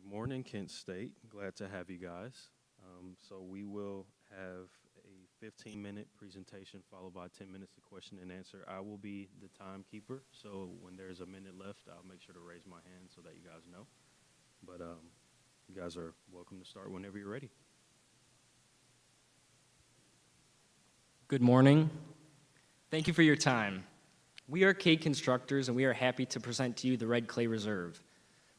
morning, Kent State. Glad to have you guys. So we will have a 15-minute presentation followed by 10 minutes of question and answer. I will be the timekeeper, so when there's a minute left, I'll make sure to raise my hand so that you guys know. But you guys are welcome to start whenever you're ready. Good morning. Thank you for your time. We are Cade Constructors, and we are happy to present to you the Red Clay Reserve.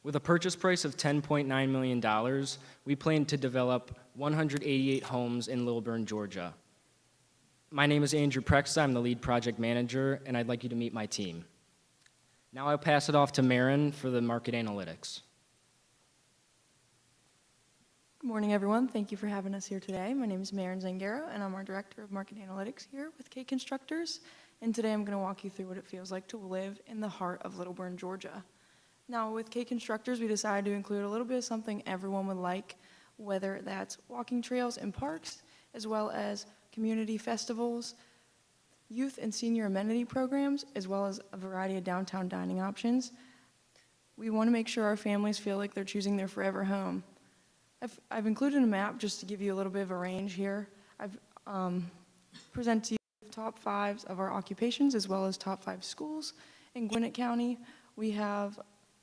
With a purchase price of $10.9 million, we plan to develop 188 homes in Lilburn, Georgia. My name is Andrew Prexa. I'm the lead project manager, and I'd like you to meet my team. Now I'll pass it off to Marin for the market analytics. Good morning, everyone. Thank you for having us here today. My name is Marin Zangaro, and I'm our Director of Market Analytics here with Cade Constructors. And today I'm going to walk you through what it feels like to live in the heart of Lilburn, Georgia. Now, with Cade Constructors, we decided to include a little bit of something everyone would like, whether that's walking trails and parks, as well as community festivals, youth and senior amenity programs, as well as a variety of downtown dining options. We want to make sure our families feel like they're choosing their forever home. I've included a map just to give you a little bit of a range here. I've presented to you top fives of our occupations as well as top 5 schools. In Gwinnett County, we have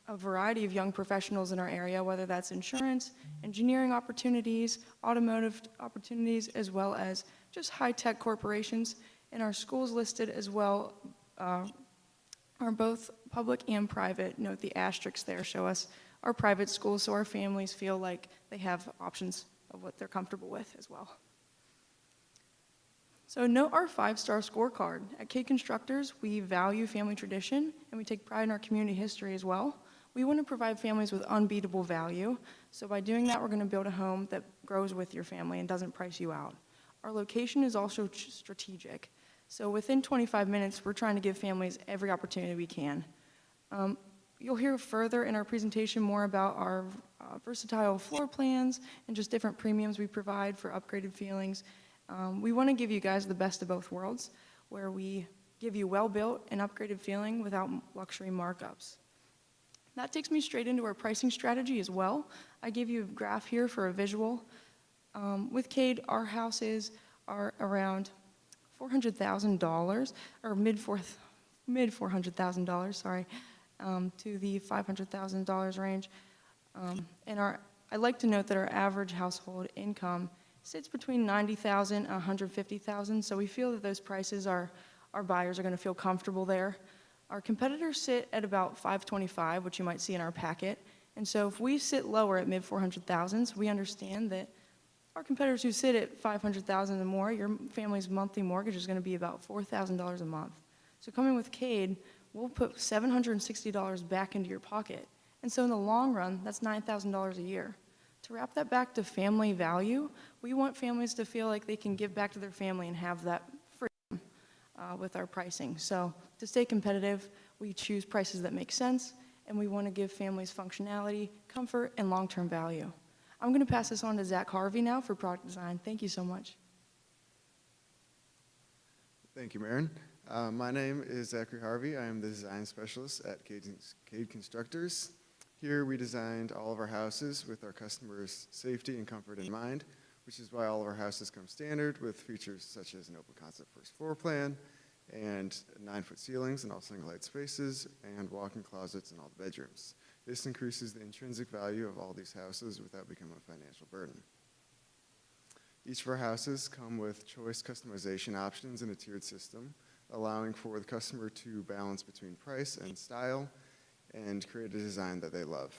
a variety of young professionals in our area, whether that's insurance, engineering opportunities, automotive opportunities, as well as just high-tech corporations. And our schools listed as well are both public and private. Note the asterisks there show us our private schools, so our families feel like they have options of what they're comfortable with as well. So note our 5-star scorecard. At Cade Constructors, we value family tradition, and we take pride in our community history as well. We want to provide families with unbeatable value, so by doing that, we're going to build a home that grows with your family and doesn't price you out. Our location is also strategic, so within 25 minutes, we're trying to give families every opportunity we can. You'll hear further in our presentation more about our versatile floor plans and just different premiums we provide for upgraded feelings. We want to give you guys the best of both worlds, where we give you well-built and upgraded feeling without luxury markups. That takes me straight into our pricing strategy as well. I gave you a graph here for a visual. With Cade, our houses are around $400,000, or mid $400,000, sorry, to the $500,000 range. I'd like to note that our average household income sits between $90,000 and $150,000, so we feel that those prices our buyers are going to feel comfortable there. Our competitors sit at about $525,000, which you might see in our packet, and so if we sit lower at mid $400,000s, we understand that our competitors who sit at $500,000 and more, your family's monthly mortgage is going to be about $4,000 a month. So coming with Cade, we'll put $760 back into your pocket, and so in the long run, that's $9,000 a year. To wrap that back to family value, we want families to feel like they can give back to their family and have that freedom with our pricing. So to stay competitive, we choose prices that make sense, and we want to give families functionality, comfort, and long-term value. I'm going to pass this on to Zach Harvey now for product design. Thank you so much. Thank you, Marin. My name is Zachary Harvey. I am the design specialist at Cade Constructors. Here we designed all of our houses with our customers' safety and comfort in mind, which is why all of our houses come standard with features such as an open concept first floor plan and 9-foot ceilings in all single-height spaces and walk-in closets in all the bedrooms. This increases the intrinsic value of all these houses without becoming a financial burden. Each of our houses come with choice customization options in a tiered system, allowing for the customer to balance between price and style and create a design that they love.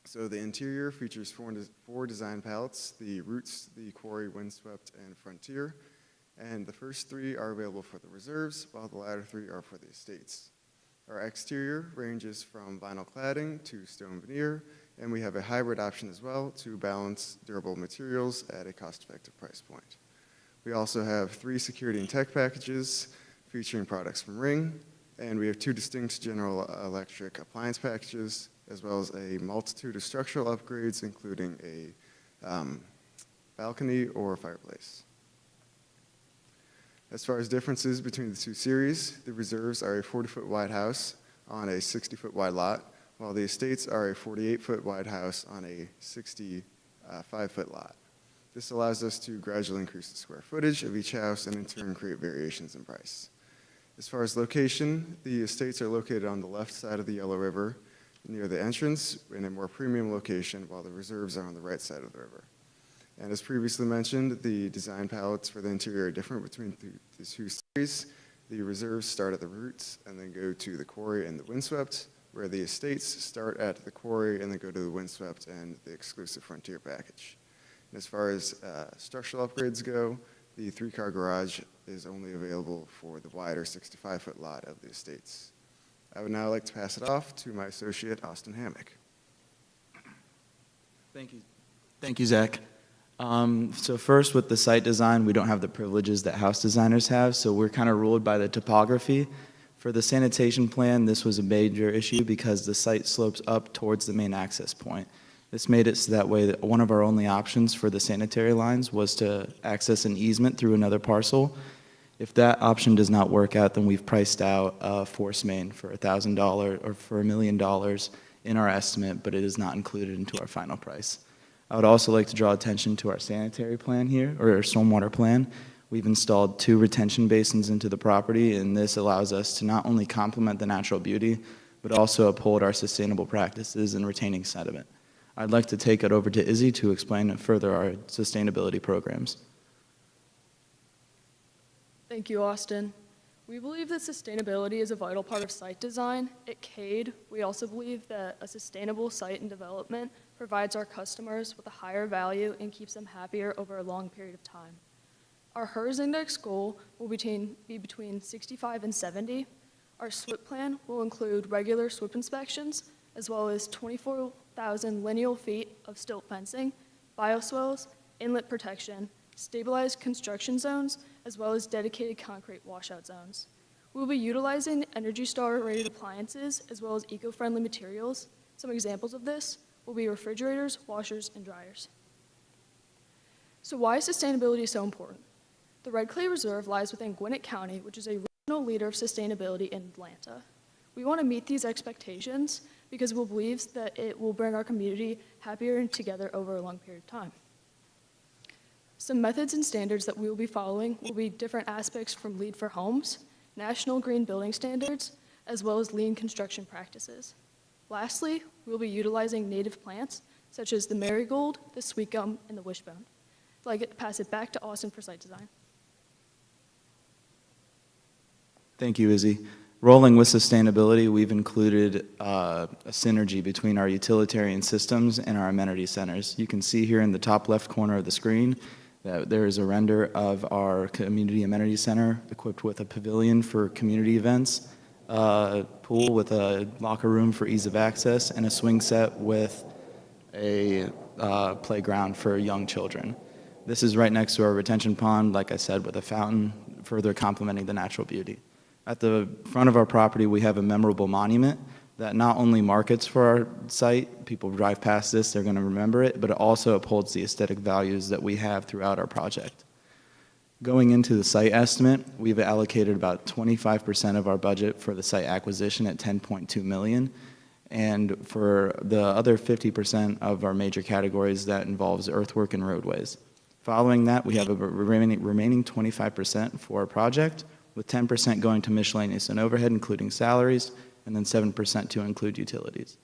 So the interior features 4 design palettes: the Roots, the Quarry, Windswept, and Frontier. And the first 3 are available for the reserves, while the latter 3 are for the estates. Our exterior ranges from vinyl cladding to stone veneer, and we have a hybrid option as well to balance durable materials at a cost-effective price point. We also have 3 security and tech packages featuring products from Ring, and we have 2 distinct General Electric appliance packages, as well as a multitude of structural upgrades, including a balcony or a fireplace. As far as differences between the 2 series, the reserves are a 40-foot wide house on a 60-foot wide lot, while the estates are a 48-foot wide house on a 65-foot lot. This allows us to gradually increase the square footage of each house and in turn create variations in price. As far as location, the estates are located on the left side of the Yellow River near the entrance in a more premium location, while the reserves are on the right side of the river. And as previously mentioned, the design palettes for the interior are different between the two series. The reserves start at the roots and then go to the quarry and the windswept, where the estates start at the quarry and then go to the windswept and the exclusive frontier package. And as far as structural upgrades go, the 3-car garage is only available for the wider 65-foot lot of the estates. I would now like to pass it off to my associate, Austin Hammock. Thank you. Thank you, Zach. So first, with the site design, we don't have the privileges that house designers have, so we're kind of ruled by the topography. For the sanitation plan, this was a major issue because the site slopes up towards the main access point. This made it so that way that one of our only options for the sanitary lines was to access an easement through another parcel. If that option does not work out, then we've priced out a force main for $1,000 or for $1 million in our estimate, but it is not included into our final price. I would also like to draw attention to our sanitary plan here, or our stormwater plan. We've installed 2 retention basins into the property, and this allows us to not only complement the natural beauty, but also uphold our sustainable practices in retaining sediment. I'd like to take it over to Izzy to explain further our sustainability programs. Thank you, Austin. We believe that sustainability is a vital part of site design. At CADE, we also believe that a sustainable site and development provides our customers with a higher value and keeps them happier over a long period of time. Our HERS index goal will be between 65 and 70. Our SWIP plan will include regular SWIP inspections, as well as 24,000 lineal feet of stilt fencing, bioswales, inlet protection, stabilized construction zones, as well as dedicated concrete washout zones. We will be utilizing Energy Star rated appliances as well as eco-friendly materials. Some examples of this will be refrigerators, washers, and dryers. So why is sustainability so important? The Red Clay Reserve lies within Gwinnett County, which is a regional leader of sustainability in Atlanta. We want to meet these expectations because we believe that it will bring our community happier and together over a long period of time. Some methods and standards that we will be following will be different aspects from LEED for homes, National Green Building Standards, as well as lean construction practices. Lastly, we will be utilizing native plants such as the marigold, the sweet gum, and the wishbone. I'd like to pass it back to Austin for site design. Thank you, Izzy. Rolling with sustainability, we've included a synergy between our utilitarian systems and our amenity centers. You can see here in the top left corner of the screen that there is a render of our community amenity center equipped with a pavilion for community events, a pool with a locker room for ease of access, and a swing set with a playground for young children. This is right next to our retention pond, like I said, with a fountain, further complementing the natural beauty. At the front of our property, we have a memorable monument that not only markets for our site, people drive past this, they're going to remember it, but it also upholds the aesthetic values that we have throughout our project. Going into the site estimate, we've allocated about 25% of our budget for the site acquisition at $10.2 million, and for the other 50% of our major categories, that involves earthwork and roadways. Following that, we have a remaining 25% for our project, with 10% going to miscellaneous and overhead, including salaries, and then 7% to include utilities.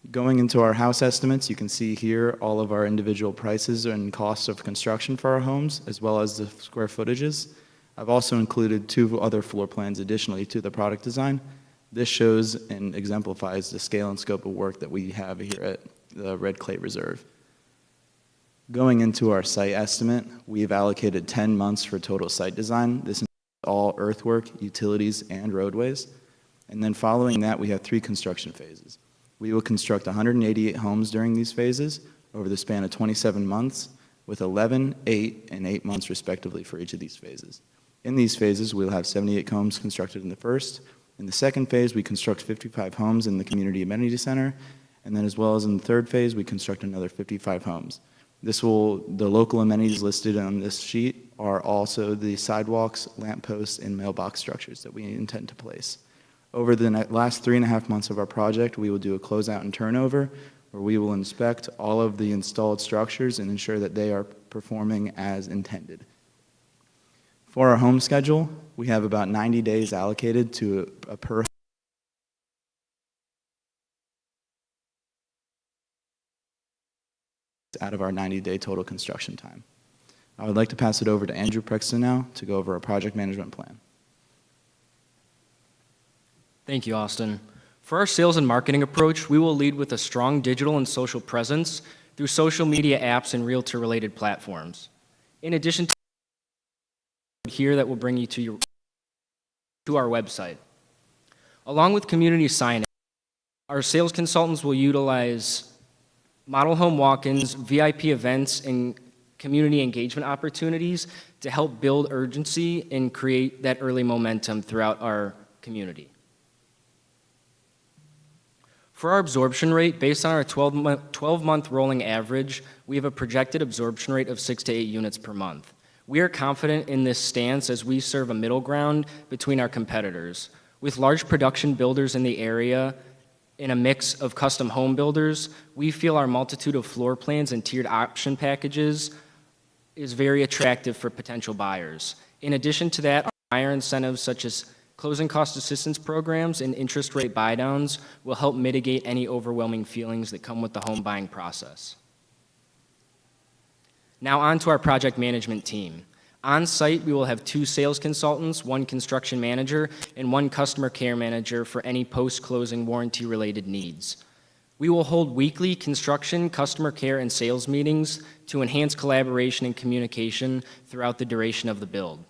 Going into our house estimates, you can see here all of our individual prices and costs of construction for our homes, as well as the square footages. I've also included 2 other floor plans additionally to the product design. This shows and exemplifies the scale and scope of work that we have here at the Red Clay Reserve. Going into our site estimate, we've allocated 10 months for total site design. This includes all earthwork, utilities, and roadways. And then following that, we have 3 construction phases. We will construct 188 homes during these phases over the span of 27 months, with 11, 8, and 8 months respectively for each of these phases. In these phases, we'll have 78 homes constructed in the first. In the second phase, we construct 55 homes in the Community Amenity Center, and then as well as in the third phase, we construct another 55 homes. The local amenities listed on this sheet are also the sidewalks, lampposts, and mailbox structures that we intend to place. Over the last 3.5 months of our project, we will do a closeout and turnover, where we will inspect all of the installed structures and ensure that they are performing as intended. For our home schedule, we have about 90 days allocated to a per out of our 90-day total construction time. I would like to pass it over to Andrew Prexton now to go over our project management plan. Thank you, Austin. For our sales and marketing approach, we will lead with a strong digital and social presence through social media apps and realtor-related platforms. In addition to here that will bring you to our website. Along with community signage, our sales consultants will utilize model home walk-ins, VIP events, and community engagement opportunities to help build urgency and create that early momentum throughout our community. For our absorption rate, based on our 12-month rolling average, we have a projected absorption rate of 6 to 8 units per month. We are confident in this stance as we serve a middle ground between our competitors. With large production builders in the area and a mix of custom home builders, we feel our multitude of floor plans and tiered option packages is very attractive for potential buyers. In addition to that, our buyer incentives such as closing cost assistance programs and interest rate buydowns will help mitigate any overwhelming feelings that come with the home buying process. Now on to our project management team. On site, we will have 2 sales consultants, 1 construction manager, and 1 customer care manager for any post-closing warranty-related needs. We will hold weekly construction, customer care, and sales meetings to enhance collaboration and communication throughout the duration of the build.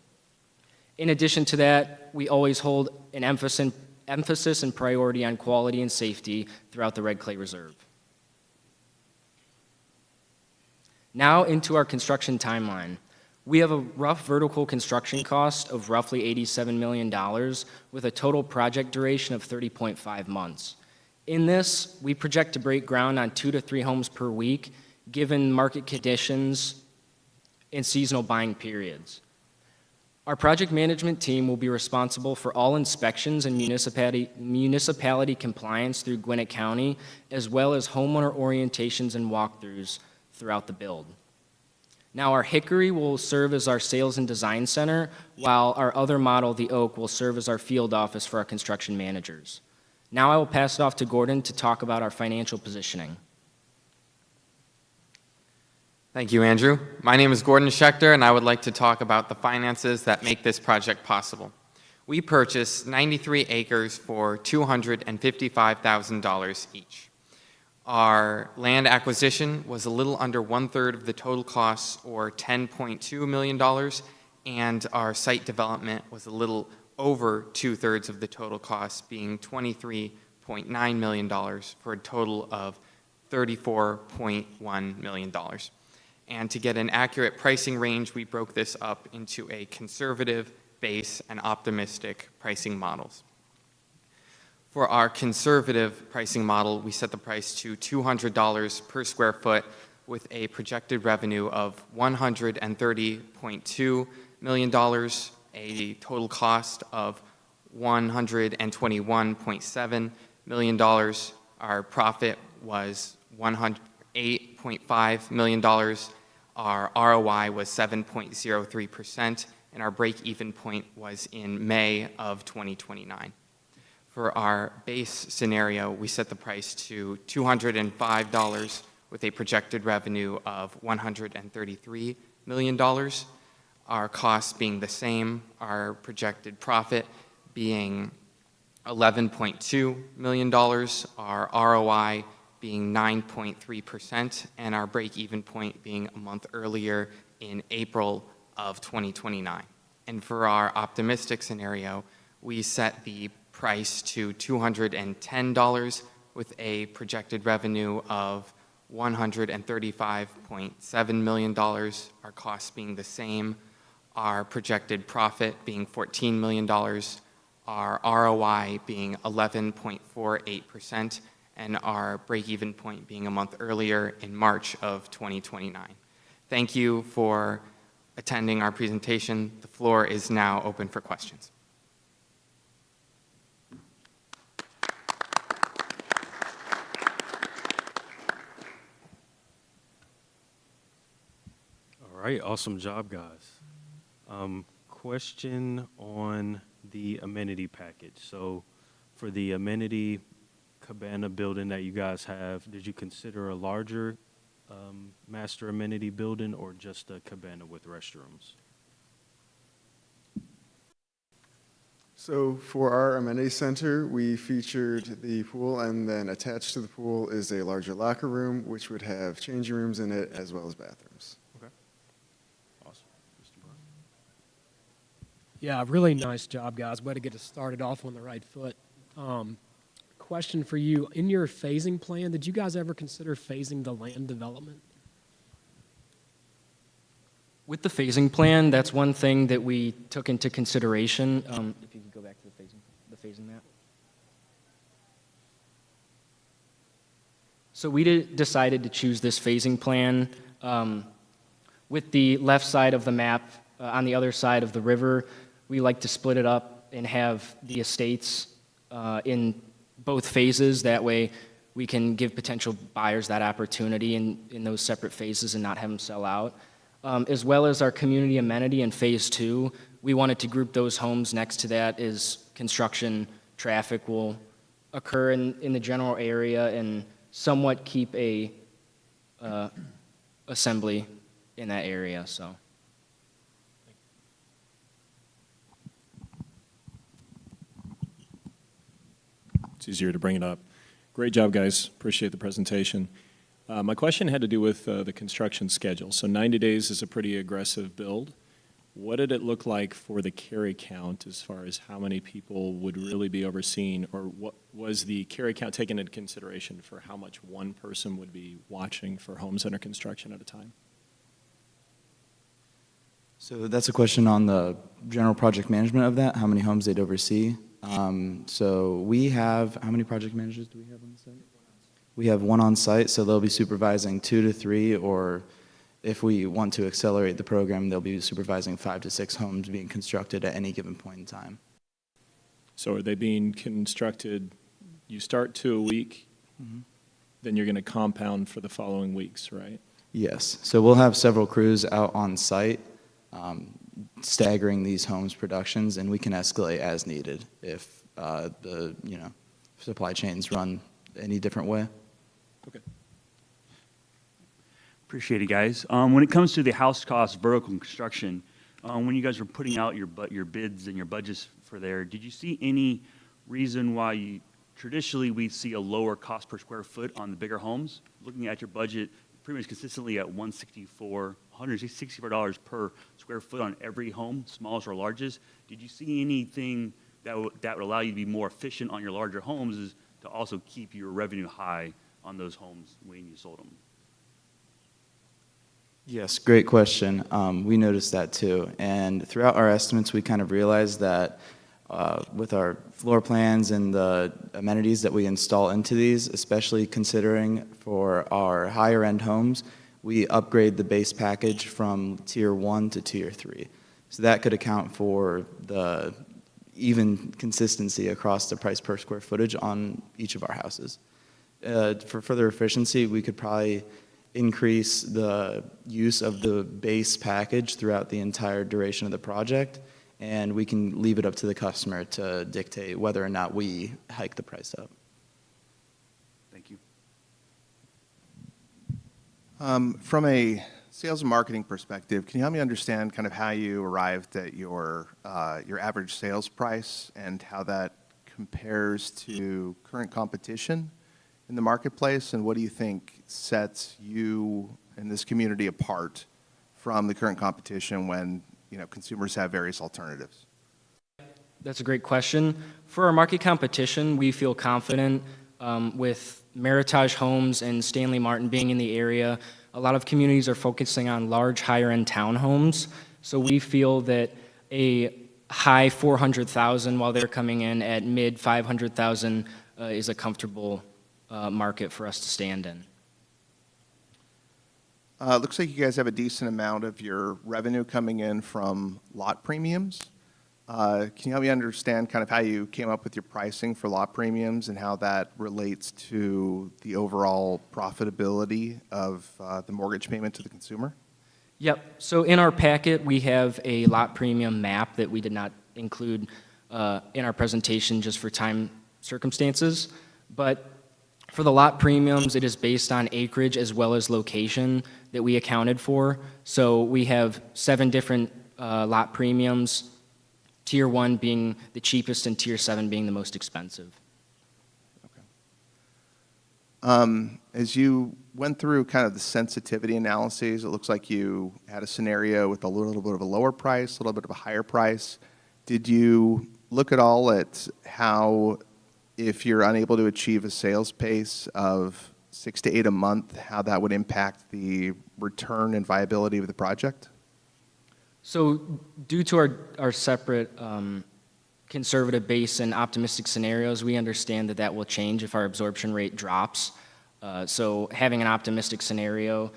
In addition to that, we always hold an emphasis and priority on quality and safety throughout the Red Clay Reserve. Now into our construction timeline. We have a rough vertical construction cost of roughly $87 million with a total project duration of 30.5 months. In this, we project to break ground on 2 to 3 homes per week, given market conditions and seasonal buying periods. Our project management team will be responsible for all inspections and municipality compliance through Gwinnett County, as well as homeowner orientations and walkthroughs throughout the build. Now, our Hickory will serve as our sales and design center, while our other model, the Oak, will serve as our field office for our construction managers. Now I will pass it off to Gordon to talk about our financial positioning. Thank you, Andrew. My name is Gordon Schechter, and I would like to talk about the finances that make this project possible. We purchased 93 acres for $255,000 each. Our land acquisition was a little under 1/3 of the total costs, or $10.2 million, and our site development was a little over 2/3 of the total costs, being $23.9 million, for a total of $34.1 million. And to get an accurate pricing range, we broke this up into a conservative, base, and optimistic pricing models. For our conservative pricing model, we set the price to $200 per square foot with a projected revenue of $130.2 million, a total cost of $121.7 million. Our profit was $108.5 million. Our ROI was 7.03%, and our break-even point was in May of 2029. For our base scenario, we set the price to $205 with a projected revenue of $133 million. Our costs being the same, our projected profit being $11.2 million, our ROI being 9.3%, and our break-even point being a month earlier in April of 2029. And for our optimistic scenario, we set the price to $210 with a projected revenue of $135.7 million, our costs being the same, our projected profit being $14 million, our ROI being 11.48%, and our break-even point being a month earlier in March of 2029. Thank you for attending our presentation. The floor is now open for questions. right, awesome job, guys. Question on the amenity package. So for the amenity cabana building that you guys have, did you consider a larger master amenity building or just a cabana with restrooms? So for our amenity center, we featured the pool, and then attached to the pool is a larger locker room, which would have changing rooms in it as well as bathrooms. Okay. Awesome. Mr. Brown? Yeah, really nice job, guys. Way to get us started off on the right foot. Question for you. In your phasing plan, did you guys ever consider phasing the land development? With the phasing plan, that's one thing that we took into consideration. If you could go back to the phasing map. So we decided to choose this phasing plan with the left side of the map on the other side of the river. We like to split it up and have the estates in both phases. That way we can give potential buyers that opportunity in those separate phases and not have them sell out. As well as our community amenity in phase 2, we wanted to group those homes next to that as construction traffic will occur in the general area and somewhat keep a assembly in that area. So. It's easier to bring it up. Great job, guys. Appreciate the presentation. My question had to do with the construction schedule. So 90 days is a pretty aggressive build. What did it look like for the carry count as far as how many people would really be overseen, or what was the carry count taken into consideration for how much one person would be watching for homes under construction at a time? So that's a question on the general project management of that, how many homes they'd oversee. So we have, how many project managers do we have on site? We have one on site, so they'll be supervising 2 to 3, or if we want to accelerate the program, they'll be supervising 5 to 6 homes being constructed at any given point in time. So are they being constructed, you start 2 a week, then you're going to compound for the following weeks, right? Yes, so we'll have several crews out on site staggering these homes productions, and we can escalate as needed if the supply chains run any different way. Okay. Appreciate it, guys. When it comes to the house cost vertical construction, when you guys were putting out your bids and your budgets for there, did you see any reason why traditionally we see a lower cost per square foot on the bigger homes? Looking at your budget, pretty much consistently at $164 per square foot on every home, smallest or largest. Did you see anything that would allow you to be more efficient on your larger homes, is to also keep your revenue high on those homes when you sold them? Yes, great question. We noticed that too. And throughout our estimates, we kind of realized that with our floor plans and the amenities that we install into these, especially considering for our higher end homes, we upgrade the base package from tier 1 to tier 3. So that could account for the even consistency across the price per square footage on each of our houses. For further efficiency, we could probably increase the use of the base package throughout the entire duration of the project, and we can leave it up to the customer to dictate whether or not we hike the price up. Thank you. From a sales and marketing perspective, can you help me understand kind of how you arrived at your average sales price and how that compares to current competition in the marketplace, and what do you think sets you and this community apart from the current competition when consumers have various alternatives? That's a great question. For our market competition, we feel confident with Meritage Homes and Stanley Martin being in the area. A lot of communities are focusing on large, higher-end townhomes, so we feel that a high 400,000 while they're coming in at mid 500,000 is a comfortable market for us to stand in. Looks like you guys have a decent amount of your revenue coming in from lot premiums. Can you help me understand kind of how you came up with your pricing for lot premiums and how that relates to the overall profitability of the mortgage payment to the consumer? Yep, so in our packet, we have a lot premium map that we did not include in our presentation just for time circumstances. But for the lot premiums, it is based on acreage as well as location that we accounted for. So we have 7 different lot premiums, Tier 1 being the cheapest and Tier 7 being the most expensive. As you went through kind of the sensitivity analyses, it looks like you had a scenario with a little bit of a lower price, a little bit of a higher price. Did you look at all at how, if you're unable to achieve a sales pace of 6 to 8 a month, how that would impact the return and viability of the project? So due to our separate conservative base and optimistic scenarios, we understand that that will change if our absorption rate drops. So having an optimistic scenario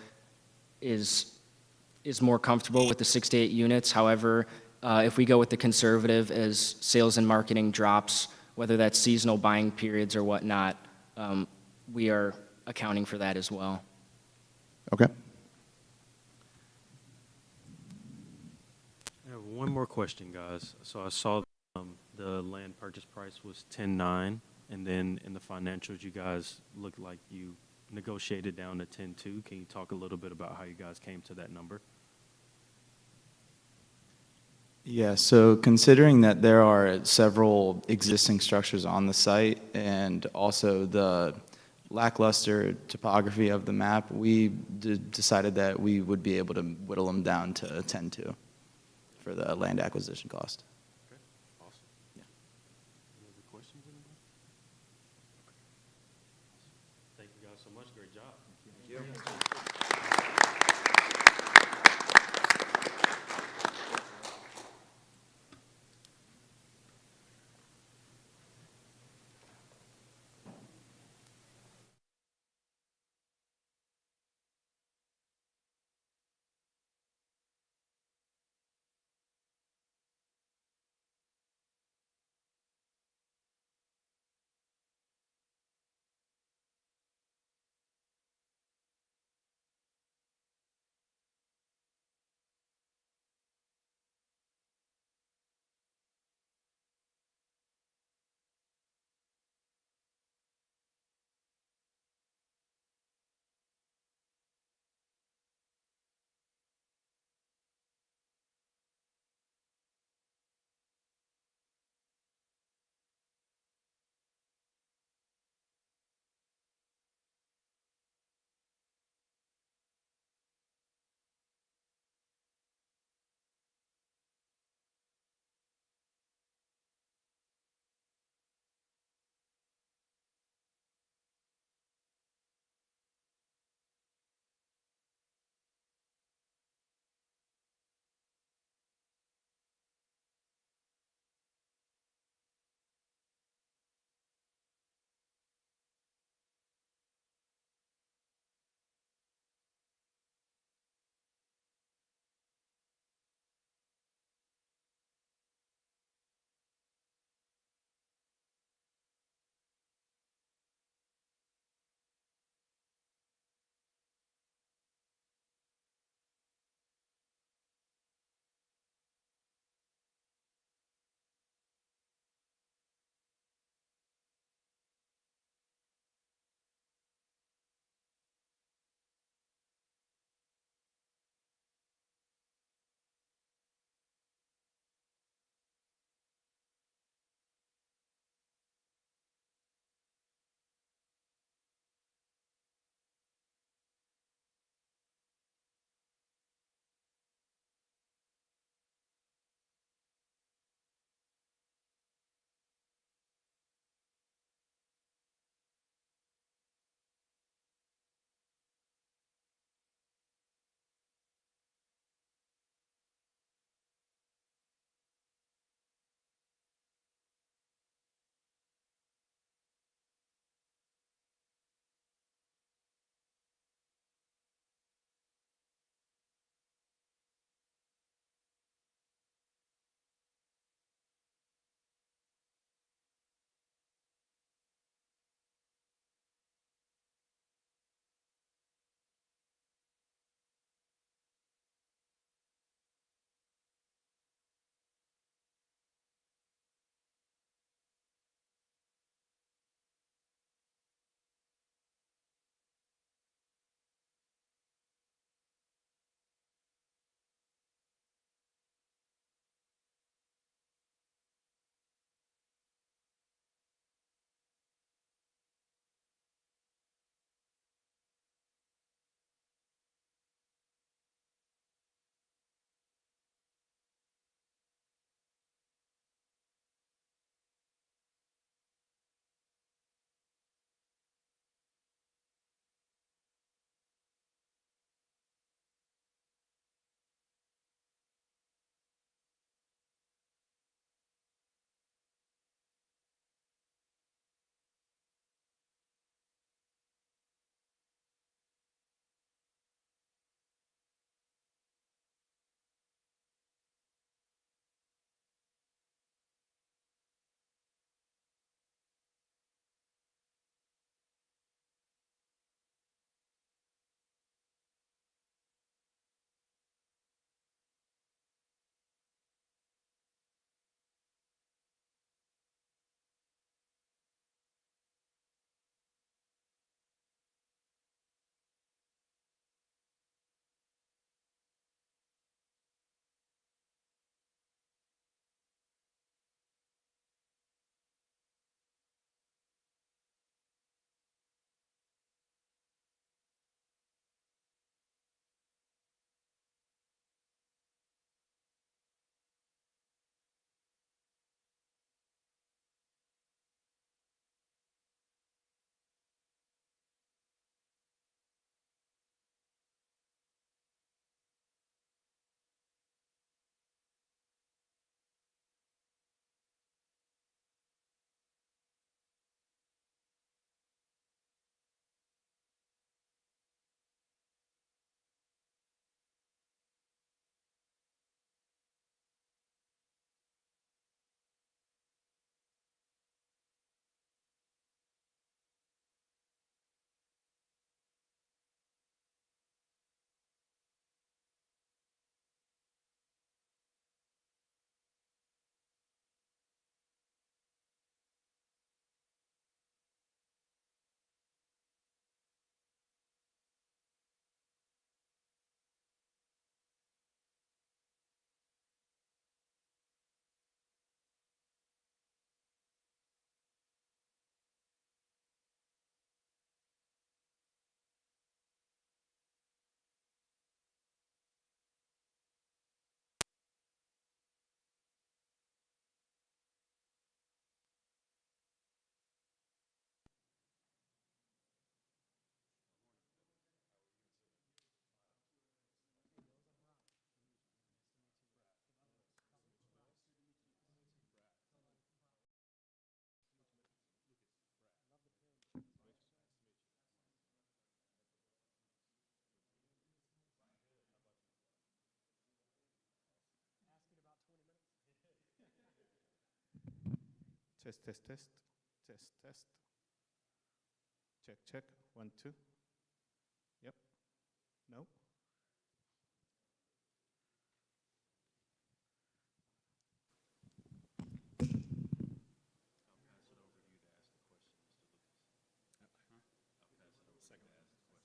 is more comfortable with the 6 to 8 units. However, if we go with the conservative as sales and marketing drops, whether that's seasonal buying periods or whatnot, we are accounting for that as well. Okay. I have one more question, guys. So I saw the land purchase price was 10.9, and then in the financials, you guys looked like you negotiated down to 10.2. Can you talk a little bit about how you guys came to that number? Yeah, so considering that there are several existing structures on the site and also the lackluster topography of the map, we decided that we would be able to whittle them down to 10.2 for the land acquisition cost. Okay, awesome. Yeah. Any other questions, anybody? Thank you guys so much. Great job. Thank you. Test, test, test, test, test. Check, check, 1, 2. Yep. No. I'll pass it over to you to ask the question, Mr. Lucas. I'll pass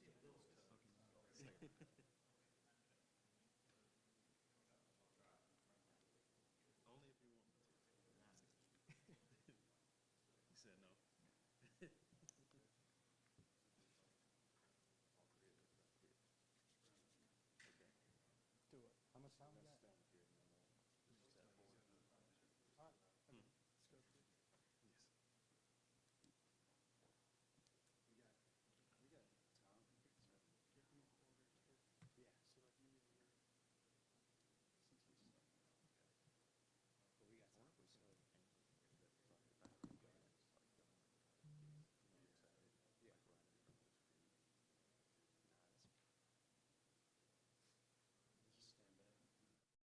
it over to you to ask the question. Only if you want me to. He said no. Do it. How much time is that? Yes. Yeah, so like maybe since we started. But we got time. Yeah. Just stand back.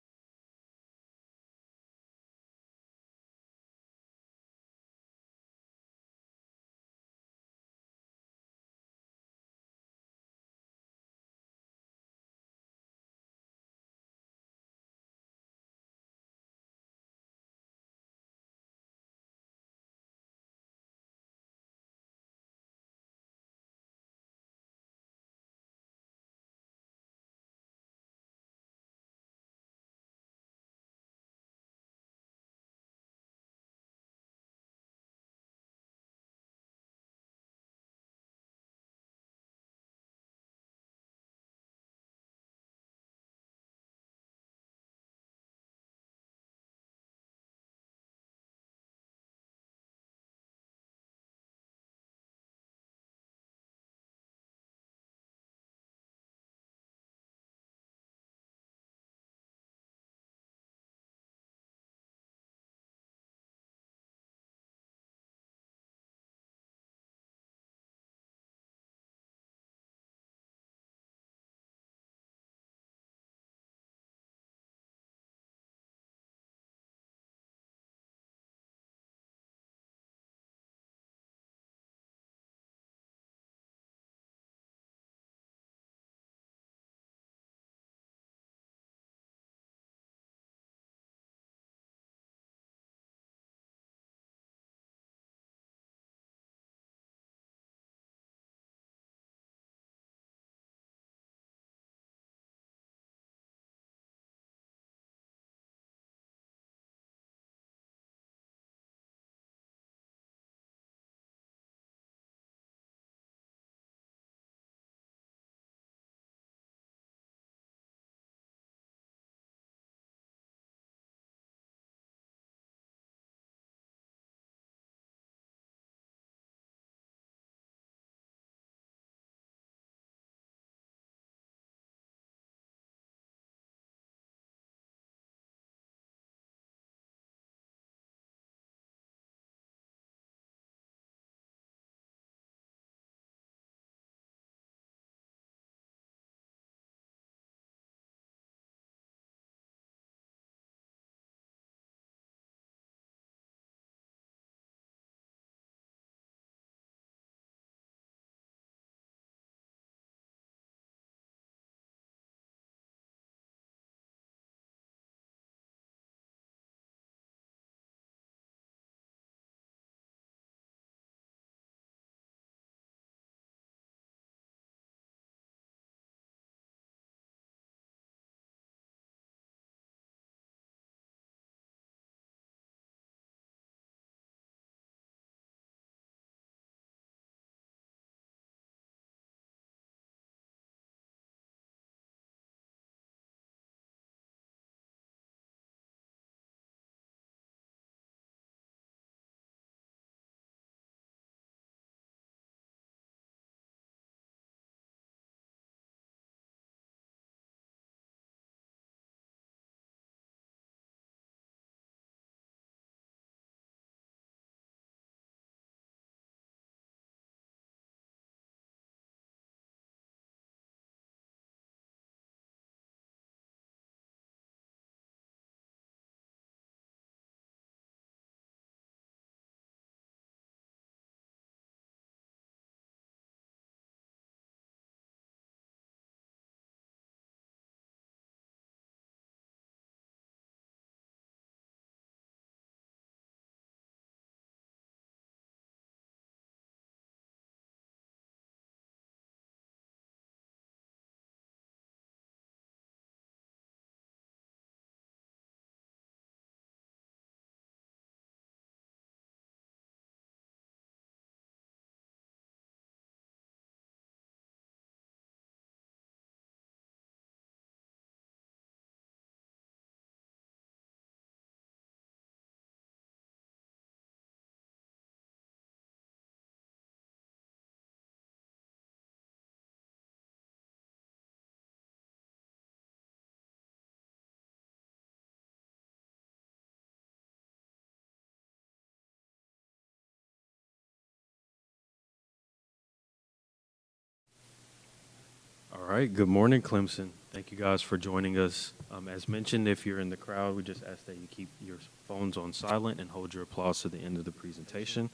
right, good morning, Clemson. Thank you guys for joining us. As mentioned, if you're in the crowd, we just ask that you keep your phones on silent and hold your applause to the end of the presentation.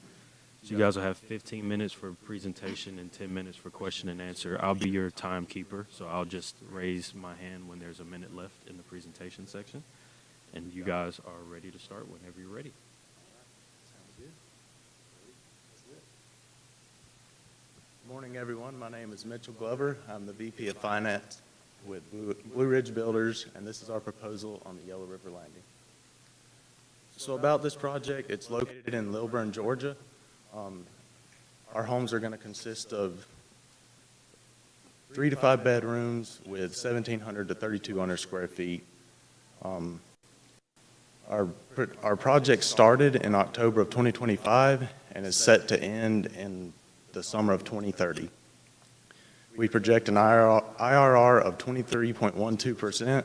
So you guys will have 15 minutes for presentation and 10 minutes for question and answer. I'll be your timekeeper, so I'll just raise my hand when there's a minute left in the presentation section. And you guys are ready to start whenever you're ready. Good morning, everyone. My name is Mitchell Glover. I'm the VP of Finance with Blue Ridge Builders, and this is our proposal on the Yellow River Landing. So about this project, it's located in Lilburn, Georgia. Our homes are going to consist of 3 to 5 bedrooms with 1,700 to 3,200 square feet. Our project started in October of 2025 and is set to end in the summer of 2030. We project an IRR of 23.12%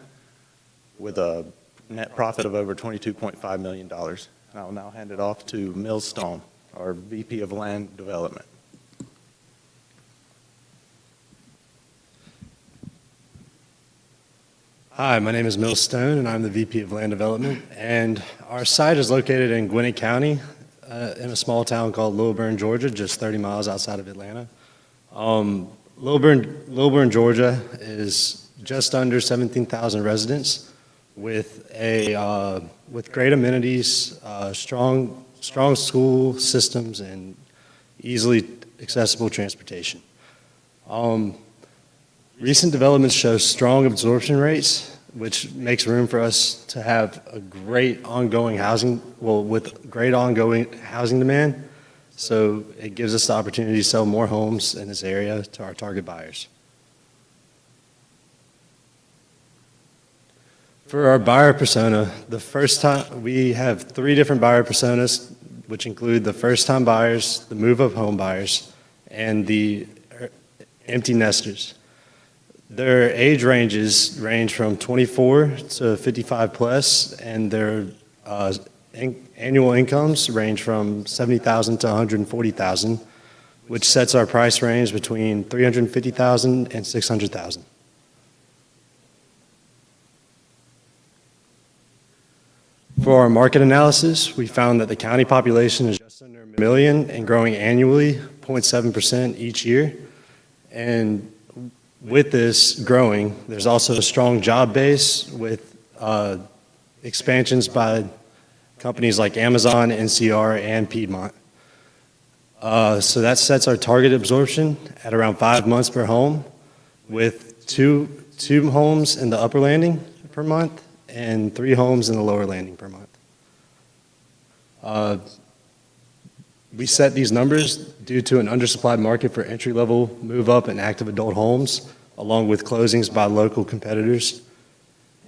with a net profit of over $22.5 million. And I'll now hand it off to Mills Stone, our VP of Land Development. Hi, my name is Mills Stone, and I'm the VP of Land Development. And our site is located in Gwinnett County, in a small town called Lilburn, Georgia, just 30 miles outside of Atlanta. Lilburn, Georgia is just under 17,000 residents with great amenities, strong school systems, and easily accessible transportation. Recent developments show strong absorption rates, which makes room for us to have a great ongoing housing demand. So it gives us the opportunity to sell more homes in this area to our target buyers. For our buyer persona, we have 3 different buyer personas, which include the first-time buyers, the move-up home buyers, and the empty nesters. Their age ranges range from 24 to 55 plus, and their annual incomes range from $70,000 to $140,000, which sets our price range between $350,000 and $600,000. For our market analysis, we found that the county population is just under 1 million and growing annually, 0.7% each year. And with this growing, there's also a strong job base with expansions by companies like Amazon, NCR, and Piedmont. So that sets our target absorption at around 5 months per home, with two homes in the upper landing per month and 3 homes in the lower landing per month. We set these numbers due to an undersupplied market for entry-level, move-up, and active adult homes, along with closings by local competitors,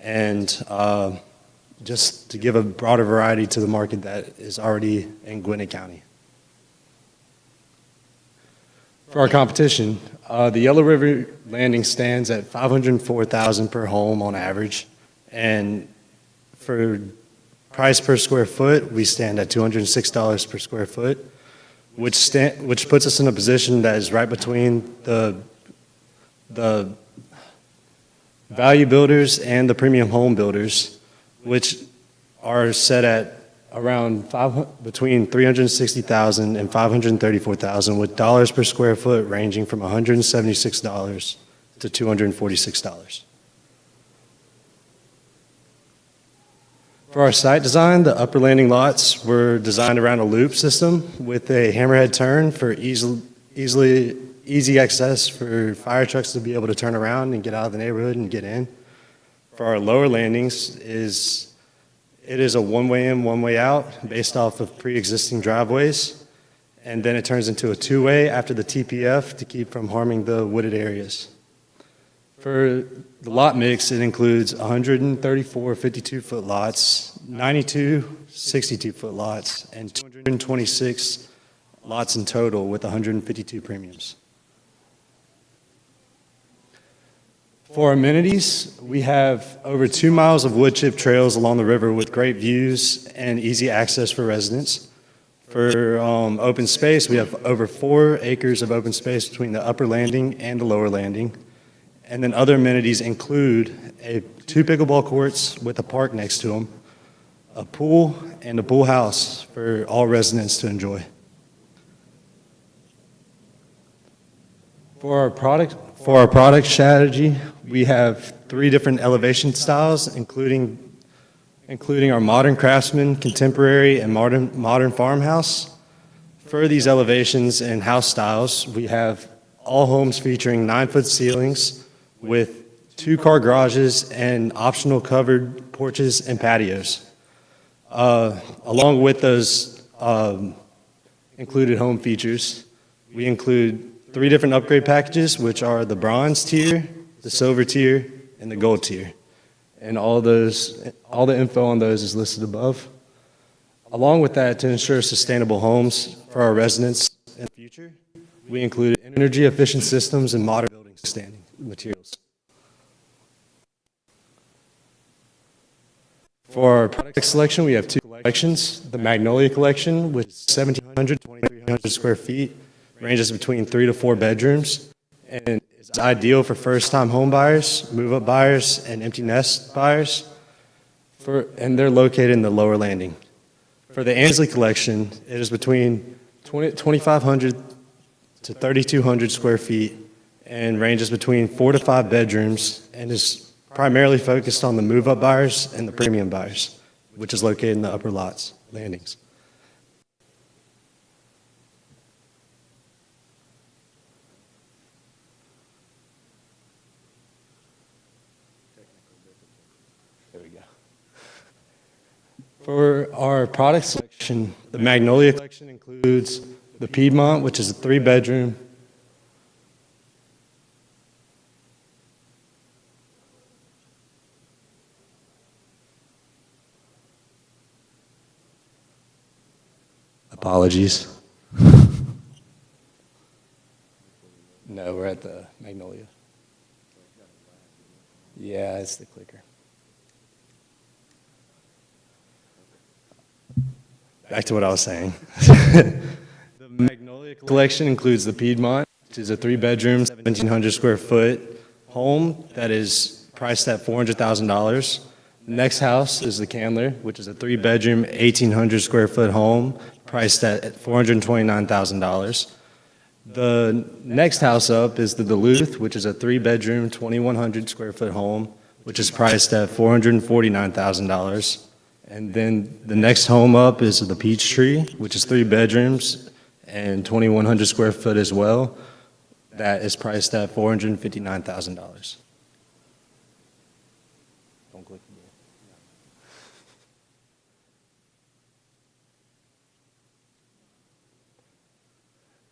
and just to give a broader variety to the market that is already in Gwinnett County. For our competition, the Yellow River Landing stands at $504,000 per home on average, and for price per square foot, we stand at $206 per square foot, which puts us in a position that is right between the value builders and the premium home builders, which are set at around between $360,000 and $534,000, with dollars per square foot ranging from $176 to $246. For our site design, the upper landing lots were designed around a loop system with a hammerhead turn for easy access for fire trucks to be able to turn around and get out of the neighborhood and get in. For our lower landings, it is a one-way in, one-way out based off of pre-existing driveways, and then it turns into a 2-way after the TPF to keep from harming the wooded areas. For the lot mix, it includes 134 52-foot lots, 92 62-foot lots, and 226 lots in total with 152 premiums. For amenities, we have over 2 miles of wood chip trails along the river with great views and easy access for residents. For open space, we have over 4 acres of open space between the upper landing and the lower landing. And then other amenities include two pickleball courts with a park next to them, a pool, and a pool house for all residents to enjoy. For our product strategy, we have 3 different elevation styles, including our modern craftsman, contemporary, and modern farmhouse. For these elevations and house styles, we have all homes featuring 9-foot ceilings with 2-car garages and optional covered porches and patios. Along with those included home features, we include 3 different upgrade packages, which are the bronze tier, the silver tier, and the gold tier. And all the info on those is listed above. Along with that, to ensure sustainable homes for our residents in the future, we included energy efficient systems and modern building standing materials. For our product selection, we have 2 collections. The Magnolia Collection, which is 1,700 to 2,300 square feet, ranges between 3 to 4 bedrooms, and is ideal for first-time home buyers, move-up buyers, and empty nest buyers, and they're located in the lower landing. For the Ansley Collection, it is between 2,500 to 3,200 square feet and ranges between 4 to 5 bedrooms and is primarily focused on the move-up buyers and the premium buyers, which is located in the upper lots, landings. There we go. For our product selection, the Magnolia Collection includes the Piedmont, which is a 3-bedroom, apologies. No, we're at the Magnolia. Yeah, it's the clicker. Back to what I was saying. The Magnolia Collection includes the Piedmont, which is a 3-bedroom, 1,700 square foot home that is priced at $400,000. The next house is the Candler, which is a 3-bedroom, 1,800 square foot home priced at $429,000. The next house up is the Duluth, which is a 3-bedroom, 2,100 square foot home, which is priced at $449,000. And then the next home up is the Peachtree, which is 3 bedrooms and 2,100 square foot as well. That is priced at $459,000. Don't click again.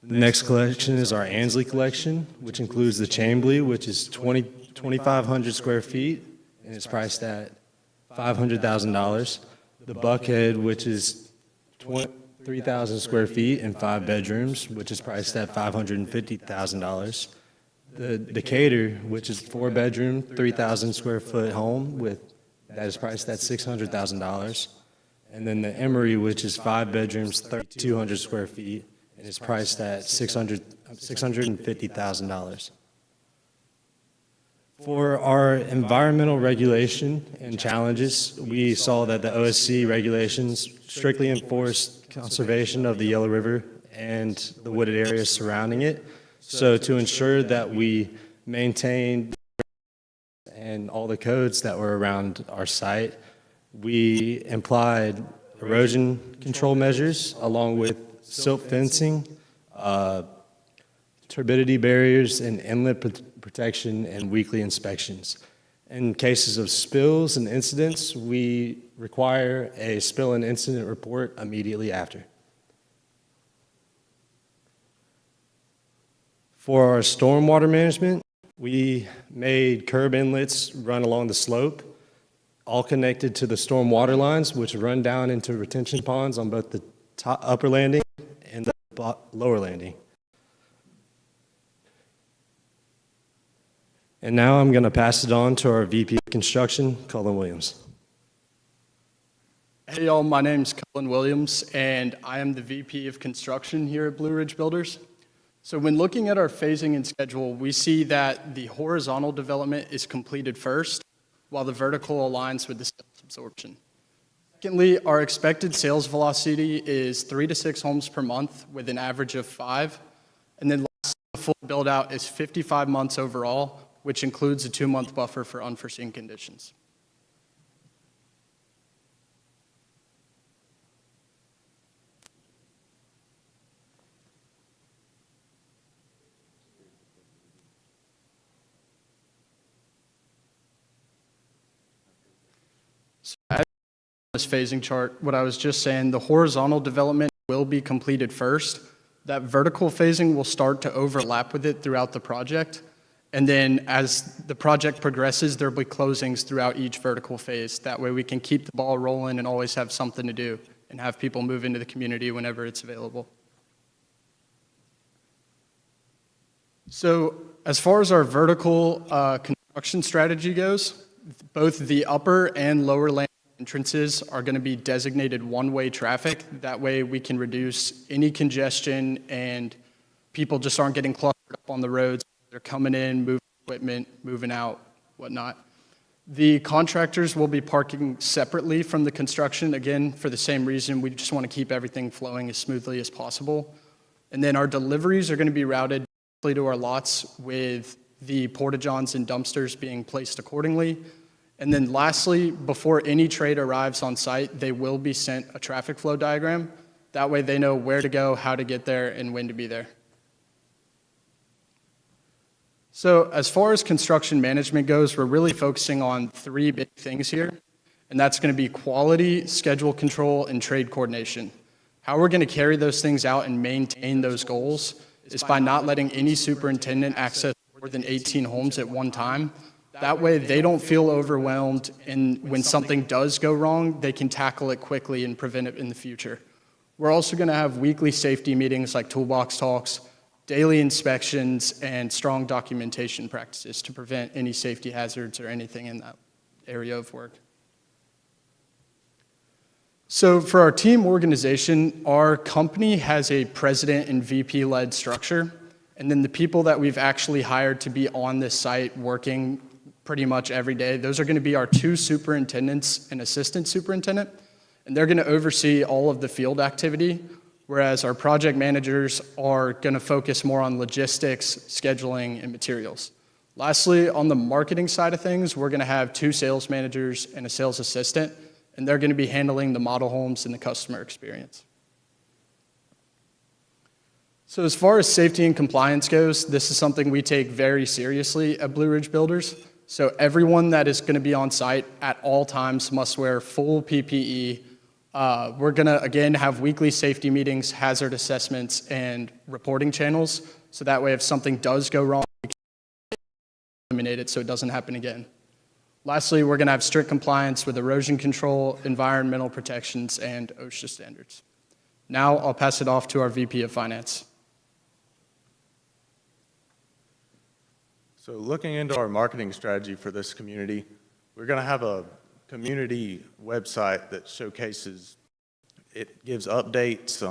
The next collection is our Ansley Collection, which includes the Chambly, which is 2,500 square feet, and it's priced at $500,000. The Buckhead, which is 3,000 square feet and 5 bedrooms, which is priced at $550,000. The Decatur, which is 4-bedroom, 3,000 square foot home that is priced at $600,000. And then the Emory, which is 5 bedrooms, 3,200 square feet, and is priced at $650,000. For our environmental regulation and challenges, we saw that the OSC regulations strictly enforced conservation of the Yellow River and the wooded areas surrounding it. So to ensure that we maintained and all the codes that were around our site, we applied erosion control measures along with silt fencing, turbidity barriers, and inlet protection and weekly inspections. In cases of spills and incidents, we require a spill and incident report immediately after. For our stormwater management, we made curb inlets run along the slope, all connected to the storm water lines, which run down into retention ponds on both the upper landing and the lower landing. And now I'm going to pass it on to our VP of Construction, Cullen Williams. Hey y'all, my name's Cullen Williams, and I am the VP of Construction here at Blue Ridge Builders. So when looking at our phasing and schedule, we see that the horizontal development is completed first, while the vertical aligns with the sales absorption. Secondly, our expected sales velocity is 3 to 6 homes per month with an average of 5. And then lastly, the full build-out is 55 months overall, which includes a 2-month buffer for unforeseen conditions. So as this phasing chart, what I was just saying, the horizontal development will be completed first. That vertical phasing will start to overlap with it throughout the project. And then as the project progresses, there'll be closings throughout each vertical phase. That way we can keep the ball rolling and always have something to do and have people move into the community whenever it's available. So as far as our vertical construction strategy goes, both the upper and lower land entrances are going to be designated one-way traffic. That way we can reduce any congestion and people just aren't getting clustered up on the roads. They're coming in, moving equipment, moving out, whatnot. The contractors will be parking separately from the construction, again, for the same reason. We just want to keep everything flowing as smoothly as possible. And then our deliveries are going to be routed to our lots with the porta-johns and dumpsters being placed accordingly. And then lastly, before any trade arrives on site, they will be sent a traffic flow diagram. That way they know where to go, how to get there, and when to be there. So as far as construction management goes, we're really focusing on 3 big things here, and that's going to be quality, schedule control, and trade coordination. How we're going to carry those things out and maintain those goals is by not letting any superintendent access more than 18 homes at one time. That way they don't feel overwhelmed, and when something does go wrong, they can tackle it quickly and prevent it in the future. We're also going to have weekly safety meetings like toolbox talks, daily inspections, and strong documentation practices to prevent any safety hazards or anything in that area of work. So for our team organization, our company has a president and VP-led structure, and then the people that we've actually hired to be on this site working pretty much every day, those are going to be our 2 superintendents and assistant superintendent, and they're going to oversee all of the field activity, whereas our project managers are going to focus more on logistics, scheduling, and materials. Lastly, on the marketing side of things, we're going to have 2 sales managers and a sales assistant, and they're going to be handling the model homes and the customer experience. So as far as safety and compliance goes, this is something we take very seriously at Blue Ridge Builders. So everyone that is going to be on site at all times must wear full PPE. We're going to, again, have weekly safety meetings, hazard assessments, and reporting channels. So that way if something does go wrong, we can eliminate it so it doesn't happen again. Lastly, we're going to have strict compliance with erosion control, environmental protections, and OSHA standards. Now I'll pass it off to our VP of Finance. So looking into our marketing strategy for this community, we're going to have a community website that showcases, it gives updates,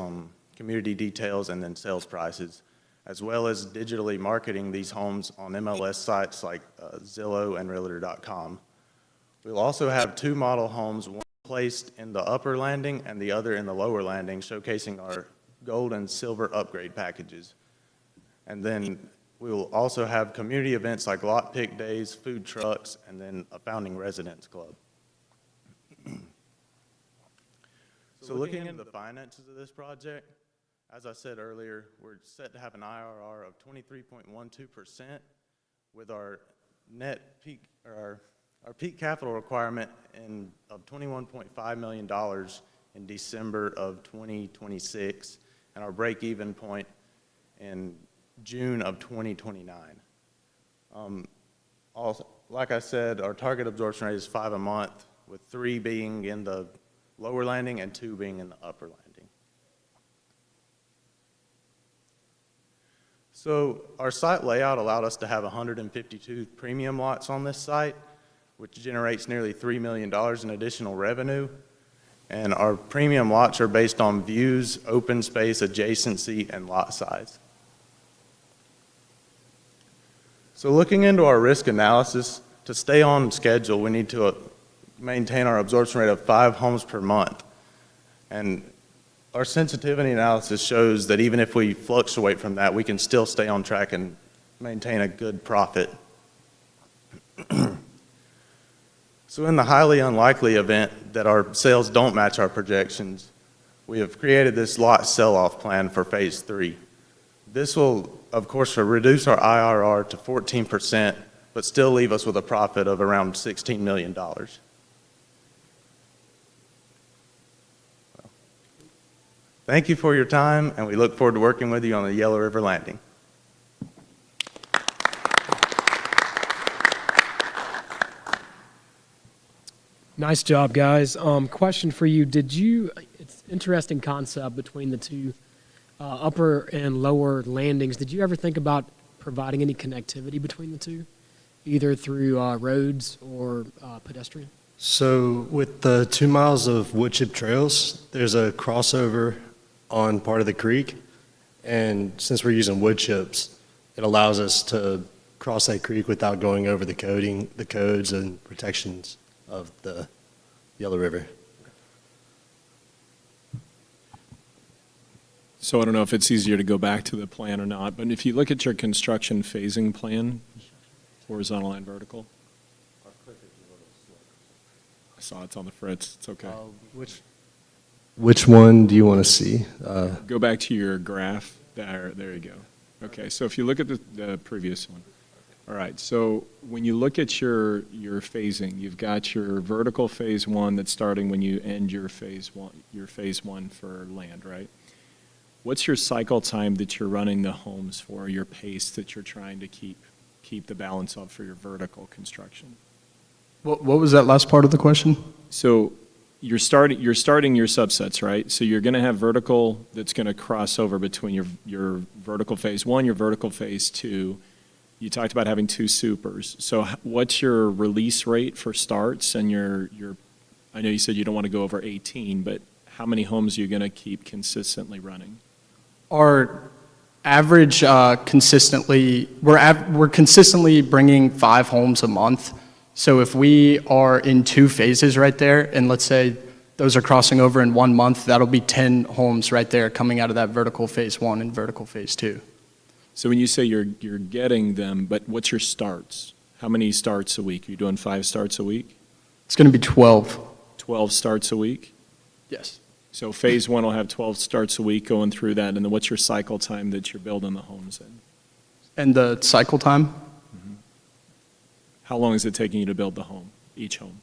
community details, and then sales prices, as well as digitally marketing these homes on MLS sites like Zillow and Realtor.com. We'll also have 2 model homes, one placed in the upper landing and the other in the lower landing, showcasing our gold and silver upgrade packages. And then we will also have community events like lot pick days, food trucks, and then a founding residents club. So looking into the finances of this project, as I said earlier, we're set to have an IRR of 23.12% with our net peak, or our peak capital requirement of $21.5 million in December of 2026, and our break-even point in June of 2029. Also, like I said, our target absorption rate is 5 a month, with 3 being in the lower landing and 2 being in the upper landing. So our site layout allowed us to have 152 premium lots on this site, which generates nearly $3 million in additional revenue. And our premium lots are based on views, open space, adjacency, and lot size. So looking into our risk analysis, to stay on schedule, we need to maintain our absorption rate of 5 homes per month. And our sensitivity analysis shows that even if we fluctuate from that, we can still stay on track and maintain a good profit. So in the highly unlikely event that our sales don't match our projections, we have created this lot sell-off plan for phase 3. This will, of course, reduce our IRR to 14%, but still leave us with a profit of around $16 million. Thank you for your time, and we look forward to working with you on the Yellow River Landing. Nice job, guys. Question for you. It's interesting concept between the two upper and lower landings. Did you ever think about providing any connectivity between the two, either through roads or pedestrian? So with the 2 miles of wood chip trails, there's a crossover on part of the creek. And since we're using wood chips, it allows us to cross that creek without going over the codes and protections of the Yellow River. So I don't know if it's easier to go back to the plan or not, but if you look at your construction phasing plan, horizontal and vertical. I saw it's on the fritz, it's okay. Which one do you want to see? Go back to your graph, there you go. Okay, so if you look at the previous one. All right, so when you look at your phasing, you've got your vertical phase 1 that's starting when you end your phase 1 for land, right? What's your cycle time that you're running the homes for, your pace that you're trying to keep the balance of for your vertical construction? What was that last part of the question? So you're starting your subsets, right? So you're going to have vertical that's going to cross over between your vertical phase 1, your vertical phase 2. You talked about having 2 supers. So what's your release rate for starts and your I know you said you don't want to go over 18, but how many homes are you going to keep consistently running? Our average we're consistently bringing 5 homes a month. So if we are in 2 phases right there, and let's say those are crossing over in 1 month, that'll be 10 homes right there coming out of that vertical phase 1 and vertical phase 2. So when you say you're getting them, but what's your starts? How many starts a week? Are you doing 5 starts a week? It's going to be 12. 12 starts a week? Yes. So phase 1 will have 12 starts a week going through that, and then what's your cycle time that you're building the homes in? And the cycle time? Mm-hmm. How long is it taking you to build the home, each home?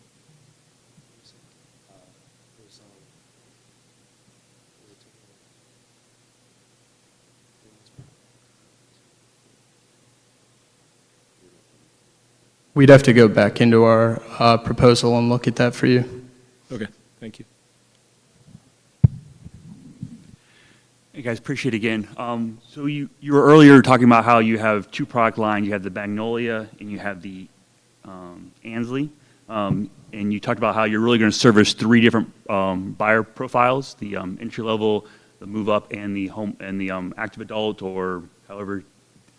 We'd have to go back into our proposal and look at that for you. Okay, thank you. Hey guys, appreciate it again. So you were earlier talking about how you have 2 product lines. You have the Magnolia and you have the Ansley. And you talked about how you're really going to service 3 different buyer profiles: the entry level, the move up, and the home and the active adult, or however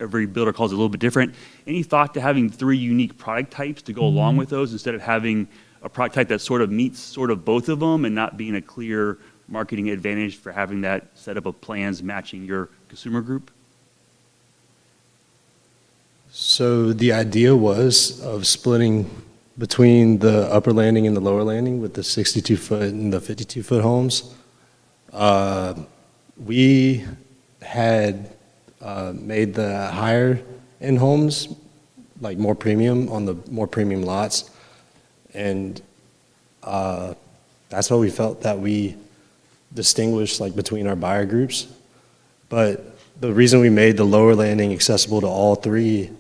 every builder calls it a little bit different. Any thought to having 3 unique product types to go along with those instead of having a product type that sort of meets sort of both of them and not being a clear marketing advantage for having that setup of plans matching your consumer group? So the idea was of splitting between the upper landing and the lower landing with the 62-foot and the 52-foot homes. We had made the higher end homes like more premium on the more premium lots, and that's what we felt that we distinguished like between our buyer groups. But the reason we made the lower landing accessible to all 3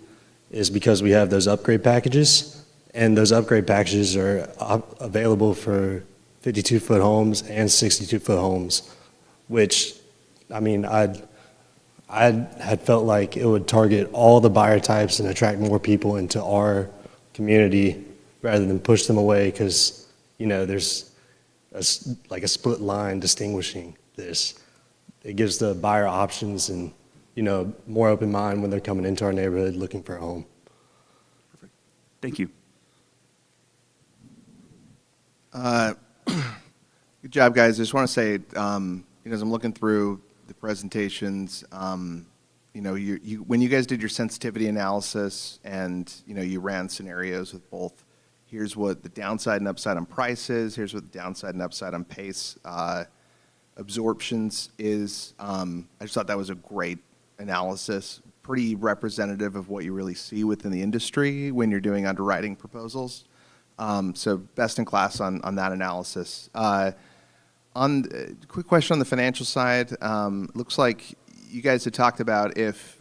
is because we have those upgrade packages, and those upgrade packages are available for 52-foot homes and 62-foot homes, which, I mean, I had felt like it would target all the buyer types and attract more people into our community rather than push them away, because, you know, there's like a split line distinguishing this. It gives the buyer options and, you know, more open mind when they're coming into our neighborhood looking for a home. Thank you. Good job, guys. I just want to say, as I'm looking through the presentations, when you guys did your sensitivity analysis and, you ran scenarios with both, here's what the downside and upside on price is, here's what the downside and upside on pace absorptions is. I just thought that was a great analysis, pretty representative of what you really see within the industry when you're doing underwriting proposals. So best in class on that analysis. Quick question on the financial side. Looks like you guys had talked about if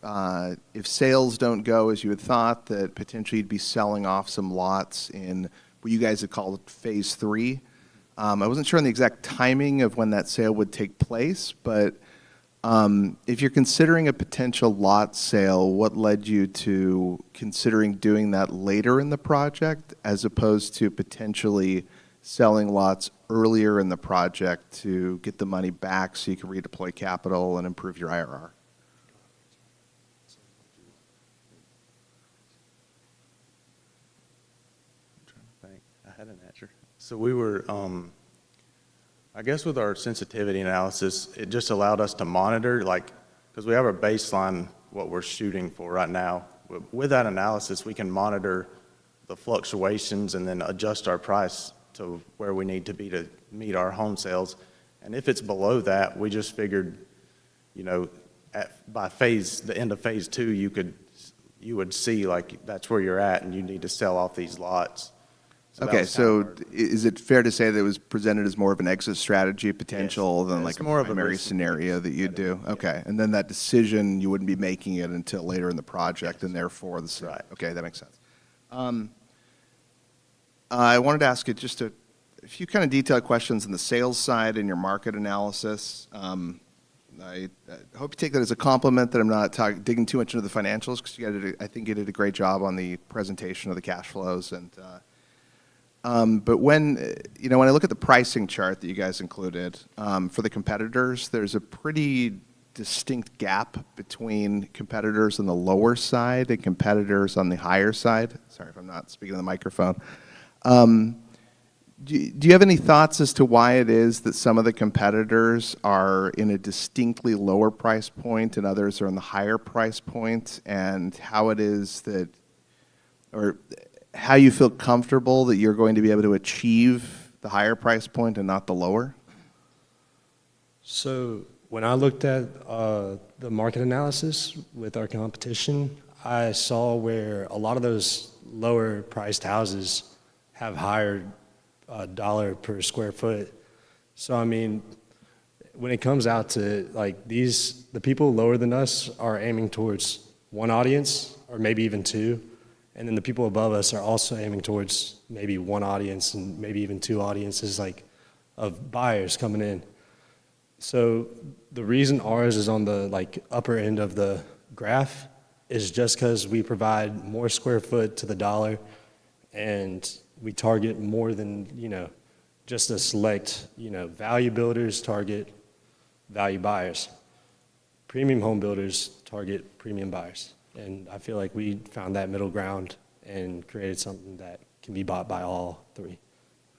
sales don't go as you had thought, that potentially you'd be selling off some lots in what you guys had called phase 3. I wasn't sure on the exact timing of when that sale would take place, but if you're considering a potential lot sale, what led you to considering doing that later in the project as opposed to potentially selling lots earlier in the project to get the money back so you can redeploy capital and improve your IRR? I had an answer. So we were, I guess with our sensitivity analysis, it just allowed us to monitor, because we have a baseline, what we're shooting for right now. With that analysis, we can monitor the fluctuations and then adjust our price to where we need to be to meet our home sales. And if it's below that, we just figured, by the end of phase 2, you would see that's where you're at and you need to sell off these lots. Okay, so is it fair to say that it was presented as more of an exit strategy potential than like a primary scenario that you'd do? Okay, and then that decision, you wouldn't be making it until later in the project, and therefore the right. Okay, that makes sense. I wanted to ask you just a few kind of detailed questions on the sales side and your market analysis. I hope you take that as a compliment that I'm not digging too much into the financials, because I think you did a great job on the presentation of the cash flows. But when I look at the pricing chart that you guys included for the competitors, there's a pretty distinct gap between competitors on the lower side and competitors on the higher side. Sorry if I'm not speaking to the microphone. Do you have any thoughts as to why it is that some of the competitors are in a distinctly lower price point and others are in the higher price point, and how it is that, or how you feel comfortable that you're going to be able to achieve the higher price point and not the lower? So when I looked at the market analysis with our competition, I saw where a lot of those lower priced houses have higher dollar per square foot. So I mean, when it comes out to the people lower than us are aiming towards one audience or maybe even two. And then the people above us are also aiming towards maybe one audience and maybe even two audiences of buyers coming in. So the reason ours is on the upper end of the graph is just because we provide more square foot to the dollar, and we target more than, just a select, value builders target value buyers. Premium home builders target premium buyers. And I feel like we found that middle ground and created something that can be bought by all three.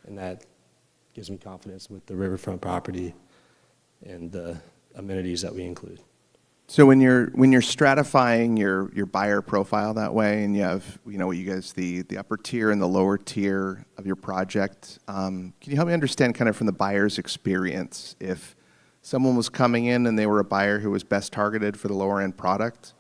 And that gives me confidence with the riverfront property and the amenities that we include. So when you're stratifying your buyer profile that way, and you have what you guys the upper tier and the lower tier of your project, can you help me understand kind of from the buyer's experience, if someone was coming in and they were a buyer who was best targeted for the lower end product,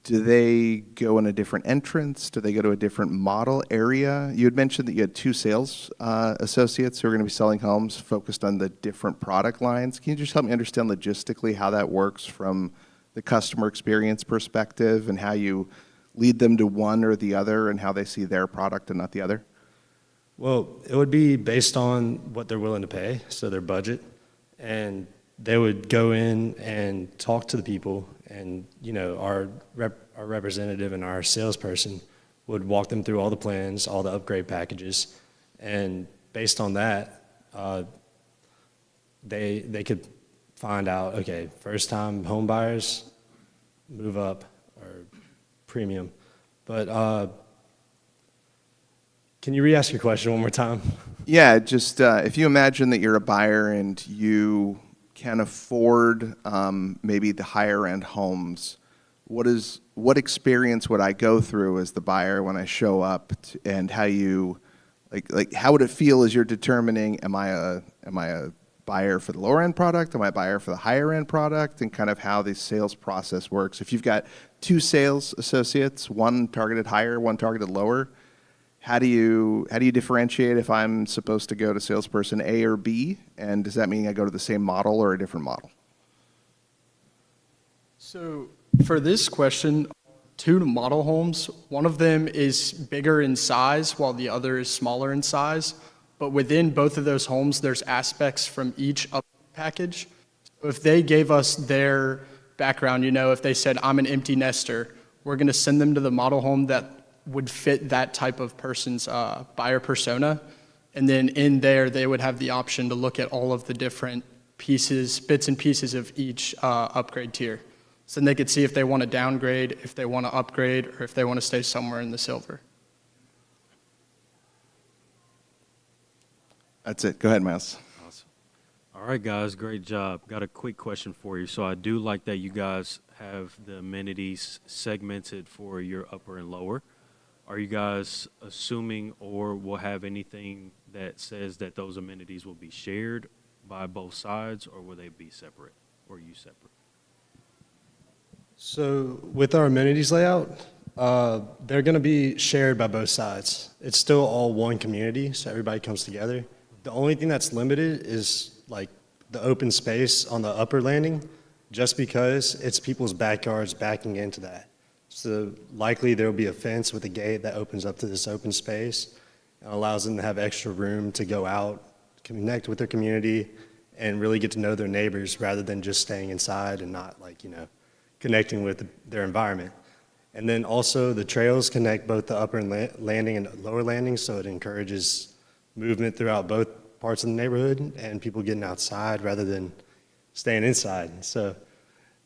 do they go in a different entrance? Do they go to a different model area? You had mentioned that you had 2 sales associates who are going to be selling homes focused on the different product lines. Can you just help me understand logistically how that works from the customer experience perspective, and how you lead them to one or the other and how they see their product and not the other? Well, it would be based on what they're willing to pay, so their budget. And they would go in and talk to the people, and our representative and our salesperson would walk them through all the plans, all the upgrade packages, and based on that, they could find out, okay, first time home buyers move up or premium. But Can you re-ask your question one more time? Yeah, just if you imagine that you're a buyer and you can afford maybe the higher end homes, what experience would I go through as the buyer when I show up, and how you like how would it feel as you're determining, am I a buyer for the lower end product, am I a buyer for the higher end product, and kind of how the sales process works? If you've got two sales associates, one targeted higher, one targeted lower, how do you differentiate if I'm supposed to go to salesperson A or B, and does that mean I go to the same model or a different model? So for this question, two model homes, one of them is bigger in size while the other is smaller in size. But within both of those homes, there's aspects from each upgrade package. So if they gave us their background, if they said, I'm an empty nester, we're going to send them to the model home that would fit that type of person's buyer persona. And then in there, they would have the option to look at all of the different pieces, bits and pieces of each upgrade tier. So then they could see if they want to downgrade, if they want to upgrade, or if they want to stay somewhere in the silver. That's it. Go ahead, Miles. Awesome. All right, guys, great job. Got a quick question for you. So I do like that you guys have the amenities segmented for your upper and lower. Are you guys assuming or will have anything that says that those amenities will be shared by both sides, or will they be separate, or you separate? So with our amenities layout, they're going to be shared by both sides. It's still all one community, so everybody comes together. The only thing that's limited is like the open space on the upper landing, just because it's people's backyards backing into that. So likely there will be a fence with a gate that opens up to this open space and allows them to have extra room to go out, connect with their community, and really get to know their neighbors rather than just staying inside and not connecting with their environment. And then also the trails connect both the upper landing and lower landing, so it encourages movement throughout both parts of the neighborhood and people getting outside rather than staying inside. So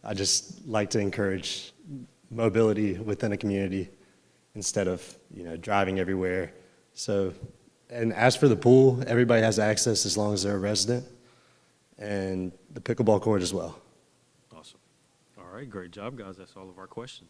I just like to encourage mobility within a community instead of driving everywhere. So, and as for the pool, everybody has access as long as they're a resident, and the pickleball court as well. Awesome. All right, great job, guys. That's all of our questions.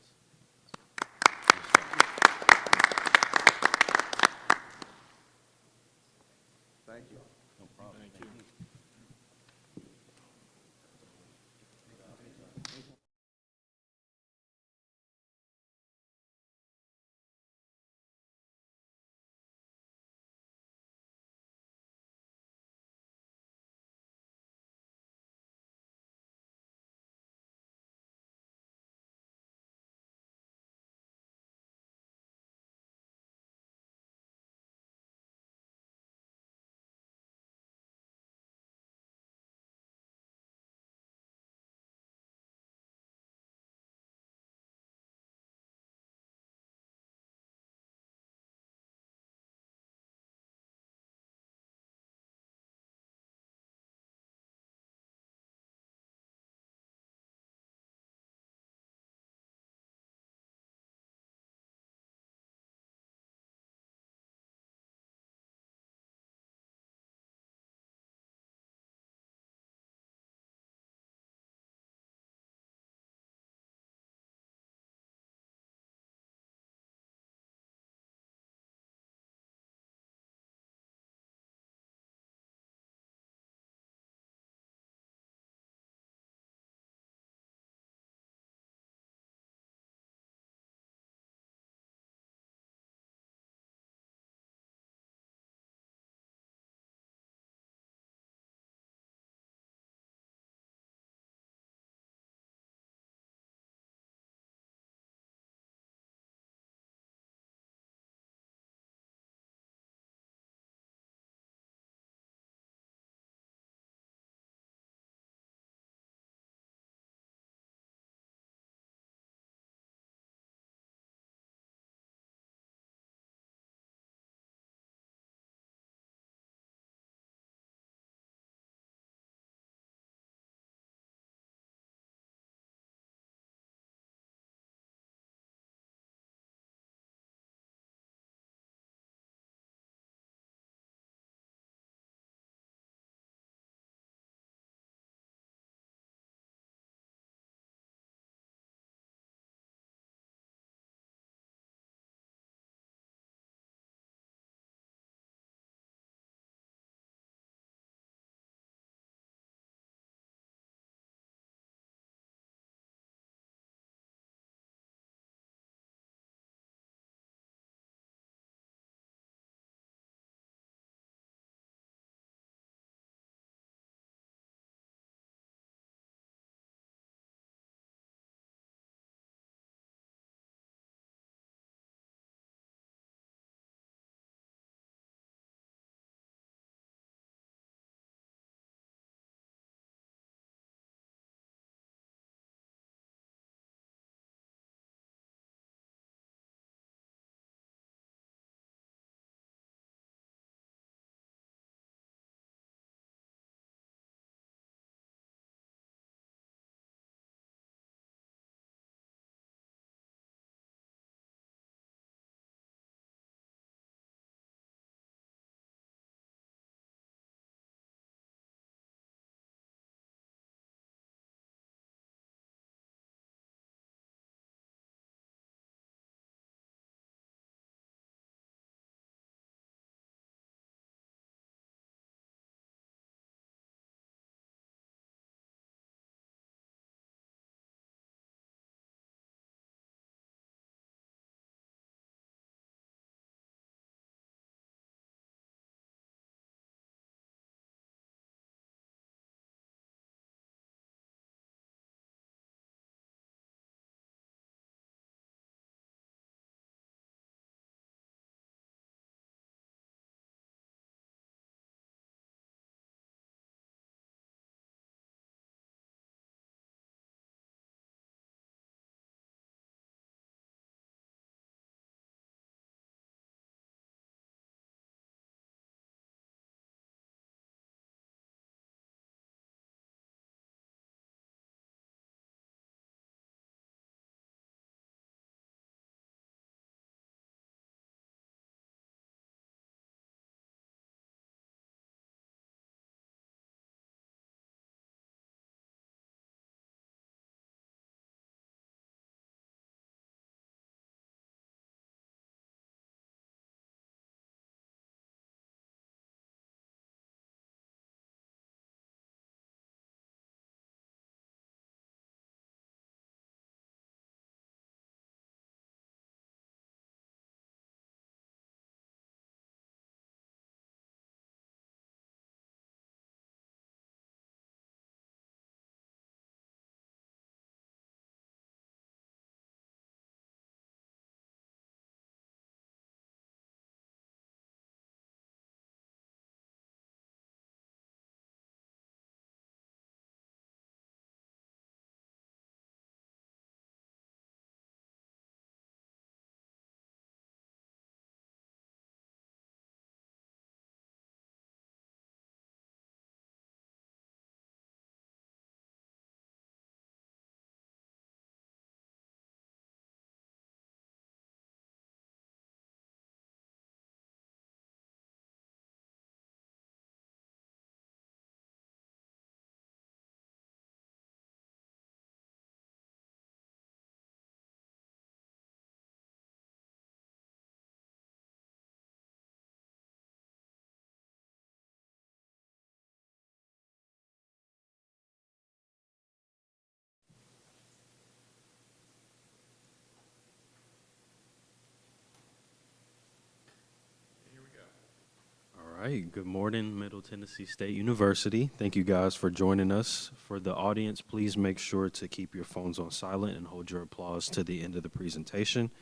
right, good morning, Middle Tennessee State University. Thank you guys for joining us. For the audience, please make sure to keep your phones on silent and hold your applause to the end of the presentation.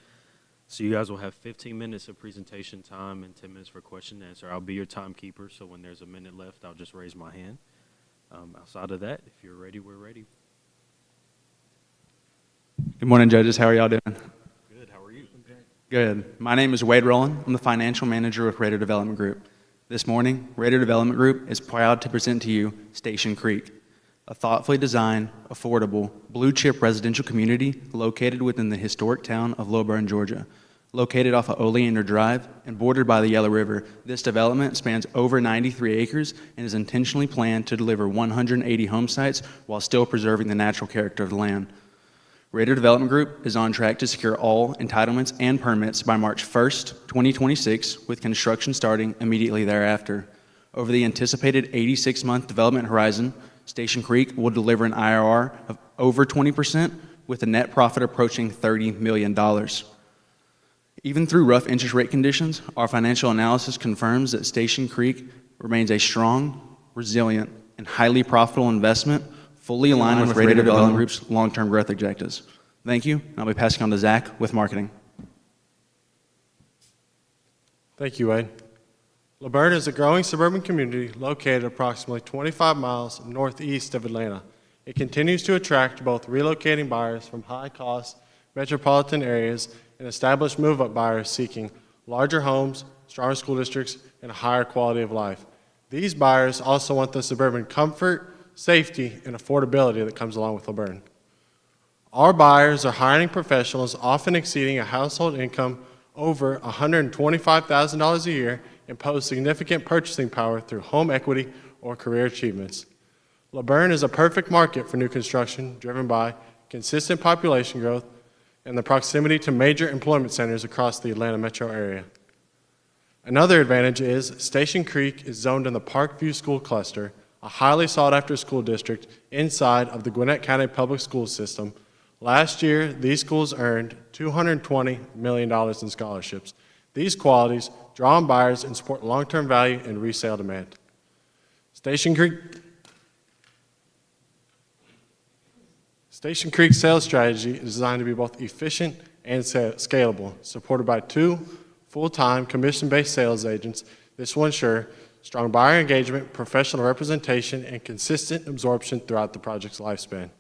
So you guys will have 15 minutes of presentation time and 10 minutes for question and answer. I'll be your timekeeper, so when there's a minute left, I'll just raise my hand. Outside of that, if you're ready, we're ready. Good morning, judges. How are y'all doing? Good, how are you? Good. My name is Wade Rowland. I'm the financial manager with Raider Development Group. This morning, Raider Development Group is proud to present to you Station Creek, a thoughtfully designed, affordable, blue-chip residential community located within the historic town of Lilburn, Georgia. Located off of Oleander Drive and bordered by the Yellow River, this development spans over 93 acres and is intentionally planned to deliver 180 home sites while still preserving the natural character of the land. Raider Development Group is on track to secure all entitlements and permits by March 1st, 2026, with construction starting immediately thereafter. Over the anticipated 86-month development horizon, Station Creek will deliver an IRR of over 20% with a net profit approaching $30 million. Even through rough interest rate conditions, our financial analysis confirms that Station Creek remains a strong, resilient, and highly profitable investment, fully aligned with Raider Development Group's long-term growth objectives. Thank you, and I'll be passing on to Zach with marketing. Thank you, Wade. Lilburn is a growing suburban community located approximately 25 miles northeast of Atlanta. It continues to attract both relocating buyers from high-cost metropolitan areas and established move-up buyers seeking larger homes, stronger school districts, and a higher quality of life. These buyers also want the suburban comfort, safety, and affordability that comes along with Lilburn. Our buyers are hiring professionals often exceeding a household income over $125,000 a year and pose significant purchasing power through home equity or career achievements. Lilburn is a perfect market for new construction driven by consistent population growth and the proximity to major employment centers across the Atlanta metro area. Another advantage is Station Creek is zoned in the Parkview School Cluster, a highly sought-after school district inside of the Gwinnett County Public School System. Last year, these schools earned $220 million in scholarships. These qualities draw on buyers and support long-term value and resale demand. Station Creek's sales strategy is designed to be both efficient and scalable, supported by 2 full-time commission-based sales agents. This will ensure strong buyer engagement, professional representation, and consistent absorption throughout the project's lifespan.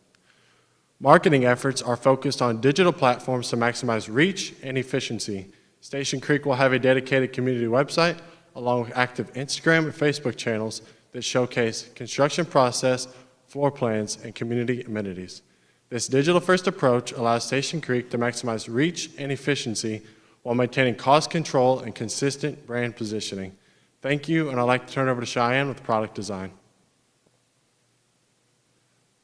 Marketing efforts are focused on digital platforms to maximize reach and efficiency. Station Creek will have a dedicated community website along with active Instagram and Facebook channels that showcase construction process, floor plans, and community amenities. This digital-first approach allows Station Creek to maximize reach and efficiency while maintaining cost control and consistent brand positioning. Thank you, and I'd like to turn it over to Cheyenne with product design.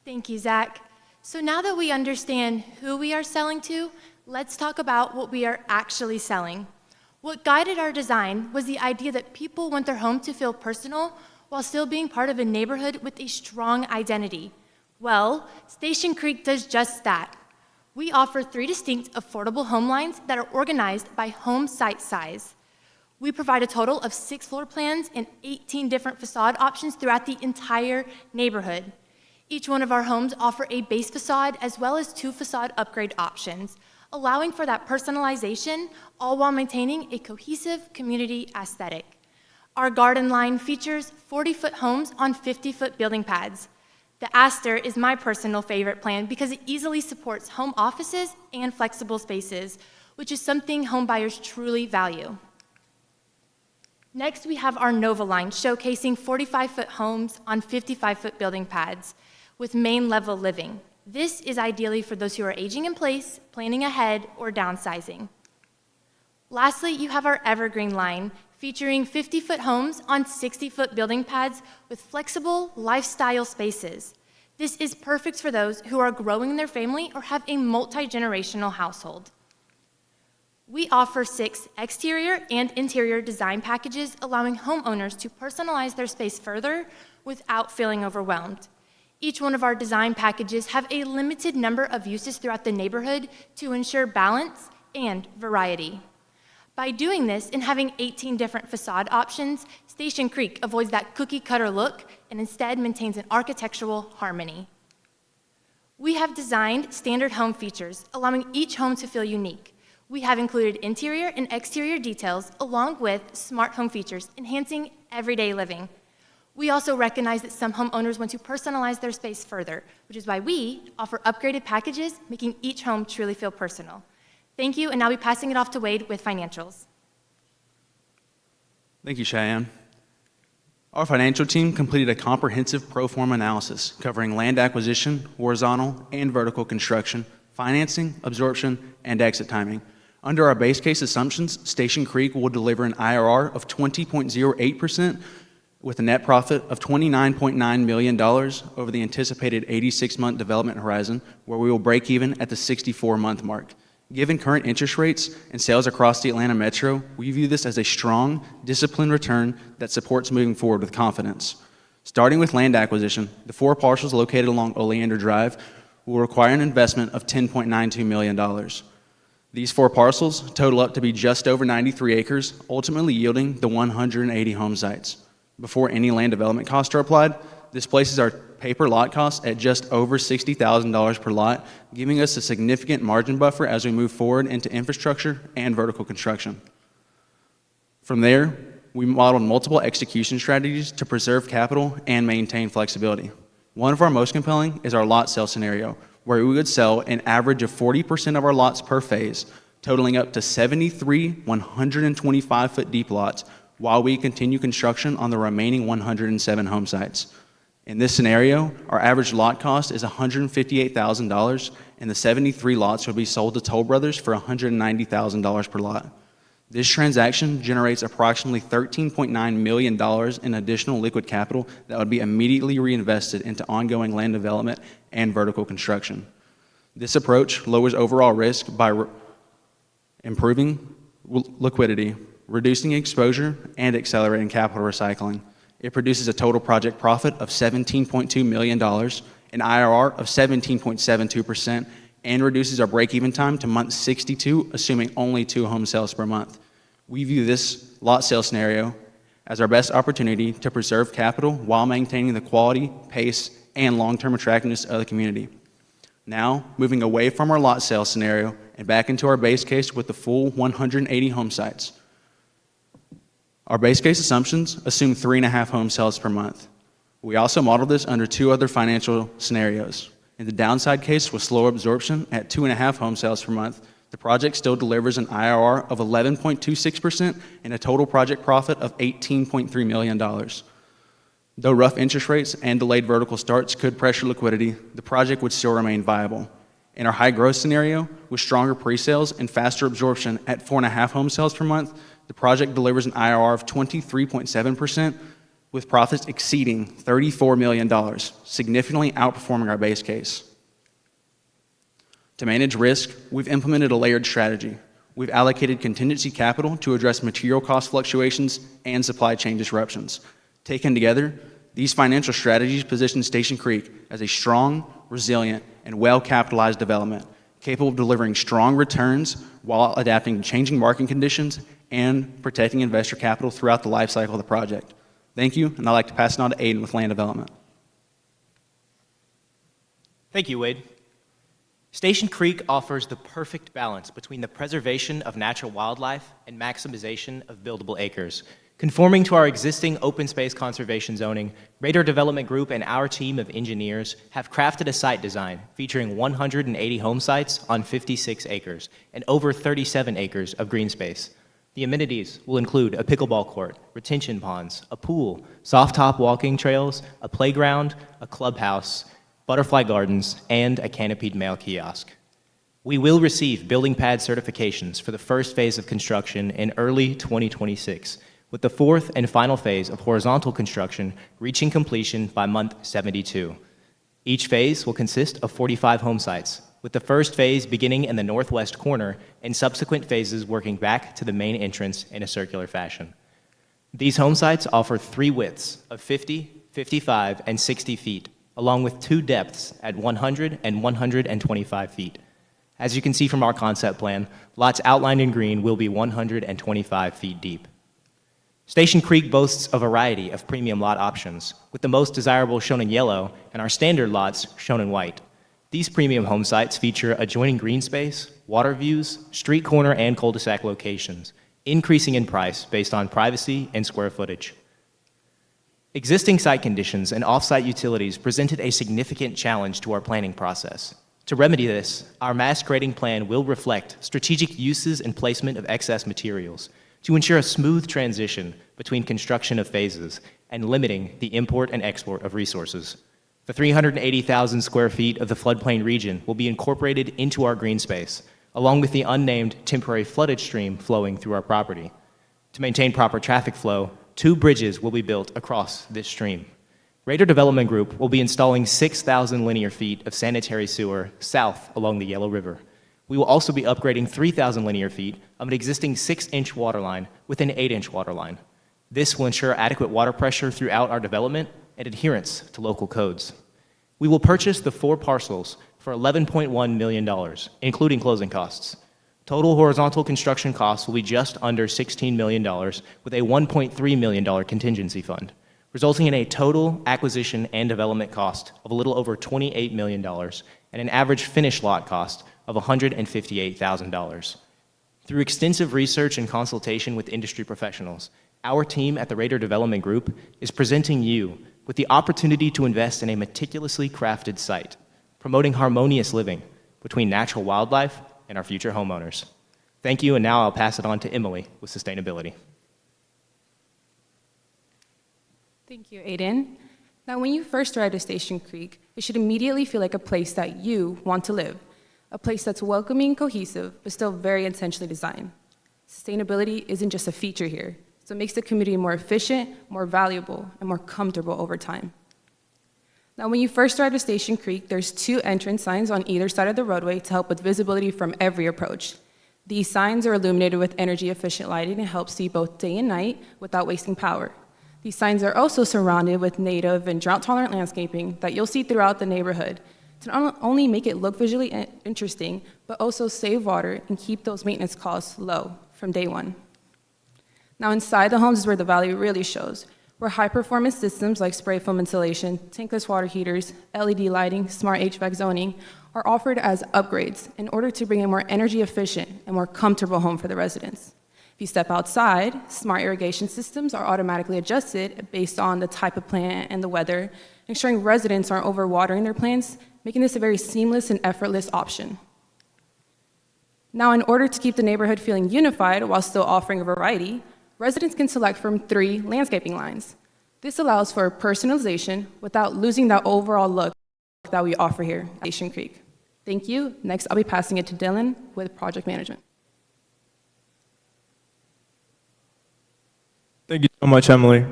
Thank you, Zach. So now that we understand who we are selling to, let's talk about what we are actually selling. What guided our design was the idea that people want their home to feel personal while still being part of a neighborhood with a strong identity. Well, Station Creek does just that. We offer 3 distinct affordable home lines that are organized by home site size. We provide a total of 6 floor plans and 18 different facade options throughout the entire neighborhood. Each one of our homes offer a base facade as well as 2 facade upgrade options, allowing for that personalization, all while maintaining a cohesive community aesthetic. Our garden line features 40-foot homes on 50-foot building pads. The Astor is my personal favorite plan because it easily supports home offices and flexible spaces, which is something home buyers truly value. Next, we have our Nova line showcasing 45-foot homes on 55-foot building pads with main level living. This is ideally for those who are aging in place, planning ahead, or downsizing. Lastly, you have our Evergreen line featuring 50-foot homes on 60-foot building pads with flexible lifestyle spaces. This is perfect for those who are growing their family or have a multi-generational household. We offer 6 exterior and interior design packages, allowing homeowners to personalize their space further without feeling overwhelmed. Each one of our design packages have a limited number of uses throughout the neighborhood to ensure balance and variety. By doing this and having 18 different facade options, Station Creek avoids that cookie-cutter look and instead maintains an architectural harmony. We have designed standard home features, allowing each home to feel unique. We have included interior and exterior details along with smart home features, enhancing everyday living. We also recognize that some homeowners want to personalize their space further, which is why we offer upgraded packages, making each home truly feel personal. Thank you, and I'll be passing it off to Wade with financials. Thank you, Cheyenne. Our financial team completed a comprehensive pro forma analysis covering land acquisition, horizontal and vertical construction, financing, absorption, and exit timing. Under our base case assumptions, Station Creek will deliver an IRR of 20.08% with a net profit of $29.9 million over the anticipated 86-month development horizon, where we will break even at the 64-month mark. Given current interest rates and sales across the Atlanta metro, we view this as a strong, disciplined return that supports moving forward with confidence. Starting with land acquisition, the 4 parcels located along Oleander Drive will require an investment of $10.92 million. These 4 parcels total up to be just over 93 acres, ultimately yielding the 180 home sites. Before any land development costs are applied, this places our paper lot costs at just over $60,000 per lot, giving us a significant margin buffer as we move forward into infrastructure and vertical construction. From there, we modeled multiple execution strategies to preserve capital and maintain flexibility. One of our most compelling is our lot sale scenario, where we would sell an average of 40% of our lots per phase, totaling up to 73 125-foot deep lots, while we continue construction on the remaining 107 home sites. In this scenario, our average lot cost is $158,000, and the 73 lots will be sold to Toll Brothers for $190,000 per lot. This transaction generates approximately $13.9 million in additional liquid capital that would be immediately reinvested into ongoing land development and vertical construction. This approach lowers overall risk by improving liquidity, reducing exposure, and accelerating capital recycling. It produces a total project profit of $17.2 million, an IRR of 17.72%, and reduces our break-even time to month 62, assuming only 2 home sales per month. We view this lot sale scenario as our best opportunity to preserve capital while maintaining the quality, pace, and long-term attractiveness of the community. Now, moving away from our lot sale scenario and back into our base case with the full 180 home sites. Our base case assumptions assume 3.5 home sales per month. We also modeled this under 2 other financial scenarios. In the downside case with slower absorption at 2.5 home sales per month, the project still delivers an IRR of 11.26% and a total project profit of $18.3 million. Though rough interest rates and delayed vertical starts could pressure liquidity, the project would still remain viable. In our high growth scenario, with stronger pre-sales and faster absorption at 4.5 home sales per month, the project delivers an IRR of 23.7%, with profits exceeding $34 million, significantly outperforming our base case. To manage risk, we've implemented a layered strategy. We've allocated contingency capital to address material cost fluctuations and supply chain disruptions. Taken together, these financial strategies position Station Creek as a strong, resilient, and well-capitalized development, capable of delivering strong returns while adapting to changing market conditions and protecting investor capital throughout the life cycle of the project. Thank you, and I'd like to pass it on to Aiden with land development. Thank you, Wade. Station Creek offers the perfect balance between the preservation of natural wildlife and maximization of buildable acres. Conforming to our existing open space conservation zoning, Raider Development Group and our team of engineers have crafted a site design featuring 180 home sites on 56 acres and over 37 acres of green space. The amenities will include a pickleball court, retention ponds, a pool, soft top walking trails, a playground, a clubhouse, butterfly gardens, and a canopied mail kiosk. We will receive building pad certifications for the first phase of construction in early 2026, with the 4th and final phase of horizontal construction reaching completion by month 72. Each phase will consist of 45 home sites, with the first phase beginning in the northwest corner and subsequent phases working back to the main entrance in a circular fashion. These home sites offer 3 widths of 50, 55, and 60 feet, along with 2 depths at 100 and 125 feet. As you can see from our concept plan, lots outlined in green will be 125 feet deep. Station Creek boasts a variety of premium lot options, with the most desirable shown in yellow and our standard lots shown in white. These premium home sites feature adjoining green space, water views, street corner and cul-de-sac locations, increasing in price based on privacy and square footage. Existing site conditions and off-site utilities presented a significant challenge to our planning process. To remedy this, our mass grading plan will reflect strategic uses and placement of excess materials to ensure a smooth transition between construction of phases and limiting the import and export of resources. The 380,000 square feet of the floodplain region will be incorporated into our green space, along with the unnamed temporary flooded stream flowing through our property. To maintain proper traffic flow, 2 bridges will be built across this stream. Raider Development Group will be installing 6,000 linear feet of sanitary sewer south along the Yellow River. We will also be upgrading 3,000 linear feet of an existing 6-inch water line with an 8-inch water line. This will ensure adequate water pressure throughout our development and adherence to local codes. We will purchase the 4 parcels for $11.1 million, including closing costs. Total horizontal construction costs will be just under $16 million with a $1.3 million contingency fund, resulting in a total acquisition and development cost of a little over $28 million and an average finished lot cost of $158,000. Through extensive research and consultation with industry professionals, our team at the Raider Development Group is presenting you with the opportunity to invest in a meticulously crafted site, promoting harmonious living between natural wildlife and our future homeowners. Thank you, and now I'll pass it on to Emily with sustainability. Thank you, Aiden. Now, when you first arrive at Station Creek, it should immediately feel like a place that you want to live, a place that's welcoming, cohesive, but still very intentionally designed. Sustainability isn't just a feature here, so it makes the community more efficient, more valuable, and more comfortable over time. Now, when you first arrive at Station Creek, there's 2 entrance signs on either side of the roadway to help with visibility from every approach. These signs are illuminated with energy-efficient lighting and help see both day and night without wasting power. These signs are also surrounded with native and drought-tolerant landscaping that you'll see throughout the neighborhood to not only make it look visually interesting, but also save water and keep those maintenance costs low from day one. Now, inside the homes is where the value really shows, where high-performance systems like spray foam insulation, tankless water heaters, LED lighting, smart HVAC zoning are offered as upgrades in order to bring a more energy-efficient and more comfortable home for the residents. If you step outside, smart irrigation systems are automatically adjusted based on the type of plant and the weather, ensuring residents aren't overwatering their plants, making this a very seamless and effortless option. Now, in order to keep the neighborhood feeling unified while still offering a variety, residents can select from 3 landscaping lines. This allows for personalization without losing that overall look that we offer here at Station Creek. Thank you. Next, I'll be passing it to Dylan with project management. Thank you so much, Emily.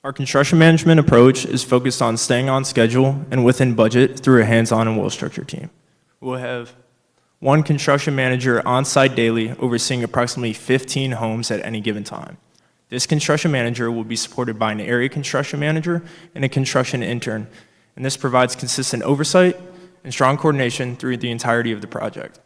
Our construction management approach is focused on staying on schedule and within budget through a hands-on and well-structured team. We'll have 1 construction manager on site daily overseeing approximately 15 homes at any given time. This construction manager will be supported by an area construction manager and a construction intern, and this provides consistent oversight and strong coordination through the entirety of the project.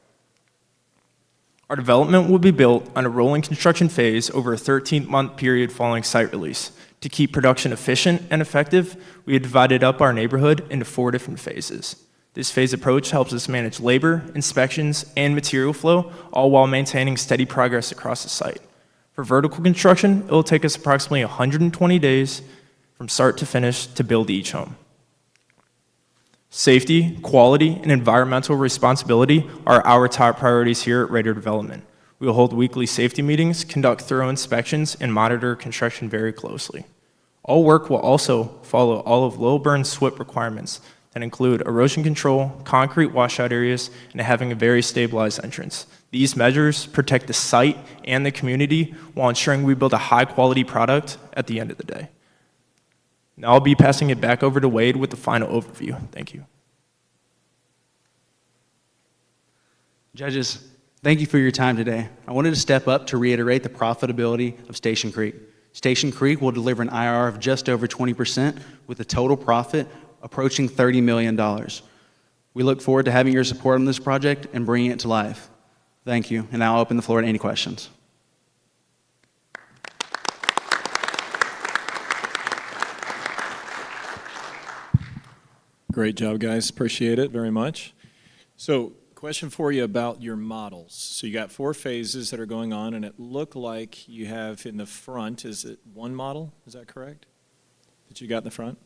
Our development will be built on a rolling construction phase over a 13-month period following site release. To keep production efficient and effective, we have divided up our neighborhood into 4 different phases. This phase approach helps us manage labor, inspections, and material flow, all while maintaining steady progress across the site. For vertical construction, it will take us approximately 120 days from start to finish to build each home. Safety, quality, and environmental responsibility are our top priorities here at Raider Development. We will hold weekly safety meetings, conduct thorough inspections, and monitor construction very closely. All work will also follow all of low-burn SWIP requirements that include erosion control, concrete washout areas, and having a very stabilized entrance. These measures protect the site and the community while ensuring we build a high-quality product at the end of the day. Now I'll be passing it back over to Wade with the final overview. Thank you. Judges, thank you for your time today. I wanted to step up to reiterate the profitability of Station Creek. Station Creek will deliver an IRR of just over 20% with a total profit approaching $30 million. We look forward to having your support on this project and bringing it to life. Thank you, and now I'll open the floor to any questions. Great job, guys. Appreciate it very much. So, question for you about your models. So you got 4 phases that are going on, and it looked like you have in the front, is it one model? Is that correct? That you got in the front?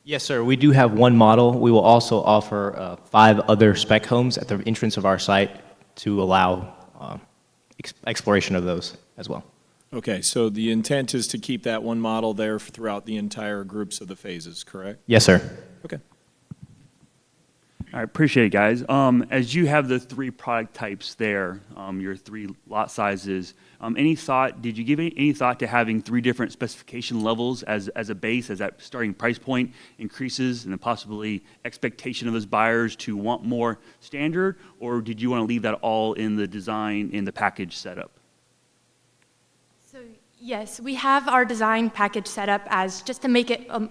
Yes, sir. We do have one model. We will also offer 5 other spec homes at the entrance of our site to allow exploration of those as well. Okay, so the intent is to keep that one model there throughout the entire groups of the phases, correct? Yes, sir. Okay. All right, appreciate it, guys. As you have the 3 product types there, your 3 lot sizes, did you give any thought to having 3 different specification levels as a base, as that starting price point increases, and then possibly expectation of those buyers to want more standard, or did you want to leave that all in the design, in the package setup? So yes, we have our design package set up as just to make it a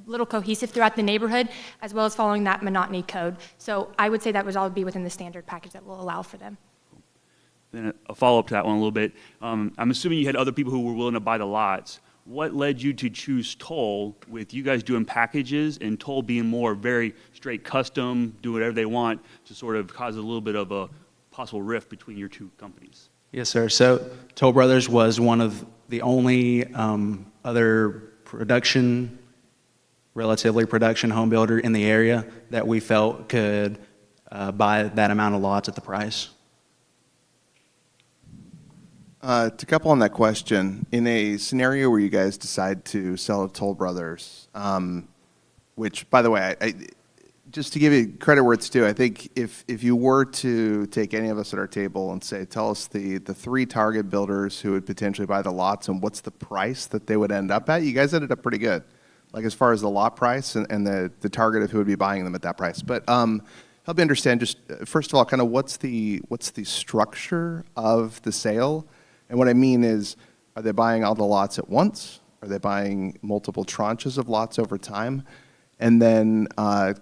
little cohesive throughout the neighborhood, as well as following that monotony code. So I would say that would all be within the standard package that will allow for them. Then a follow-up to that one a little bit. I'm assuming you had other people who were willing to buy the lots. What led you to choose Toll, with you guys doing packages and Toll being more very straight custom, do whatever they want, to sort of cause a little bit of a possible rift between your 2 companies? Yes, sir. So Toll Brothers was one of the only other relatively production home builder in the area that we felt could buy that amount of lots at the price. To couple on that question, in a scenario where you guys decide to sell to Toll Brothers, which, by the way, just to give you credit where it's due, I think if you were to take any of us at our table and say, tell us the 3 target builders who would potentially buy the lots and what's the price that they would end up at, you guys ended up pretty good, like as far as the lot price and the target of who would be buying them at that price. But help me understand, just first of all, kind of what's the structure of the sale? And what I mean is, are they buying all the lots at once? Are they buying multiple tranches of lots over time? And then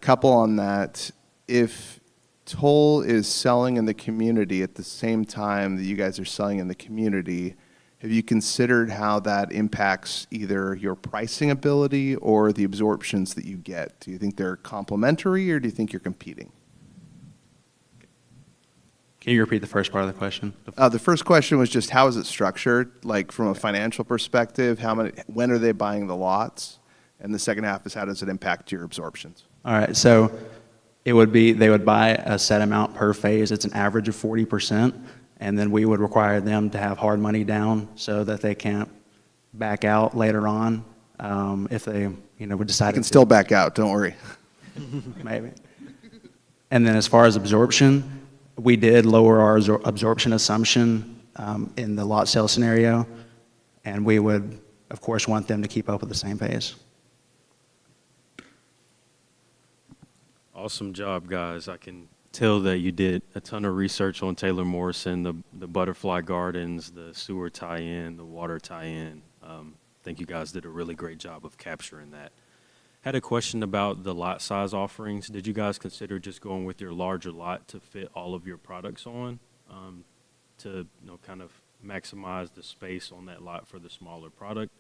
couple on that, if Toll is selling in the community at the same time that you guys are selling in the community, have you considered how that impacts either your pricing ability or the absorptions that you get? Do you think they're complementary, or do you think you're competing? Can you repeat the first part of the question? The first question was just, how is it structured, like from a financial perspective? When are they buying the lots? And the second half is, how does it impact your absorptions? All right, so they would buy a set amount per phase. It's an average of 40%, and then we would require them to have hard money down so that they can't back out later on if they would decide. I can still back out, don't worry. Maybe. And then as far as absorption, we did lower our absorption assumption in the lot sale scenario, and we would, of course, want them to keep up with the same pace. Awesome job, guys. I can tell that you did a ton of research on Taylor Morrison, the butterfly gardens, the sewer tie-in, the water tie-in. I think you guys did a really great job of capturing that. Had a question about the lot size offerings. Did you guys consider just going with your larger lot to fit all of your products on, to kind of maximize the space on that lot for the smaller product?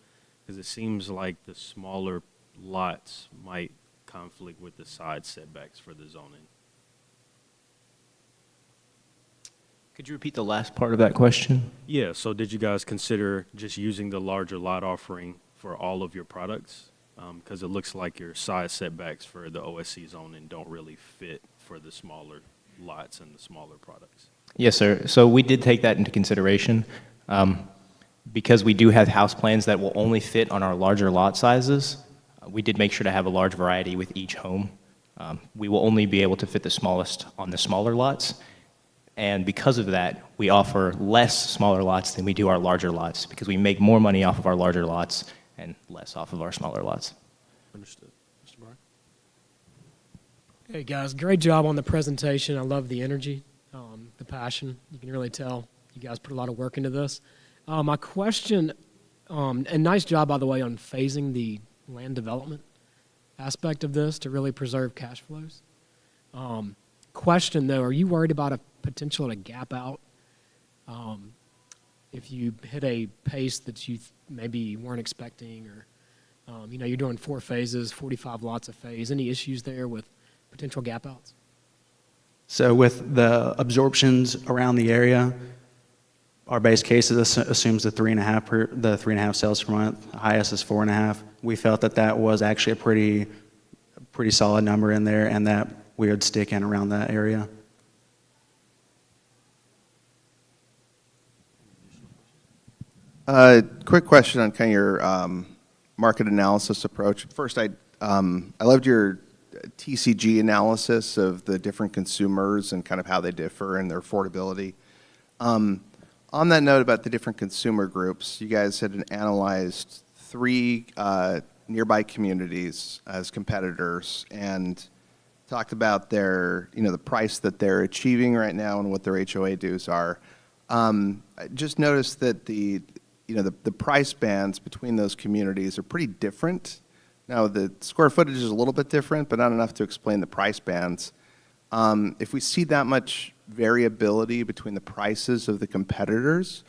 Because it seems like the smaller lots might conflict with the side setbacks for the zoning. Could you repeat the last part of that question? Yeah, so did you guys consider just using the larger lot offering for all of your products? Because it looks like your side setbacks for the OSC zoning don't really fit for the smaller lots and the smaller products. Yes, sir. So we did take that into consideration. Because we do have house plans that will only fit on our larger lot sizes, we did make sure to have a large variety with each home. We will only be able to fit the smallest on the smaller lots. And because of that, we offer less smaller lots than we do our larger lots, because we make more money off of our larger lots and less off of our smaller lots. Understood. Mr. Brian? Hey, guys, great job on the presentation. I love the energy, the passion. You can really tell you guys put a lot of work into this. My question, and nice job, by the way, on phasing the land development aspect of this to really preserve cash flows. Question though, are you worried about a potential to gap out? If you hit a pace that you maybe weren't expecting, or you're doing 4 phases, 45 lots a phase. Any issues there with potential gap outs? So with the absorptions around the area, our base case assumes the 3.5 sales per month. The highest is 4.5. We felt that was actually a pretty solid number in there, and that we would stick in around that area. Quick question on kind of your market analysis approach. First, I loved your TCG analysis of the different consumers and kind of how they differ and their affordability. On that note about the different consumer groups, you guys had analyzed 3 nearby communities as competitors and talked about their, the price that they're achieving right now and what their HOA dues are. I just noticed that the price bands between those communities are pretty different. Now, the square footage is a little bit different, but not enough to explain the price bands. If we see that much variability between the prices of the competitors,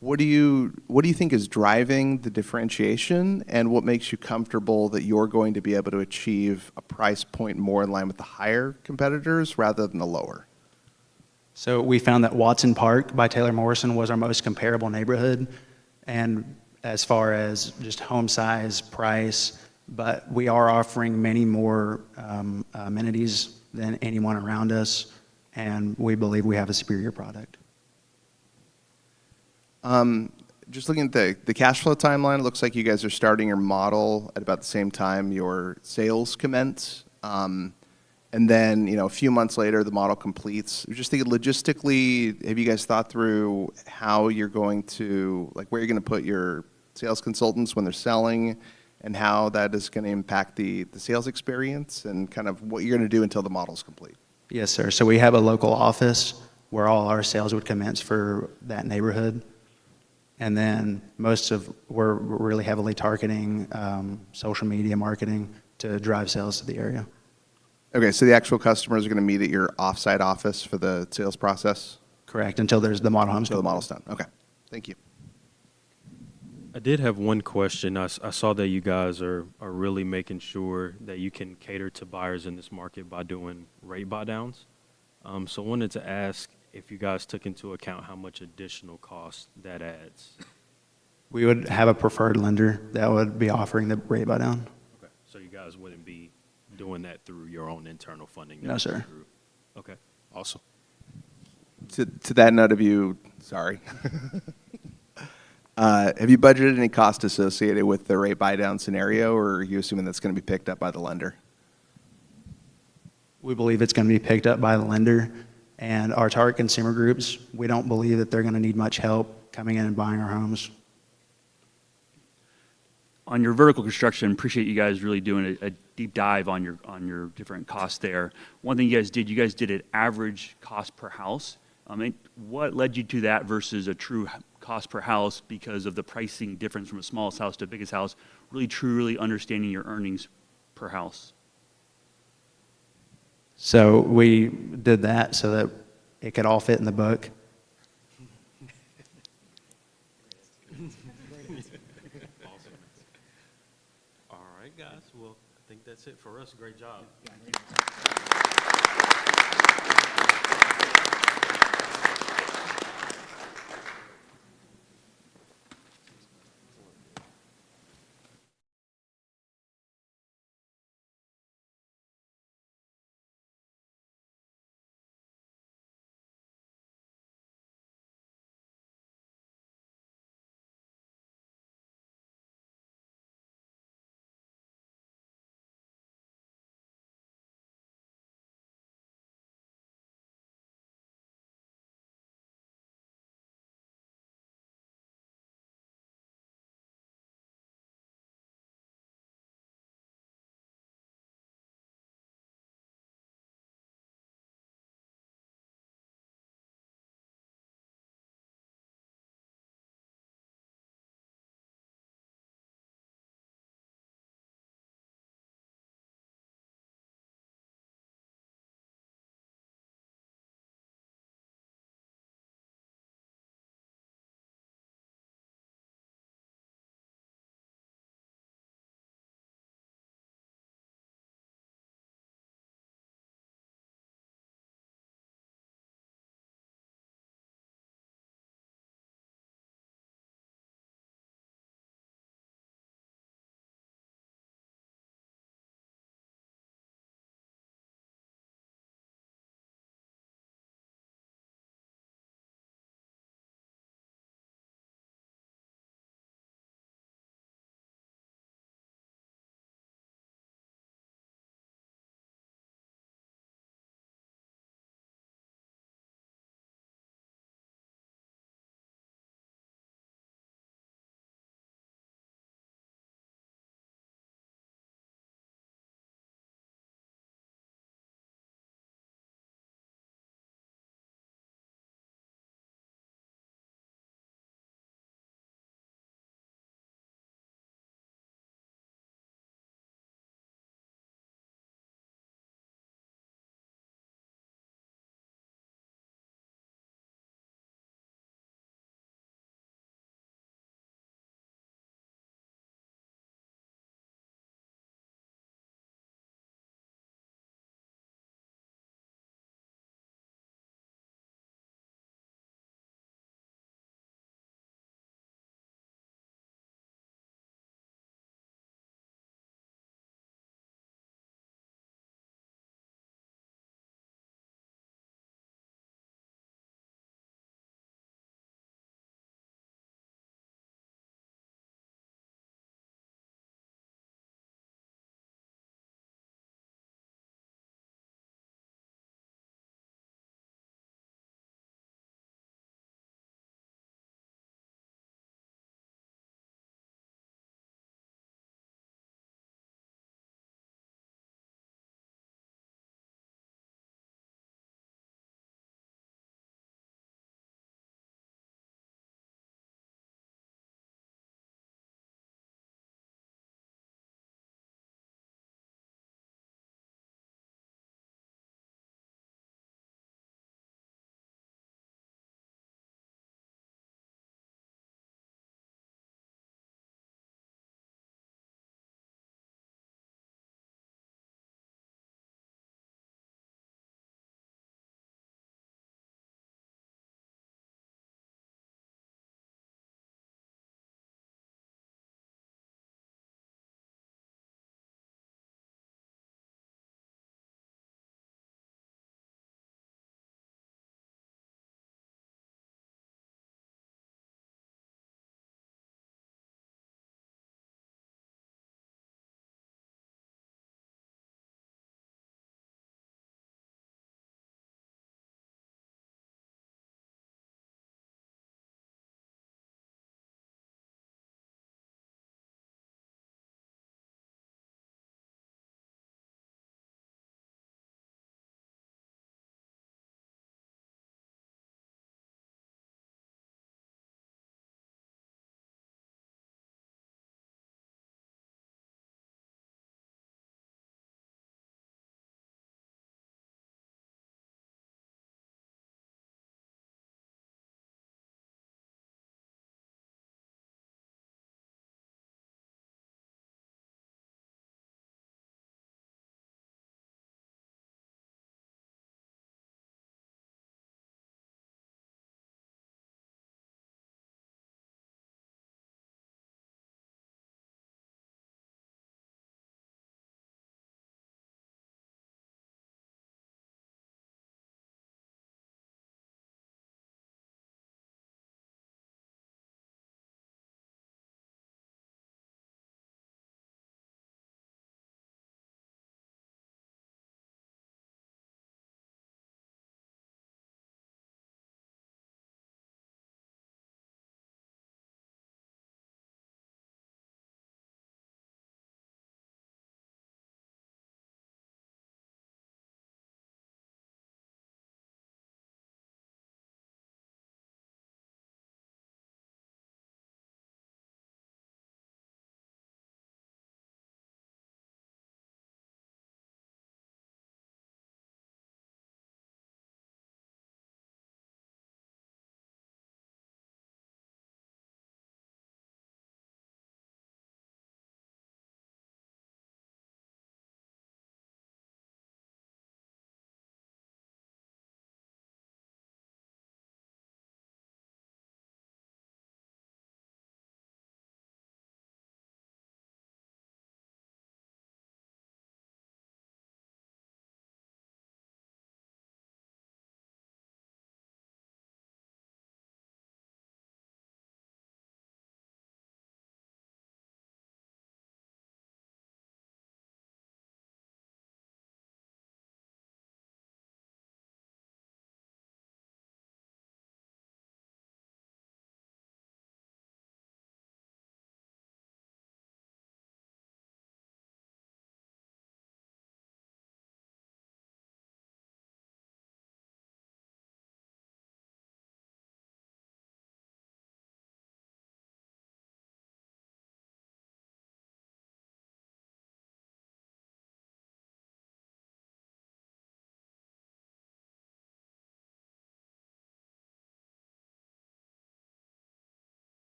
what do you think is driving the differentiation, and what makes you comfortable that you're going to be able to achieve a price point more in line with the higher competitors rather than the lower? So we found that Watson Park by Taylor Morrison was our most comparable neighborhood, and as far as just home size, price, but we are offering many more amenities than anyone around us, and we believe we have a superior product. Just looking at the cash flow timeline, it looks like you guys are starting your model at about the same time your sales commence. And then, a few months later, the model completes. I'm just thinking logistically, have you guys thought through how you're going to, where you're going to put your sales consultants when they're selling, and how that is going to impact the sales experience, and kind of what you're going to do until the model's complete? Yes, sir. So we have a local office where all our sales would commence for that neighborhood. And then we're really heavily targeting social media marketing to drive sales to the area. Okay, so the actual customers are going to meet at your offsite office for the sales process? Correct, until there's the model homes. Until the model's done. Okay, thank you. I did have one question. I saw that you guys are really making sure that you can cater to buyers in this market by doing rate buy downs. So I wanted to ask if you guys took into account how much additional cost that adds. We would have a preferred lender that would be offering the rate buy down. Okay, so you guys wouldn't be doing that through your own internal funding? No, sir. Okay, awesome. To that note, have you budgeted any cost associated with the rate buy down scenario, or are you assuming that's going to be picked up by the lender? We believe it's going to be picked up by the lender, and our target consumer groups, we don't believe that they're going to need much help coming in and buying our homes. On your vertical construction, appreciate you guys really doing a deep dive on your different costs there. One thing you guys did an average cost per house. What led you to that versus a true cost per house because of the pricing difference from a smallest house to a biggest house, really truly understanding your earnings per house? So we did that so that it could all fit in the book. All right, guys. Well, I think that's it for us. Great job.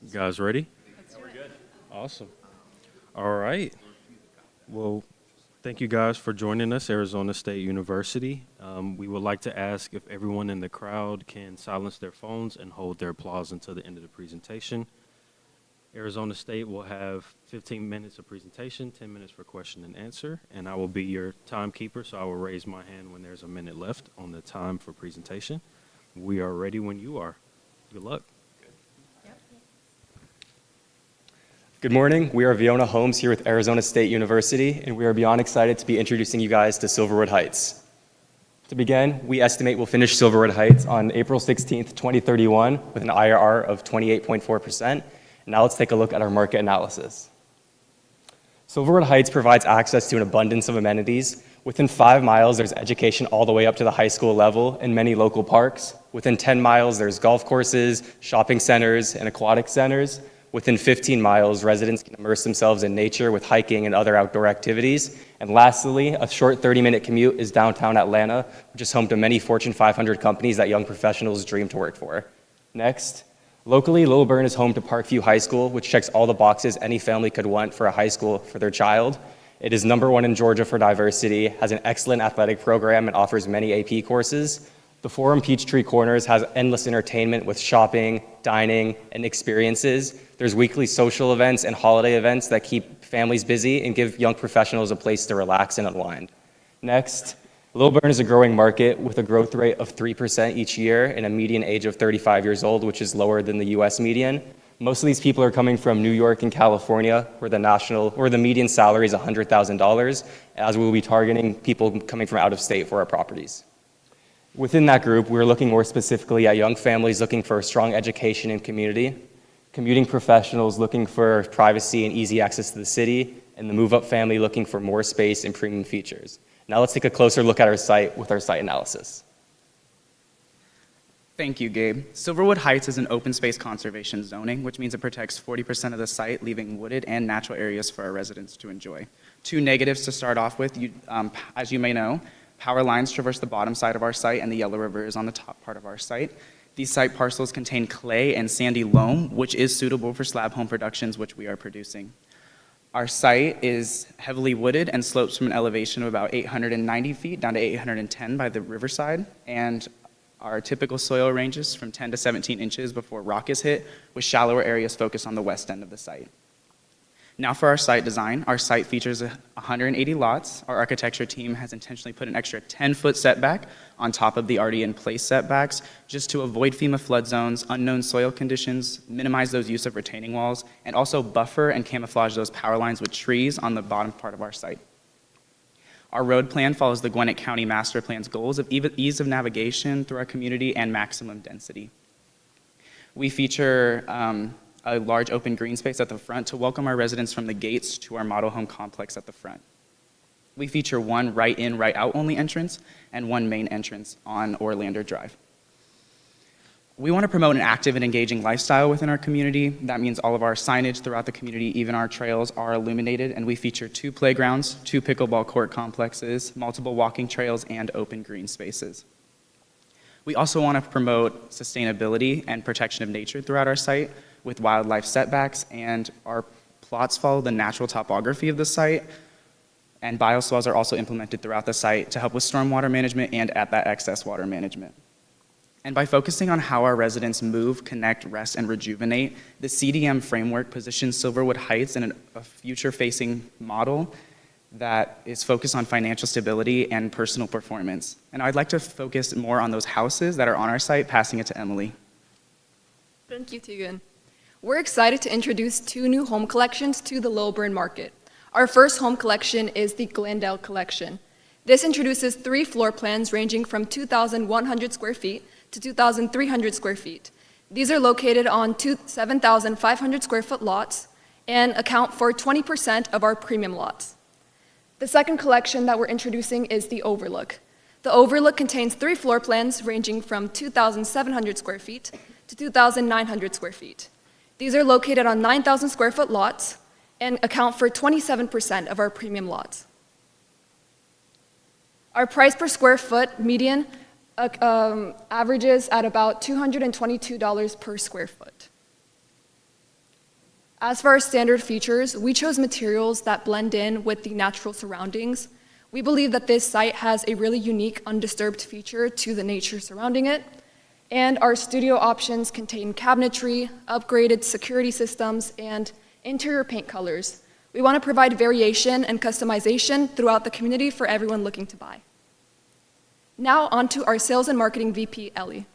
You guys ready? We're good. Awesome. All right. Well, thank you guys for joining us, Arizona State University. We would like to ask if everyone in the crowd can silence their phones and hold their applause until the end of the presentation. Arizona State will have 15 minutes of presentation, 10 minutes for question and answer, and I will be your timekeeper, so I will raise my hand when there's a minute left on the time for presentation. We are ready when you are. Good luck. Good morning. We are Viona Holmes here with Arizona State University, and we are beyond excited to be introducing you guys to Silverwood Heights. To begin, we estimate we'll finish Silverwood Heights on April 16th, 2031 with an IRR of 28.4%. Now let's take a look at our market analysis. Silverwood Heights provides access to an abundance of amenities. Within 5 miles, there's education all the way up to the high school level and many local parks. Within 10 miles, there's golf courses, shopping centers, and aquatic centers. Within 15 miles, residents can immerse themselves in nature with hiking and other outdoor activities. And lastly, a short 30-minute commute is downtown Atlanta, which is home to many Fortune 500 companies that young professionals dream to work for. Next, locally, Little Bern is home to Parkview High School, which checks all the boxes any family could want for a high school for their child. It is #1 in Georgia for diversity, has an excellent athletic program, and offers many AP courses. The Forum Peachtree Corners has endless entertainment with shopping, dining, and experiences. There's weekly social events and holiday events that keep families busy and give young professionals a place to relax and unwind. Next, Little Bern is a growing market with a growth rate of 3% each year and a median age of 35 years old, which is lower than the US median. Most of these people are coming from New York and California, where the median salary is $100,000, as we will be targeting people coming from out of state for our properties. Within that group, we're looking more specifically at young families looking for a strong education and community, commuting professionals looking for privacy and easy access to the city, and the move-up family looking for more space and premium features. Now let's take a closer look at our site with our site analysis. Thank you, Gabe. Silverwood Heights is an open space conservation zoning, which means it protects 40% of the site, leaving wooded and natural areas for our residents to enjoy. 2 negatives to start off with. As you may know, power lines traverse the bottom side of our site, and the Yellow River is on the top part of our site. These site parcels contain clay and sandy loam, which is suitable for slab home productions, which we are producing. Our site is heavily wooded and slopes from an elevation of about 890 feet down to 810 by the riverside, and our typical soil ranges from 10 to 17 inches before rock is hit, with shallower areas focused on the west end of the site. Now for our site design. Our site features 180 lots. Our architecture team has intentionally put an extra 10-foot setback on top of the already in place setbacks just to avoid FEMA flood zones, unknown soil conditions, minimize those use of retaining walls, and also buffer and camouflage those power lines with trees on the bottom part of our site. Our road plan follows the Gwinnett County Master Plan's goals of ease of navigation through our community and maximum density. We feature a large open green space at the front to welcome our residents from the gates to our model home complex at the front. We feature 1 right-in, right-out only entrance and 1 main entrance on Orlander Drive. We want to promote an active and engaging lifestyle within our community. That means all of our signage throughout the community, even our trails, are illuminated, and we feature 2 playgrounds, 2 pickleball court complexes, multiple walking trails, and open green spaces. We also want to promote sustainability and protection of nature throughout our site with wildlife setbacks, and our plots follow the natural topography of the site, and bioswales are also implemented throughout the site to help with stormwater management and at that excess water management. And by focusing on how our residents move, connect, rest, and rejuvenate, the CDM framework positions Silverwood Heights in a future-facing model that is focused on financial stability and personal performance. And I'd like to focus more on those houses that are on our site, passing it to Emily. Thank you, Tegan. We're excited to introduce 2 new home collections to the Little Bern market. Our first home collection is the Glendale Collection. This introduces 3 floor plans ranging from 2,100 square feet to 2,300 square feet. These are located on 7,500 square foot lots and account for 20% of our premium lots. The second collection that we're introducing is the Overlook. The Overlook contains 3 floor plans ranging from 2,700 square feet to 2,900 square feet. These are located on 9,000 square foot lots and account for 27% of our premium lots. Our price per square foot median averages at about $222 per square foot. As for our standard features, we chose materials that blend in with the natural surroundings. We believe that this site has a really unique undisturbed feature to the nature surrounding it. And our studio options contain cabinetry, upgraded security systems, and interior paint colors. We want to provide variation and customization throughout the community for everyone looking to buy. Now on to our Sales and Marketing VP, Ellie.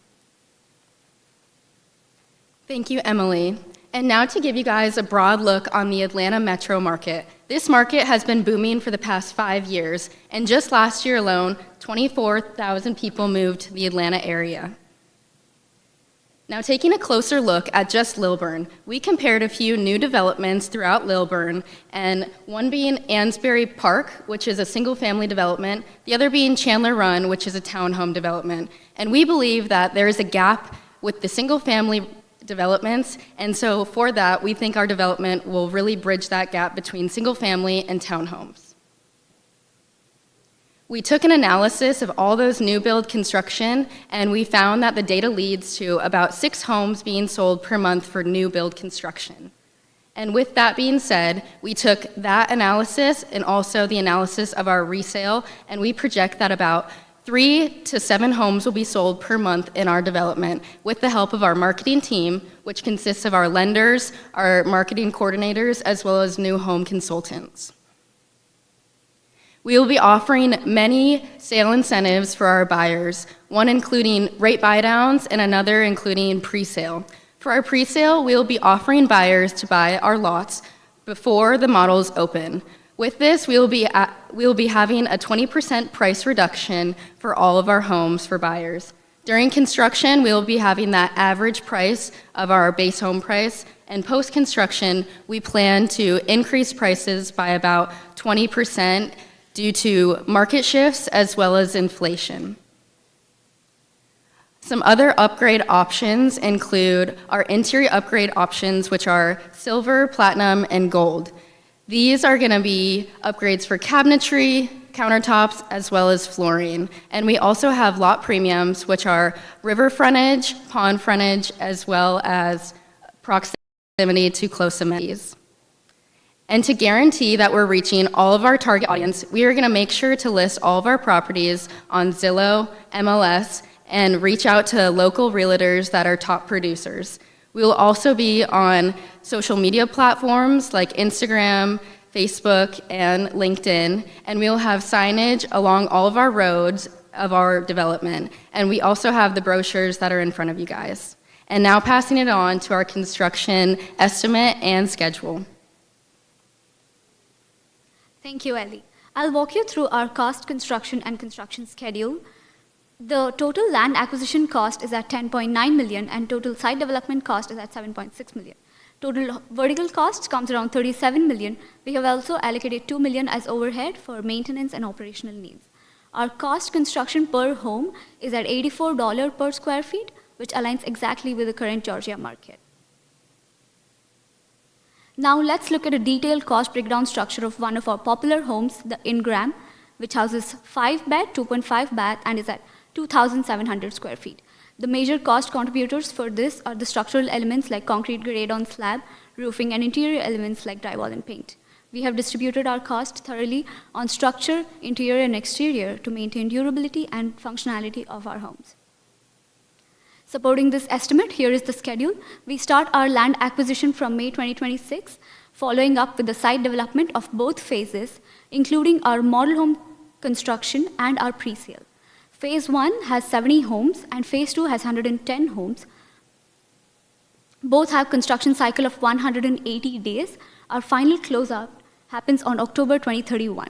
Thank you, Emily. And now to give you guys a broad look on the Atlanta metro market. This market has been booming for the past 5 years, and just last year alone, 24,000 people moved to the Atlanta area. Now taking a closer look at just Lilburn, we compared a few new developments throughout Lilburn, and one being Ansbury Park, which is a single-family development, the other being Chandler Run, which is a townhome development. And we believe that there is a gap with the single-family developments, and so for that, we think our development will really bridge that gap between single-family and townhomes. We took an analysis of all those new build construction, and we found that the data leads to about 6 homes being sold per month for new build construction. And with that being said, we took that analysis and also the analysis of our resale, and we project that about 3 to 7 homes will be sold per month in our development with the help of our marketing team, which consists of our lenders, our marketing coordinators, as well as new home consultants. We will be offering many sale incentives for our buyers, one including rate buydowns and another including pre-sale. For our pre-sale, we will be offering buyers to buy our lots before the models open. With this, we will be having a 20% price reduction for all of our homes for buyers. During construction, we will be having that average price of our base home price, and post-construction, we plan to increase prices by about 20% due to market shifts as well as inflation. Some other upgrade options include our interior upgrade options, which are silver, platinum, and gold. These are going to be upgrades for cabinetry, countertops, as well as flooring. And we also have lot premiums, which are river frontage, pond frontage, as well as proximity to close amenities. And to guarantee that we're reaching all of our target audience, we are going to make sure to list all of our properties on Zillow, MLS, and reach out to local realtors that are top producers. We will also be on social media platforms like Instagram, Facebook, and LinkedIn, and we will have signage along all of our roads of our development. And we also have the brochures that are in front of you guys. And now passing it on to our construction estimate and schedule. Thank you, Ellie. I'll walk you through our cost, construction, and construction schedule. The total land acquisition cost is at $10.9 million, and total site development cost is at $7.6 million. Total vertical cost comes around $37 million. We have also allocated $2 million as overhead for maintenance and operational needs. Our cost construction per home is at $84 per square feet, which aligns exactly with the current Georgia market. Now let's look at a detailed cost breakdown structure of one of our popular homes, the Ingram, which houses 5-bed, 2.5 bath, and is at 2,700 square feet. The major cost contributors for this are the structural elements like concrete grade on slab, roofing, and interior elements like drywall and paint. We have distributed our cost thoroughly on structure, interior, and exterior to maintain durability and functionality of our homes. Supporting this estimate, here is the schedule. We start our land acquisition from May 2026, following up with the site development of both phases, including our model home construction and our pre-sale. Phase 1 has 70 homes, and Phase 2 has 110 homes. Both have construction cycle of 180 days. Our final closeout happens on October 2031.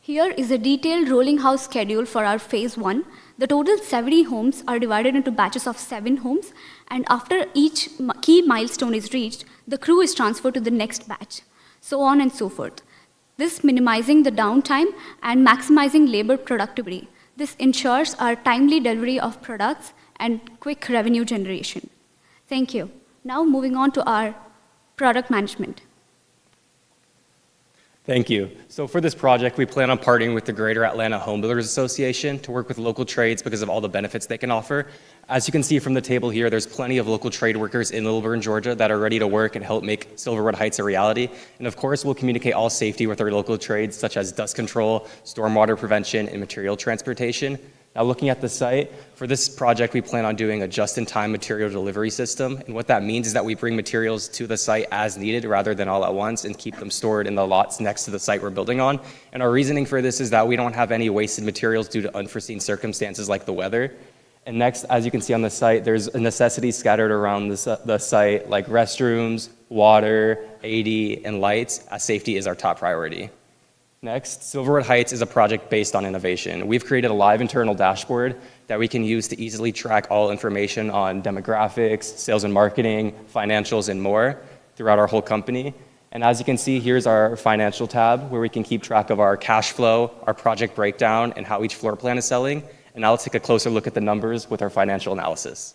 Here is a detailed rolling house schedule for our Phase 1. The total 70 homes are divided into batches of 7 homes, and after each key milestone is reached, the crew is transferred to the next batch, so on and so forth. This minimizing the downtime and maximizing labor productivity. This ensures our timely delivery of products and quick revenue generation. Thank you. Now moving on to our product management. Thank you. So for this project, we plan on partnering with the Greater Atlanta Home Builders Association to work with local trades because of all the benefits they can offer. As you can see from the table here, there's plenty of local trade workers in Lilburn, Georgia that are ready to work and help make Silverwood Heights a reality. And of course, we'll communicate all safety with our local trades such as dust control, stormwater prevention, and material transportation. Now looking at the site, for this project we plan on doing a just-in-time material delivery system, and what that means is that we bring materials to the site as needed rather than all at once and keep them stored in the lots next to the site we're building on. And our reasoning for this is that we don't have any wasted materials due to unforeseen circumstances like the weather. And next, as you can see on the site, there's necessities scattered around the site like restrooms, water, AD, and lights, as safety is our top priority. Next, Silverwood Heights is a project based on innovation. We've created a live internal dashboard that we can use to easily track all information on demographics, sales and marketing, financials, and more throughout our whole company. And as you can see, here's our financial tab where we can keep track of our cash flow, our project breakdown, and how each floor plan is selling. And now let's take a closer look at the numbers with our financial analysis.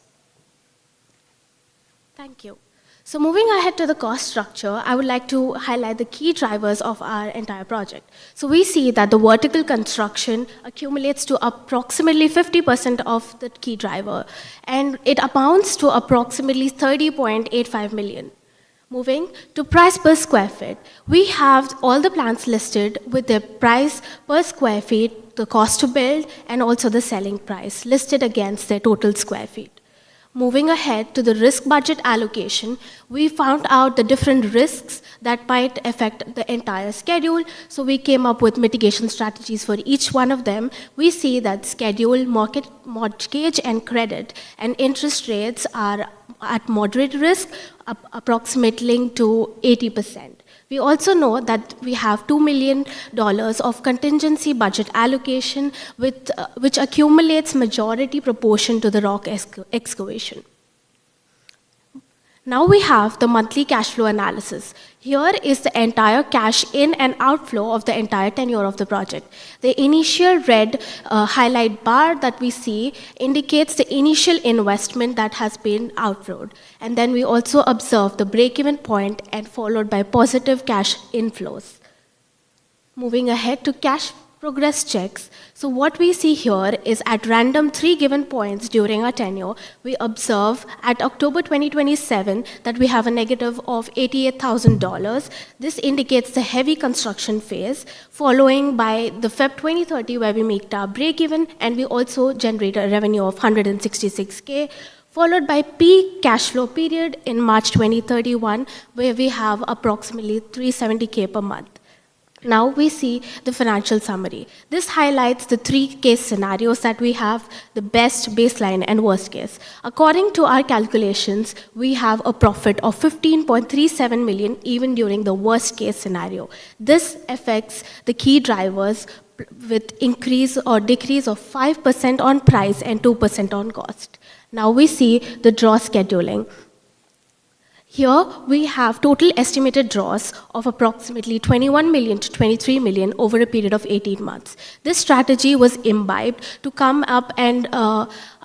Thank you. So moving ahead to the cost structure, I would like to highlight the key drivers of our entire project. So we see that the vertical construction accumulates to approximately 50% of the key driver, and it amounts to approximately 30.85 million. Moving to price per square feet, we have all the plans listed with the price per square feet, the cost to build, and also the selling price listed against their total square feet. Moving ahead to the risk budget allocation, we found out the different risks that might affect the entire schedule, so we came up with mitigation strategies for each one of them. We see that schedule, mortgage and credit, and interest rates are at moderate risk, approximating to 80%. We also know that we have $2 million of contingency budget allocation, which accumulates majority proportion to the rock excavation. Now we have the monthly cash flow analysis. Here is the entire cash in and outflow of the entire tenure of the project. The initial red highlight bar that we see indicates the initial investment that has been outflowed. And then we also observe the break-even point and followed by positive cash inflows. Moving ahead to cash progress checks. So what we see here is at random 3 given points during our tenure, we observe at October 2027 that we have a negative of $88,000. This indicates the heavy construction phase, following by the Feb 2030 where we make our break even and we also generate a revenue of $166K, followed by peak cash flow period in March 2031 where we have approximately $370K per month. Now we see the financial summary. This highlights the 3 case scenarios that we have, the best, baseline, and worst case. According to our calculations, we have a profit of $15.37 million even during the worst case scenario. This affects the key drivers with increase or decrease of 5% on price and 2% on cost. Now we see the draw scheduling. Here we have total estimated draws of approximately 21 million to 23 million over a period of 18 months. This strategy was imbibed to come up and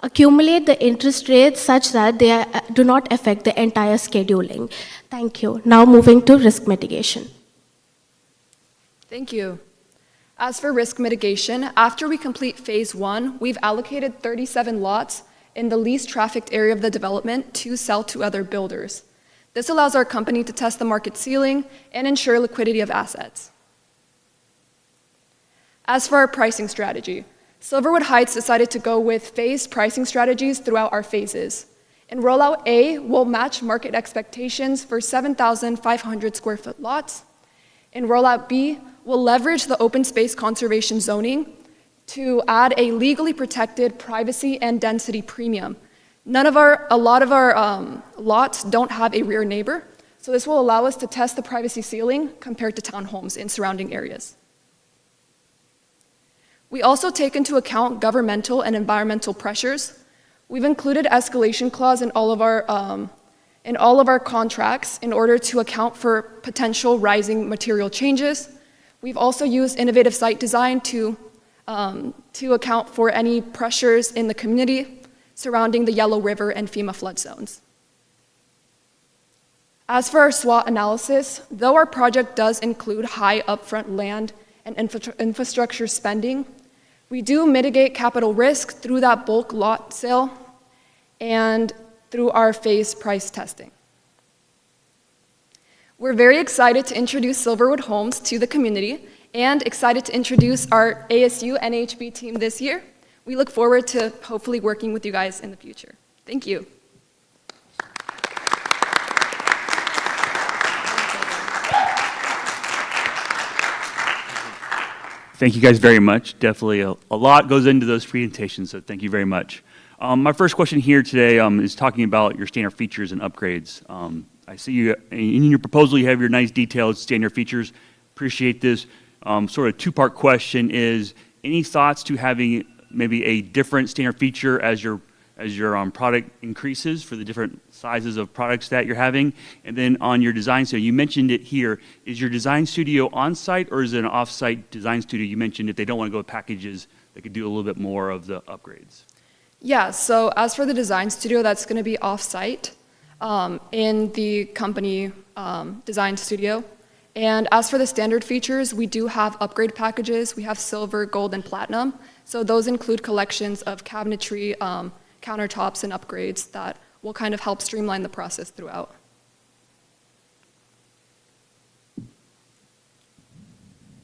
accumulate the interest rates such that they do not affect the entire scheduling. Thank you. Now moving to risk mitigation. Thank you. As for risk mitigation, after we complete phase 1, we've allocated 37 lots in the least trafficked area of the development to sell to other builders. This allows our company to test the market ceiling and ensure liquidity of assets. As for our pricing strategy, Silverwood Heights decided to go with phased pricing strategies throughout our phases. In rollout A, we'll match market expectations for 7,500 square foot lots. In rollout B, we'll leverage the open space conservation zoning to add a legally protected privacy and density premium. A lot of our lots don't have a rear neighbor, so this will allow us to test the privacy ceiling compared to townhomes in surrounding areas. We also take into account governmental and environmental pressures. We've included escalation clause in all of our contracts in order to account for potential rising material changes. We've also used innovative site design to account for any pressures in the community surrounding the Yellow River and FEMA flood zones. As for our SWOT analysis, though our project does include high upfront land and infrastructure spending, we do mitigate capital risk through that bulk lot sale and through our phased price testing. We're very excited to introduce Silverwood Homes to the community and excited to introduce our ASU NAHB team this year. We look forward to hopefully working with you guys in the future. Thank you. Thank you guys very much. Definitely a lot goes into those presentations, so thank you very much. My first question here today is talking about your standard features and upgrades. I see you in your proposal, you have your nice detailed standard features. Appreciate this. Sort of two-part question is, any thoughts to having maybe a different standard feature as your product increases for the different sizes of products that you're having? And then on your design studio, you mentioned it here, is your design studio on-site or is it an off-site design studio? You mentioned if they don't want to go with packages, they could do a little bit more of the upgrades. Yeah, so as for the design studio, that's going to be off-site in the company design studio. And as for the standard features, we do have upgrade packages. We have silver, gold, and platinum. So those include collections of cabinetry, countertops, and upgrades that will kind of help streamline the process throughout.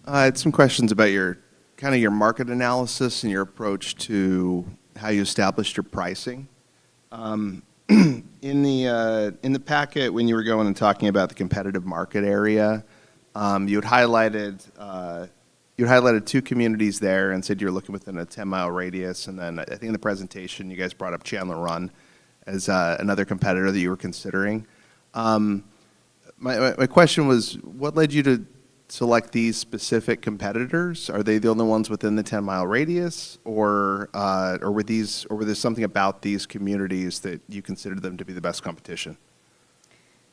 I had some questions about your market analysis and your approach to how you established your pricing. In the packet, when you were going and talking about the competitive market area, you had highlighted two communities there and said you were looking within a 10-mile radius. And then I think in the presentation, you guys brought up Chandler Run as another competitor that you were considering. My question was, what led you to select these specific competitors? Are they the only ones within the 10-mile radius, or were there something about these communities that you considered them to be the best competition?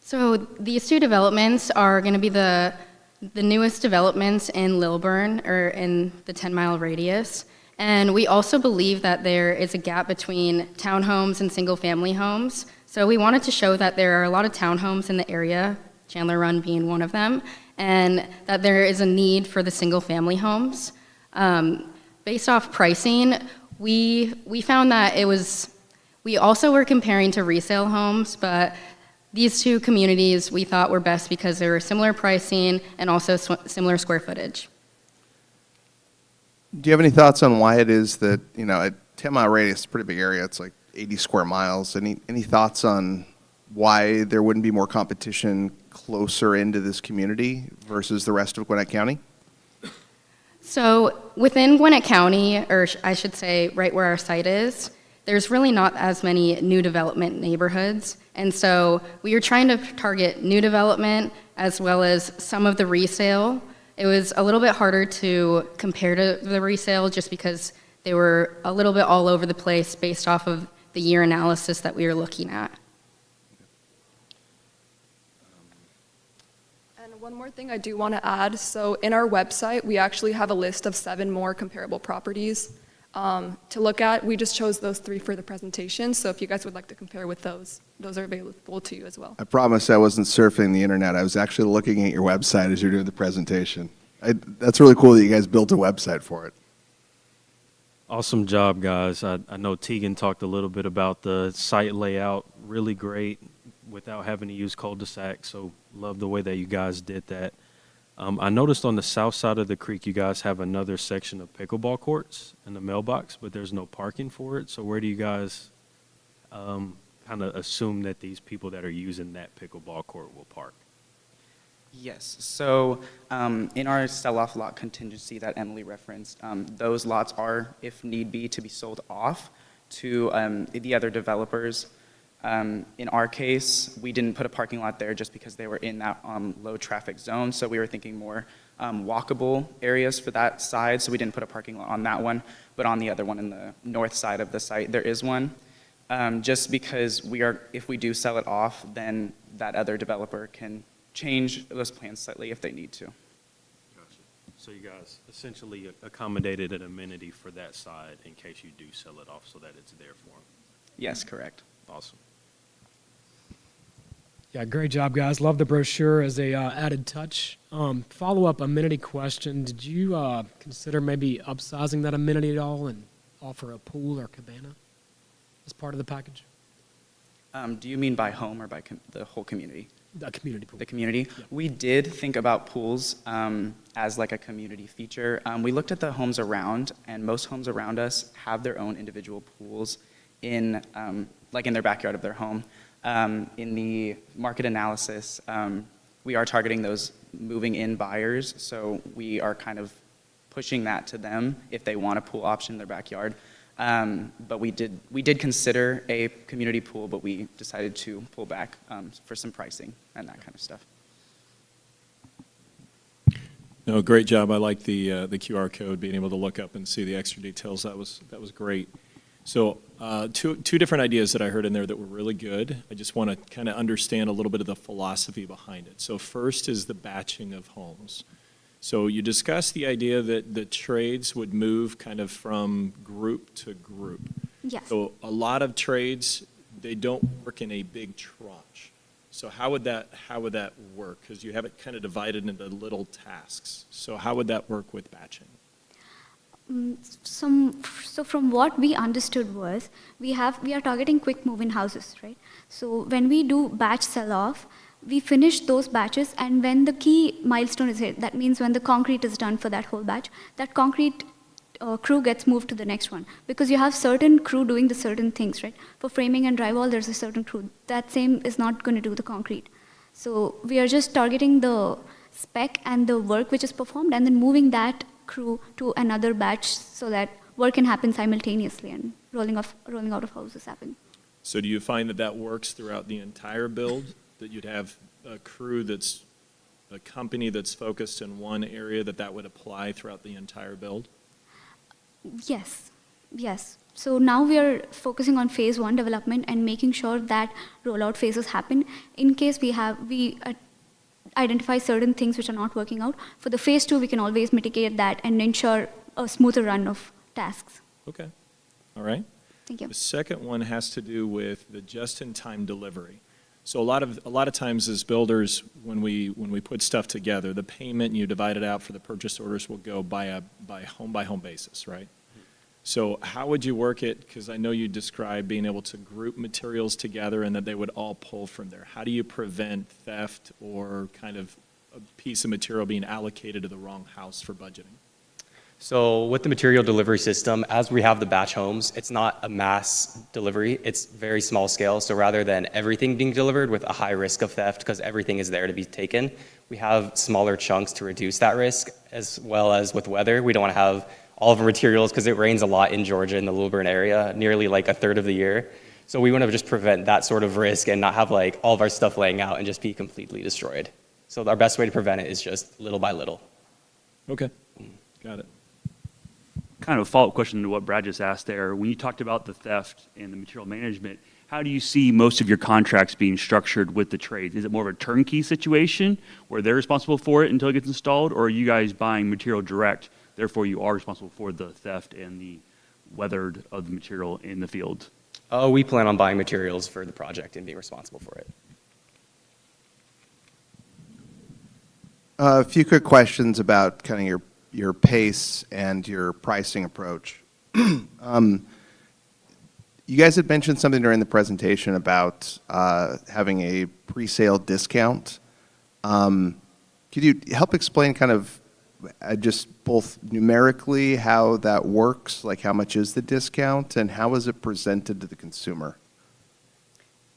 So these two developments are going to be the newest developments in Lilburn, or in the 10-mile radius. And we also believe that there is a gap between townhomes and single-family homes. So we wanted to show that there are a lot of townhomes in the area, Chandler Run being one of them, and that there is a need for the single-family homes. Based off pricing, we found that we also were comparing to resale homes, but these two communities we thought were best because they were similar pricing and also similar square footage. Do you have any thoughts on why it is that, a 10-mile radius is a pretty big area, it's like 80 square miles. Any thoughts on why there wouldn't be more competition closer into this community versus the rest of Gwinnett County? So within Gwinnett County, or I should say right where our site is, there's really not as many new development neighborhoods. And so we were trying to target new development as well as some of the resale. It was a little bit harder to compare to the resale just because they were a little bit all over the place based off of the year analysis that we were looking at. And one more thing I do want to add. So in our website, we actually have a list of 7 more comparable properties to look at. We just chose those 3 for the presentation. So if you guys would like to compare with those are available to you as well. I promise I wasn't surfing the internet. I was actually looking at your website as you're doing the presentation. That's really cool that you guys built a website for it. Awesome job, guys. I know Tegan talked a little bit about the site layout. Really great without having to use cul-de-sac, so love the way that you guys did that. I noticed on the south side of the creek, you guys have another section of pickleball courts in the mailbox, but there's no parking for it. So where do you guys kind of assume that these people that are using that pickleball court will park? Yes, so in our sell-off lot contingency that Emily referenced, those lots are, if need be, to be sold off to the other developers. In our case, we didn't put a parking lot there just because they were in that low traffic zone, so we were thinking more walkable areas for that side, so we didn't put a parking lot on that one, but on the other one in the north side of the site, there is one. Just because if we do sell it off, then that other developer can change those plans slightly if they need to. Gotcha. So you guys essentially accommodated an amenity for that side in case you do sell it off so that it's there for them? Yes, correct. Awesome. Yeah, great job, guys. Love the brochure as a added touch. Follow-up amenity question. Did you consider maybe upsizing that amenity at all and offer a pool or cabana as part of the package? Do you mean by home or by the whole community? The community pool. The community. Yeah. We did think about pools as like a community feature. We looked at the homes around, and most homes around us have their own individual pools in their backyard of their home. In the market analysis, we are targeting those moving in buyers, so we are kind of pushing that to them if they want a pool option in their backyard. But we did consider a community pool, but we decided to pull back for some pricing and that kind of stuff. No, great job. I like the QR code, being able to look up and see the extra details. That was great. So two different ideas that I heard in there that were really good. I just want to kind of understand a little bit of the philosophy behind it. So first is the batching of homes. So you discussed the idea that the trades would move kind of from group to group. Yes. So a lot of trades, they don't work in a big tranche. So how would that work? Because you have it kind of divided into little tasks. So how would that work with batching? So from what we understood was, we are targeting quick move-in houses, right? So when we do batch sell-off, we finish those batches, and when the key milestone is hit, that means when the concrete is done for that whole batch, that concrete crew gets moved to the next one, because you have certain crew doing the certain things, right? For framing and drywall, there's a certain crew. That same is not going to do the concrete. So we are just targeting the spec and the work which is performed, and then moving that crew to another batch so that work can happen simultaneously and rolling out of houses happen. So do you find that works throughout the entire build? That you'd have a crew that's a company that's focused in one area, that would apply throughout the entire build? Yes. So now we are focusing on phase 1 development and making sure that rollout phases happen. In case we identify certain things which are not working out, for the phase 2 we can always mitigate that and ensure a smoother run of tasks. Okay. All right. Thank you. The second one has to do with the just-in-time delivery. So a lot of times as builders, when we put stuff together, the payment and you divide it out for the purchase orders will go by home basis, right? So how would you work it? Because I know you described being able to group materials together and that they would all pull from there. How do you prevent theft or kind of a piece of material being allocated to the wrong house for budgeting? So with the material delivery system, as we have the batch homes, it's not a mass delivery, it's very small scale. So rather than everything being delivered with a high risk of theft, because everything is there to be taken, we have smaller chunks to reduce that risk, as well as with weather. We don't want to have all of our materials, because it rains a lot in Georgia in the Lilburn area, nearly like a third of the year. So we want to just prevent that sort of risk and not have like all of our stuff laying out and just be completely destroyed. So our best way to prevent it is just little by little. Okay, got it. Kind of a follow-up question to what Brad just asked there. When you talked about the theft and the material management, how do you see most of your contracts being structured with the trades? Is it more of a turnkey situation where they're responsible for it until it gets installed, or are you guys buying material direct, therefore you are responsible for the theft and the weathered of the material in the field? We plan on buying materials for the project and being responsible for it. A few quick questions about kind of your pace and your pricing approach. You guys had mentioned something during the presentation about having a pre-sale discount. Could you help explain kind of just both numerically how that works, like how much is the discount, and how is it presented to the consumer?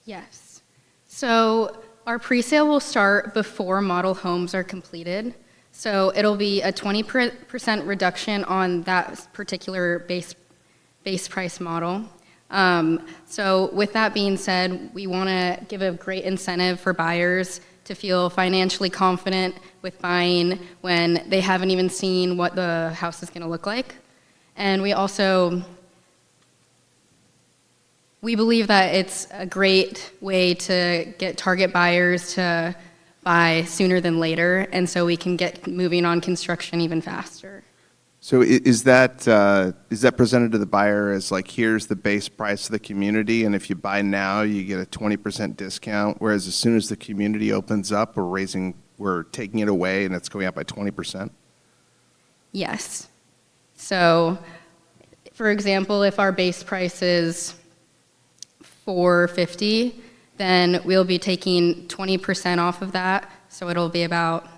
Yes. So our pre-sale will start before model homes are completed. So it'll be a 20% reduction on that particular base price model. So with that being said, we want to give a great incentive for buyers to feel financially confident with buying when they haven't even seen what the house is going to look like. And we believe that it's a great way to get target buyers to buy sooner than later, and so we can get moving on construction even faster. So is that presented to the buyer as like, here's the base price of the community, and if you buy now, you get a 20% discount, whereas as soon as the community opens up, we're taking it away and it's going up by 20%? Yes. So, for example, if our base price is $450, then we'll be taking 20% off of that, so it'll be about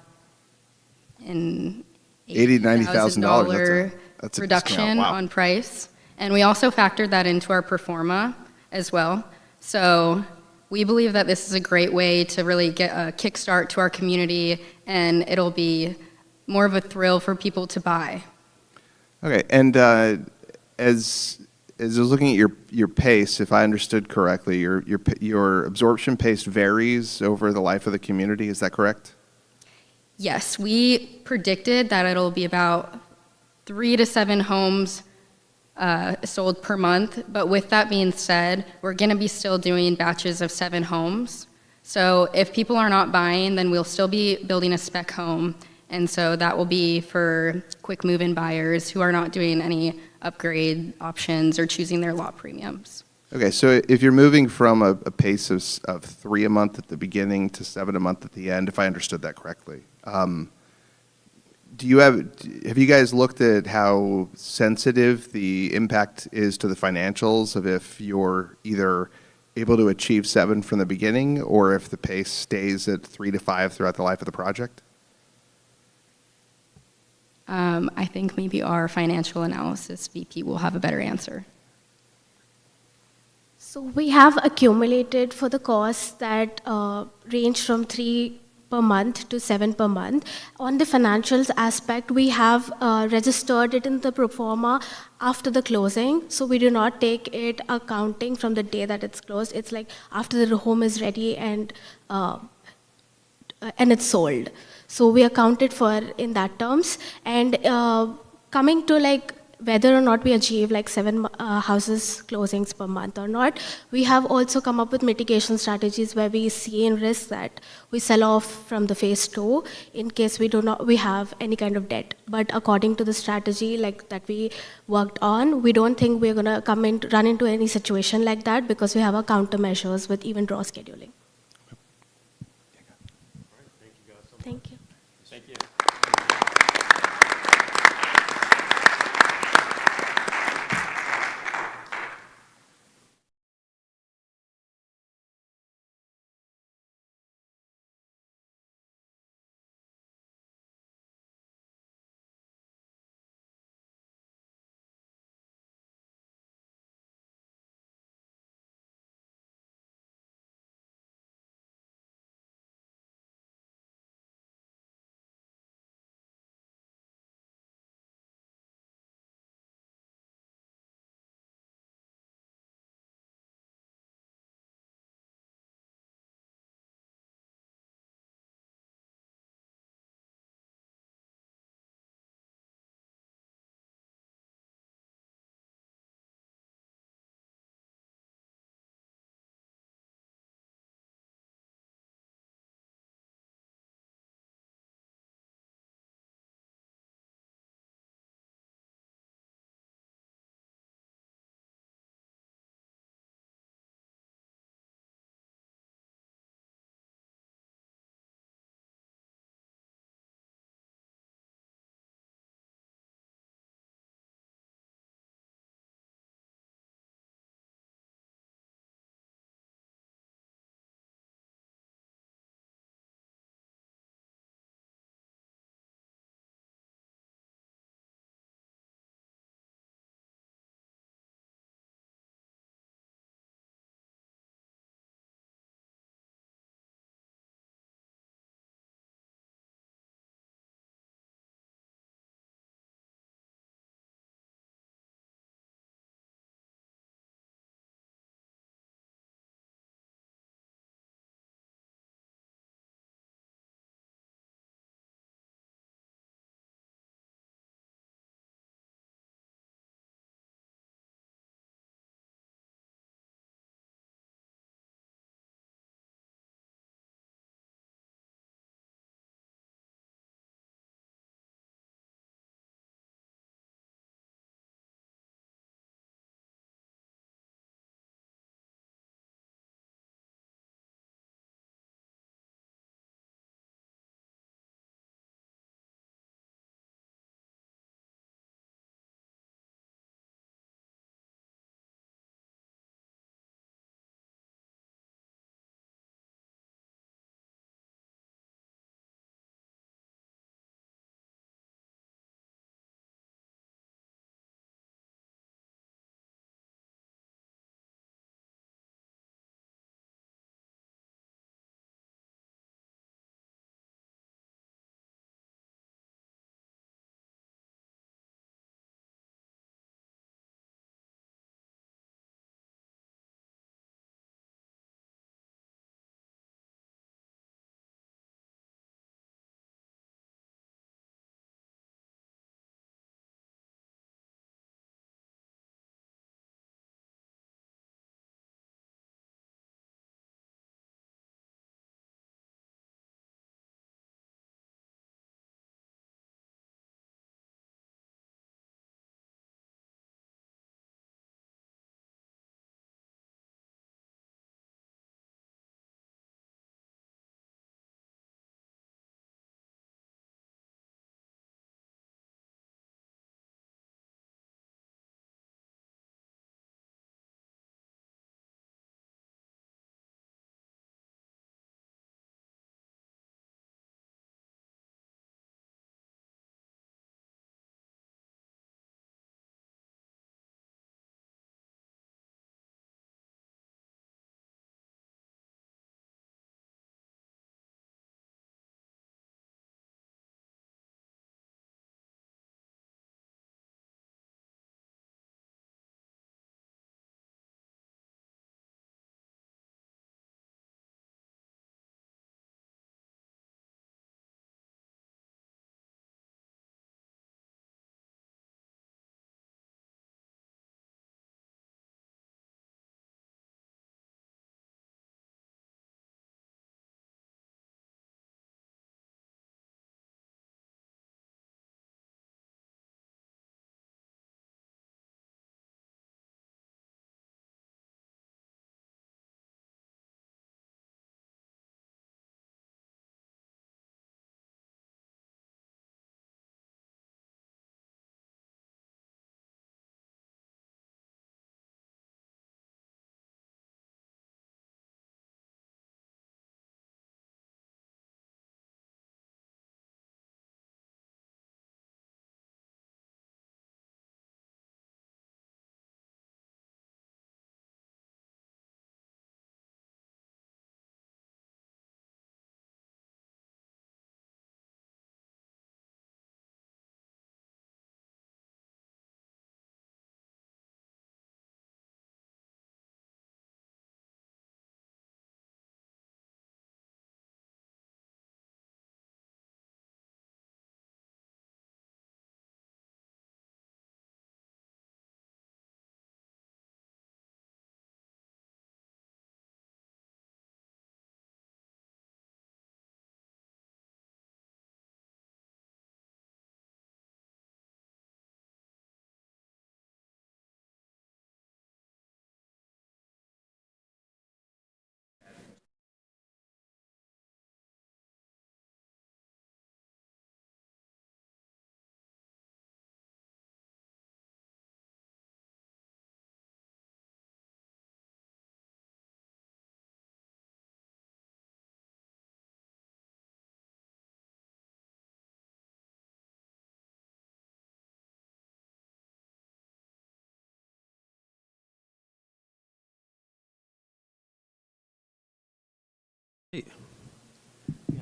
an $80,000-$90,000 that's a reduction discount. Wow. on price. And we also factored that into our pro forma as well. So we believe that this is a great way to really get a kickstart to our community, and it'll be more of a thrill for people to buy. Okay, and as I was looking at your pace, if I understood correctly, your absorption pace varies over the life of the community. Is that correct? Yes, we predicted that it'll be about 3 to 7 homes sold per month. But with that being said, we're going to be still doing batches of 7 homes. So if people are not buying, then we'll still be building a spec home. And so that will be for quick move-in buyers who are not doing any upgrade options or choosing their lot premiums. Okay, so if you're moving from a pace of 3 a month at the beginning to 7 a month at the end, if I understood that correctly, have you guys looked at how sensitive the impact is to the financials of if you're either able to achieve 7 from the beginning or if the pace stays at 3 to 5 throughout the life of the project? I think maybe our financial analysis VP will have a better answer. So we have accumulated for the costs that range from 3 per month to 7 per month. On the financials aspect, we have registered it in the pro forma after the closing. So we do not take it accounting from the day that it's closed. It's like after the home is ready and it's sold. So we accounted for in that terms. And coming to like whether or not we achieve like 7 houses closings per month or not, we have also come up with mitigation strategies where we see in risk that we sell off from the phase 2 in case we have any kind of debt. But according to the strategy like that we worked on, we don't think we're gonna run into any situation like that because we have our countermeasures with even draw scheduling. Thank you.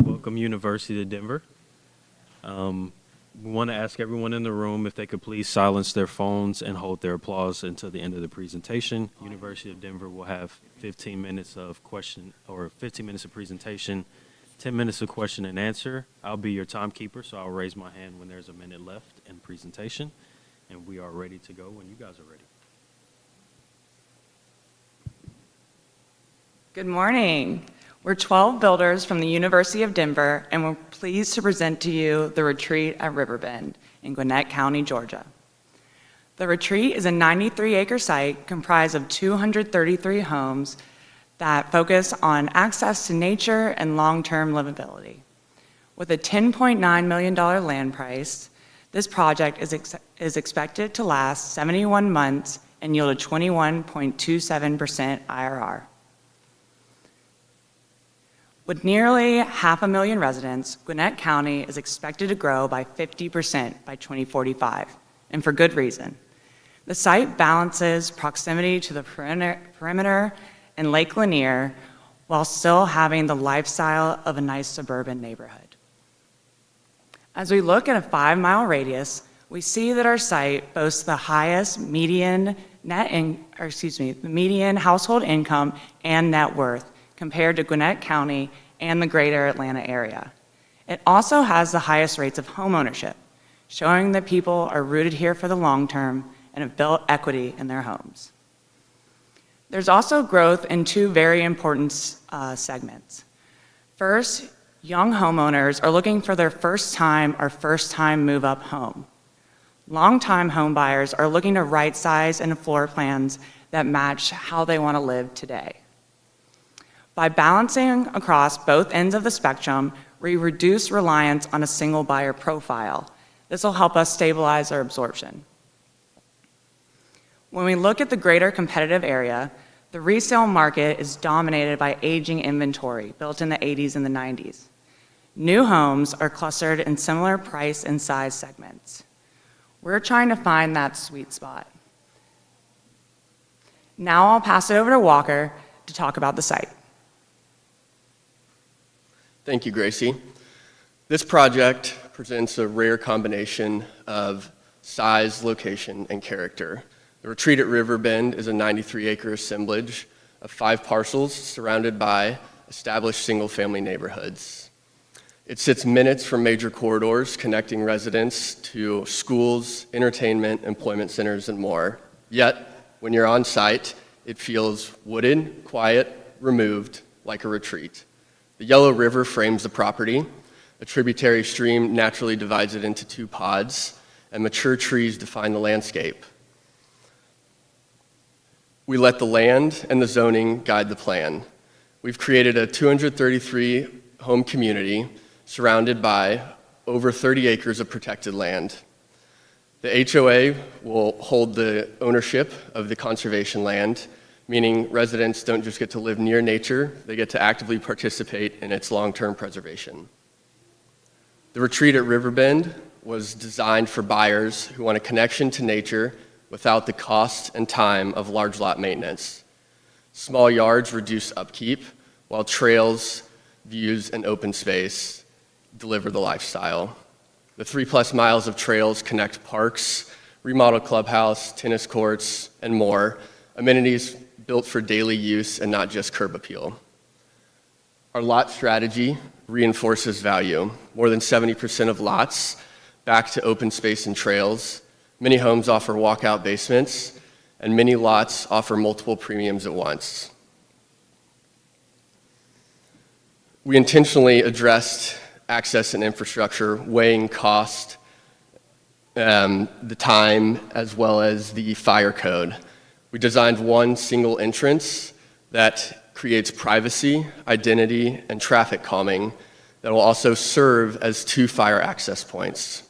Welcome, University of Denver. We want to ask everyone in the room if they could please silence their phones and hold their applause until the end of the presentation. University of Denver will have 15 minutes of 15 minutes of presentation, 10 minutes of question and answer. I'll be your timekeeper, so I'll raise my hand when there's a minute left in presentation, and we are ready to go when you guys are ready. Good morning. We're 12 builders from the University of Denver, and we're pleased to present to you the retreat at Riverbend in Gwinnett County, Georgia. The retreat is a 93-acre site comprised of 233 homes that focus on access to nature and long-term livability. With a $10.9 million land price, this project is expected to last 71 months and yield a 21.27% IRR. With nearly 500,000 residents, Gwinnett County is expected to grow by 50% by 2045, and for good reason. The site balances proximity to the perimeter and Lake Lanier while still having the lifestyle of a nice suburban neighborhood. As we look at a 5-mile radius, we see that our site boasts the highest median household income and net worth compared to Gwinnett County and the greater Atlanta area. It also has the highest rates of home ownership, showing that people are rooted here for the long term and have built equity in their homes. There's also growth in two very important segments. First, young homeowners are looking for their first time move-up home. Long-time home buyers are looking to right-size and floor plans that match how they want to live today. By balancing across both ends of the spectrum, we reduce reliance on a single buyer profile. This will help us stabilize our absorption. When we look at the greater competitive area, the resale market is dominated by aging inventory built in the 80s and the 90s. New homes are clustered in similar price and size segments. We're trying to find that sweet spot. Now I'll pass it over to Walker to talk about the site. Thank you, Gracie. This project presents a rare combination of size, location, and character. The retreat at Riverbend is a 93-acre assemblage of 5 parcels surrounded by established single-family neighborhoods. It sits minutes from major corridors connecting residents to schools, entertainment, employment centers, and more. Yet, when you're on site, it feels wooded, quiet, removed, like a retreat. The Yellow River frames the property. A tributary stream naturally divides it into 2 pods, and mature trees define the landscape. We let the land and the zoning guide the plan. We've created a 233-home community surrounded by over 30 acres of protected land. The HOA will hold the ownership of the conservation land, meaning residents don't just get to live near nature, they get to actively participate in its long-term preservation. The retreat at Riverbend was designed for buyers who want a connection to nature without the cost and time of large lot maintenance. Small yards reduce upkeep, while trails, views, and open space deliver the lifestyle. The 3+ miles of trails connect parks, remodeled clubhouse, tennis courts, and more, amenities built for daily use and not just curb appeal. Our lot strategy reinforces value. More than 70% of lots back to open space and trails. Many homes offer walkout basements, and many lots offer multiple premiums at once. We intentionally addressed access and infrastructure, weighing cost, the time, as well as the fire code. We designed one single entrance that creates privacy, identity, and traffic calming that will also serve as 2 fire access points.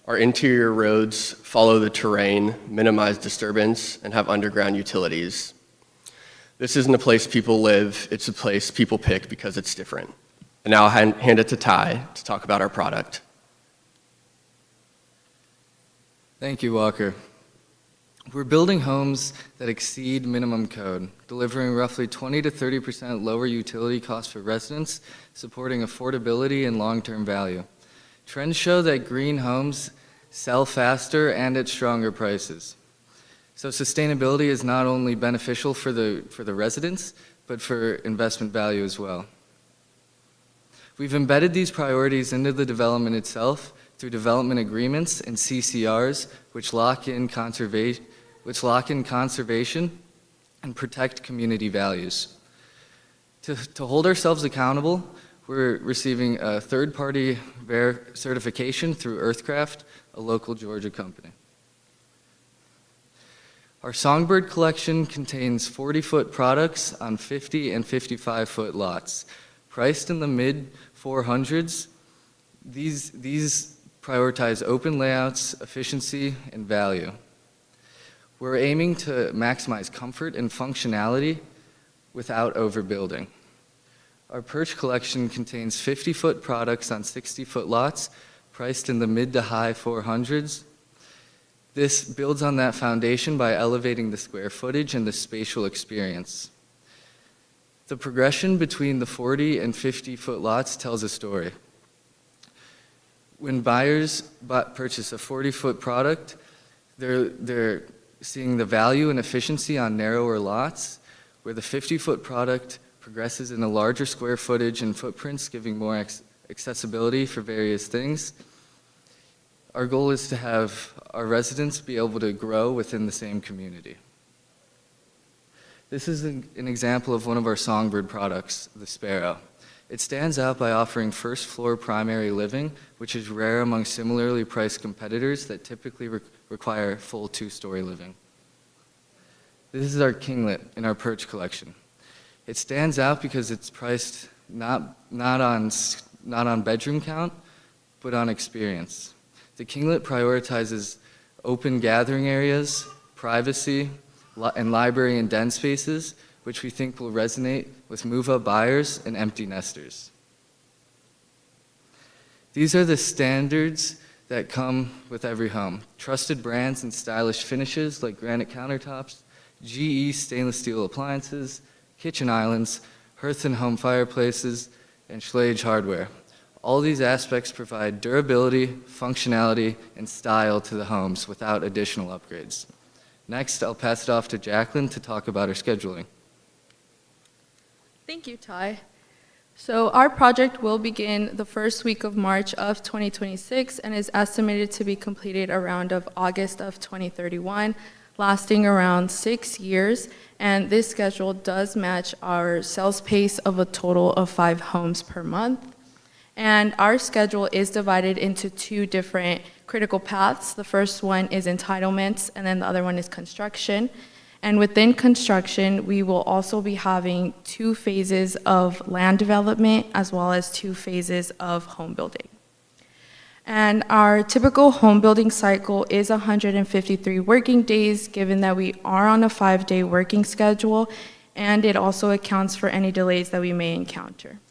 Our interior roads follow the terrain, minimize disturbance, and have underground utilities. This isn't a place people live, it's a place people pick because it's different. And now I'll hand it to Ty to talk about our product. Thank you, Walker. We're building homes that exceed minimum code, delivering roughly 20 to 30% lower utility costs for residents, supporting affordability and long-term value. Trends show that green homes sell faster and at stronger prices. So sustainability is not only beneficial for the residents, but for investment value as well. We've embedded these priorities into the development itself through development agreements and CCRs, which lock in conservation and protect community values. To hold ourselves accountable, we're receiving a third-party certification through Earthcraft, a local Georgia company. Our Songbird collection contains 40-foot products on 50 and 55-foot lots. Priced in the mid-400s, these prioritize open layouts, efficiency, and value. We're aiming to maximize comfort and functionality without overbuilding. Our Perch collection contains 50-foot products on 60-foot lots, priced in the mid to high 400s. This builds on that foundation by elevating the square footage and the spatial experience. The progression between the 40 and 50-foot lots tells a story. When buyers purchase a 40-foot product, they're seeing the value and efficiency on narrower lots, where the 50-foot product progresses in a larger square footage and footprints, giving more accessibility for various things. Our goal is to have our residents be able to grow within the same community. This is an example of one of our Songbird products, the Sparrow. It stands out by offering first floor primary living, which is rare among similarly priced competitors that typically require full two-story living. This is our Kinglet in our Perch collection. It stands out because it's priced not on bedroom count, but on experience. The Kinglet prioritizes open gathering areas, privacy, and library and den spaces, which we think will resonate with move-up buyers and empty nesters. These are the standards that come with every home. Trusted brands and stylish finishes like granite countertops, GE stainless steel appliances, kitchen islands, hearth and home fireplaces, and Schlage hardware. All these aspects provide durability, functionality, and style to the homes without additional upgrades. Next, I'll pass it off to Jacqueline to talk about our scheduling. Thank you, Ty. So our project will begin the first week of March of 2026 and is estimated to be completed around August of 2031, lasting around 6 years. And this schedule does match our sales pace of a total of 5 homes per month. And our schedule is divided into 2 different critical paths. The first one is entitlements, and then the other one is construction. And within construction, we will also be having 2 phases of land development as well as 2 phases of home building. And our typical home building cycle is 153 working days, given that we are on a 5-day working schedule, and it also accounts for any delays that we may encounter.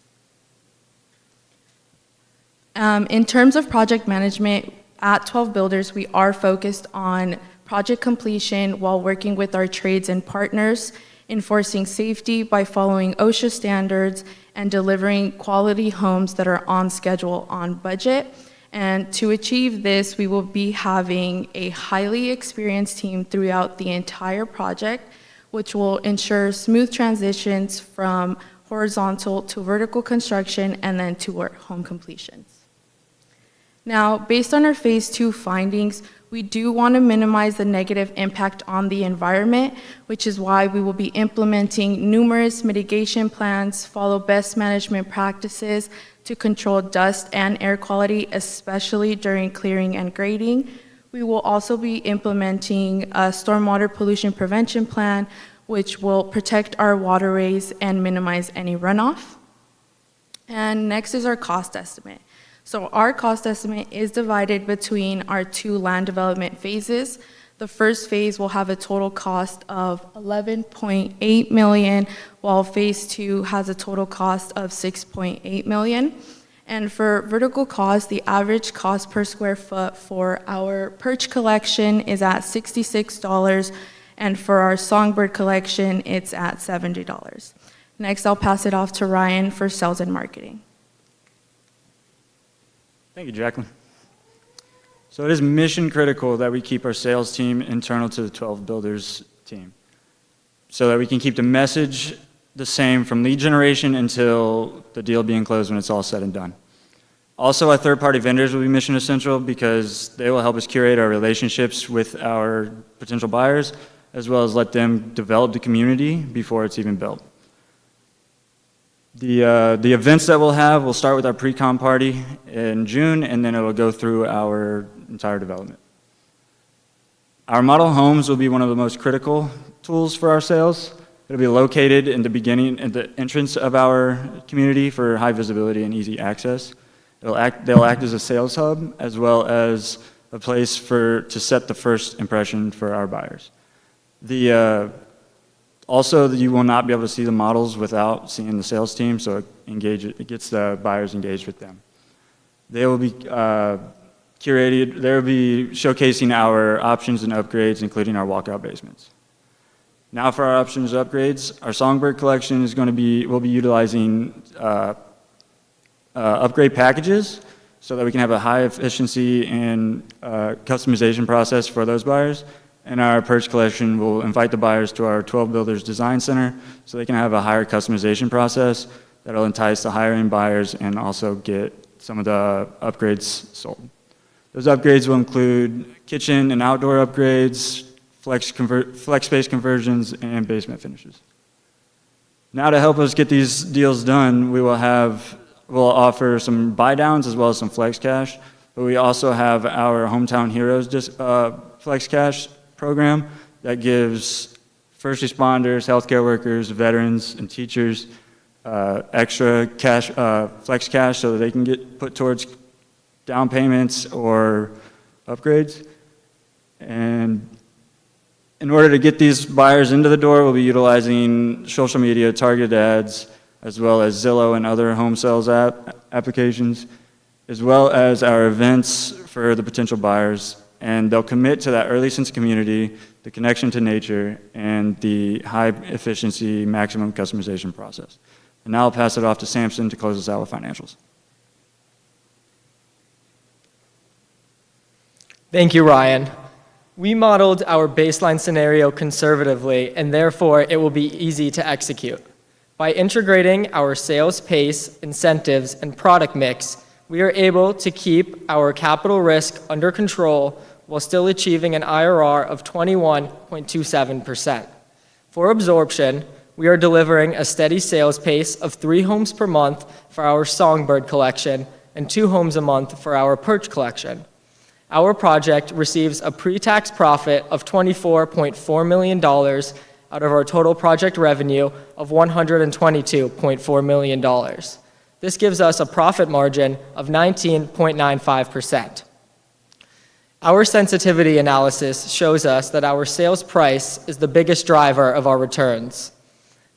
In terms of project management, at 12 Builders, we are focused on project completion while working with our trades and partners, enforcing safety by following OSHA standards, and delivering quality homes that are on schedule, on budget. And to achieve this, we will be having a highly experienced team throughout the entire project, which will ensure smooth transitions from horizontal to vertical construction and then to our home completions. Now, based on our phase 2 findings, we do want to minimize the negative impact on the environment, which is why we will be implementing numerous mitigation plans, follow best management practices to control dust and air quality, especially during clearing and grading. We will also be implementing a stormwater pollution prevention plan, which will protect our waterways and minimize any runoff. And next is our cost estimate. So our cost estimate is divided between our 2 land development phases. The first phase will have a total cost of $11.8 million, while phase 2 has a total cost of $6.8 million. And for vertical cost, the average cost per square foot for our perch collection is at $66, and for our songbird collection, it's at $70. Next, I'll pass it off to Ryan for sales and marketing. Thank you, Jacqueline. So it is mission critical that we keep our sales team internal to the 12 Builders team so that we can keep the message the same from lead generation until the deal being closed when it's all said and done. Also, our third-party vendors will be mission essential because they will help us curate our relationships with our potential buyers, as well as let them develop the community before it's even built. The events that we'll have will start with our pre-con party in June, and then it will go through our entire development. Our model homes will be one of the most critical tools for our sales. It'll be located in the beginning, at the entrance of our community for high visibility and easy access. They'll act as a sales hub as well as a place to set the first impression for our buyers. Also, you will not be able to see the models without seeing the sales team, so it gets the buyers engaged with them. They will be curated. They will be showcasing our options and upgrades, including our walkout basements. Now for our options upgrades, our Songbird collection is going to be, we'll be utilizing upgrade packages so that we can have a high efficiency and customization process for those buyers. And our Perch collection will invite the buyers to our 12 Builders Design Center so they can have a higher customization process that will entice the higher end buyers and also get some of the upgrades sold. Those upgrades will include kitchen and outdoor upgrades, flex space conversions, and basement finishes. Now to help us get these deals done, we'll offer some buy downs as well as some flex cash, but we also have our Hometown Heroes flex cash program that gives first responders, healthcare workers, veterans, and teachers extra cash, flex cash so that they can get put towards down payments or upgrades. And in order to get these buyers into the door, we'll be utilizing social media, targeted ads, as well as Zillow and other home sales applications, as well as our events for the potential buyers. And they'll commit to that early sense of community, the connection to nature, and the high efficiency maximum customization process. And now I'll pass it off to Samson to close us out with financials. Thank you, Ryan. We modeled our baseline scenario conservatively, and therefore it will be easy to execute. By integrating our sales pace, incentives, and product mix, we are able to keep our capital risk under control while still achieving an IRR of 21.27%. For absorption, we are delivering a steady sales pace of 3 homes per month for our Songbird collection and 2 homes a month for our Perch collection. Our project receives a pre-tax profit of $24.4 million out of our total project revenue of $122.4 million. This gives us a profit margin of 19.95%. Our sensitivity analysis shows us that our sales price is the biggest driver of our returns.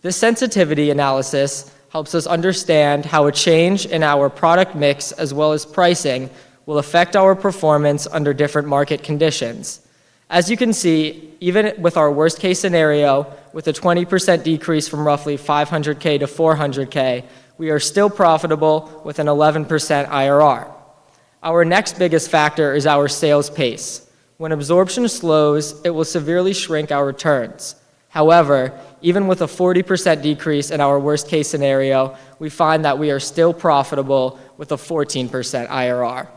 This sensitivity analysis helps us understand how a change in our product mix as well as pricing will affect our performance under different market conditions. As you can see, even with our worst case scenario, with a 20% decrease from roughly $500K to $400K, we are still profitable with an 11% IRR. Our next biggest factor is our sales pace. When absorption slows, it will severely shrink our returns. However, even with a 40% decrease in our worst case scenario, we find that we are still profitable with a 14% IRR.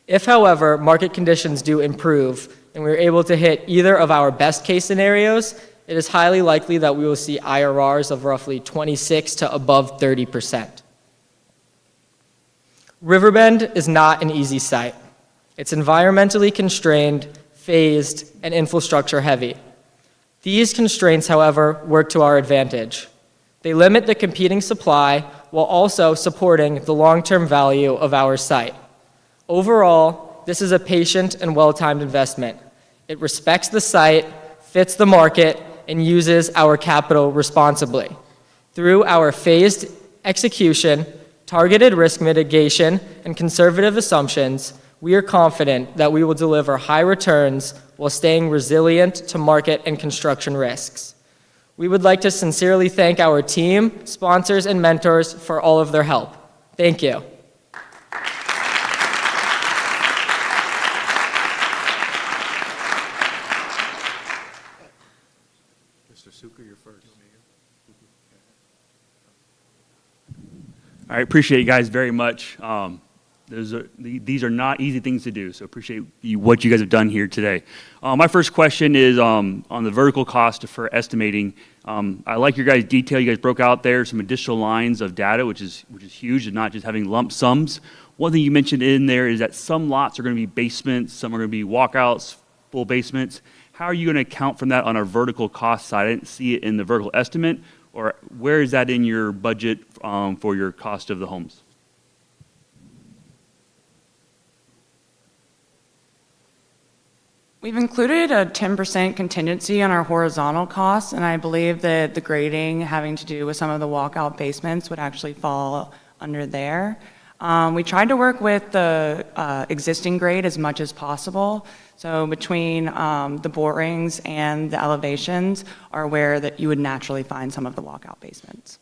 If, however, market conditions do improve and we're able to hit either of our best case scenarios, it is highly likely that we will see IRRs of roughly 26 to above 30%. Riverbend is not an easy site. It's environmentally constrained, phased, and infrastructure heavy. These constraints, however, work to our advantage. They limit the competing supply while also supporting the long-term value of our site. Overall, this is a patient and well-timed investment. It respects the site, fits the market, and uses our capital responsibly. Through our phased execution, targeted risk mitigation, and conservative assumptions, we are confident that we will deliver high returns while staying resilient to market and construction risks. We would like to sincerely thank our team, sponsors, and mentors for all of their help. Thank you. Mr. Suker, you're first. All right, appreciate you guys very much. These are not easy things to do, so appreciate what you guys have done here today. My first question is on the vertical cost for estimating. I like your guys' detail. You guys broke out there some additional lines of data, which is huge, and not just having lump sums. One thing you mentioned in there is that some lots are going to be basements, some are going to be walkouts, full basements. How are you going to account for that on our vertical cost side? I didn't see it in the vertical estimate, or where is that in your budget for your cost of the homes? We've included a 10% contingency on our horizontal costs, and I believe that the grading having to do with some of the walkout basements would actually fall under there. We tried to work with the existing grade as much as possible. So between the borings and the elevations are where that you would naturally find some of the walkout basements.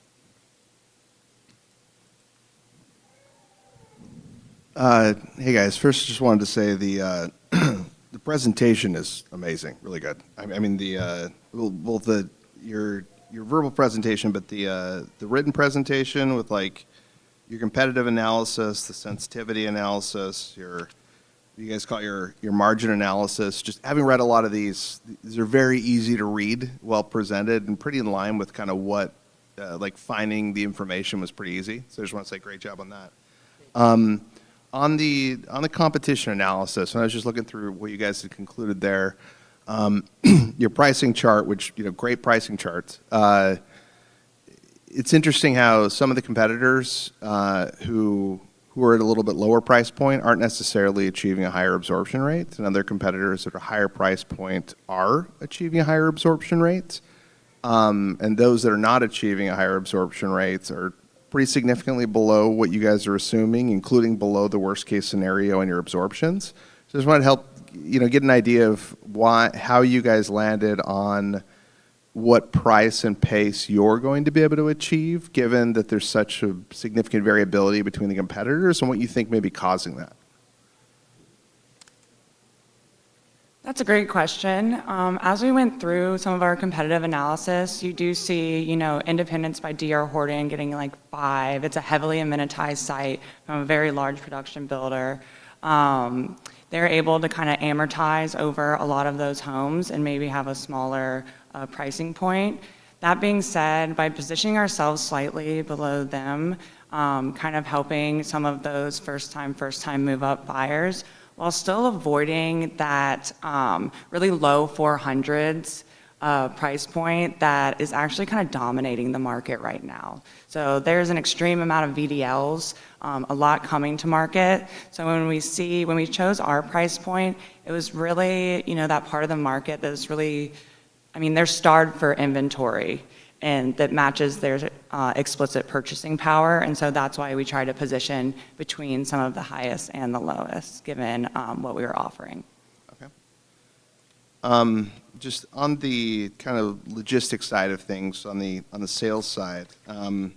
Hey guys, first just wanted to say the the presentation is amazing, really good. I mean both your verbal presentation, but the written presentation with like your competitive analysis, the sensitivity analysis, you guys call it your margin analysis. Just having read a lot of these are very easy to read, well presented, and pretty in line with kind of what like finding the information was pretty easy. So I just want to say great job on that. On the competition analysis, and I was just looking through what you guys had concluded there, your pricing chart, which, great pricing charts. It's interesting how some of the competitors who are at a little bit lower price point aren't necessarily achieving a higher absorption rate, and other competitors at a higher price point are achieving a higher absorption rate. And those that are not achieving a higher absorption rates are pretty significantly below what you guys are assuming, including below the worst case scenario in your absorptions. So I just wanted to help, get an idea of how you guys landed on what price and pace you're going to be able to achieve, given that there's such a significant variability between the competitors, and what you think may be causing that. That's a great question. As we went through some of our competitive analysis, you do see, Independence by D.R. Horton getting like 5. It's a heavily amenitized site from a very large production builder. They're able to kind of amortize over a lot of those homes and maybe have a smaller pricing point. That being said, by positioning ourselves slightly below them, kind of helping some of those first-time move-up buyers, while still avoiding that really low 400s price point that is actually kind of dominating the market right now. So there's an extreme amount of VDLs, a lot coming to market. So when we chose our price point, it was really, that part of the market that's really, they're starved for inventory, and that matches their explicit purchasing power. And so that's why we try to position between some of the highest and the lowest, given what we were offering. Okay. Just on the kind of logistics side of things, on the sales side, let me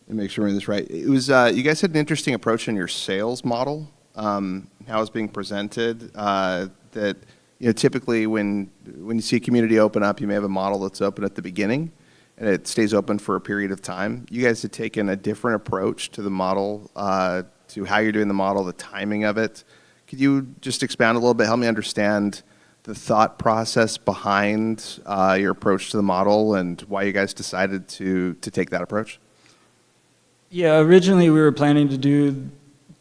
make sure I'm reading this right. It was you guys had an interesting approach in your sales model, how it's being presented. That typically when you see a community open up, you may have a model that's open at the beginning, and it stays open for a period of time. You guys had taken a different approach to the model, to how you're doing the model, the timing of it. Could you just expound a little bit, help me understand the thought process behind your approach to the model and why you guys decided to take that approach? Yeah, originally we were planning to do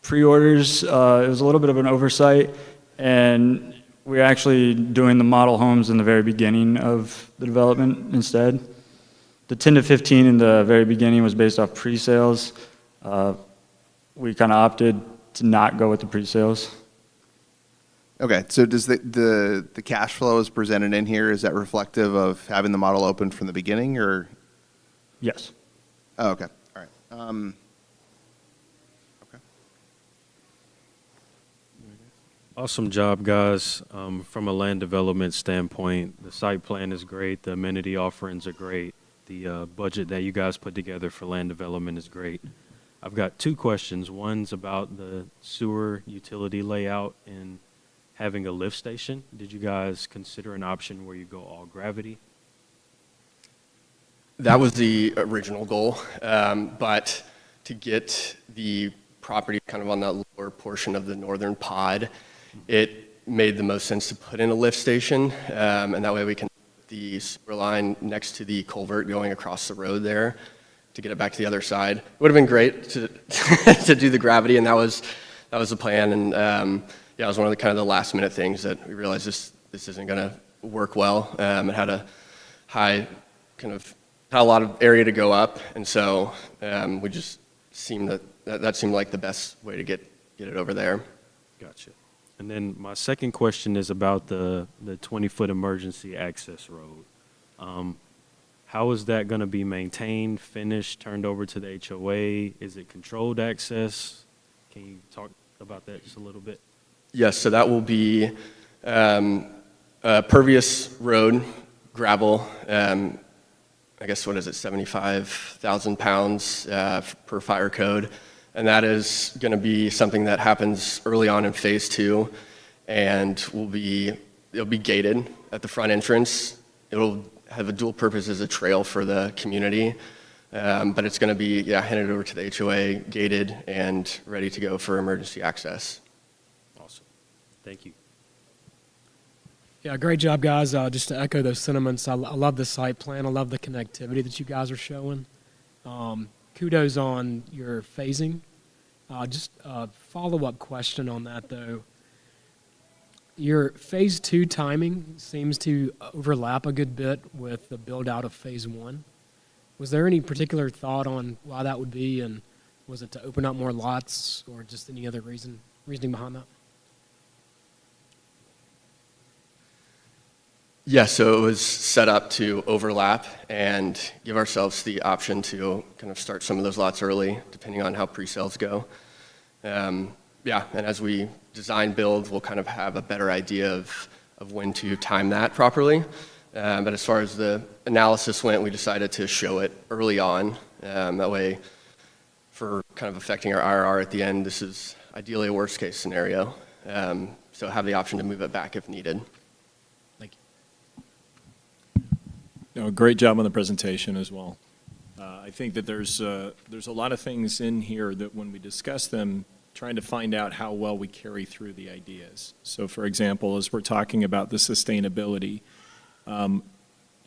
pre-orders. It was a little bit of an oversight, and we're actually doing the model homes in the very beginning of the development instead. The 10 to 15 in the very beginning was based off pre-sales. We kind of opted to not go with the pre-sales. Okay, so does the cash flow is presented in here, is that reflective of having the model open from the beginning, or? Yes. Oh, okay, all right. Awesome job, guys. From a land development standpoint, the site plan is great, the amenity offerings are great, the budget that you guys put together for land development is great. I've got two questions. One's about the sewer utility layout and having a lift station. Did you guys consider an option where you go all gravity? That was the original goal, but to get the property kind of on that lower portion of the northern pod, it made the most sense to put in a lift station, and that way we can put the sewer line next to the culvert going across the road there to get it back to the other side. It would have been great to to do the gravity, and that was the plan. And yeah, it was one of the kind of the last minute things that we realized this isn't going to work well. It had a high kind of had a lot of area to go up, and so we just seemed that seemed like the best way to get it over there. Gotcha. And then my second question is about the 20-foot emergency access road. How is that going to be maintained, finished, turned over to the HOA? Is it controlled access? Can you talk about that just a little bit? Yes, so that will be a pervious road, gravel. I guess, what is it, 75,000 pounds per fire code. And that is going to be something that happens early on in phase 2, and it'll be gated at the front entrance. It'll have a dual purpose as a trail for the community, but it's going to be handed over to the HOA, gated, and ready to go for emergency access. Awesome. Thank you. Yeah, great job, guys. Just to echo those sentiments, I love the site plan. I love the connectivity that you guys are showing. Kudos on your phasing. Just a follow-up question on that, though. Your phase 2 timing seems to overlap a good bit with the build-out of phase 1. Was there any particular thought on why that would be, and was it to open up more lots, or just any other reasoning behind that? Yeah, so it was set up to overlap and give ourselves the option to kind of start some of those lots early, depending on how pre-sales go. Yeah, and as we design build, we'll kind of have a better idea of when to time that properly. But as far as the analysis went, we decided to show it early on. That way, for kind of affecting our IRR at the end, this is ideally a worst-case scenario. So have the option to move it back if needed. No, great job on the presentation as well. I think that there's a lot of things in here that when we discuss them, trying to find out how well we carry through the ideas. So for example, as we're talking about the sustainability,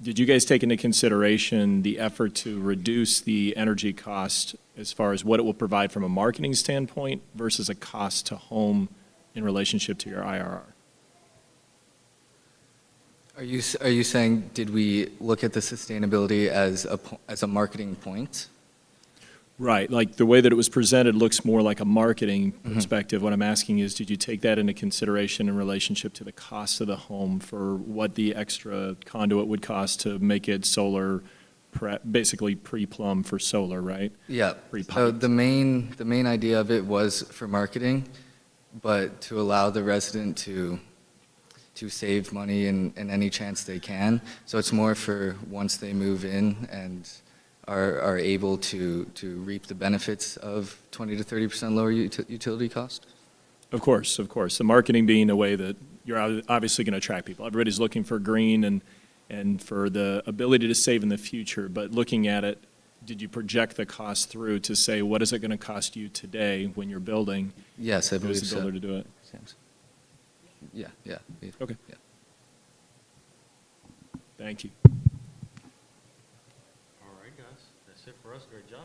did you guys take into consideration the effort to reduce the energy cost as far as what it will provide from a marketing standpoint versus a cost to home in relationship to your IRR? Are you saying, did we look at the sustainability as a marketing point? Right, like the way that it was presented looks more like a marketing perspective. What I'm asking is, did you take that into consideration in relationship to the cost of the home for what the extra conduit would cost to make it solar, basically pre-plumb for solar, right? Yeah, so the main idea of it was for marketing, but to allow the resident to save money in any chance they can. So it's more for once they move in and are able to reap the benefits of 20 to 30% lower utility cost? Of course, of course. The marketing being a way that you're obviously going to attract people. Everybody's looking for green and for the ability to save in the future, but looking at it, did you project the cost through to say, what is it going to cost you today when you're building? Yes, I believe the so. builder to do it? Yeah. Okay. Yeah. Thank you. All right, guys. That's it for us. Great job.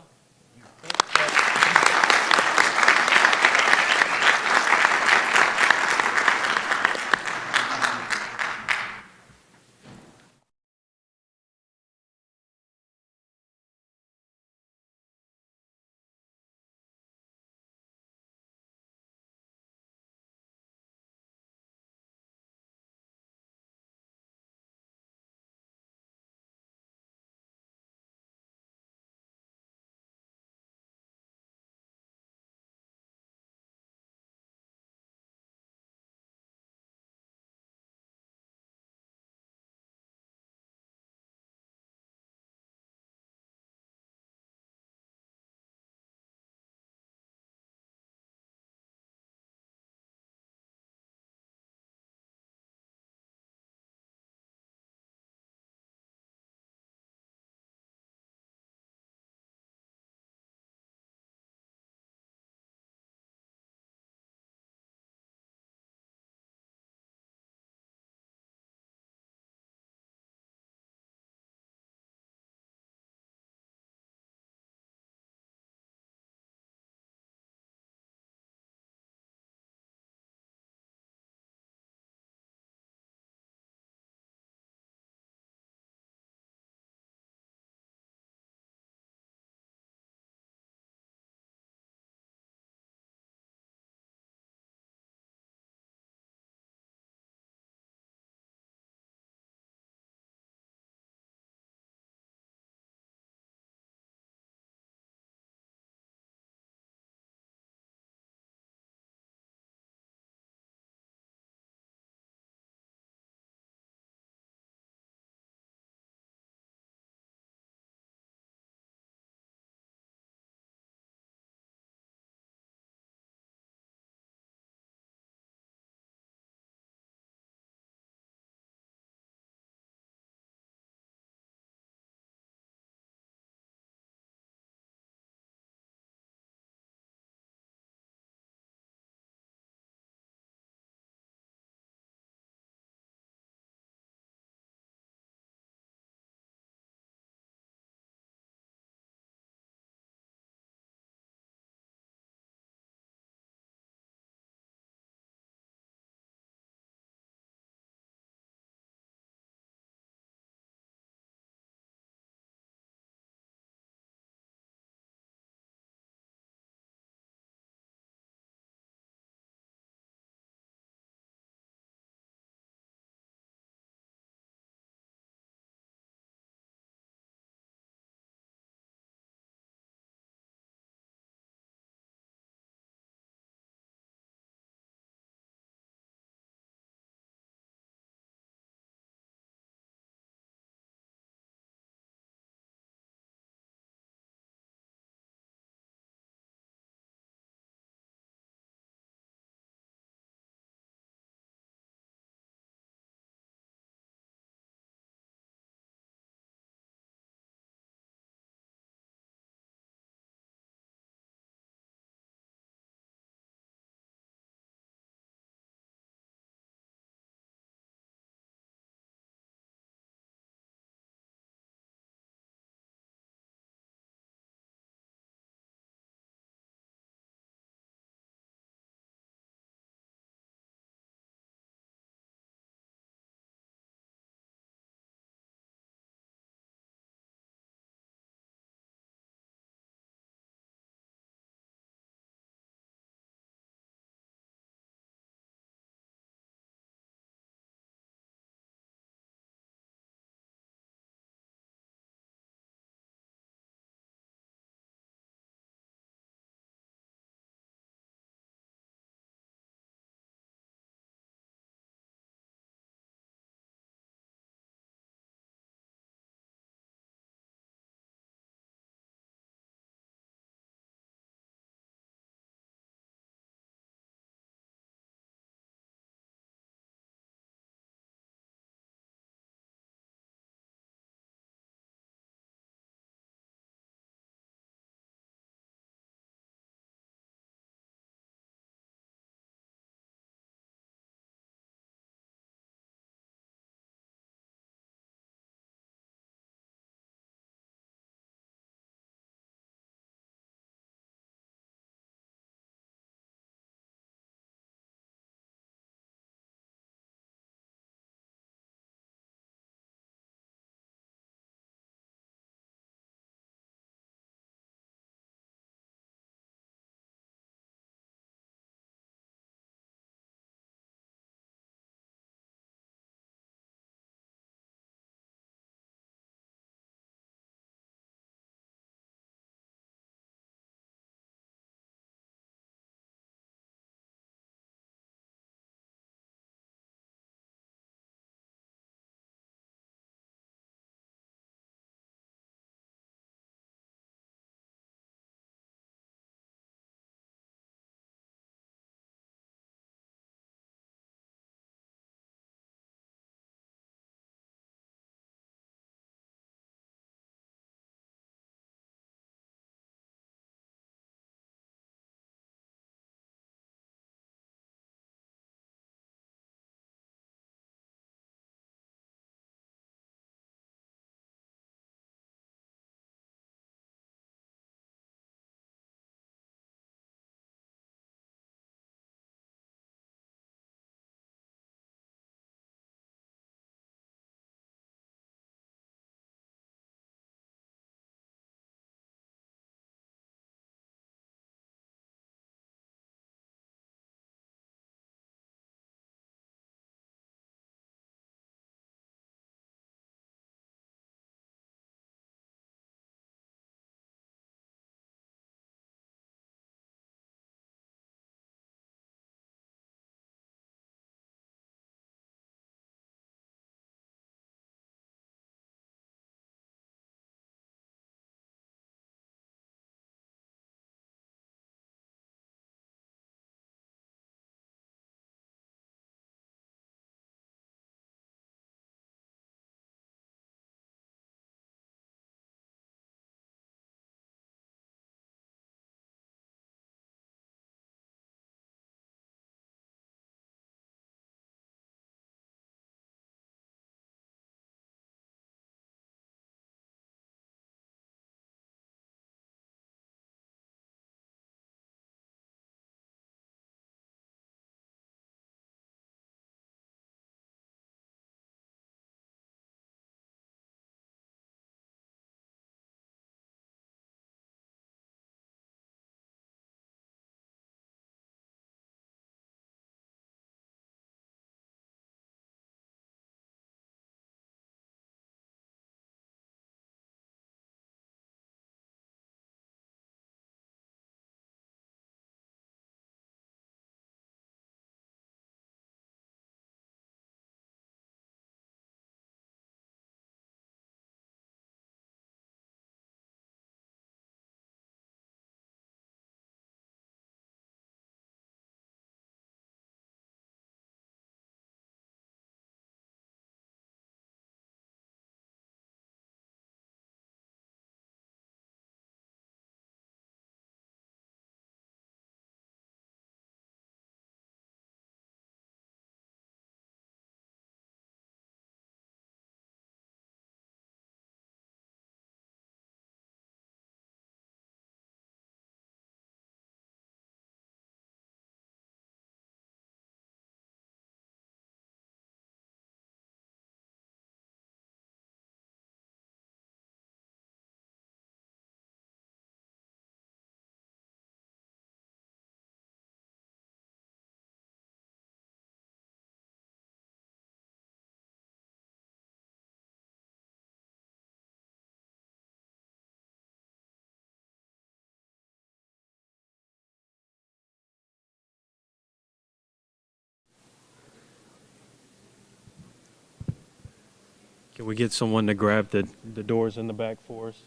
Can we get someone to grab the doors in the back for us?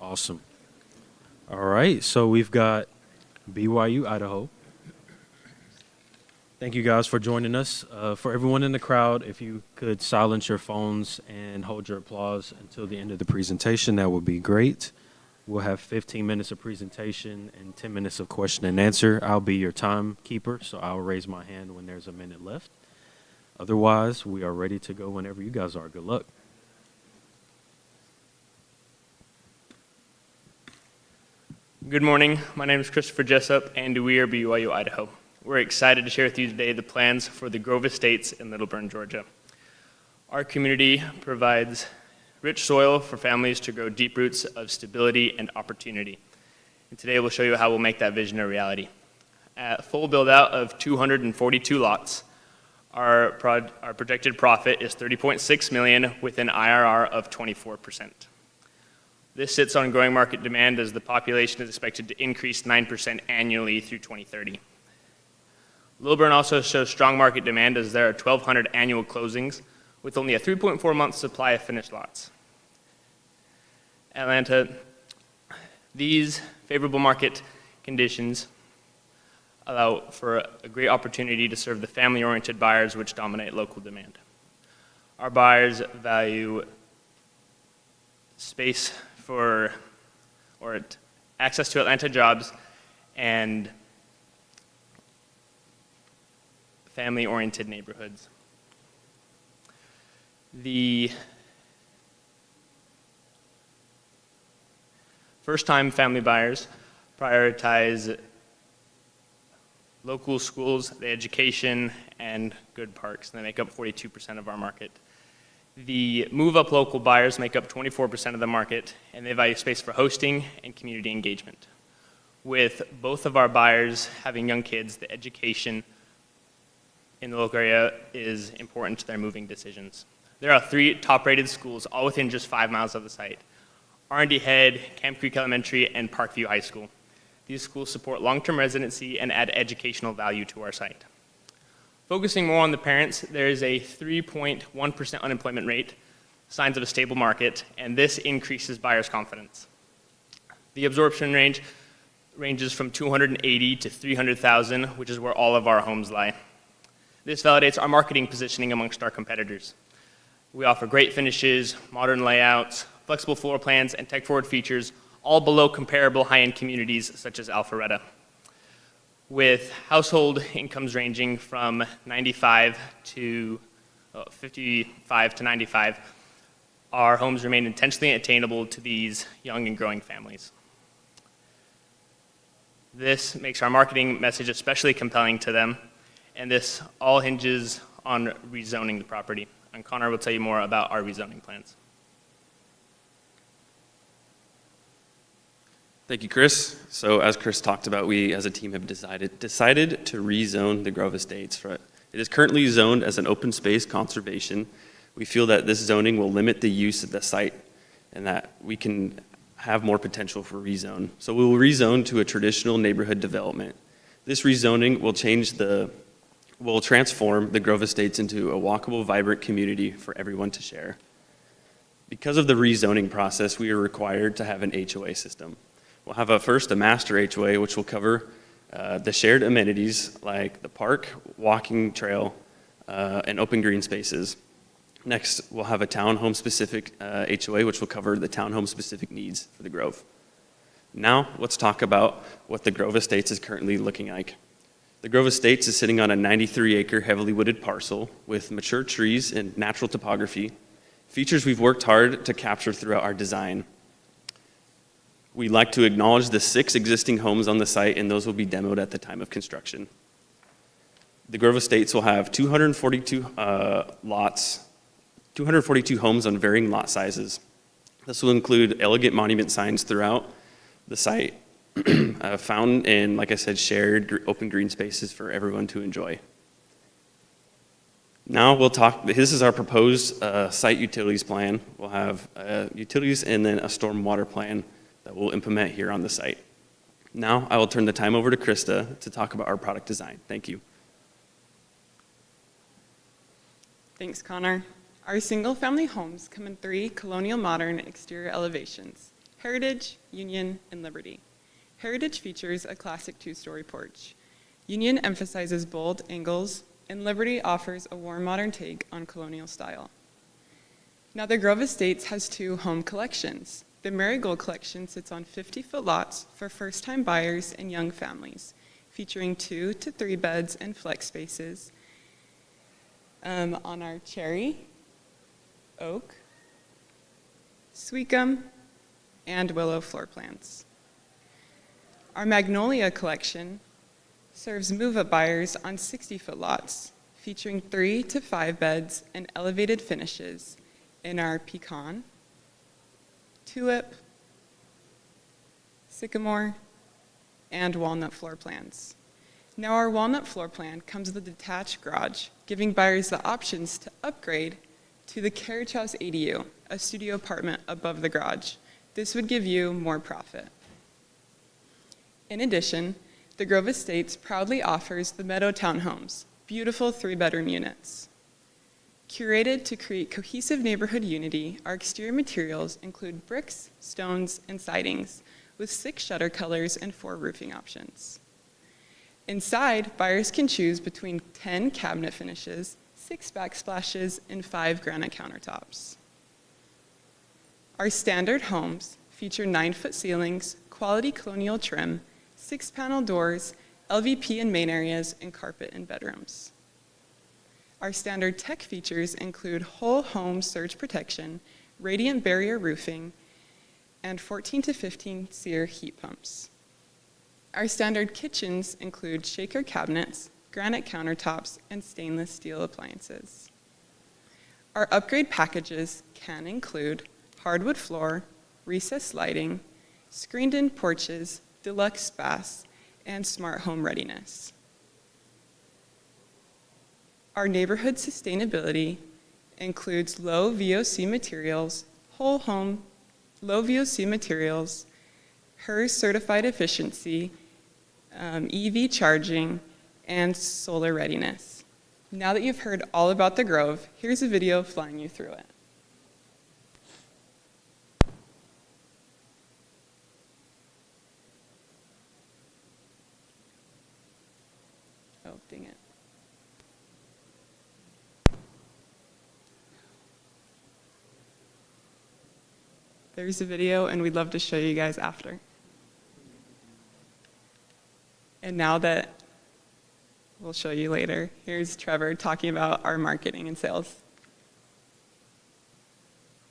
Awesome. All right, so we've got BYU Idaho. Thank you guys for joining us. For everyone in the crowd, if you could silence your phones and hold your applause until the end of the presentation, that would be great. We'll have 15 minutes of presentation and 10 minutes of question and answer. I'll be your timekeeper, so I'll raise my hand when there's a minute left. Otherwise, we are ready to go whenever you guys are. Good luck. Good morning. My name is Christopher Jessup, and we are BYU Idaho. We're excited to share with you today the plans for the Grove Estates in Little Bern, Georgia. Our community provides rich soil for families to grow deep roots of stability and opportunity. And today we'll show you how we'll make that vision a reality. At full build-out of 242 lots, our projected profit is $30.6 million with an IRR of 24%. This sits on growing market demand as the population is expected to increase 9% annually through 2030. Little Bern also shows strong market demand as there are 1,200 annual closings with only a 3.4-month supply of finished lots. Atlanta, these favorable market conditions allow for a great opportunity to serve the family-oriented buyers which dominate local demand. Our buyers value space or access to Atlanta jobs and family-oriented neighborhoods. The first-time family buyers prioritize local schools, the education, and good parks. They make up 42% of our market. The move-up local buyers make up 24% of the market, and they value space for hosting and community engagement. With both of our buyers having young kids, the education in the local area is important to their moving decisions. There are 3 top-rated schools, all within just 5 miles of the site: R&D Head, Camp Creek Elementary, and Parkview High School. These schools support long-term residency and add educational value to our site. Focusing more on the parents, there is a 3.1% unemployment rate, signs of a stable market, and this increases buyers' confidence. The absorption range ranges from 280 to 300,000, which is where all of our homes lie. This validates our marketing positioning amongst our competitors. We offer great finishes, modern layouts, flexible floor plans, and tech-forward features, all below comparable high-end communities such as Alpharetta. With household incomes ranging from 55 to 55 to 95, our homes remain intensely attainable to these young and growing families. This makes our marketing message especially compelling to them, and this all hinges on rezoning the property. And Connor will tell you more about our rezoning plans. Thank you, Chris. So as Chris talked about, we as a team have decided to rezone the Grove Estates. It is currently zoned as an open space conservation. We feel that this zoning will limit the use of the site and that we can have more potential for rezone. So we will rezone to a traditional neighborhood development. This rezoning will transform the Grove Estates into a walkable, vibrant community for everyone to share. Because of the rezoning process, we are required to have an HOA system. We'll have first a master HOA, which will cover the shared amenities like the park, walking trail, and open green spaces. Next, we'll have a townhome-specific HOA, which will cover the townhome-specific needs for the Grove. Now, let's talk about what the Grove Estates is currently looking like. The Grove Estates is sitting on a 93-acre heavily wooded parcel with mature trees and natural topography, features we've worked hard to capture throughout our design. We'd like to acknowledge the 6 existing homes on the site, and those will be demoed at the time of construction. The Grove Estates will have 242 homes on varying lot sizes. This will include elegant monument signs throughout the site, found in, like I said, shared open green spaces for everyone to enjoy. Now we'll talk, this is our proposed site utilities plan. We'll have utilities and then a stormwater plan that we'll implement here on the site. Now I will turn the time over to Krista to talk about our product design. Thank you. Thanks, Connor. Our single-family homes come in 3 colonial modern exterior elevations: Heritage, Union, and Liberty. Heritage features a classic 2-story porch. Union emphasizes bold angles, and Liberty offers a warm modern take on colonial style. Now, the Grove Estates has 2 home collections. The Marigold Collection sits on 50-foot lots for first-time buyers and young families, featuring 2 to 3 beds and flex spaces on our cherry, oak, sweet gum, and willow floor plans. Our Magnolia Collection serves move-up buyers on 60-foot lots, featuring 3 to 5 beds and elevated finishes in our pecan, tulip, sycamore, and walnut floor plans. Now, our walnut floor plan comes with a detached garage, giving buyers the options to upgrade to the Carriage House ADU, a studio apartment above the garage. This would give you more profit. In addition, the Grove Estates proudly offers the Meadow Townhomes, beautiful 3-bedroom units. Curated to create cohesive neighborhood unity, our exterior materials include bricks, stones, and sidings, with 6 shutter colors and 4 roofing options. Inside, buyers can choose between 10 cabinet finishes, 6 backsplashes, and 5 granite countertops. Our standard homes feature 9-foot ceilings, quality colonial trim, 6-panel doors, LVP in main areas, and carpet in bedrooms. Our standard tech features include whole home surge protection, radiant barrier roofing, and 14 to 15 SEER heat pumps. Our standard kitchens include shaker cabinets, granite countertops, and stainless steel appliances. Our upgrade packages can include hardwood floor, recessed lighting, screened-in porches, deluxe spas, and smart home readiness. Our neighborhood sustainability includes low VOC materials, whole home, low VOC materials, HERS certified efficiency, EV charging, and solar readiness. Now that you've heard all about the Grove, here's a video flying you through it. Oh, dang it. There's a video, and we'd love to show you guys after. And now that we'll show you later, here's Trevor talking about our marketing and sales.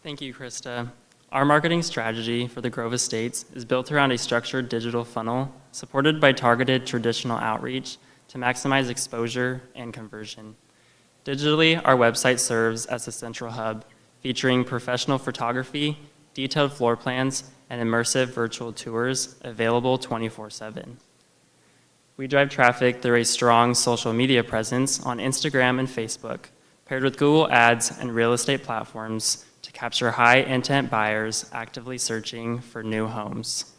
Thank you, Krista. Our marketing strategy for the Grove Estates is built around a structured digital funnel supported by targeted traditional outreach to maximize exposure and conversion. Digitally, our website serves as a central hub, featuring professional photography, detailed floor plans, and immersive virtual tours available 24/7. We drive traffic through a strong social media presence on Instagram and Facebook, paired with Google Ads and real estate platforms to capture high-intent buyers actively searching for new homes.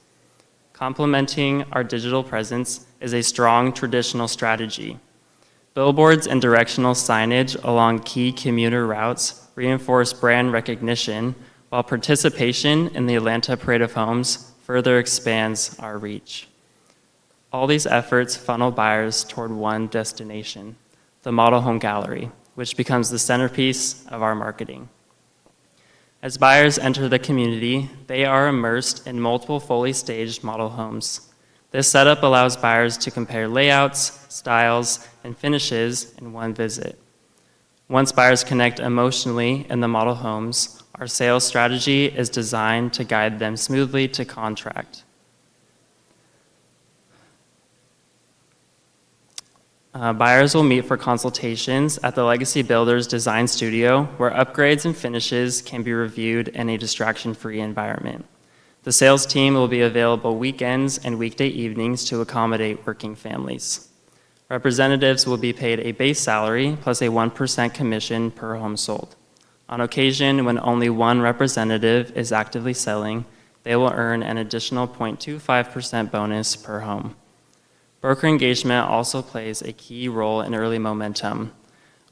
Complementing our digital presence is a strong traditional strategy. Billboards and directional signage along key commuter routes reinforce brand recognition, while participation in the Atlanta Parade of Homes further expands our reach. All these efforts funnel buyers toward one destination, the model home gallery, which becomes the centerpiece of our marketing. As buyers enter the community, they are immersed in multiple fully staged model homes. This setup allows buyers to compare layouts, styles, and finishes in one visit. Once buyers connect emotionally in the model homes, our sales strategy is designed to guide them smoothly to contract. Buyers will meet for consultations at the Legacy Builders Design Studio, where upgrades and finishes can be reviewed in a distraction-free environment. The sales team will be available weekends and weekday evenings to accommodate working families. Representatives will be paid a base salary plus a 1% commission per home sold. On occasion, when only one representative is actively selling, they will earn an additional 0.25% bonus per home. Broker engagement also plays a key role in early momentum.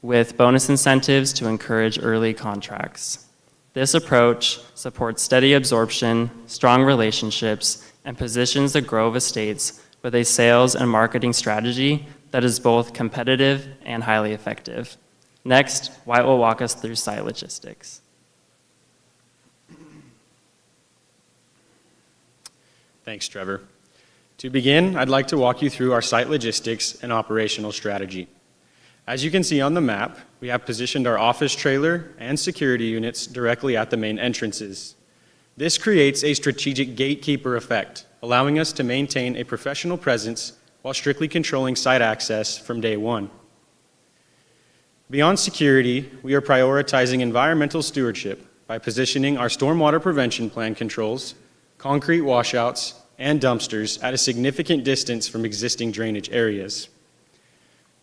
with bonus incentives to encourage early contracts. This approach supports steady absorption, strong relationships, and positions the Grove Estates with a sales and marketing strategy that is both competitive and highly effective. Next, Wyatt will walk us through site logistics. Thanks, Trevor. To begin, I'd like to walk you through our site logistics and operational strategy. As you can see on the map, we have positioned our office trailer and security units directly at the main entrances. This creates a strategic gatekeeper effect, allowing us to maintain a professional presence while strictly controlling site access from day one. Beyond security, we are prioritizing environmental stewardship by positioning our stormwater prevention plan controls, concrete washouts, and dumpsters at a significant distance from existing drainage areas.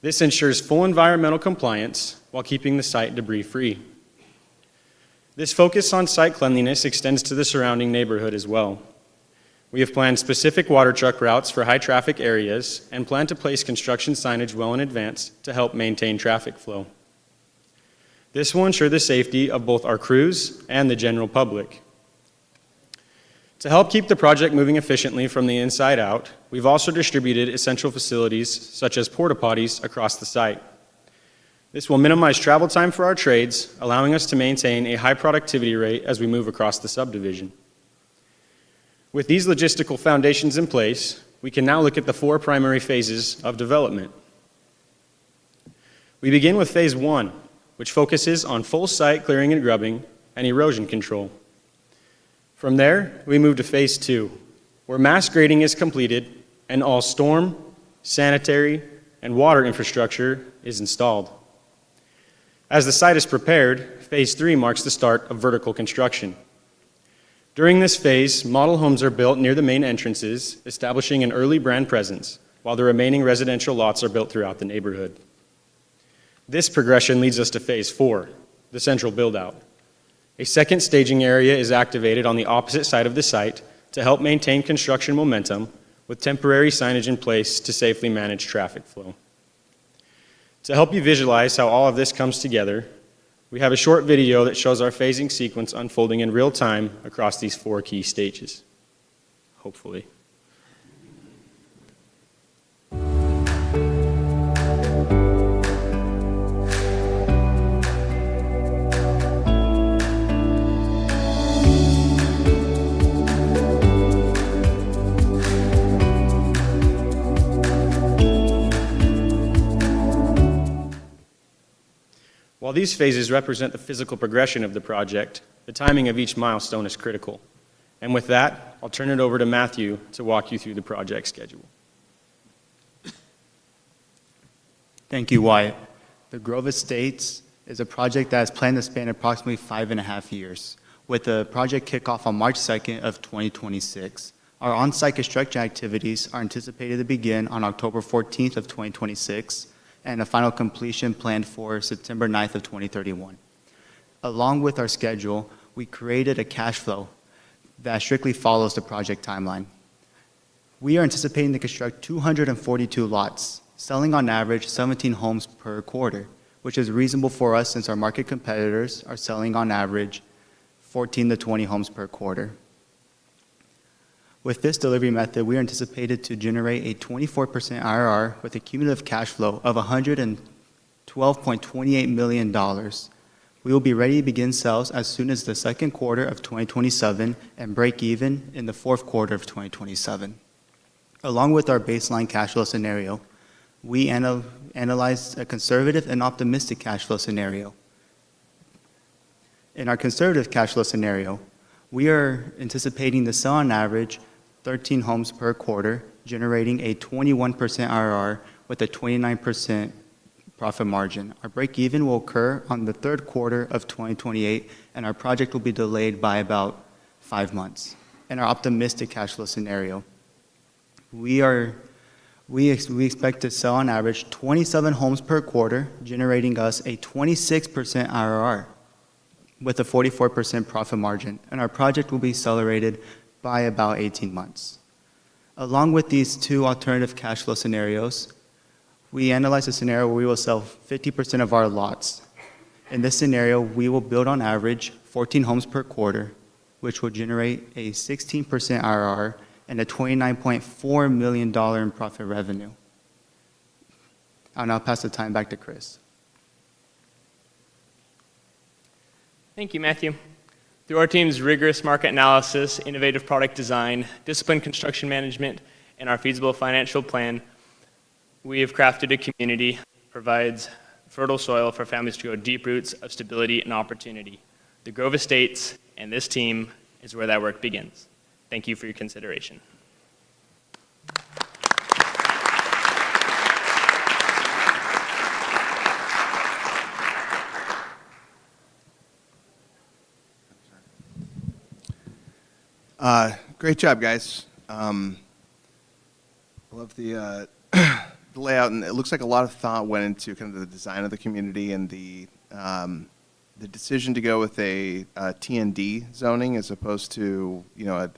This ensures full environmental compliance while keeping the site debris-free. This focus on site cleanliness extends to the surrounding neighborhood as well. We have planned specific water truck routes for high-traffic areas and plan to place construction signage well in advance to help maintain traffic flow. This will ensure the safety of both our crews and the general public. To help keep the project moving efficiently from the inside out, we've also distributed essential facilities such as porta potties across the site. This will minimize travel time for our trades, allowing us to maintain a high productivity rate as we move across the subdivision. With these logistical foundations in place, we can now look at the 4 primary phases of development. We begin with phase 1, which focuses on full site clearing and grubbing and erosion control. From there, we move to phase 2, where mass grading is completed and all storm, sanitary, and water infrastructure is installed. As the site is prepared, phase 3 marks the start of vertical construction. During this phase, model homes are built near the main entrances, establishing an early brand presence, while the remaining residential lots are built throughout the neighborhood. This progression leads us to phase 4, the central build-out. A second staging area is activated on the opposite side of the site to help maintain construction momentum, with temporary signage in place to safely manage traffic flow. To help you visualize how all of this comes together, we have a short video that shows our phasing sequence unfolding in real time across these 4 key stages. Hopefully. While these phases represent the physical progression of the project, the timing of each milestone is critical. And with that, I'll turn it over to Matthew to walk you through the project schedule. Thank you, Wyatt. The Grove Estates is a project that is planned to span approximately 5.5 years, with the project kickoff on March 2nd of 2026. Our on-site construction activities are anticipated to begin on October 14th of 2026, and a final completion planned for September 9th of 2031. Along with our schedule, we created a cash flow that strictly follows the project timeline. We are anticipating to construct 242 lots, selling on average 17 homes per quarter, which is reasonable for us since our market competitors are selling on average 14 to 20 homes per quarter. With this delivery method, we are anticipated to generate a 24% IRR with a cumulative cash flow of $112.28 million. We will be ready to begin sales as soon as the second quarter of 2027 and break even in the fourth quarter of 2027. Along with our baseline cash flow scenario, we analyzed a conservative and optimistic cash flow scenario. In our conservative cash flow scenario, we are anticipating to sell on average 13 homes per quarter, generating a 21% IRR with a 29% profit margin. Our break-even will occur on the third quarter of 2028, and our project will be delayed by about 5 months. In our optimistic cash flow scenario, we expect to sell on average 27 homes per quarter, generating us a 26% IRR with a 44% profit margin, and our project will be accelerated by about 18 months. Along with these 2 alternative cash flow scenarios, We analyzed a scenario where we will sell 50% of our lots. In this scenario, we will build on average 14 homes per quarter, which will generate a 16% IRR and a $29.4 million in profit revenue. I'll now pass the time back to Chris. Thank you, Matthew. Through our team's rigorous market analysis, innovative product design, disciplined construction management, and our feasible financial plan, we have crafted a community that provides fertile soil for families to grow deep roots of stability and opportunity. The Grove Estates and this team is where that work begins. Thank you for your consideration. Great job, guys. Love the layout, and it looks like a lot of thought went into kind of the design of the community and the decision to go with a T&D zoning as opposed to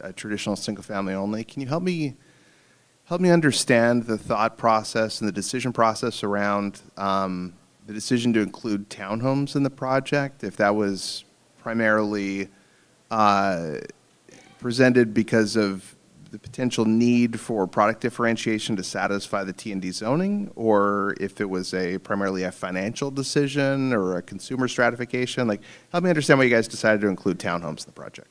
a traditional single-family only. Can you help me understand the thought process and the decision process around the decision to include townhomes in the project? If that was primarily presented because of the potential need for product differentiation to satisfy the T&D zoning, or if it was primarily a financial decision or a consumer stratification. Like, help me understand why you guys decided to include townhomes in the project.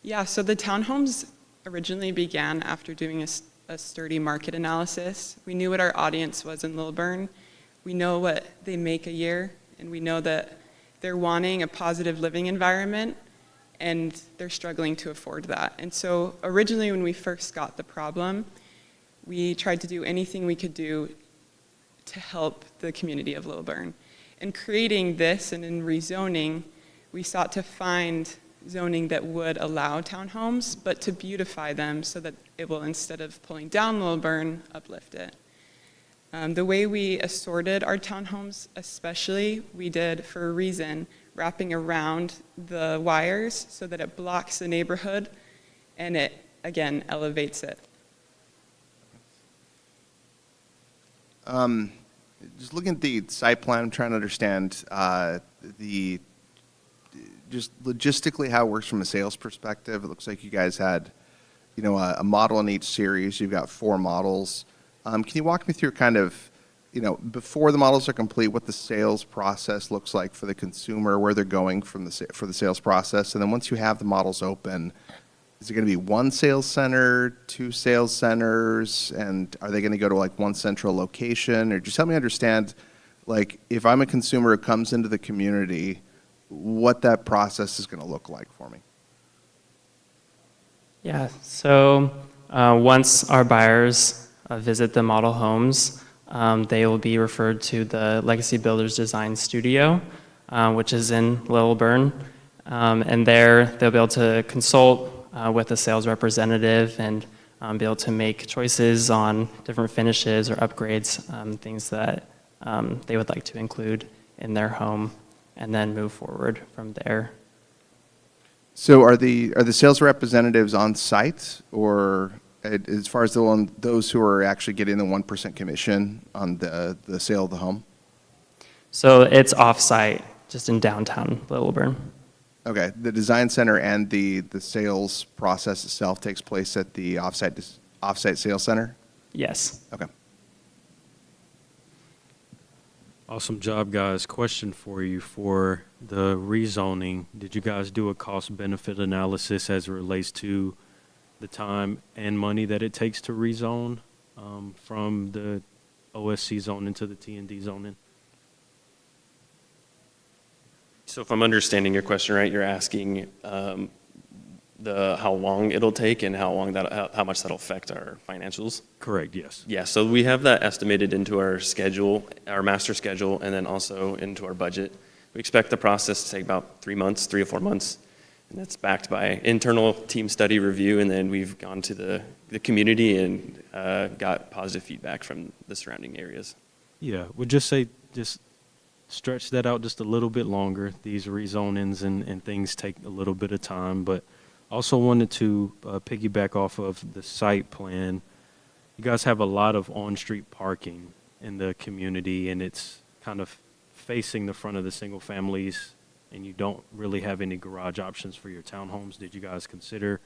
Yeah, so the townhomes originally began after doing a sturdy market analysis. We knew what our audience was in Lilburn. We know what they make a year, and we know that they're wanting a positive living environment, and they're struggling to afford that. And so originally when we first got the problem, we tried to do anything we could do to help the community of Lilburn. In creating this and in rezoning, we sought to find zoning that would allow townhomes, but to beautify them so that it will, instead of pulling down Lilburn, uplift it. The way we assorted our townhomes especially, we did for a reason, wrapping around the wires so that it blocks the neighborhood and it, again, elevates it. Just looking at the site plan, I'm trying to understand just logistically how it works from a sales perspective. It looks like you guys had, a model in each series. You've got 4 models. Can you walk me through kind of, before the models are complete, what the sales process looks like for the consumer, where they're going for the sales process, and then once you have the models open, is it going to be 1 sales center, 2 sales centers, and are they going to go to like 1 central location? Or just help me understand, like, if I'm a consumer who comes into the community, what that process is going to look like for me. Yeah, so once our buyers visit the model homes, they will be referred to the Legacy Builders Design Studio, which is in Lilburn. And there they'll be able to consult with a sales representative and be able to make choices on different finishes or upgrades, things that they would like to include in their home, and then move forward from there. So are the sales representatives on site, or as far as those who are actually getting the 1% commission on the sale of the home? So it's off-site, just in downtown Lilburn. Okay, the design center and the sales process itself takes place at the off-site sales center? Yes. Okay. Awesome job, guys. Question for you. For the rezoning, did you guys do a cost-benefit analysis as it relates to the time and money that it takes to rezone from the OSC zone into the T&D zoning? So if I'm understanding your question right, you're asking how long it'll take and how much that'll affect our financials? Correct, yes. Yeah, so we have that estimated into our schedule, our master schedule, and then also into our budget. We expect the process to take about 3 months, 3 or 4 months, and that's backed by internal team study review, and then we've gone to the community and got positive feedback from the surrounding areas. Yeah, we'll just say stretch that out just a little bit longer. These rezonings and things take a little bit of time, but also wanted to piggyback off of the site plan. you guys have a lot of on-street parking in the community, and it's kind of facing the front of the single families, and you don't really have any garage options for your townhomes. Did you guys consider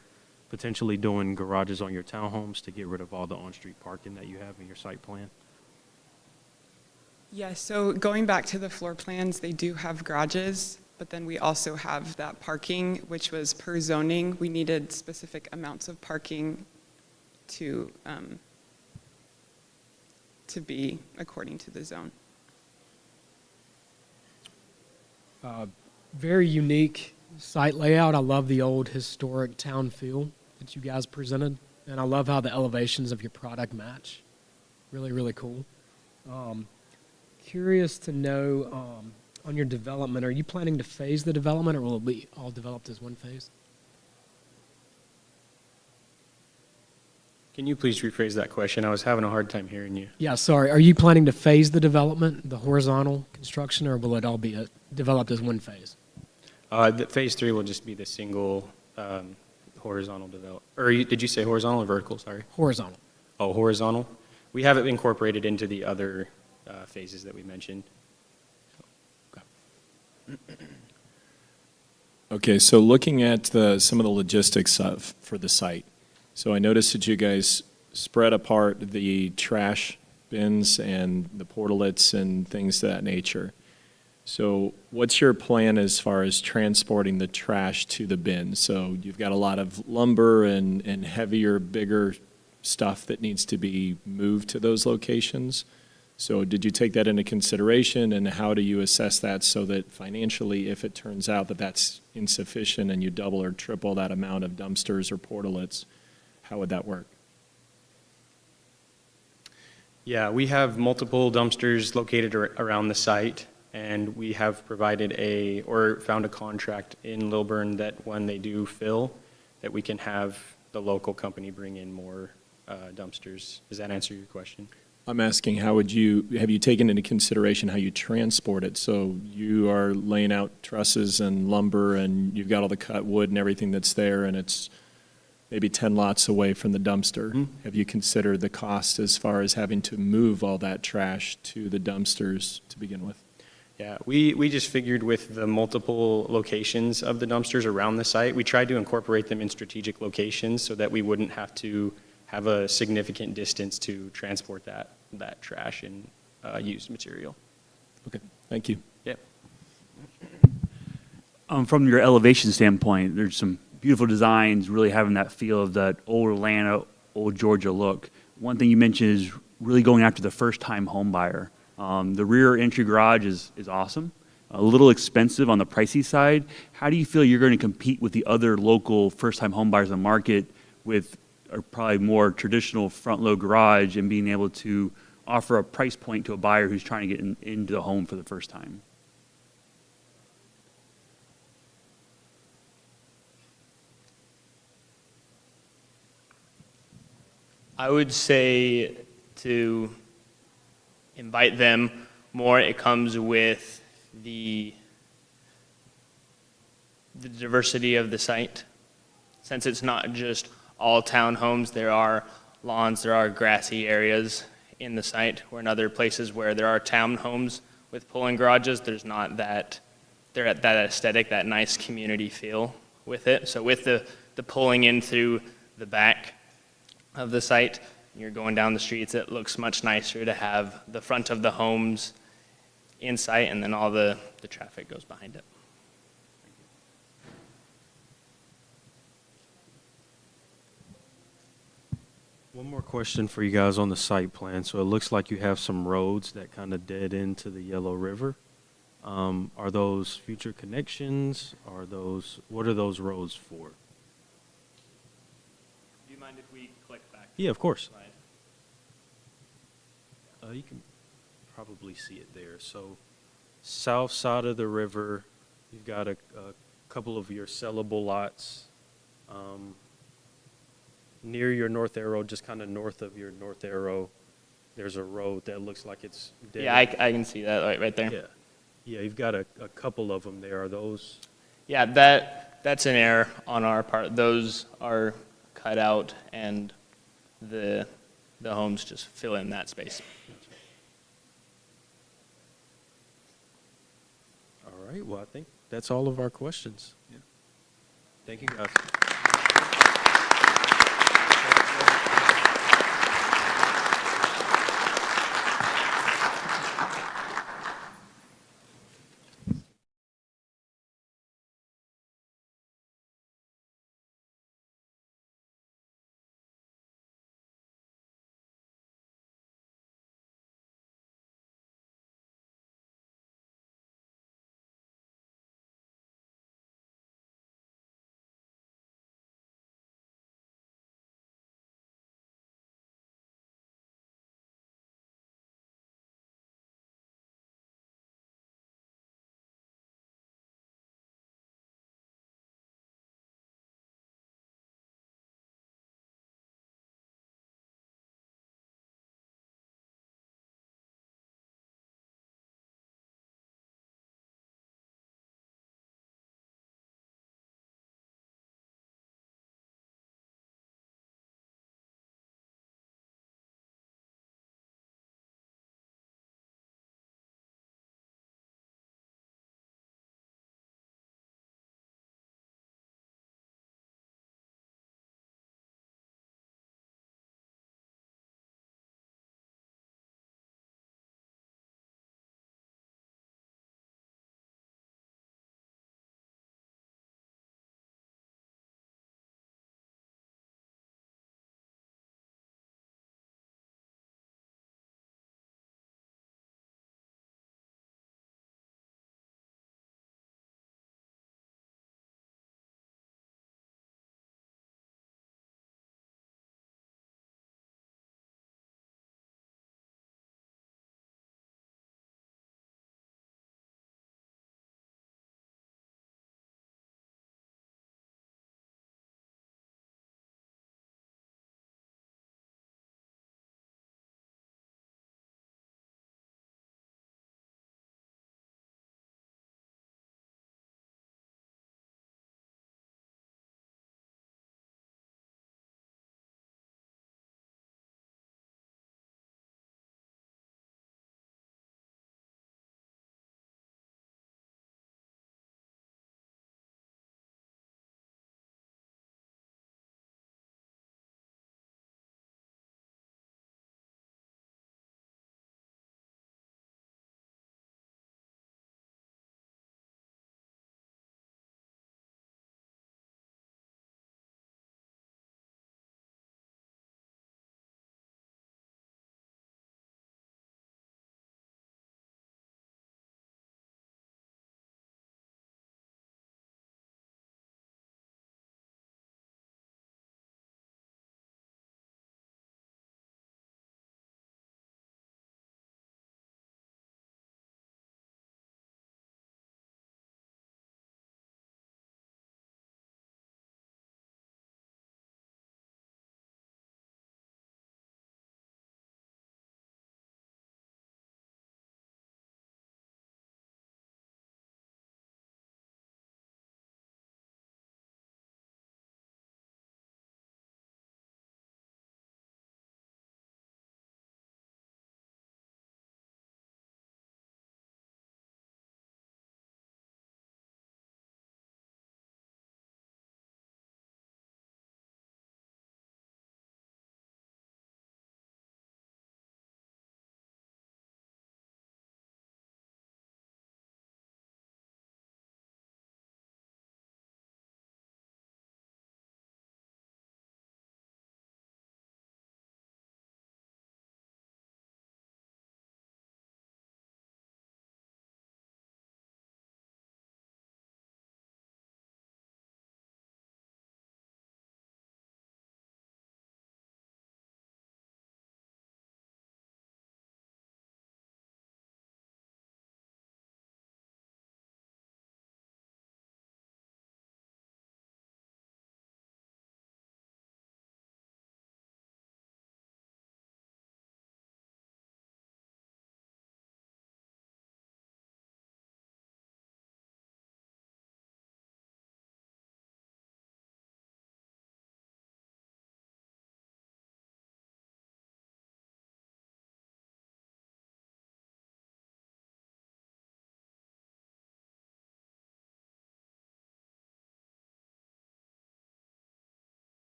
potentially doing garages on your townhomes to get rid of all the on-street parking that you have in your site plan? Yeah, so going back to the floor plans, they do have garages, but then we also have that parking, which was per zoning. We needed specific amounts of parking to be according to the zone. Very unique site layout. I love the old historic town feel that you guys presented, and I love how the elevations of your product match. Really, really cool. Curious to know on your development, are you planning to phase the development, or will it be all developed as one phase? Can you please rephrase that question? I was having a hard time hearing you. Yeah, sorry. Are you planning to phase the development, the horizontal construction, or will it all be developed as one phase? Phase 3 will just be the single horizontal develop. Or did you say horizontal or vertical? Sorry. Horizontal. Oh, horizontal. We have it incorporated into the other phases that we mentioned. Okay, so looking at some of the logistics for the site. So I noticed that you guys spread apart the trash bins and the portalets and things of that nature. So what's your plan as far as transporting the trash to the bin? So you've got a lot of lumber and heavier, bigger stuff that needs to be moved to those locations. So did you take that into consideration, and how do you assess that so that financially, if it turns out that that's insufficient and you double or triple that amount of dumpsters or portalets, how would that work? Yeah, we have multiple dumpsters located around the site, and we have provided or found a contract in Lilburn that when they do fill, that we can have the local company bring in more dumpsters. Does that answer your question? I'm asking, have you taken into consideration how you transport it? So you are laying out trusses and lumber, and you've got all the cut wood and everything that's there, and it's maybe 10 lots away from the dumpster. Mm-hmm. Have you considered the cost as far as having to move all that trash to the dumpsters to begin with? Yeah, we just figured with the multiple locations of the dumpsters around the site, we tried to incorporate them in strategic locations so that we wouldn't have to have a significant distance to transport that trash and used material. Okay, thank you. Yeah. From your elevation standpoint, there's some beautiful designs, really having that feel of that old Atlanta, old Georgia look. One thing you mentioned is really going after the first-time home buyer. The rear entry garage is awesome, a little expensive on the pricey side. How do you feel you're going to compete with the other local first-time home buyers in the market with a probably more traditional front-load garage and being able to offer a price point to a buyer who's trying to get into the home for the first time? I would say to invite them more. It comes with the diversity of the site. Since it's not just all townhomes, there are lawns, there are grassy areas in the site, where in other places where there are townhomes with pull-in garages, there's not that aesthetic, that nice community feel with it. So with the pulling in through the back of the site, you're going down the streets, it looks much nicer to have the front of the homes in sight, and then all the traffic goes behind it. One more question for you guys on the site plan. So it looks like you have some roads that kind of dead into the Yellow River. Are those future connections? What are those roads for? Do you mind if we click back? Yeah, of course. You can probably see it there. So south side of the river, you've got a couple of your sellable lots. Near your north arrow, just kind of north of your north arrow, there's a road that looks like it's dead. Yeah, I can see that right there. Yeah, yeah, you've got a couple of them there. Are those? Yeah, that's an error on our part. Those are cut out, and the the homes just fill in that space. All right, well, I think that's all of our questions. Thank you, guys.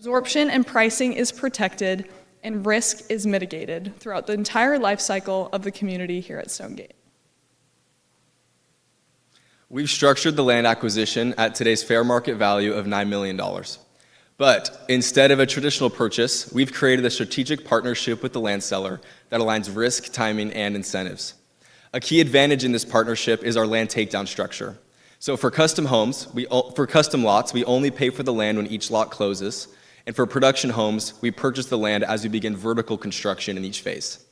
Absorption and pricing is protected, and risk is mitigated throughout the entire life cycle of the community here at Stonegate. We've structured the land acquisition at today's fair market value of $9 million. But instead of a traditional purchase, we've created a strategic partnership with the land seller that aligns risk, timing, and incentives. A key advantage in this partnership is our land takedown structure. So for custom lots, we only pay for the land when each lot closes, and for production homes, we purchase the land as we begin vertical construction in each phase.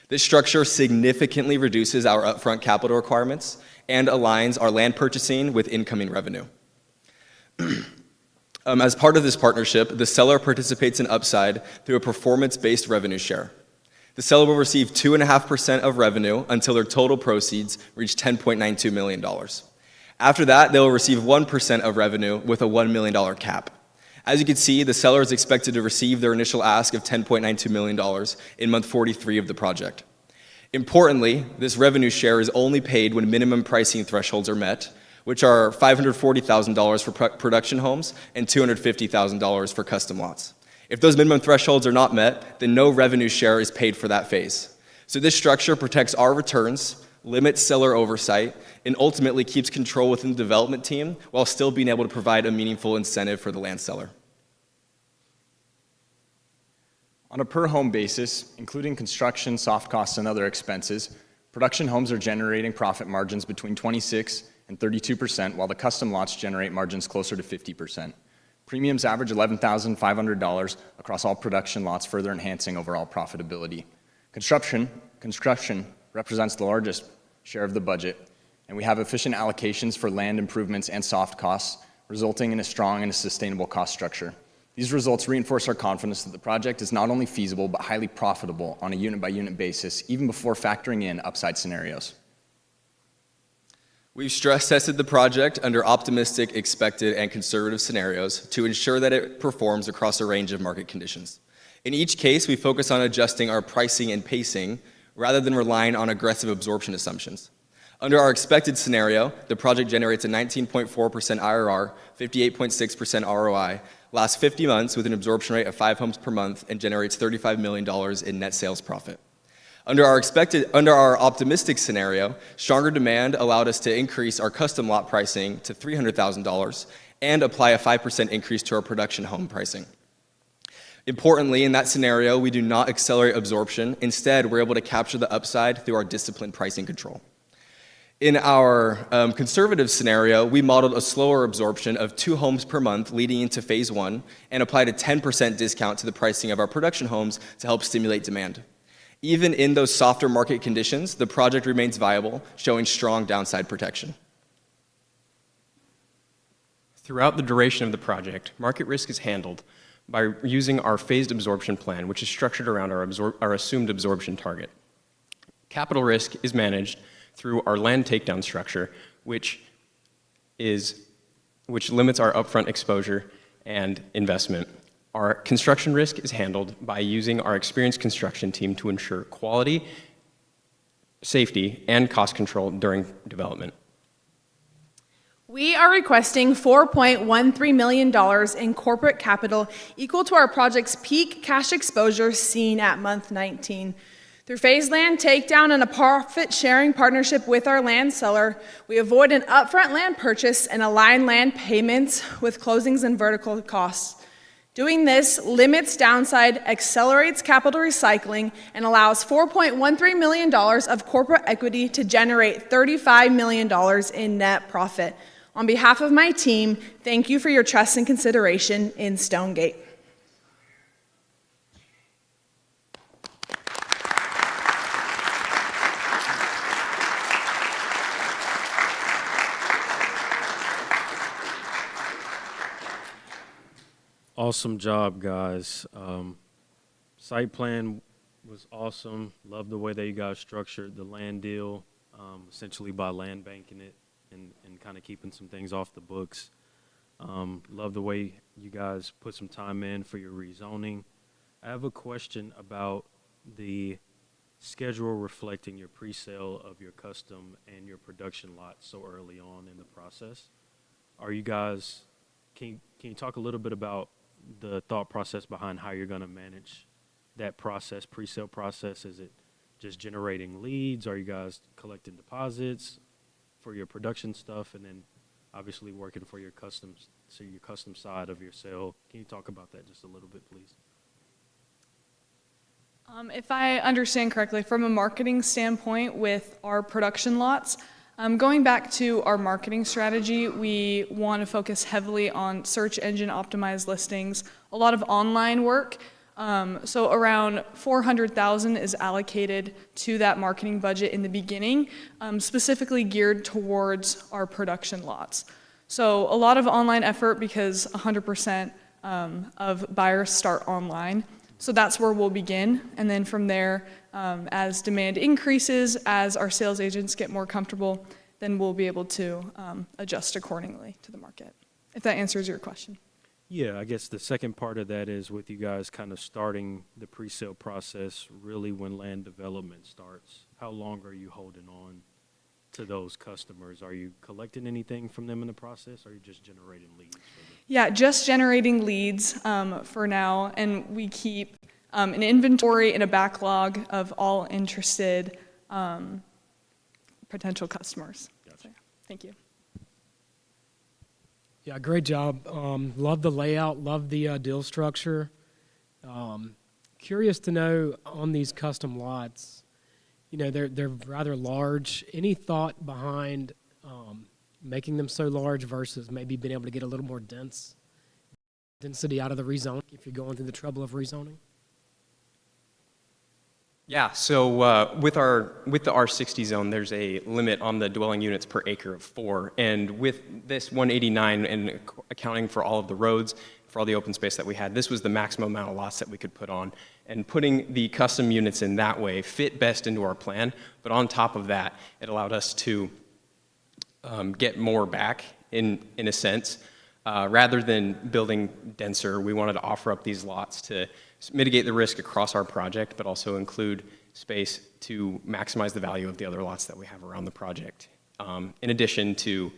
This structure significantly reduces our upfront capital requirements and aligns our land purchasing with incoming revenue. As part of this partnership, the seller participates in upside through a performance-based revenue share. The seller will receive 2.5% of revenue until their total proceeds reach $10.92 million. After that, they will receive 1% of revenue with a $1 million cap. As you can see, the seller is expected to receive their initial ask of $10.92 million in month 43 of the project. Importantly, this revenue share is only paid when minimum pricing thresholds are met, which are $540,000 for production homes and $250,000 for custom lots. If those minimum thresholds are not met, then no revenue share is paid for that phase. So this structure protects our returns, limits seller oversight, and ultimately keeps control within the development team while still being able to provide a meaningful incentive for the land seller. On a per home basis, including construction, soft costs, and other expenses, production homes are generating profit margins between 26 and 32%, while the custom lots generate margins closer to 50%. Premiums average $11,500 across all production lots, further enhancing overall profitability. Construction represents the largest share of the budget, and we have efficient allocations for land improvements and soft costs, resulting in a strong and a sustainable cost structure. These results reinforce our confidence that the project is not only feasible, but highly profitable on a unit-by-unit basis, even before factoring in upside scenarios. We've stress-tested the project under optimistic, expected, and conservative scenarios to ensure that it performs across a range of market conditions. In each case, we focus on adjusting our pricing and pacing rather than relying on aggressive absorption assumptions. Under our expected scenario, the project generates a 19.4% IRR, 58.6% ROI, lasts 50 months with an absorption rate of 5 homes per month, and generates $35 million in net sales profit. Under our optimistic scenario, stronger demand allowed us to increase our custom lot pricing to $300,000 and apply a 5% increase to our production home pricing. Importantly, in that scenario, we do not accelerate absorption. Instead, we're able to capture the upside through our disciplined pricing control. In our conservative scenario, we modeled a slower absorption of 2 homes per month leading into phase 1 and applied a 10% discount to the pricing of our production homes to help stimulate demand. Even in those softer market conditions, the project remains viable, showing strong downside protection. Throughout the duration of the project, market risk is handled by using our phased absorption plan, which is structured around our assumed absorption target. Capital risk is managed through our land takedown structure, which limits our upfront exposure and investment. Our construction risk is handled by using our experienced construction team to ensure quality, safety, and cost control during development. We are requesting $4.13 million in corporate capital equal to our project's peak cash exposure seen at month 19. Through phased land takedown and a profit-sharing partnership with our land seller, we avoid an upfront land purchase and align land payments with closings and vertical costs. Doing this limits downside, accelerates capital recycling, and allows $4.13 million of corporate equity to generate $35 million in net profit. On behalf of my team, thank you for your trust and consideration in Stonegate. Awesome job, guys. Site plan was awesome. Love the way that you guys structured the land deal, essentially by land banking it and kind of keeping some things off the books. Love the way you guys put some time in for your rezoning. I have a question about the schedule reflecting your pre-sale of your custom and your production lots so early on in the process. Are you guys, can you talk a little bit about the thought process behind how you're going to manage that process, pre-sale process? Is it just generating leads? Are you guys collecting deposits for your production stuff, and then obviously working for your custom side of your sale? Can you talk about that just a little bit, please? If I understand correctly, from a marketing standpoint with our production lots, going back to our marketing strategy, we want to focus heavily on search engine optimized listings, a lot of online work. So around $400,000 is allocated to that marketing budget in the beginning, specifically geared towards our production lots. So a lot of online effort because 100% of buyers start online. So that's where we'll begin. And then from there, as demand increases, as our sales agents get more comfortable, then we'll be able to adjust accordingly to the market, if that answers your question. Yeah, I guess the second part of that is with you guys kind of starting the pre-sale process really when land development starts. How long are you holding on to those customers? Are you collecting anything from them in the process, or are you just generating leads? Yeah, just generating leads for now, and we keep an inventory and a backlog of all interested potential customers. Gotcha. So, thank you. Yeah, great job. Love the layout, love the deal structure. Curious to know on these custom lots, you know, they're rather large. Any thought behind making them so large versus maybe being able to get a little more density out of the rezoning if you're going through the trouble of rezoning? Yeah, so with the R60 zone, there's a limit on the dwelling units per acre of 4, and with this 189 and accounting for all of the roads, for all the open space that we had, this was the maximum amount of lots that we could put on. And putting the custom units in that way fit best into our plan, but on top of that, it allowed us to get more back in a sense. Rather than building denser, we wanted to offer up these lots to mitigate the risk across our project, but also include space to maximize the value of the other lots that we have around the project. In addition to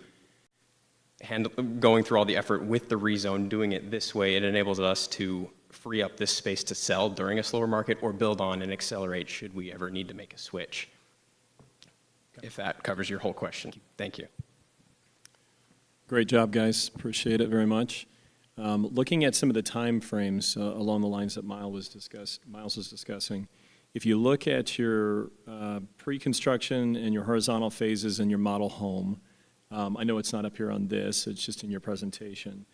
going through all the effort with the rezone, doing it this way, it enables us to free up this space to sell during a slower market or build on and accelerate should we ever need to make a switch. If that covers your whole question. Thank you. Great job, guys. Appreciate it very much. Looking at some of the time frames along the lines that Miles was discussing, if you look at your pre-construction and your horizontal phases and your model home, I know it's not up here on this, it's just in your presentation.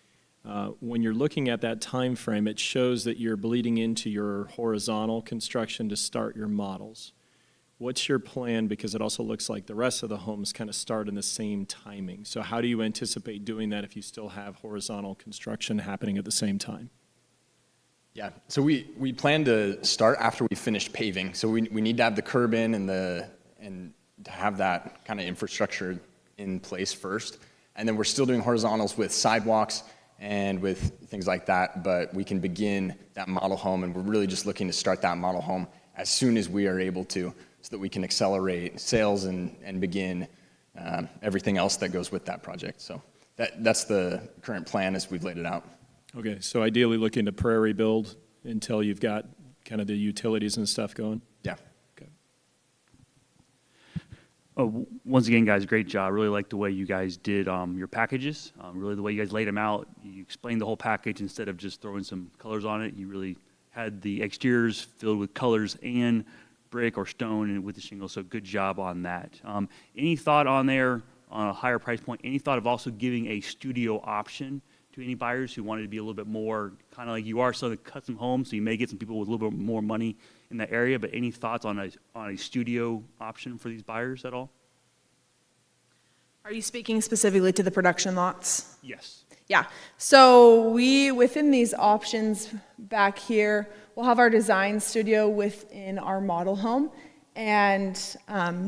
When you're looking at that time frame, it shows that you're bleeding into your horizontal construction to start your models. What's your plan? Because it also looks like the rest of the homes kind of start in the same timing. So how do you anticipate doing that if you still have horizontal construction happening at the same time? Yeah, so we plan to start after we finish paving. So we need to have the curb in and to have that kind of infrastructure in place first. And then we're still doing horizontals with sidewalks and with things like that, but we can begin that model home, and we're really just looking to start that model home as soon as we are able to, so that we can accelerate sales and begin everything else that goes with that project. So that's the current plan as we've laid it out. Okay, so ideally looking to prairie build until you've got kind of the utilities and stuff going? Yeah. Okay. Once again, guys, great job. Really like the way you guys did your packages. Really the way you guys laid them out. You explained the whole package instead of just throwing some colors on it. You really had the exteriors filled with colors and brick or stone and with the shingle, so good job on that. Any thought on there on a higher price point, any thought of also giving a studio option to any buyers who wanted to be a little bit more, kind of like you are selling custom homes, so you may get some people with a little bit more money in that area, but any thoughts on a studio option for these buyers at all? Are you speaking specifically to the production lots? Yes. Yeah, so within these options back here, we'll have our design studio within our model home. And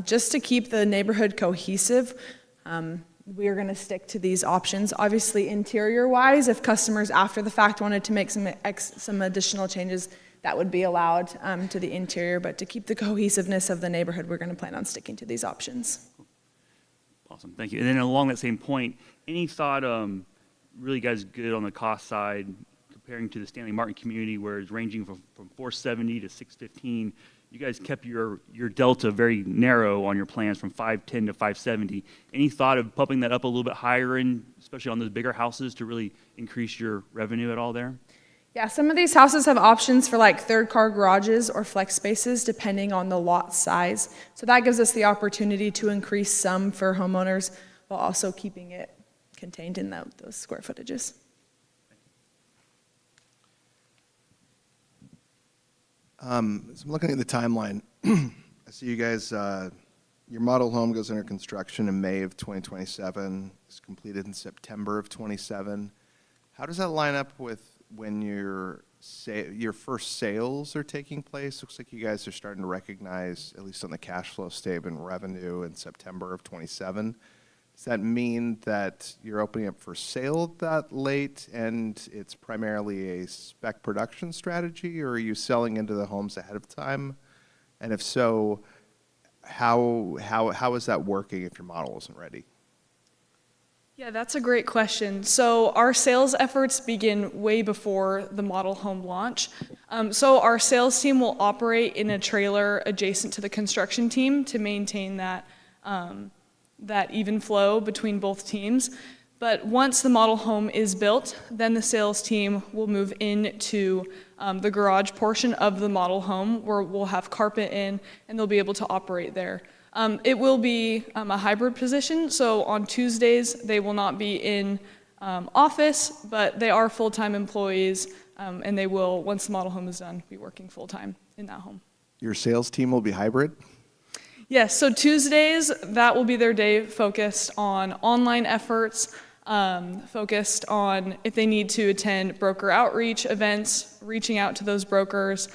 just to keep the neighborhood cohesive, we are gonna stick to these options. Obviously, interior-wise, if customers after the fact wanted to make some additional changes, that would be allowed to the interior. But to keep the cohesiveness of the neighborhood, we're gonna plan on sticking to these options. Awesome, thank you. And then along that same point, any thought, really guys good on the cost side, comparing to the Stanley Martin community where it's ranging from 470 to 615. You guys kept your delta very narrow on your plans from 510 to 570. Any thought of pumping that up a little bit higher, especially on those bigger houses, to really increase your revenue at all there? Yeah, some of these houses have options for like third car garages or flex spaces depending on the lot size. So that gives us the opportunity to increase some for homeowners while also keeping it contained in those square footages. So I'm looking at the timeline. I see you guys, your model home goes under construction in May of 2027. It's completed in September of 27. How does that line up with when your first sales are taking place? Looks like you guys are starting to recognize, at least on the cash flow statement, revenue in September of 27. Does that mean that you're opening up for sale that late and it's primarily a spec production strategy, or are you selling into the homes ahead of time? And if so, how is that working if your model isn't ready? Yeah, that's a great question. So our sales efforts begin way before the model home launch. So our sales team will operate in a trailer adjacent to the construction team to maintain that even flow between both teams. But once the model home is built, then the sales team will move into the garage portion of the model home where we'll have carpet in and they'll be able to operate there. It will be a hybrid position, so on Tuesdays they will not be in office, but they are full-time employees, and they will, once the model home is done, be working full-time in that home. Your sales team will be hybrid? Yes, so Tuesdays, that will be their day focused on online efforts, focused on if they need to attend broker outreach events, reaching out to those brokers.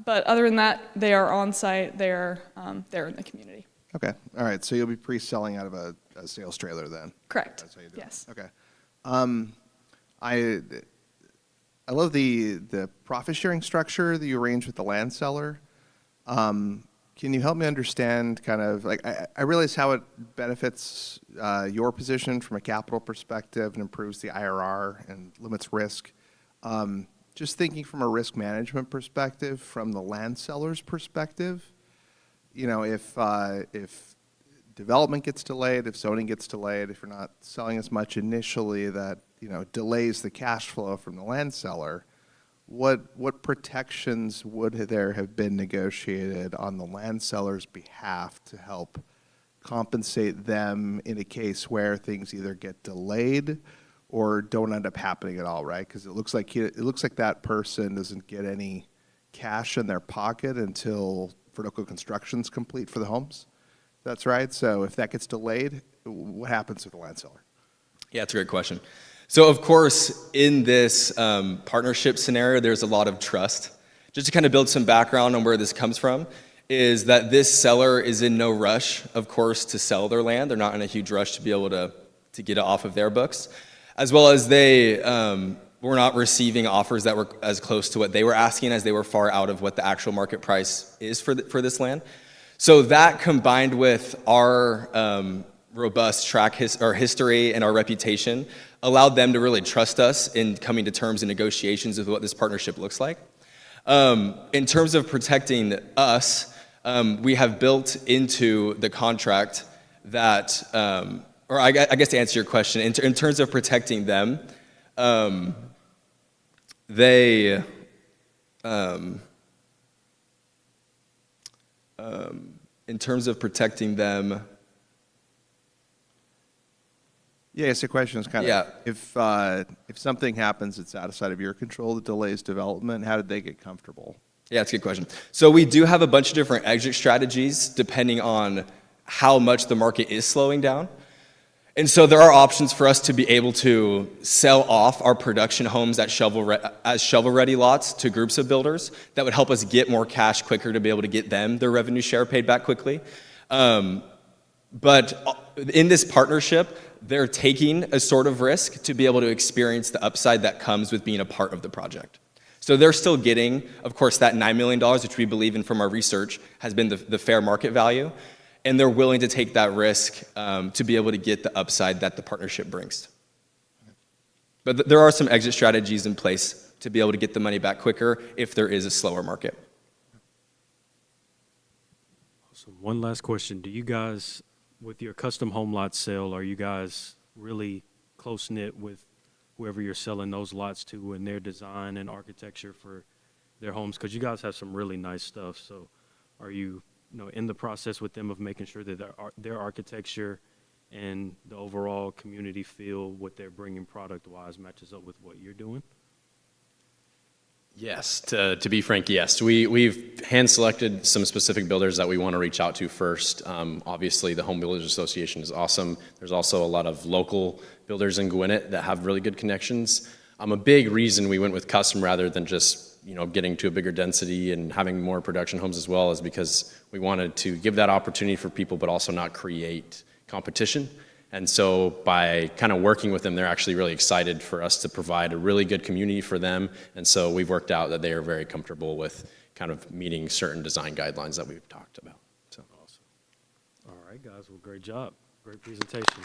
But other than that, they are on site, they're in the community. Okay, all right, so you'll be pre-selling out of a sales trailer then? Correct, That's how you do yes. it. Okay. I love the profit sharing structure that you arrange with the land seller. Can you help me understand kind of, like, I realize how it benefits your position from a capital perspective and improves the IRR and limits risk. Just thinking from a risk management perspective, from the land seller's perspective, you know, if development gets delayed, if zoning gets delayed, if you're not selling as much initially, that, you know, delays the cash flow from the land seller, what protections would there have been negotiated on the land seller's behalf to help compensate them in a case where things either get delayed or don't end up happening at all, right? Because it looks like that person doesn't get any cash in their pocket until vertical construction's complete for the homes. That's right. So if that gets delayed, what happens with the land seller? Yeah, that's a great question. So of course, in this partnership scenario, there's a lot of trust. Just to kind of build some background on where this comes from, is that this seller is in no rush, of course, to sell their land. They're not in a huge rush to be able to get it off of their books. As well as they were not receiving offers that were as close to what they were asking, as they were far out of what the actual market price is for this land. So that, combined with our robust history and our reputation, allowed them to really trust us in coming to terms and negotiations with what this partnership looks like. In terms of protecting us, we have built into the contract that, or I guess to answer your question, in terms of protecting them, in terms of protecting them. Yeah, so the question is kind of, Yeah. if something happens that's outside of your control that delays development, how did they get comfortable? Yeah, that's a good question. So we do have a bunch of different exit strategies depending on how much the market is slowing down. And so there are options for us to be able to sell off our production homes as shovel-ready lots to groups of builders that would help us get more cash quicker to be able to get them their revenue share paid back quickly. But in this partnership, they're taking a sort of risk to be able to experience the upside that comes with being a part of the project. So they're still getting, of course, that $9 million, which we believe in from our research has been the fair market value. And they're willing to take that risk to be able to get the upside that the partnership brings. But there are some exit strategies in place to be able to get the money back quicker if there is a slower market. So one last question. Do you guys, with your custom home lot sale, are you guys really close-knit with whoever you're selling those lots to and their design and architecture for their homes? Because you guys have some really nice stuff. So are you, in the process with them of making sure that their architecture and the overall community feel what they're bringing product-wise matches up with what you're doing? Yes, to be frank, yes. We've hand-selected some specific builders that we want to reach out to first. Obviously, the Home Builders Association is awesome. There's also a lot of local builders in Gwinnett that have really good connections. A big reason we went with custom rather than just getting to a bigger density and having more production homes as well is because we wanted to give that opportunity for people, but also not create competition. And so by kind of working with them, they're actually really excited for us to provide a really good community for them. And so we've worked out that they are very comfortable with kind of meeting certain design guidelines that we've talked about. So awesome. All right, guys. Well, great job. Great presentation.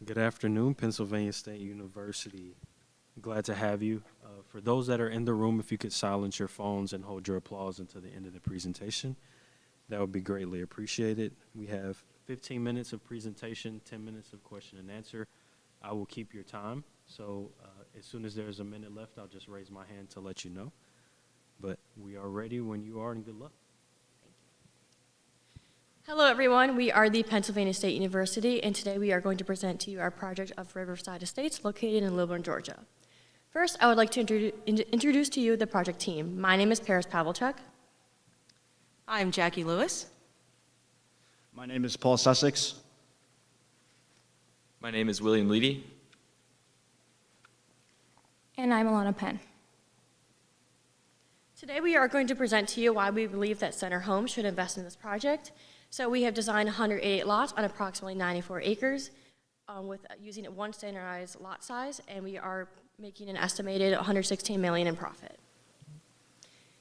Good afternoon, Pennsylvania State University. Glad to have you. For those that are in the room, if you could silence your phones and hold your applause until the end of the presentation, that would be greatly appreciated. We have 15 minutes of presentation, 10 minutes of question and answer. I will keep your time, so as soon as there's a minute left, I'll just raise my hand to let you know. But we are ready when you are, and good luck. Hello everyone, we are the Pennsylvania State University, and today we are going to present to you our project of Riverside Estates located in Lilburn, Georgia. First, I would like to introduce to you the project team. My name is Paris Pavlicek. I'm Jackie Lewis. My name is Paul Sussex. My name is William Leedy. And I'm Alana Penn. Today we are going to present to you why we believe that Center Homes should invest in this project. So we have designed 188 lots on approximately 94 acres with using one standardized lot size, and we are making an estimated $116 million in profit.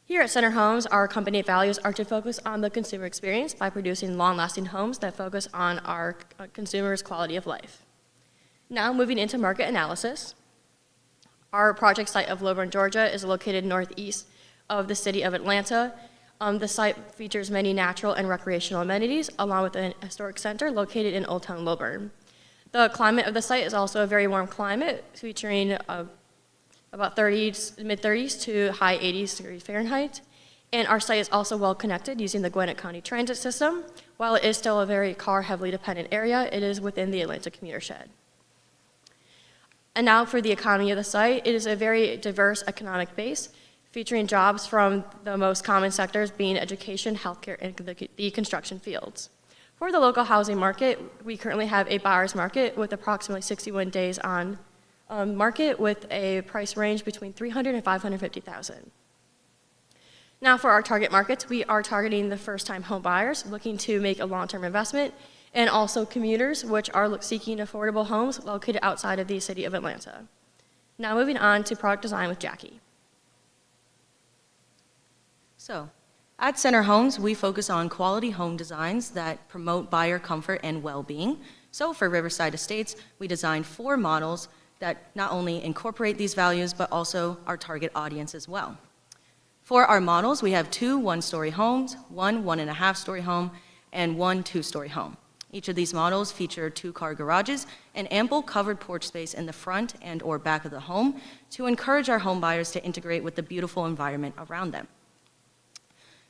Here at Center Homes, our company values are to focus on the consumer experience by producing long-lasting homes that focus on our consumers' quality of life. Now moving into market analysis. Our project site of Lilburn, Georgia is located northeast of the city of Atlanta. The site features many natural and recreational amenities, along with an historic center located in Old Town Lilburn. The climate of the site is also a very warm climate, featuring about mid-30s to high 80s degrees Fahrenheit. And our site is also well connected using the Gwinnett County Transit System. While it is still a very car-heavily dependent area, it is within the Atlanta commuter shed. And now for the economy of the site, it is a very diverse economic base, featuring jobs from the most common sectors being education, healthcare, and the construction fields. For the local housing market, we currently have a buyer's market with approximately 61 days on market with a price range between $300,000 and $550,000. Now for our target markets, we are targeting the first-time home buyers looking to make a long-term investment, and also commuters which are seeking affordable homes located outside of the city of Atlanta. Now moving on to product design with Jackie. So, at Center Homes, we focus on quality home designs that promote buyer comfort and well-being. So for Riverside Estates, we designed 4 models that not only incorporate these values, but also our target audience as well. For our models, we have 2 one-story homes, 1 1.5-story home, and 1 2-story home. Each of these models feature 2-car garages and ample covered porch space in the front and or back of the home to encourage our home buyers to integrate with the beautiful environment around them.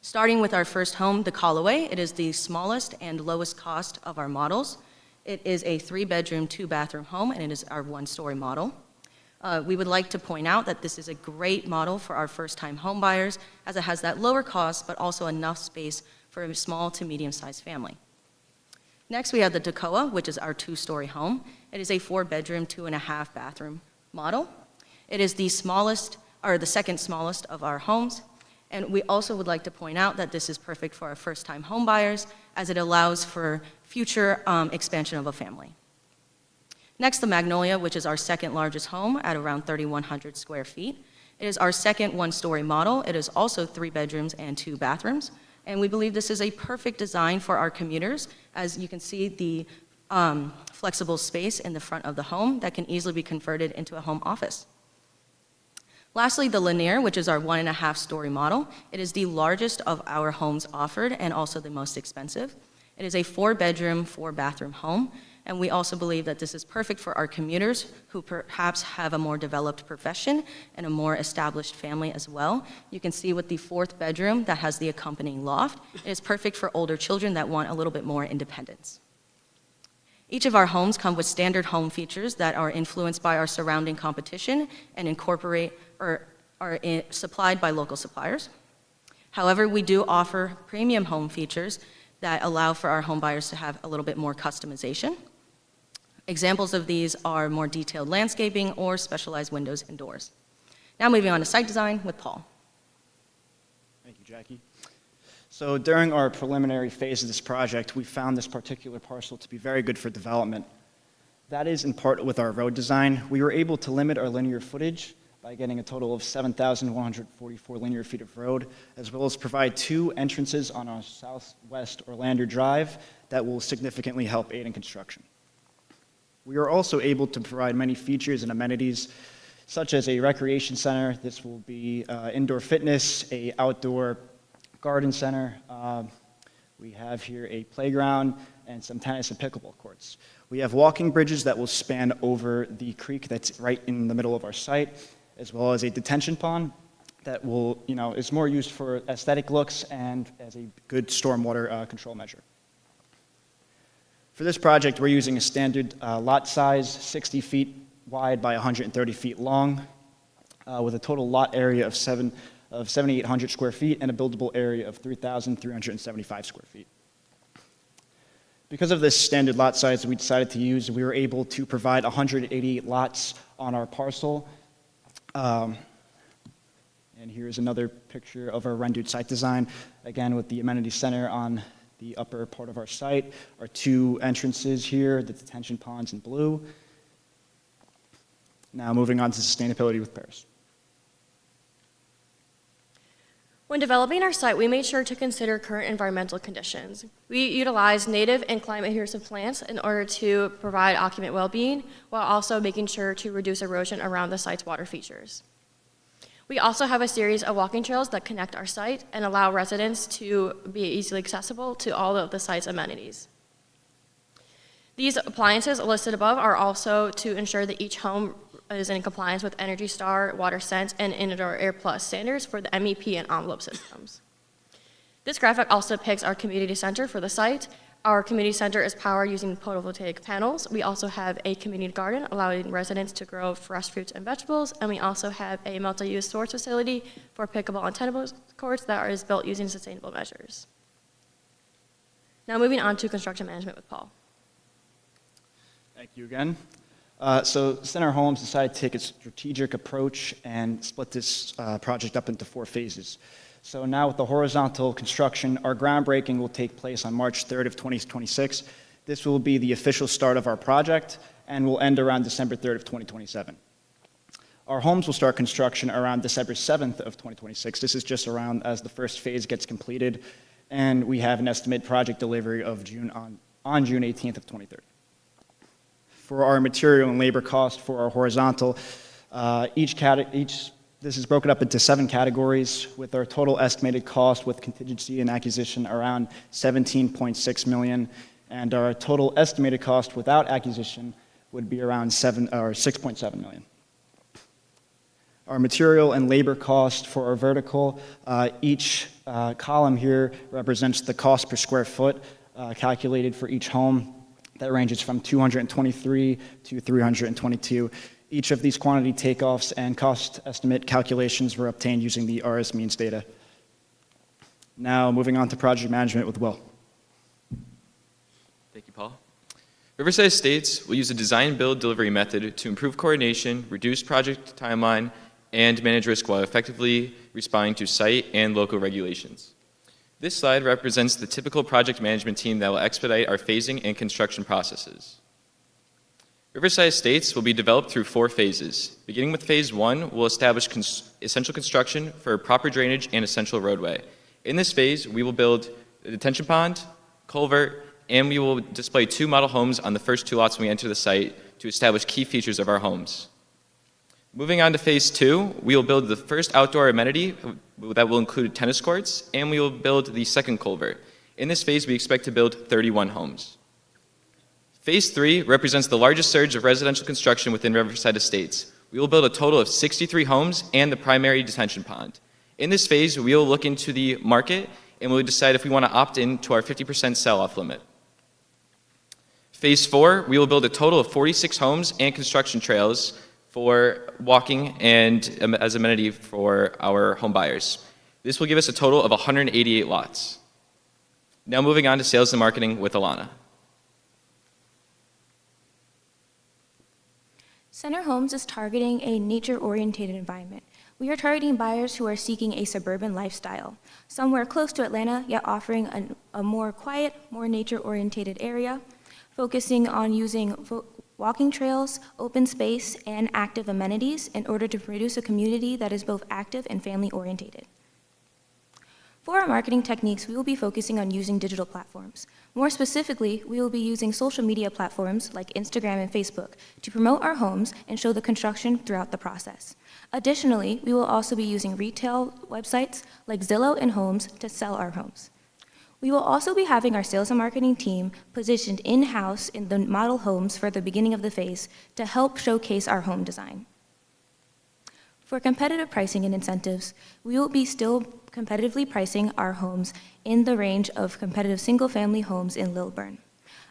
Starting with our first home, the Callaway, it is the smallest and lowest cost of our models. It is a 3-bedroom, 2-bathroom home, and it is our 1-story model. We would like to point out that this is a great model for our first-time home buyers, as it has that lower cost, but also enough space for a small to medium-sized family. Next, we have the Toccoa, which is our 2-story home. It is a 4-bedroom, 2.5-bathroom model. It is the smallest, or the second smallest of our homes. And we also would like to point out that this is perfect for our first-time home buyers, as it allows for future expansion of a family. Next, the Magnolia, which is our second largest home at around 3,100 square feet. It is our second 1-story model. It is also 3 bedrooms and 2 bathrooms. And we believe this is a perfect design for our commuters, as you can see the flexible space in the front of the home that can easily be converted into a home office. Lastly, the Lanier, which is our 1.5-story model. It is the largest of our homes offered and also the most expensive. It is a 4-bedroom, 4-bathroom home, and we also believe that this is perfect for our commuters who perhaps have a more developed profession and a more established family as well. You can see with the 4th bedroom that has the accompanying loft, it is perfect for older children that want a little bit more independence. Each of our homes come with standard home features that are influenced by our surrounding competition and incorporate or are supplied by local suppliers. However, we do offer premium home features that allow for our home buyers to have a little bit more customization. Examples of these are more detailed landscaping or specialized windows and doors. Now moving on to site design with Paul. Thank you, Jackie. So during our preliminary phase of this project, we found this particular parcel to be very good for development. That is in part with our road design. We were able to limit our linear footage by getting a total of 7,144 linear feet of road, as well as provide 2 entrances on our southwest Orlando Drive that will significantly help aid in construction. We are also able to provide many features and amenities, such as a recreation center. This will be indoor fitness, a outdoor garden center. We have here a playground and some tennis and pickleball courts. We have walking bridges that will span over the creek that's right in the middle of our site, as well as a detention pond that will, is more used for aesthetic looks and as a good stormwater control measure. For this project, we're using a standard lot size, 60 feet wide by 130 feet long, with a total lot area of 7,800 square feet and a buildable area of 3,375 square feet. Because of this standard lot size that we decided to use, we were able to provide 188 lots on our parcel. And here's another picture of our rendered site design, again with the amenity center on the upper part of our site, our two entrances here, the detention ponds in blue. Now moving on to sustainability with Paris. When developing our site, we made sure to consider current environmental conditions. We utilized native and climate-adhesive plants in order to provide occupant well-being, while also making sure to reduce erosion around the site's water features. We also have a series of walking trails that connect our site and allow residents to be easily accessible to all of the site's amenities. These appliances listed above are also to ensure that each home is in compliance with Energy Star, Water Sense, and Indoor Air Plus standards for the MEP and envelope systems. This graphic also depicts our community center for the site. Our community center is powered using photovoltaic panels. We also have a community garden allowing residents to grow fresh fruits and vegetables, and we also have a multi-use sports facility for pickleball and tennis courts that is built using sustainable measures. Now moving on to construction management with Paul. Thank you again. So Center Homes decided to take a strategic approach and split this project up into 4 phases. So now with the horizontal construction, our groundbreaking will take place on March 3rd of 2026. This will be the official start of our project and will end around December 3rd of 2027. Our homes will start construction around December 7th of 2026. This is just around as the first phase gets completed, and we have an estimated project delivery of June 18th of 2030. For our material and labor cost for our horizontal, this is broken up into 7 categories, with our total estimated cost with contingency and acquisition around $17.6 million, and our total estimated cost without acquisition would be around $6.7 million. Our material and labor cost for our vertical, each column here represents the cost per square foot calculated for each home. That ranges from 223 to 322. Each of these quantity takeoffs and cost estimate calculations were obtained using the RS means data. Now moving on to project management with Will. Thank you, Paul. Riverside Estates will use a design-build delivery method to improve coordination, reduce project timeline, and manage risk while effectively responding to site and local regulations. This slide represents the typical project management team that will expedite our phasing and construction processes. Riverside Estates will be developed through 4 phases. Beginning with phase 1, we'll establish essential construction for proper drainage and essential roadway. In this phase, we will build a detention pond, culvert, and we will display 2 model homes on the first 2 lots when we enter the site to establish key features of our homes. Moving on to phase 2, we will build the first outdoor amenity that will include tennis courts, and we will build the second culvert. In this phase, we expect to build 31 homes. Phase 3 represents the largest surge of residential construction within Riverside Estates. We will build a total of 63 homes and the primary detention pond. In this phase, we will look into the market and we'll decide if we want to opt in to our 50% sell-off limit. Phase 4, we will build a total of 46 homes and construction trails for walking and as amenity for our home buyers. This will give us a total of 188 lots. Now moving on to sales and marketing with Alana. Center Homes is targeting a nature-oriented environment. We are targeting buyers who are seeking a suburban lifestyle, somewhere close to Atlanta, yet offering a more quiet, more nature-oriented area, focusing on using walking trails, open space, and active amenities in order to produce a community that is both active and family-oriented. For our marketing techniques, we will be focusing on using digital platforms. More specifically, we will be using social media platforms like Instagram and Facebook to promote our homes and show the construction throughout the process. Additionally, we will also be using retail websites like Zillow and Homes to sell our homes. We will also be having our sales and marketing team positioned in-house in the model homes for the beginning of the phase to help showcase our home design. For competitive pricing and incentives, we will be still competitively pricing our homes in the range of competitive single-family homes in Lilburn.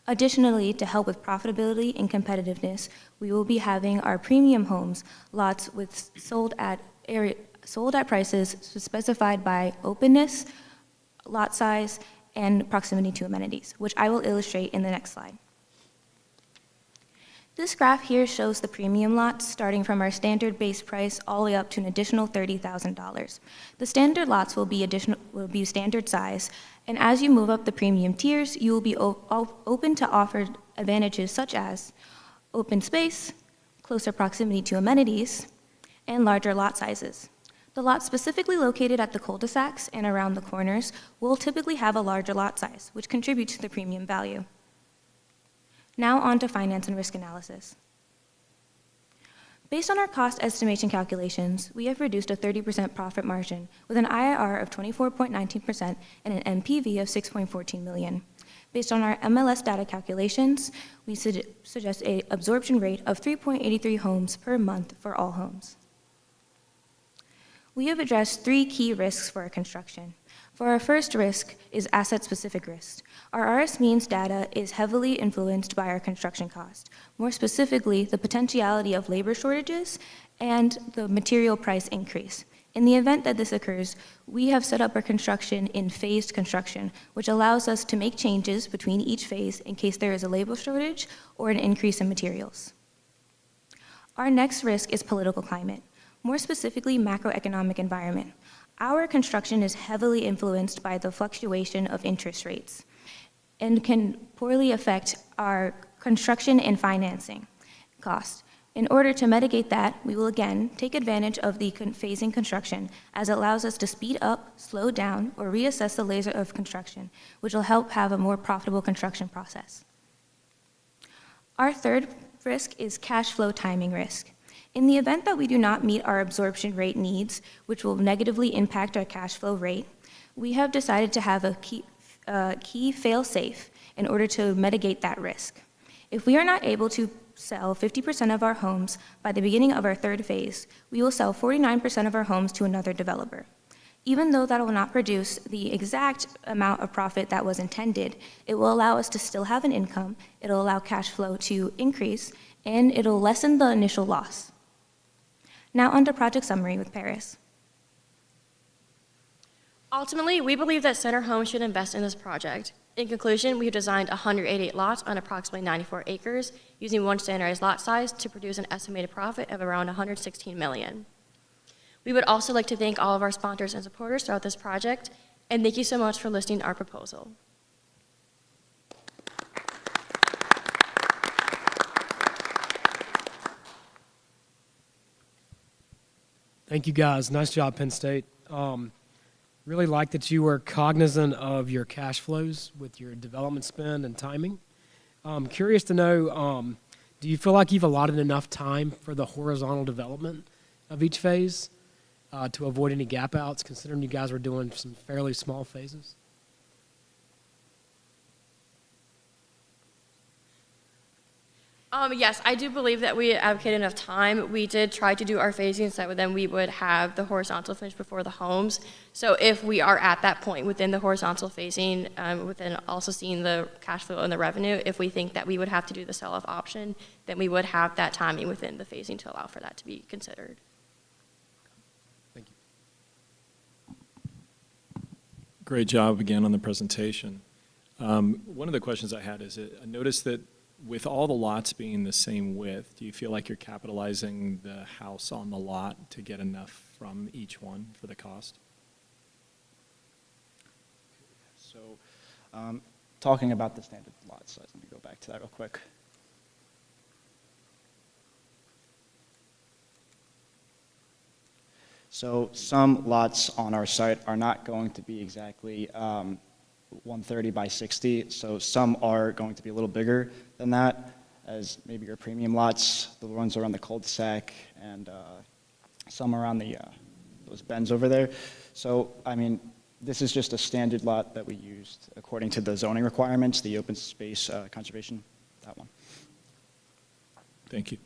Additionally, to help with profitability and competitiveness, we will be having our premium homes lots sold at prices specified by openness, lot size, and proximity to amenities, which I will illustrate in the next slide. This graph here shows the premium lots starting from our standard base price all the way up to an additional $30,000. The standard lots will be standard size, and as you move up the premium tiers, you will be open to offer advantages such as open space, closer proximity to amenities, and larger lot sizes. The lots specifically located at the cul-de-sacs and around the corners will typically have a larger lot size, which contributes to the premium value. Now on to finance and risk analysis. Based on our cost estimation calculations, we have reduced a 30% profit margin with an IRR of 24.19% and an NPV of $6.14 million. Based on our MLS data calculations, we suggest an absorption rate of 3.83 homes per month for all homes. We have addressed 3 key risks for our construction. For our first risk is asset-specific risk. Our RS means data is heavily influenced by our construction cost, more specifically the potentiality of labor shortages and the material price increase. In the event that this occurs, we have set up our construction in phased construction, which allows us to make changes between each phase in case there is a labor shortage or an increase in materials. Our next risk is political climate, more specifically macroeconomic environment. Our construction is heavily influenced by the fluctuation of interest rates and can poorly affect our construction and financing costs. In order to mitigate that, we will again take advantage of the phasing construction as it allows us to speed up, slow down, or reassess the laser of construction, which will help have a more profitable construction process. Our third risk is cash flow timing risk. In the event that we do not meet our absorption rate needs, which will negatively impact our cash flow rate, we have decided to have a key fail-safe in order to mitigate that risk. If we are not able to sell 50% of our homes by the beginning of our third phase, we will sell 49% of our homes to another developer. Even though that will not produce the exact amount of profit that was intended, it will allow us to still have an income, it will allow cash flow to increase, and it will lessen the initial loss. Now on to project summary with Paris. Ultimately, we believe that Center Homes should invest in this project. In conclusion, we have designed 188 lots on approximately 94 acres using one standardized lot size to produce an estimated profit of around $116 million. We would also like to thank all of our sponsors and supporters throughout this project, and thank you so much for listening to our proposal. Thank you, guys. Nice job, Penn State. Really like that you were cognizant of your cash flows with your development spend and timing. Curious to know, do you feel like you've allotted enough time for the horizontal development of each phase to avoid any gap outs, considering you guys were doing some fairly small phases? Yes, I do believe that we allocated enough time. We did try to do our phasing so then we would have the horizontal finish before the homes. So if we are at that point within the horizontal phasing, within also seeing the cash flow and the revenue, if we think that we would have to do the sell-off option, then we would have that timing within the phasing to allow for that to be considered. Thank you. Great job again on the presentation. One of the questions I had is, I noticed that with all the lots being the same width, do you feel like you're capitalizing the house on the lot to get enough from each one for the cost? So, talking about the standard lot size, let me go back to that real quick. So some lots on our site are not going to be exactly 130 by 60, so some are going to be a little bigger than that, as maybe your premium lots, the ones around the cul-de-sac, and some around the those bends over there. So, I mean, this is just a standard lot that we used according to the zoning requirements, the open space conservation, that one. Thank you.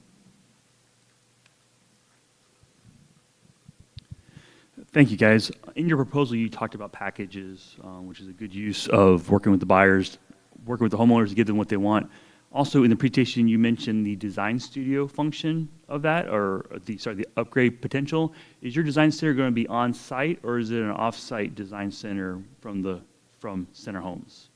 Thank you, guys. In your proposal, you talked about packages, which is a good use of working with the buyers, working with the homeowners to give them what they want. Also, in the presentation, you mentioned the design studio function of that, or the upgrade potential. Is your design center going to be on site, or is it an off-site design center from Center Homes?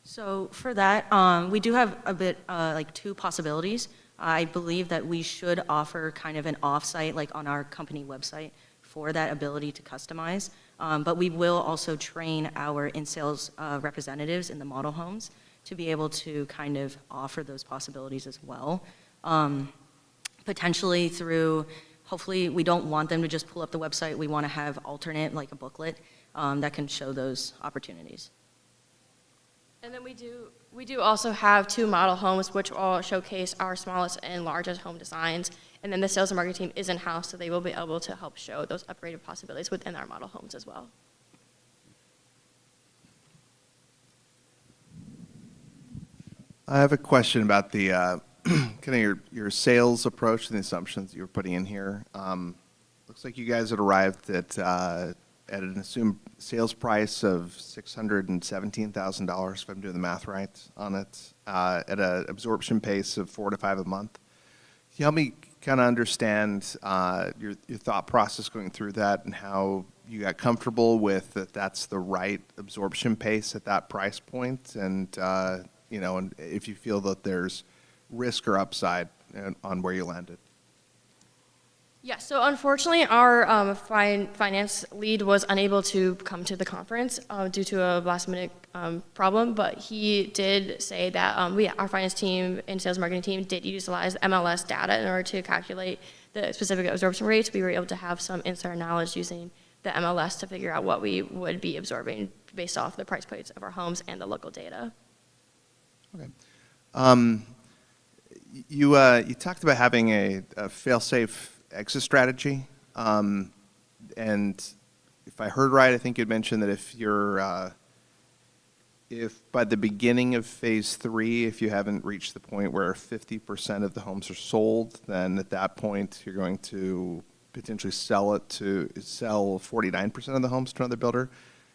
So for that, we do have a bit like two possibilities. I believe that we should offer kind of an off-site, like on our company website, for that ability to customize. But we will also train our in-sales representatives in the model homes to be able to kind of offer those possibilities as well. Potentially through, hopefully we don't want them to just pull up the website. We want to have alternate, like a booklet, that can show those opportunities. And then we do also have 2 model homes, which all showcase our smallest and largest home designs. And then the sales and marketing team is in-house, so they will be able to help show those upgraded possibilities within our model homes as well. I have a question about the kind of your sales approach and the assumptions you were putting in here. Looks like you guys had arrived at an assumed sales price of $617,000, if I'm doing the math right on it, at an absorption pace of 4 to 5 a month. Can you help me kind of understand your thought process going through that and how you got comfortable with that that's the right absorption pace at that price point, and you know, and if you feel that there's risk or upside on where you landed? Yeah, so unfortunately, our finance lead was unable to come to the conference due to a last-minute problem, but he did say that our finance team and sales marketing team did utilize MLS data in order to calculate the specific absorption rates. We were able to have some insider knowledge using the MLS to figure out what we would be absorbing based off the price points of our homes and the local data. Okay. You talked about having a fail-safe exit strategy, and if I heard right, I think you'd mentioned that if by the beginning of phase 3, if you haven't reached the point where 50% of the homes are sold, then at that point you're going to potentially sell 49% of the homes to another builder.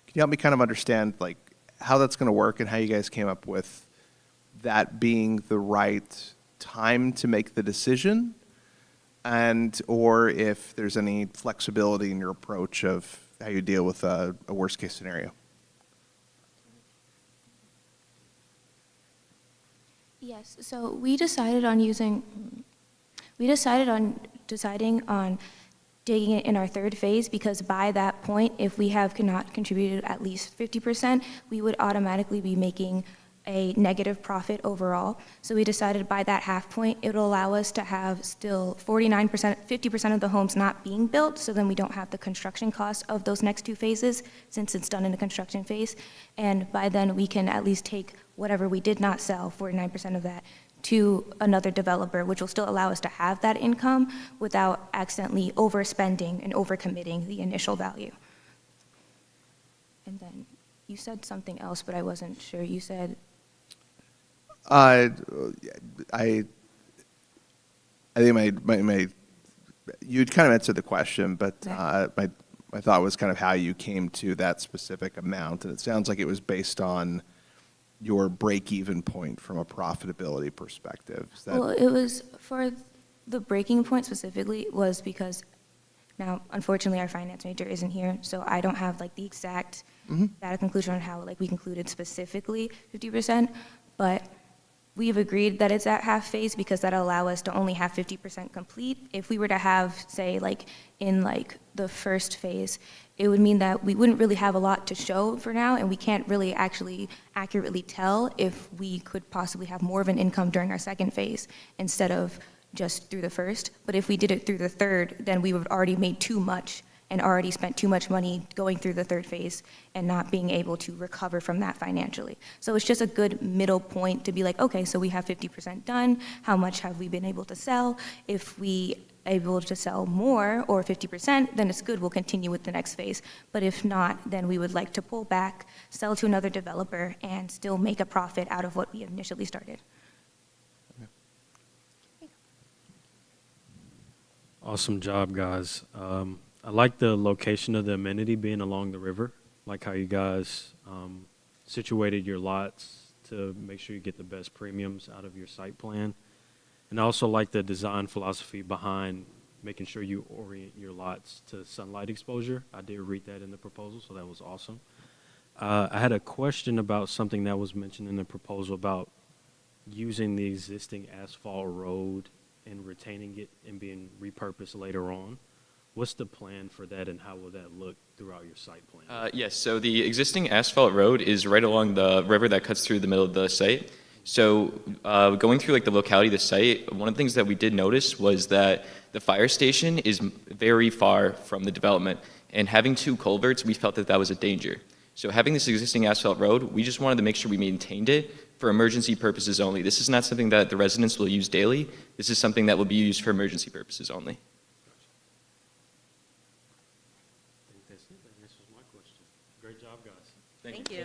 Can you help me kind of understand like how that's going to work and how you guys came up with that being the right time to make the decision, and or if there's any flexibility in your approach of how you deal with a worst case scenario? Yes, so we decided on deciding on digging it in our 3rd phase, because by that point, if we have not contributed at least 50%, we would automatically be making a negative profit overall. So we decided by that half point, it will allow us to have still 49%, 50% of the homes not being built, so then we don't have the construction costs of those next 2 phases, since it's done in the construction phase. And by then, we can at least take whatever we did not sell, 49% of that, to another developer, which will still allow us to have that income without accidentally overspending and overcommitting the initial value. And then you said something else, but I wasn't sure. You said... I think you'd kind of answered the question, but my thought was kind of how you came to that specific amount, and it sounds like it was based on your break-even point from a profitability perspective. Is that... Well, it was for the breaking point specifically was because now, unfortunately, our finance major isn't here, so I don't have like the exact data conclusion on how like we concluded specifically 50%, but we've agreed that it's at half phase because that'll allow us to only have 50% complete. If we were to have, say, like in like the 1st phase, it would mean that we wouldn't really have a lot to show for now, and we can't really actually accurately tell if we could possibly have more of an income during our 2nd phase instead of just through the first. But if we did it through the third, then we would have already made too much and already spent too much money going through the third phase and not being able to recover from that financially. So it's just a good middle point to be like, okay, so we have 50% done. How much have we been able to sell? If we able to sell more or 50%, then it's good, we'll continue with the next phase. But if not, then we would like to pull back, sell to another developer, and still make a profit out of what we initially started. Awesome job, guys. I like the location of the amenity being along the river, like how you guys situated your lots to make sure you get the best premiums out of your site plan. And I also like the design philosophy behind making sure you orient your lots to sunlight exposure. I did read that in the proposal, so that was awesome. I had a question about something that was mentioned in the proposal about using the existing asphalt road and retaining it and being repurposed later on. What's the plan for that, and how will that look throughout your site plan? Yes, so the existing asphalt road is right along the river that cuts through the middle of the site. So going through like the locality of the site, one of the things that we did notice was that the fire station is very far from the development, and having two culverts, we felt that that was a danger. So having this existing asphalt road, we just wanted to make sure we maintained it for emergency purposes only. This is not something that the residents will use daily. This is something that will be used for emergency purposes only. I think that's it. That answers my question. Great job, guys. Thank you.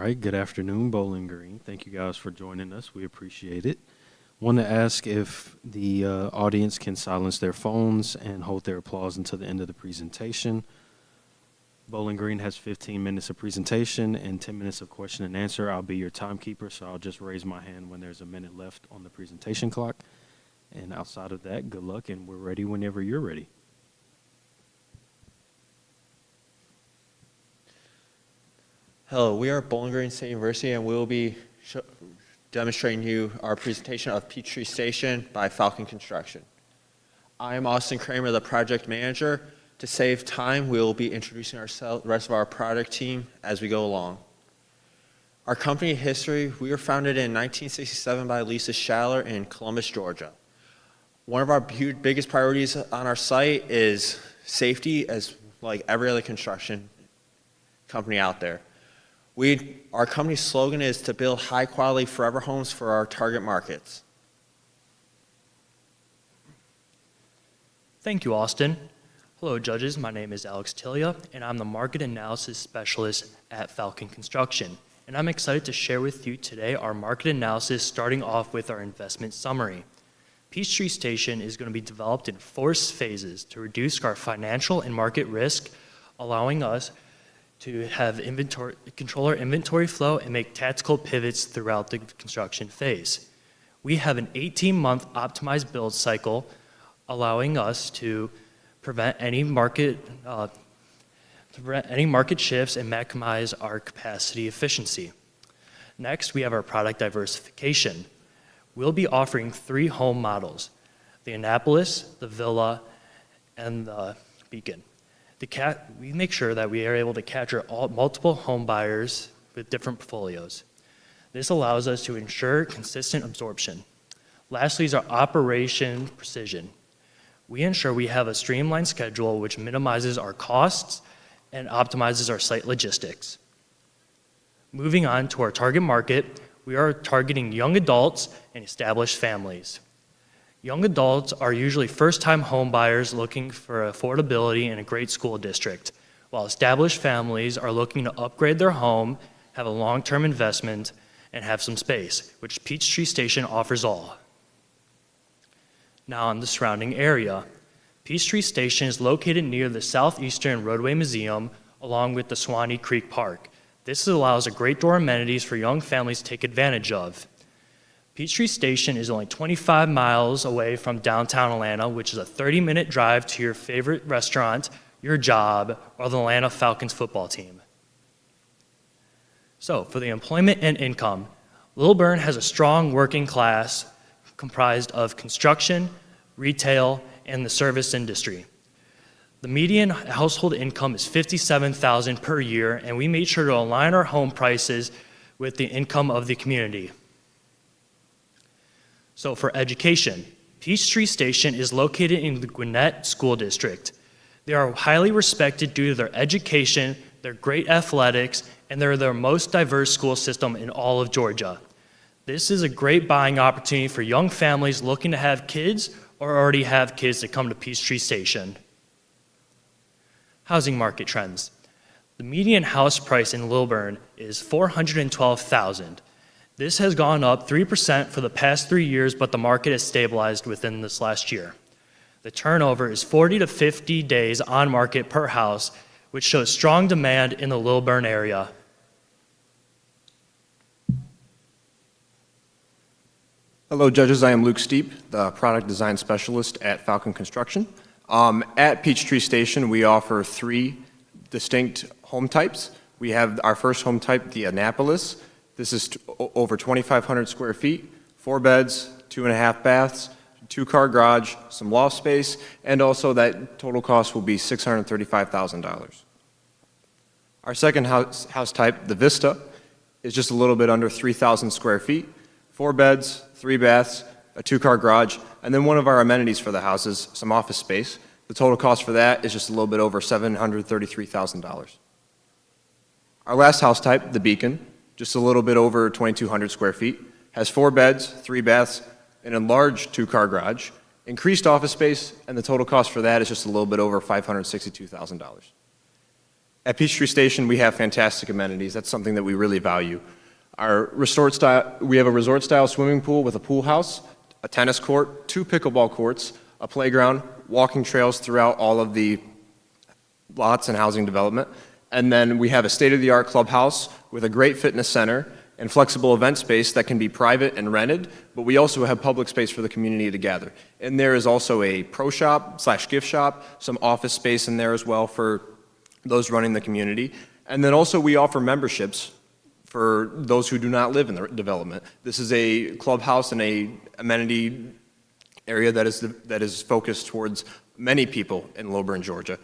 right, good afternoon, Bowling Green. Thank you guys for joining us. We appreciate it. Want to ask if the audience can silence their phones and hold their applause until the end of the presentation. Bowling Green has 15 minutes of presentation and 10 minutes of question and answer. I'll be your timekeeper, so I'll just raise my hand when there's a minute left on the presentation clock. And outside of that, good luck, and we're ready whenever you're ready. Hello, we are Bowling Green State University, and we will be demonstrating you our presentation of Peachtree Station by Falcon Construction. I am Austin Kramer, the project manager. To save time, we will be introducing the rest of our product team as we go along. Our company history, we were founded in 1967 by Lisa Schaller in Columbus, Georgia. One of our biggest priorities on our site is safety, as like every other construction company out there. Our company's slogan is to build high-quality forever homes for our target markets. Thank you, Austin. Hello, judges. My name is Alex Tilia, and I'm the Market Analysis Specialist at Falcon Construction. And I'm excited to share with you today our market analysis, starting off with our investment summary. Peachtree Station is going to be developed in 4 phases to reduce our financial and market risk, allowing us to have control our inventory flow and make tactical pivots throughout the construction phase. We have an 18-month optimized build cycle, allowing us to prevent any market shifts and maximize our capacity efficiency. Next, we have our product diversification. We'll be offering 3 home models: the Annapolis, the Villa, and the Beacon. We make sure that we are able to capture multiple home buyers with different portfolios. This allows us to ensure consistent absorption. Lastly is our operation precision. We ensure we have a streamlined schedule which minimizes our costs and optimizes our site logistics. Moving on to our target market, we are targeting young adults and established families. Young adults are usually first-time home buyers looking for affordability in a great school district, while established families are looking to upgrade their home, have a long-term investment, and have some space, which Peachtree Station offers all. Now on the surrounding area. Peachtree Station is located near the Southeastern Roadway Museum, along with the Swanee Creek Park. This allows a great door amenities for young families to take advantage of. Peachtree Station is only 25 miles away from downtown Atlanta, which is a 30-minute drive to your favorite restaurant, your job, or the Atlanta Falcons football team. So, for the employment and income, Lilburn has a strong working class comprised of construction, retail, and the service industry. The median household income is $57,000 per year, and we made sure to align our home prices with the income of the community. So for education, Peachtree Station is located in the Gwinnett School District. They are highly respected due to their education, their great athletics, and they're their most diverse school system in all of Georgia. This is a great buying opportunity for young families looking to have kids or already have kids that come to Peachtree Station. Housing market trends. The median house price in Lilburn is $412,000. This has gone up 3% for the past 3 years, but the market has stabilized within this last year. The turnover is 40 to 50 days on market per house, which shows strong demand in the Lilburn area. Hello, judges. I am Luke Steep, the product design specialist at Falcon Construction. At Peachtree Station, we offer 3 distinct home types. We have our first home type, the Annapolis. This is over 2,500 square feet, 4 beds, 2.5 baths, 2-car garage, some loft space, and also that total cost will be $635,000. Our second house type, the Vista, is just a little bit under 3,000 square feet, 4 beds, 3 baths, a 2-car garage, and then one of our amenities for the house is some office space. The total cost for that is just a little bit over $733,000. Our last house type, the Beacon, just a little bit over 2,200 square feet, has 4 beds, 3 baths, and a large 2-car garage, increased office space, and the total cost for that is just a little bit over $562,000. At Peachtree Station, we have fantastic amenities. That's something that we really value. We have a resort-style swimming pool with a pool house, a tennis court, 2 pickleball courts, a playground, walking trails throughout all of the lots and housing development. And then we have a state-of-the-art clubhouse with a great fitness center and flexible event space that can be private and rented, but we also have public space for the community to gather. And there is also a pro shop / gift shop, some office space in there as well for those running the community. And then also we offer memberships for those who do not live in the development. This is a clubhouse and a amenity area that is focused towards many people in Lilburn, Georgia.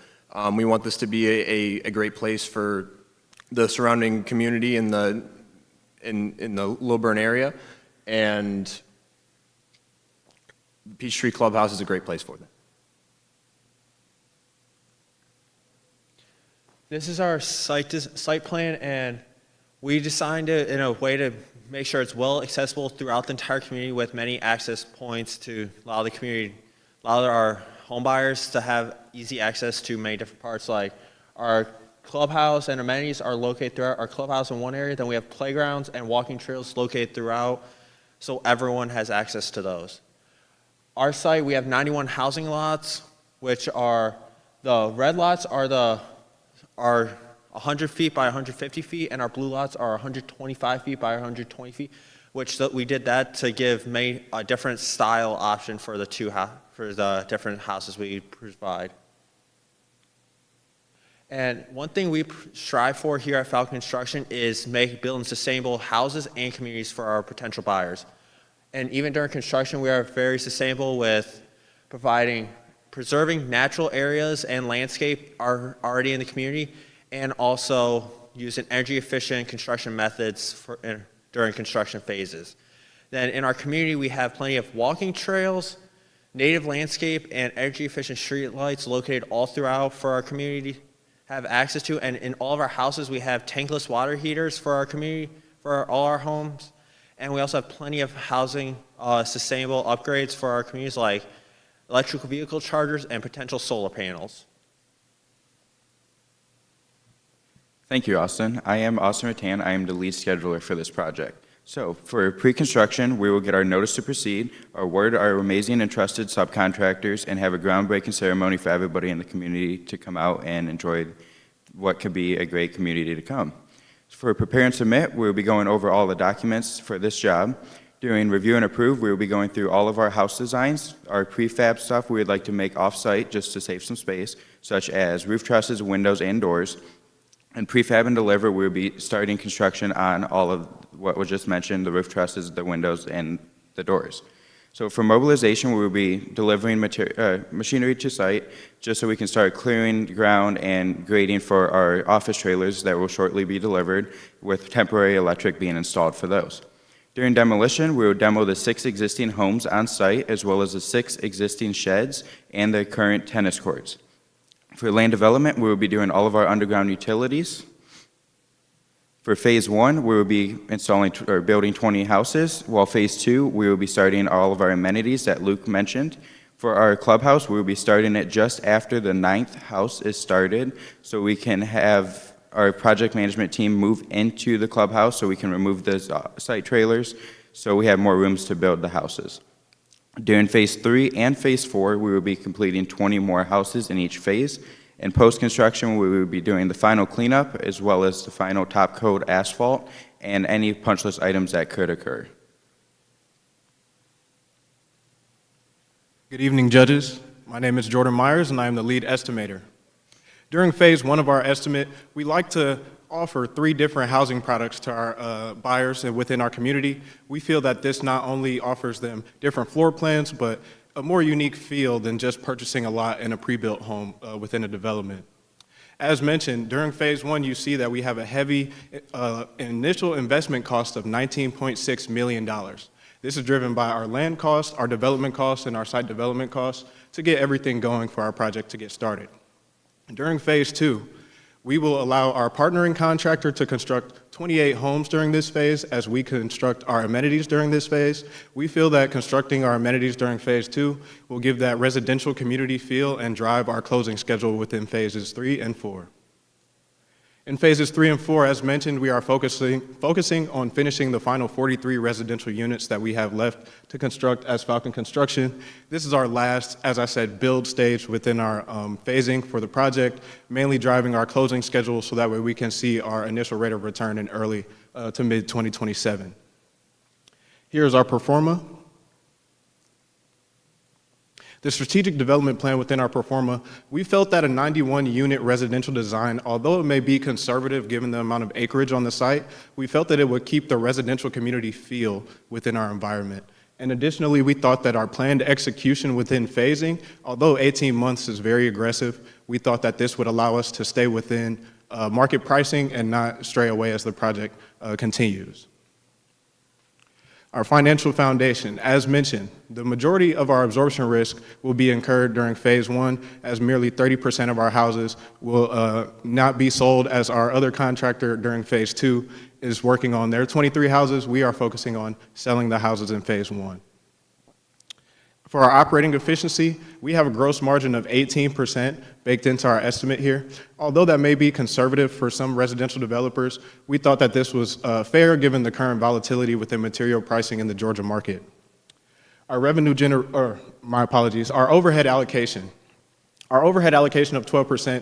We want this to be a great place for the surrounding community in the Lilburn area, and Peachtree Clubhouse is a great place for them. This is our site plan, and we designed it in a way to make sure it's well accessible throughout the entire community with many access points to allow the community, allow our home buyers to have easy access to many different parts. Like our clubhouse and amenities are located throughout our clubhouse in one area, then we have playgrounds and walking trails located throughout, so everyone has access to those. Our site, we have 91 housing lots, which are, the red lots are 100 feet by 150 feet, and our blue lots are 125 feet by 120 feet, which we did that to give a different style option for the different houses we provide. And one thing we strive for here at Falcon Construction is building sustainable houses and communities for our potential buyers. And even during construction, we are very sustainable with preserving natural areas and landscape are already in the community, and also using energy efficient construction methods during construction phases. Then in our community, we have plenty of walking trails, native landscape, and energy efficient street lights located all throughout for our community have access to. And in all of our houses, we have tankless water heaters for our community, for all our homes. And we also have plenty of housing sustainable upgrades for our communities, like electrical vehicle chargers and potential solar panels. Thank you, Austin. I am Austin Rattan. I am the lead scheduler for this project. So for pre-construction, we will get our notice to proceed, award our amazing and trusted subcontractors, and have a groundbreaking ceremony for everybody in the community to come out and enjoy what could be a great community to come. For prepare and submit, we will be going over all the documents for this job. During review and approve, we will be going through all of our house designs. Our prefab stuff we would like to make off-site just to save some space, such as roof trusses, windows, and doors. And prefab and deliver, we will be starting construction on all of what was just mentioned, the roof trusses, the windows, and the doors. So for mobilization, we will be delivering machinery to site just so we can start clearing ground and grading for our office trailers that will shortly be delivered, with temporary electric being installed for those. During demolition, we will demo the 6 existing homes on site, as well as the 6 existing sheds and the current tennis courts. For land development, we will be doing all of our underground utilities. For phase 1, we will be building 20 houses, while phase 2, we will be starting all of our amenities that Luke mentioned. For our clubhouse, we will be starting it just after the 9th house is started, so we can have our project management team move into the clubhouse so we can remove the site trailers, so we have more rooms to build the houses. During phase 3 and phase 4, we will be completing 20 more houses in each phase. In post-construction, we will be doing the final cleanup, as well as the final top coat asphalt and any punch list items that could occur. Good evening, judges. My name is Jordan Myers, and I am the lead estimator. During phase 1 of our estimate, we like to offer 3 different housing products to our buyers within our community. We feel that this not only offers them different floor plans, but a more unique feel than just purchasing a lot in a pre-built home within a development. As mentioned, during phase 1, you see that we have a heavy initial investment cost of $19.6 million. This is driven by our land costs, our development costs, and our site development costs to get everything going for our project to get started. During phase 2, we will allow our partnering contractor to construct 28 homes during this phase as we construct our amenities during this phase. We feel that constructing our amenities during phase 2 will give that residential community feel and drive our closing schedule within phases 3 and 4. In phases 3 and 4, as mentioned, we are focusing on finishing the final 43 residential units that we have left to construct as Falcon Construction. This is our last, as I said, build stage within our phasing for the project, mainly driving our closing schedule so that way we can see our initial rate of return in early to mid-2027. Here's our pro forma. The strategic development plan within our pro forma, we felt that a 91-unit residential design, although it may be conservative given the amount of acreage on the site, we felt that it would keep the residential community feel within our environment. And additionally, we thought that our planned execution within phasing, although 18 months is very aggressive, we thought that this would allow us to stay within market pricing and not stray away as the project continues. Our financial foundation, as mentioned, the majority of our absorption risk will be incurred during phase 1, as merely 30% of our houses will not be sold, as our other contractor during phase 2 is working on their 23 houses. We are focusing on selling the houses in phase 1. For our operating efficiency, we have a gross margin of 18% baked into our estimate here. Although that may be conservative for some residential developers, we thought that this was fair given the current volatility within material pricing in the Georgia market. Our our overhead allocation. Our overhead allocation of 12%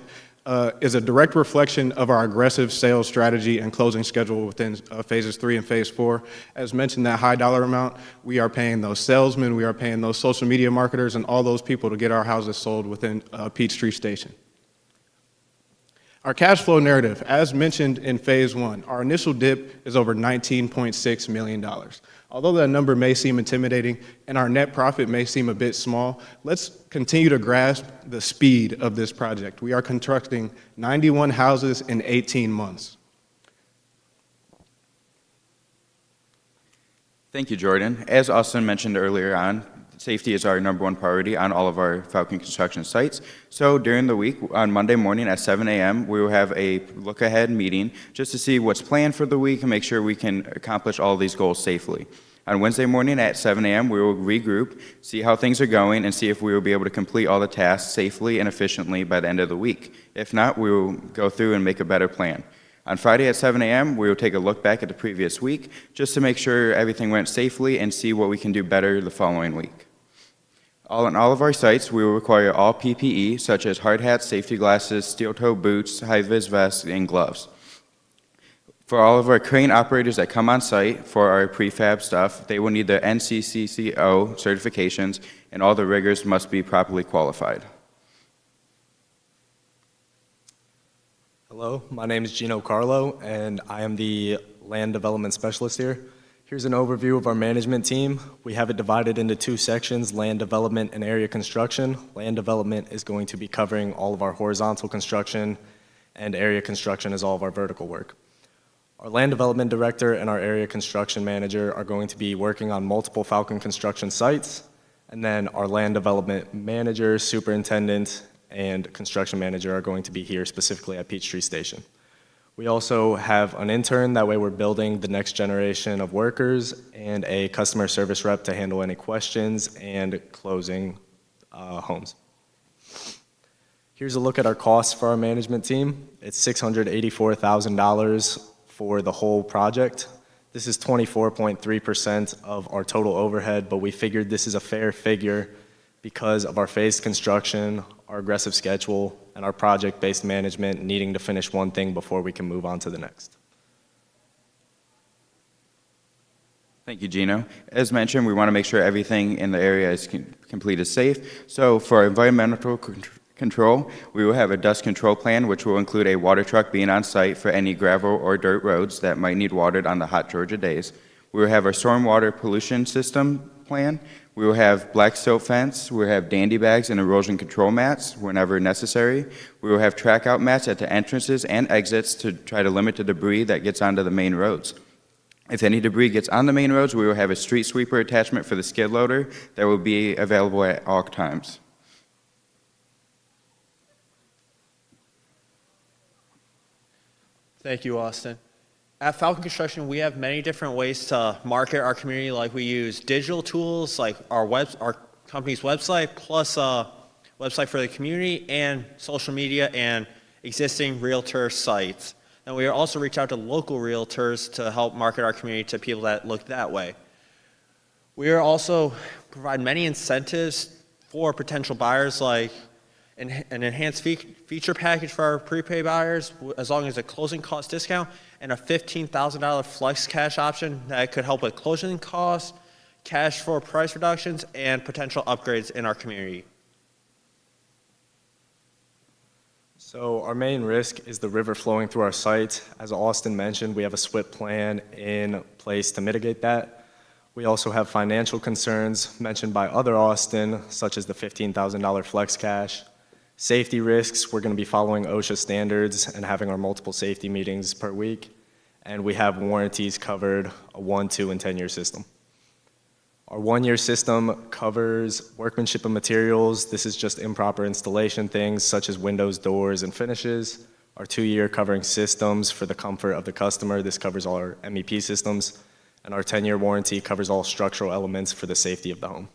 is a direct reflection of our aggressive sales strategy and closing schedule within phases 3 and phase 4. As mentioned, that high dollar amount, we are paying those salesmen, we are paying those social media marketers, and all those people to get our houses sold within Peachtree Station. Our cash flow narrative, as mentioned in phase 1, our initial dip is over $19.6 million. Although that number may seem intimidating and our net profit may seem a bit small, let's continue to grasp the speed of this project. We are constructing 91 houses in 18 months. Thank you, Jordan. As Austin mentioned earlier on, safety is our #1 priority on all of our Falcon Construction sites. So during the week, on Monday morning at 7 a.m., we will have a look-ahead meeting just to see what's planned for the week and make sure we can accomplish all of these goals safely. On Wednesday morning at 7 a.m., we will regroup, see how things are going, and see if we will be able to complete all the tasks safely and efficiently by the end of the week. If not, we will go through and make a better plan. On Friday at 7 a.m., we will take a look back at the previous week just to make sure everything went safely and see what we can do better the following week. On all of our sites, we will require all PPE, such as hard hats, safety glasses, steel-toe boots, high-vis vests, and gloves. For all of our crane operators that come on site for our prefab stuff, they will need the NCCCO certifications, and all the riggers must be properly qualified. Hello, my name is Gino Carlo, and I am the land development specialist here. Here's an overview of our management team. We have it divided into 2 sections, land development and area construction. Land development is going to be covering all of our horizontal construction, and area construction is all of our vertical work. Our land development director and our area construction manager are going to be working on multiple Falcon Construction sites, and then our land development manager, superintendent, and construction manager are going to be here specifically at Peachtree Station. We also have an intern, that way we're building the next generation of workers, and a customer service rep to handle any questions and closing homes. Here's a look at our costs for our management team. It's $684,000 for the whole project. This is 24.3% of our total overhead, but we figured this is a fair figure because of our phased construction, our aggressive schedule, and our project-based management needing to finish one thing before we can move on to the next. Thank you, Gino. As mentioned, we want to make sure everything in the area is completed safe. So for environmental control, we will have a dust control plan, which will include a water truck being on site for any gravel or dirt roads that might need watered on the hot Georgia days. We will have our stormwater pollution system plan. We will have black silt fence. We will have dandy bags and erosion control mats whenever necessary. We will have track out mats at the entrances and exits to try to limit the debris that gets onto the main roads. If any debris gets on the main roads, we will have a street sweeper attachment for the skid loader that will be available at all times. Thank you, Austin. At Falcon Construction, we have many different ways to market our community. Like, we use digital tools like our company's website, plus a website for the community, and social media and existing realtor sites. And we also reach out to local realtors to help market our community to people that look that way. We are also provide many incentives for potential buyers, like an enhanced feature package for our prepay buyers, as long as a closing cost discount, and a $15,000 flex cash option that could help with closing costs, cash for price reductions, and potential upgrades in our community. So our main risk is the river flowing through our site. As Austin mentioned, we have a SWIP plan in place to mitigate that. We also have financial concerns mentioned by other Austin, such as the $15,000 flex cash. Safety risks, we're going to be following OSHA standards and having our multiple safety meetings per week. And we have warranties covered, a 1, 2, and 10-year system. Our 1-year system covers workmanship and materials. This is just improper installation things such as windows, doors, and finishes. Our 2-year covering systems for the comfort of the customer. This covers all our MEP systems. And our 10-year warranty covers all structural elements for the safety of the home.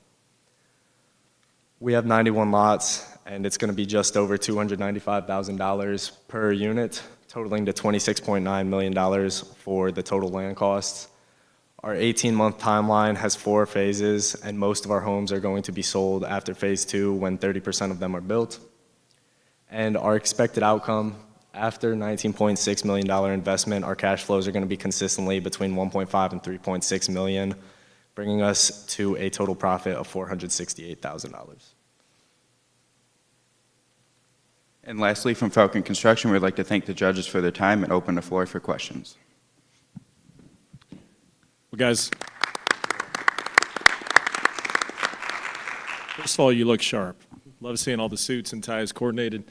We have 91 lots, and it's going to be just over $295,000 per unit, totaling to $26.9 million for the total land costs. Our 18-month timeline has 4 phases, and most of our homes are going to be sold after phase 2 when 30% of them are built. And our expected outcome, after $19.6 million investment, our cash flows are going to be consistently between $1.5 and $3.6 million, bringing us to a total profit of $468,000. And lastly, from Falcon Construction, we'd like to thank the judges for their time and open the floor for questions. Well, guys, first of all, you look sharp. Love seeing all the suits and ties coordinated.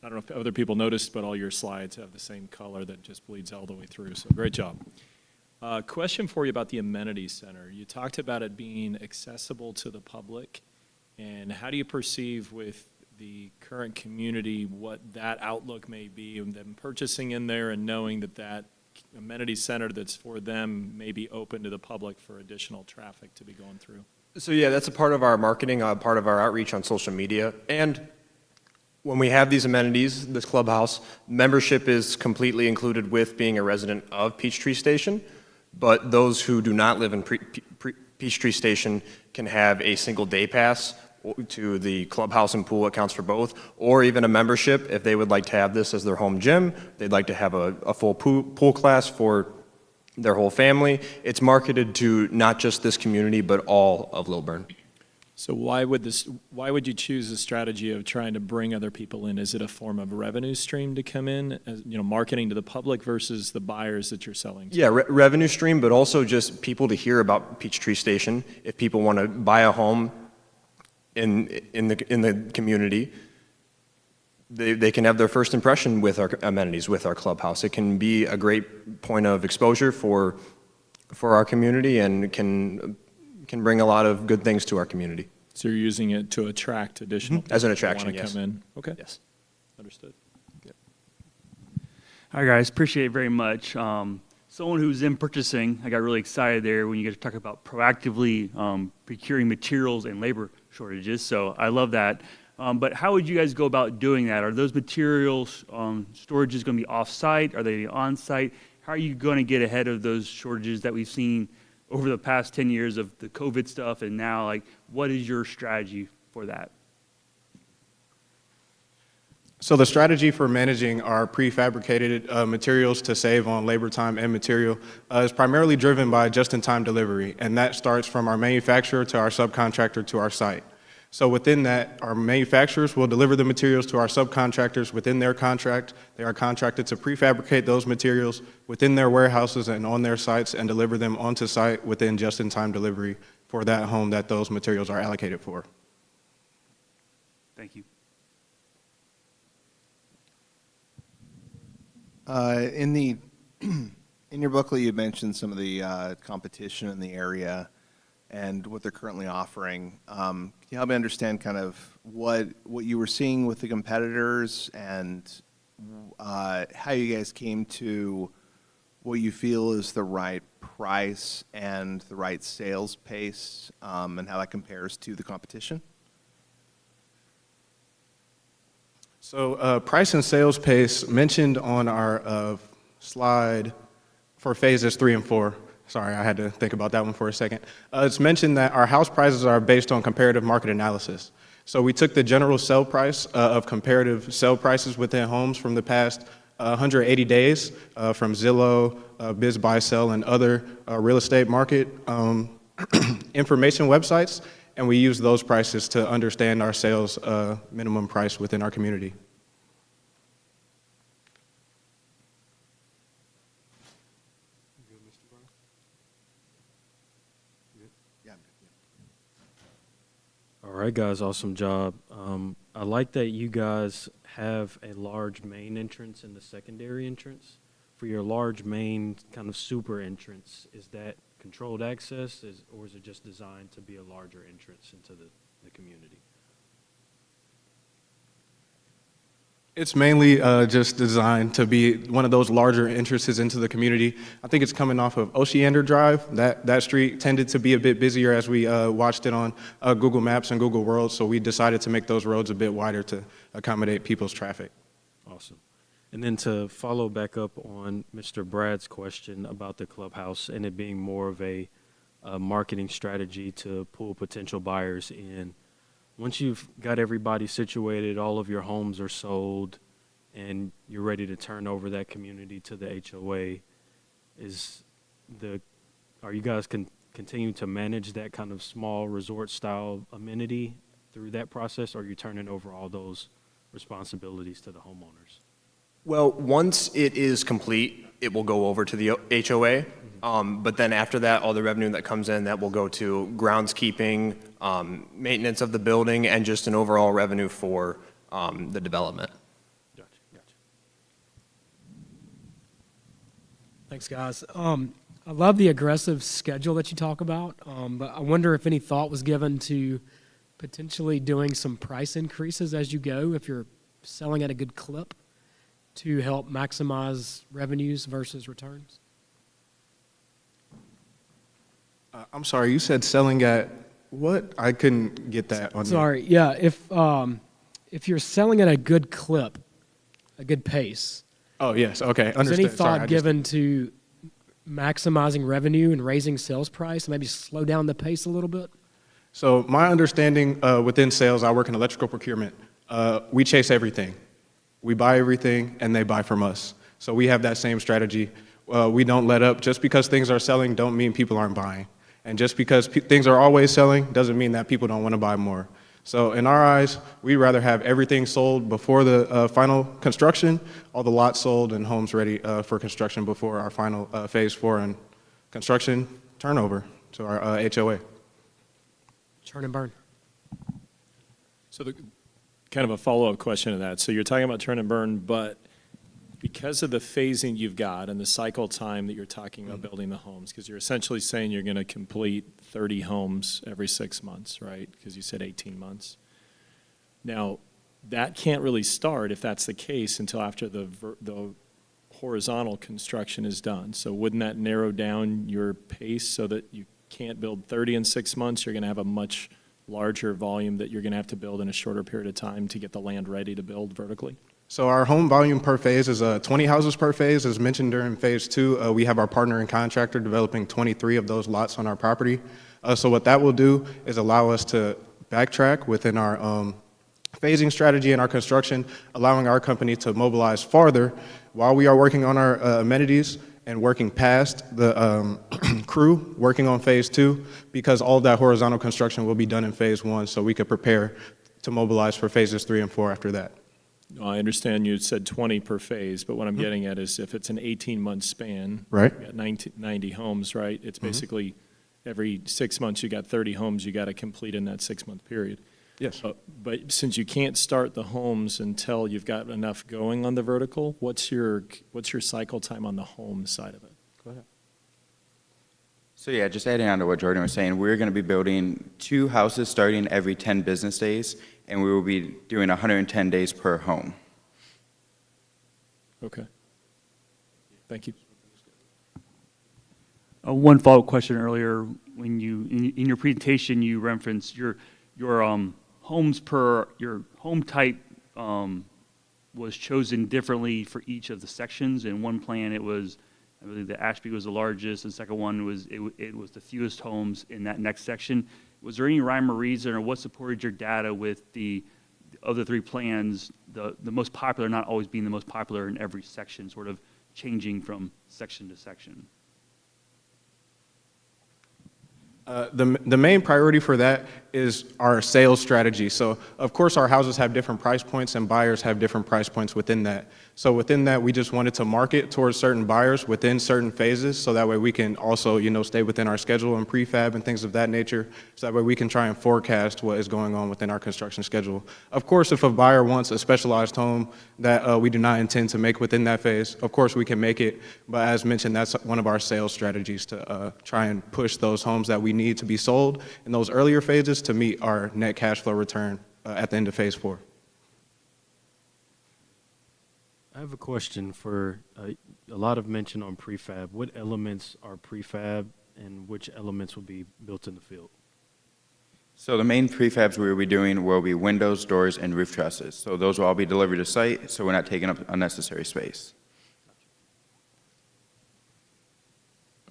I don't know if other people noticed, but all your slides have the same color that just bleeds all the way through, so great job. Question for you about the amenity center. You talked about it being accessible to the public, and how do you perceive with the current community what that outlook may be, and them purchasing in there and knowing that that amenity center that's for them may be open to the public for additional traffic to be going through? So yeah, that's a part of our marketing, part of our outreach on social media. And when we have these amenities, this clubhouse, membership is completely included with being a resident of Peachtree Station, but those who do not live in Peachtree Station can have a single day pass to the clubhouse and pool. It counts for both, or even a membership if they would like to have this as their home gym. They'd like to have a full pool class for their whole family. It's marketed to not just this community, but all of Lilburn. So why would you choose the strategy of trying to bring other people in? Is it a form of revenue stream to come in, as, marketing to the public versus the buyers that you're selling to? Yeah, revenue stream, but also just people to hear about Peachtree Station. If people want to buy a home in the community, they can have their first impression with our amenities, with our clubhouse. It can be a great point of exposure for our community, and can bring a lot of good things to our community. So you're using it to attract additional people as an that attraction, want to yes. come in? Okay. Yes. Understood. Yep. All right, guys, appreciate it very much. Someone who's in purchasing, I got really excited there when you guys talk about proactively procuring materials and labor shortages, so I love that. But how would you guys go about doing that? Are those materials, storages going to be off-site? Are they on-site? How are you going to get ahead of those shortages that we've seen over the past 10 years of the COVID stuff, and now, what is your strategy for that? So the strategy for managing our prefabricated materials to save on labor time and material is primarily driven by just-in-time delivery, and that starts from our manufacturer to our subcontractor to our site. So within that, our manufacturers will deliver the materials to our subcontractors within their contract. They are contracted to prefabricate those materials within their warehouses and on their sites and deliver them onto site within just-in-time delivery for that home that those materials are allocated for. Thank you. In your booklet, you mentioned some of the competition in the area and what they're currently offering. Can you help me understand kind of what you were seeing with the competitors, and how you guys came to what you feel is the right price and the right sales pace, and how that compares to the competition? So price and sales pace mentioned on our slide for phases 3 and 4. Sorry, I had to think about that one for a second. It's mentioned that our house prices are based on comparative market analysis. So we took the general sale price of comparative sale prices within homes from the past 180 days from Zillow, Biz Buy Sell, and other real estate market information websites, and we used those prices to understand our sales minimum price within our community. All right, guys, awesome job. I like that you guys have a large main entrance and the secondary entrance. For your large main kind of super entrance, is that controlled access, or is it just designed to be a larger entrance into the community? It's mainly just designed to be one of those larger entrances into the community. I think it's coming off of Oceander Drive. That street tended to be a bit busier as we watched it on Google Maps and Google World, so we decided to make those roads a bit wider to accommodate people's traffic. Awesome. And then to follow back up on Mr. Brad's question about the clubhouse and it being more of a marketing strategy to pull potential buyers in, once you've got everybody situated, all of your homes are sold, and you're ready to turn over that community to the HOA, are you guys continue to manage that kind of small resort-style amenity through that process, or are you turning over all those responsibilities to the homeowners? Well, once it is complete, it will go over to the HOA. But then after that, all the revenue that comes in, that will go to groundskeeping, maintenance of the building, and just an overall revenue for the development. Gotcha. Thanks, guys. I love the aggressive schedule that you talk about, but I wonder if any thought was given to potentially doing some price increases as you go if you're selling at a good clip to help maximize revenues versus returns? I'm sorry, you said selling at what? I couldn't get that on Sorry, yeah, if you're selling at a good clip, a good pace. Oh, yes, okay, Is understood. any thought Sorry, given to maximizing revenue and raising sales price, maybe slow down the pace a little bit? So my understanding within sales, I work in electrical procurement. We chase everything. We buy everything, and they buy from us. So we have that same strategy. We don't let up. Just because things are selling don't mean people aren't buying. And just because things are always selling doesn't mean that people don't want to buy more. So in our eyes, we'd rather have everything sold before the final construction, all the lots sold and homes ready for construction before our final phase 4 and construction turnover to our HOA. Churn and burn. So kind of a follow-up question to that. So you're talking about turn and burn, but because of the phasing you've got and the cycle time that you're talking about building the homes, because you're essentially saying you're going to complete 30 homes every 6 months, right? Because you said 18 months. Now, that can't really start, if that's the case, until after the horizontal construction is done. So wouldn't that narrow down your pace so that you can't build 30 in 6 months? You're going to have a much larger volume that you're going to have to build in a shorter period of time to get the land ready to build vertically? So our home volume per phase is 20 houses per phase. As mentioned during phase 2, we have our partner and contractor developing 23 of those lots on our property. So what that will do is allow us to backtrack within our phasing strategy and our construction, allowing our company to mobilize farther while we are working on our amenities and working past the crew working on phase 2, because all that horizontal construction will be done in phase 1, so we could prepare to mobilize for phases 3 and 4 after that. I understand you said 20 per phase, but what I'm getting at is if it's an 18-month span, right? You got 90 homes, right? It's basically every 6 months you got 30 homes you got to complete in that 6-month period. Yes. But since you can't start the homes until you've got enough going on the vertical, what's your cycle time on the home side of it? Go ahead. So yeah, just adding on to what Jordan was saying, we're going to be building 2 houses starting every 10 business days, and we will be doing 110 days per home. Okay. Thank you. One follow-up question earlier, when you, in your presentation, you referenced your homes per, your home type was chosen differently for each of the sections. In one plan, it was, I believe the Ashby was the largest, and the second one was, it was the fewest homes in that next section. Was there any rhyme or reason, or what supported your data with the, of the three plans, the most popular not always being the most popular in every section, sort of changing from section to section? The main priority for that is our sales strategy. So of course our houses have different price points and buyers have different price points within that. So within that, we just wanted to market towards certain buyers within certain phases, so that way we can also, stay within our schedule and prefab and things of that nature, so that way we can try and forecast what is going on within our construction schedule. Of course, if a buyer wants a specialized home that we do not intend to make within that phase, of course we can make it, but as mentioned, that's one of our sales strategies to try and push those homes that we need to be sold in those earlier phases to meet our net cash flow return at the end of phase 4. I have a question for a lot of mention on prefab. What elements are prefab and which elements will be built in the field? So the main prefabs we will be doing will be windows, doors, and roof trusses. So those will all be delivered to site, so we're not taking up unnecessary space.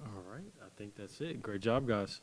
All right, I think that's it. Great job, guys.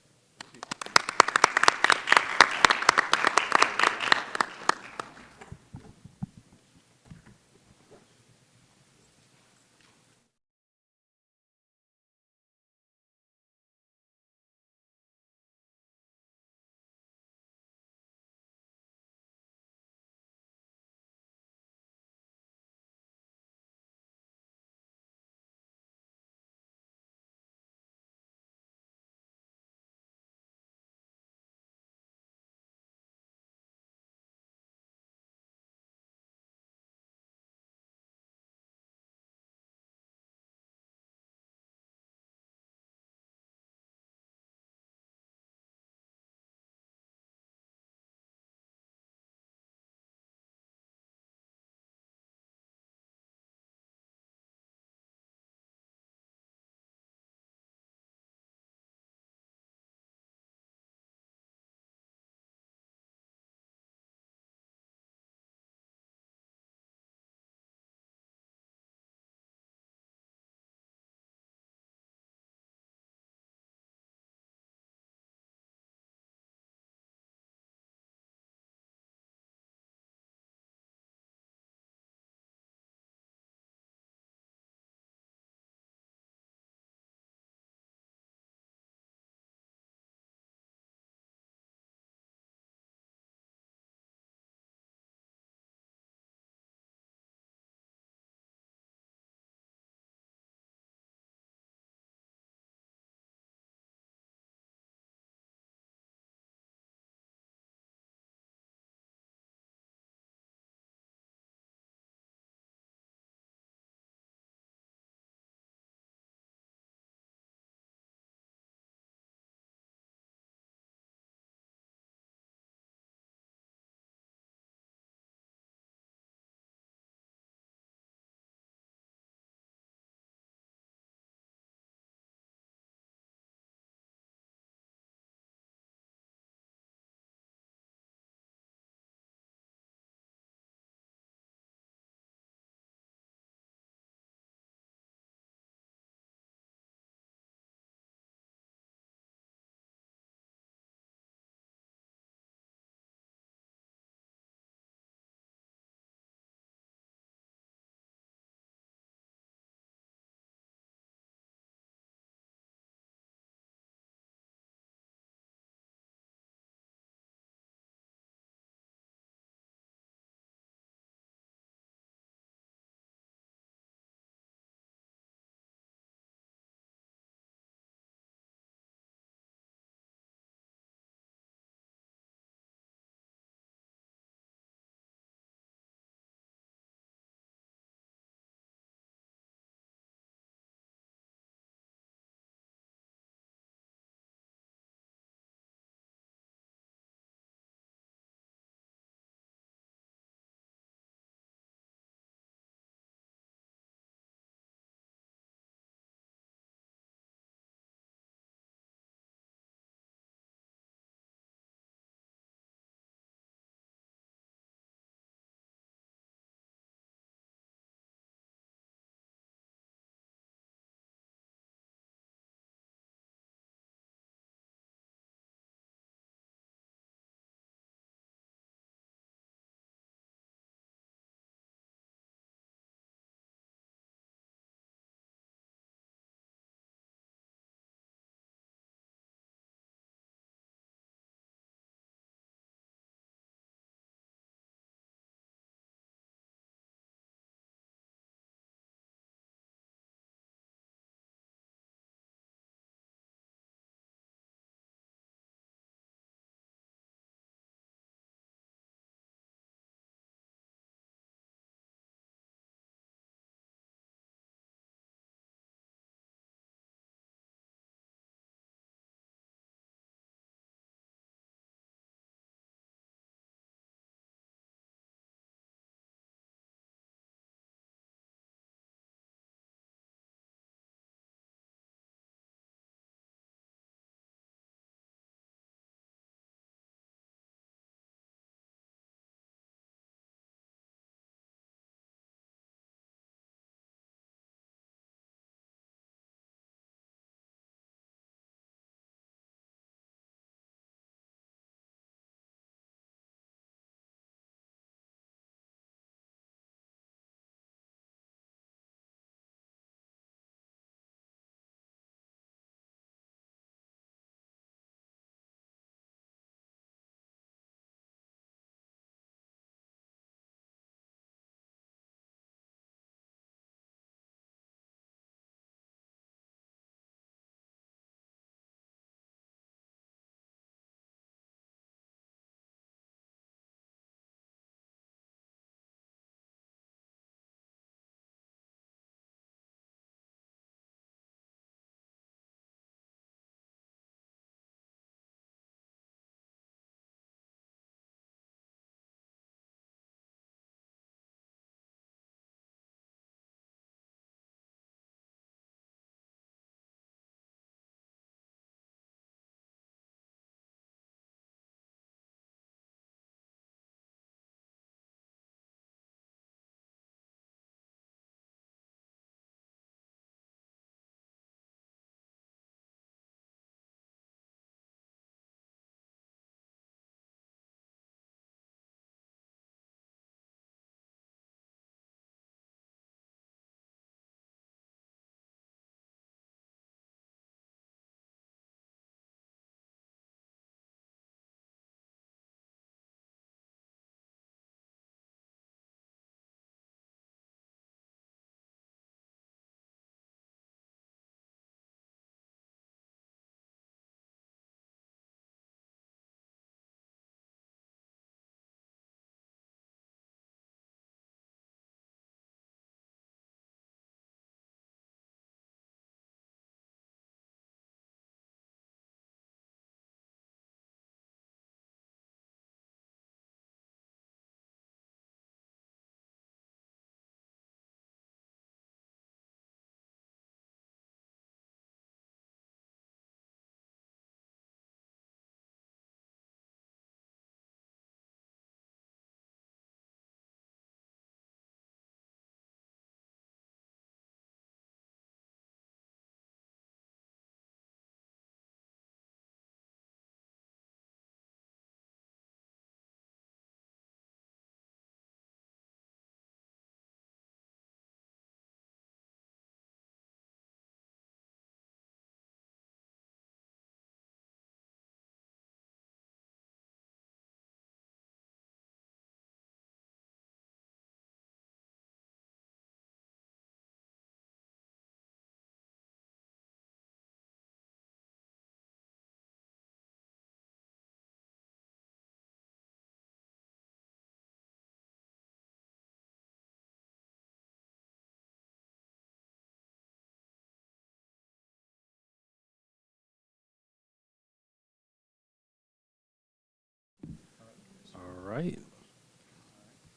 right.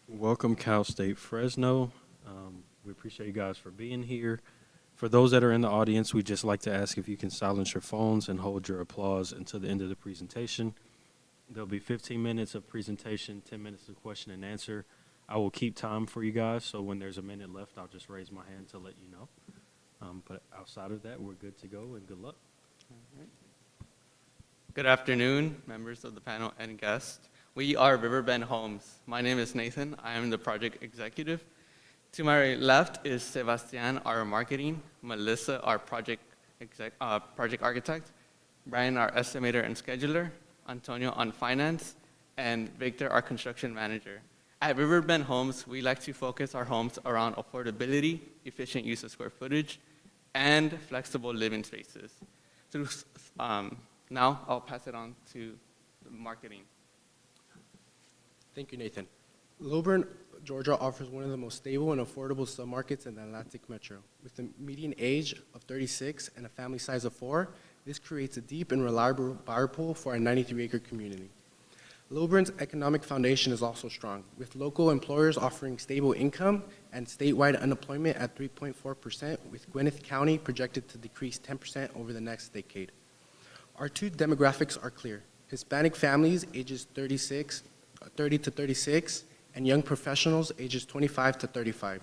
Welcome, Cal State Fresno. We appreciate you guys for being here. For those that are in the audience, we'd just like to ask if you can silence your phones and hold your applause until the end of the presentation. There'll be 15 minutes of presentation, 10 minutes of question and answer. I will keep time for you guys, so when there's a minute left, I'll just raise my hand to let you know. But outside of that, we're good to go, and good luck. Good afternoon, members of the panel and guests. We are Riverbend Homes. My name is Nathan. I am the project executive. To my left is Sebastian, our marketing, Melissa, our project architect, Brian, our estimator and scheduler, Antonio on finance, and Victor, our construction manager. At Riverbend Homes, we like to focus our homes around affordability, efficient use of square footage, and flexible living spaces. So, now I'll pass it on to the marketing. Thank you, Nathan. Lilburn, Georgia offers one of the most stable and affordable submarkets in the Atlantic Metro. With a median age of 36 and a family size of 4, this creates a deep and reliable buyer pool for our 93-acre community. Lilburn's economic foundation is also strong, with local employers offering stable income and statewide unemployment at 3.4%, with Gwinnett County projected to decrease 10% over the next decade. Our two demographics are clear: Hispanic families ages 30 to 36, and young professionals ages 25 to 35.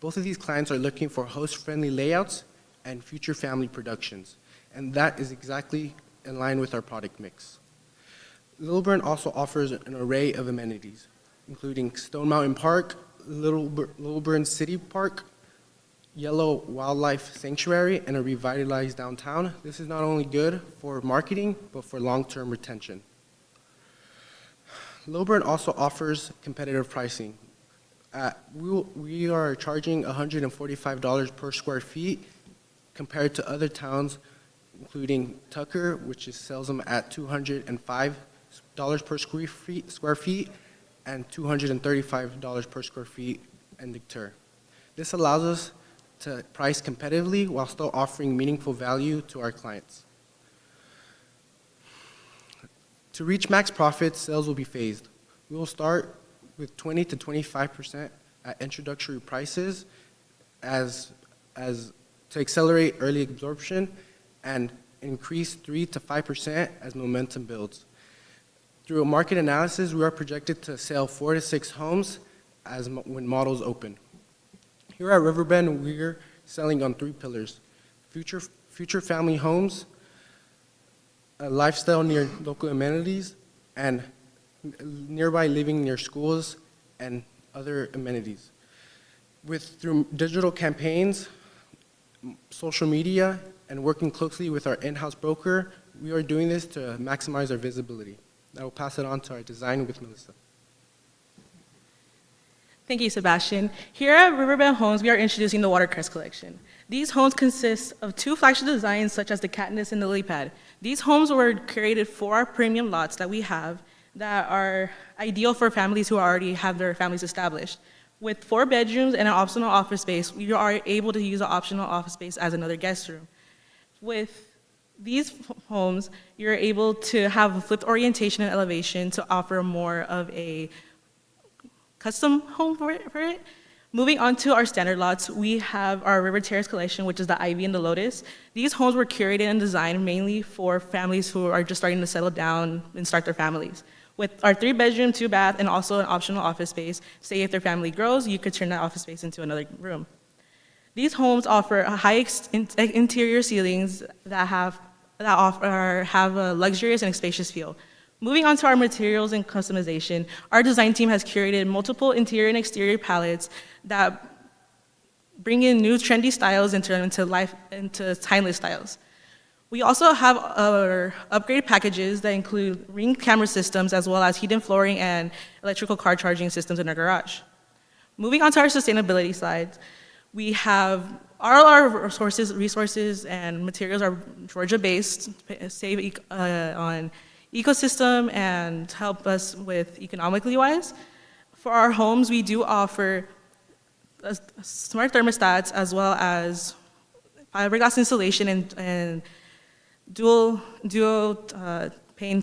Both of these clients are looking for host-friendly layouts and future family productions, and that is exactly in line with our product mix. Lilburn also offers an array of amenities, including Stone Mountain Park, Lilburn City Park, Yellow Wildlife Sanctuary, and a revitalized downtown. This is not only good for marketing, but for long-term retention. Lilburn also offers competitive pricing. We are charging $145 per square feet compared to other towns, including Tucker, which sells them at $205 per square feet, and $235 per square feet in Decatur. This allows us to price competitively while still offering meaningful value to our clients. To reach max profits, sales will be phased. We will start with 20 to 25% at introductory prices to accelerate early absorption, and increase 3 to 5% as momentum builds. Through a market analysis, we are projected to sell 4 to 6 homes when models open. Here at Riverbend, we're selling on 3 pillars: future family homes, a lifestyle near local amenities, and nearby living near schools and other amenities. Through digital campaigns, social media, and working closely with our in-house broker, we are doing this to maximize our visibility. I will pass it on to our design with Melissa. Thank you, Sebastian. Here at Riverbend Homes, we are introducing the Watercress Collection. These homes consist of 2 flagship designs, such as the Katniss and the Lily Pad. These homes were created for our premium lots that we have that are ideal for families who already have their families established. With 4 bedrooms and an optional office space, we are able to use an optional office space as another guest room. With these homes, you're able to have a flipped orientation and elevation to offer more of a custom home for it. Moving on to our standard lots, we have our River Terrace collection, which is the Ivy and the Lotus. These homes were curated and designed mainly for families who are just starting to settle down and start their families. With our 3-bedroom, 2-bath, and also an optional office space, say if their family grows, you could turn that office space into another room. These homes offer high interior ceilings that have a luxurious and spacious feel. Moving on to our materials and customization, our design team has curated multiple interior and exterior palettes that bring in new trendy styles and turn them into timeless styles. We also have our upgrade packages that include Ring camera systems, as well as heated flooring and electrical car charging systems in our garage. Moving on to our sustainability slides, we have all our resources and materials are Georgia-based, save on ecosystem and help us with economically wise. For our homes, we do offer smart thermostats, as well as fiberglass insulation and dual pane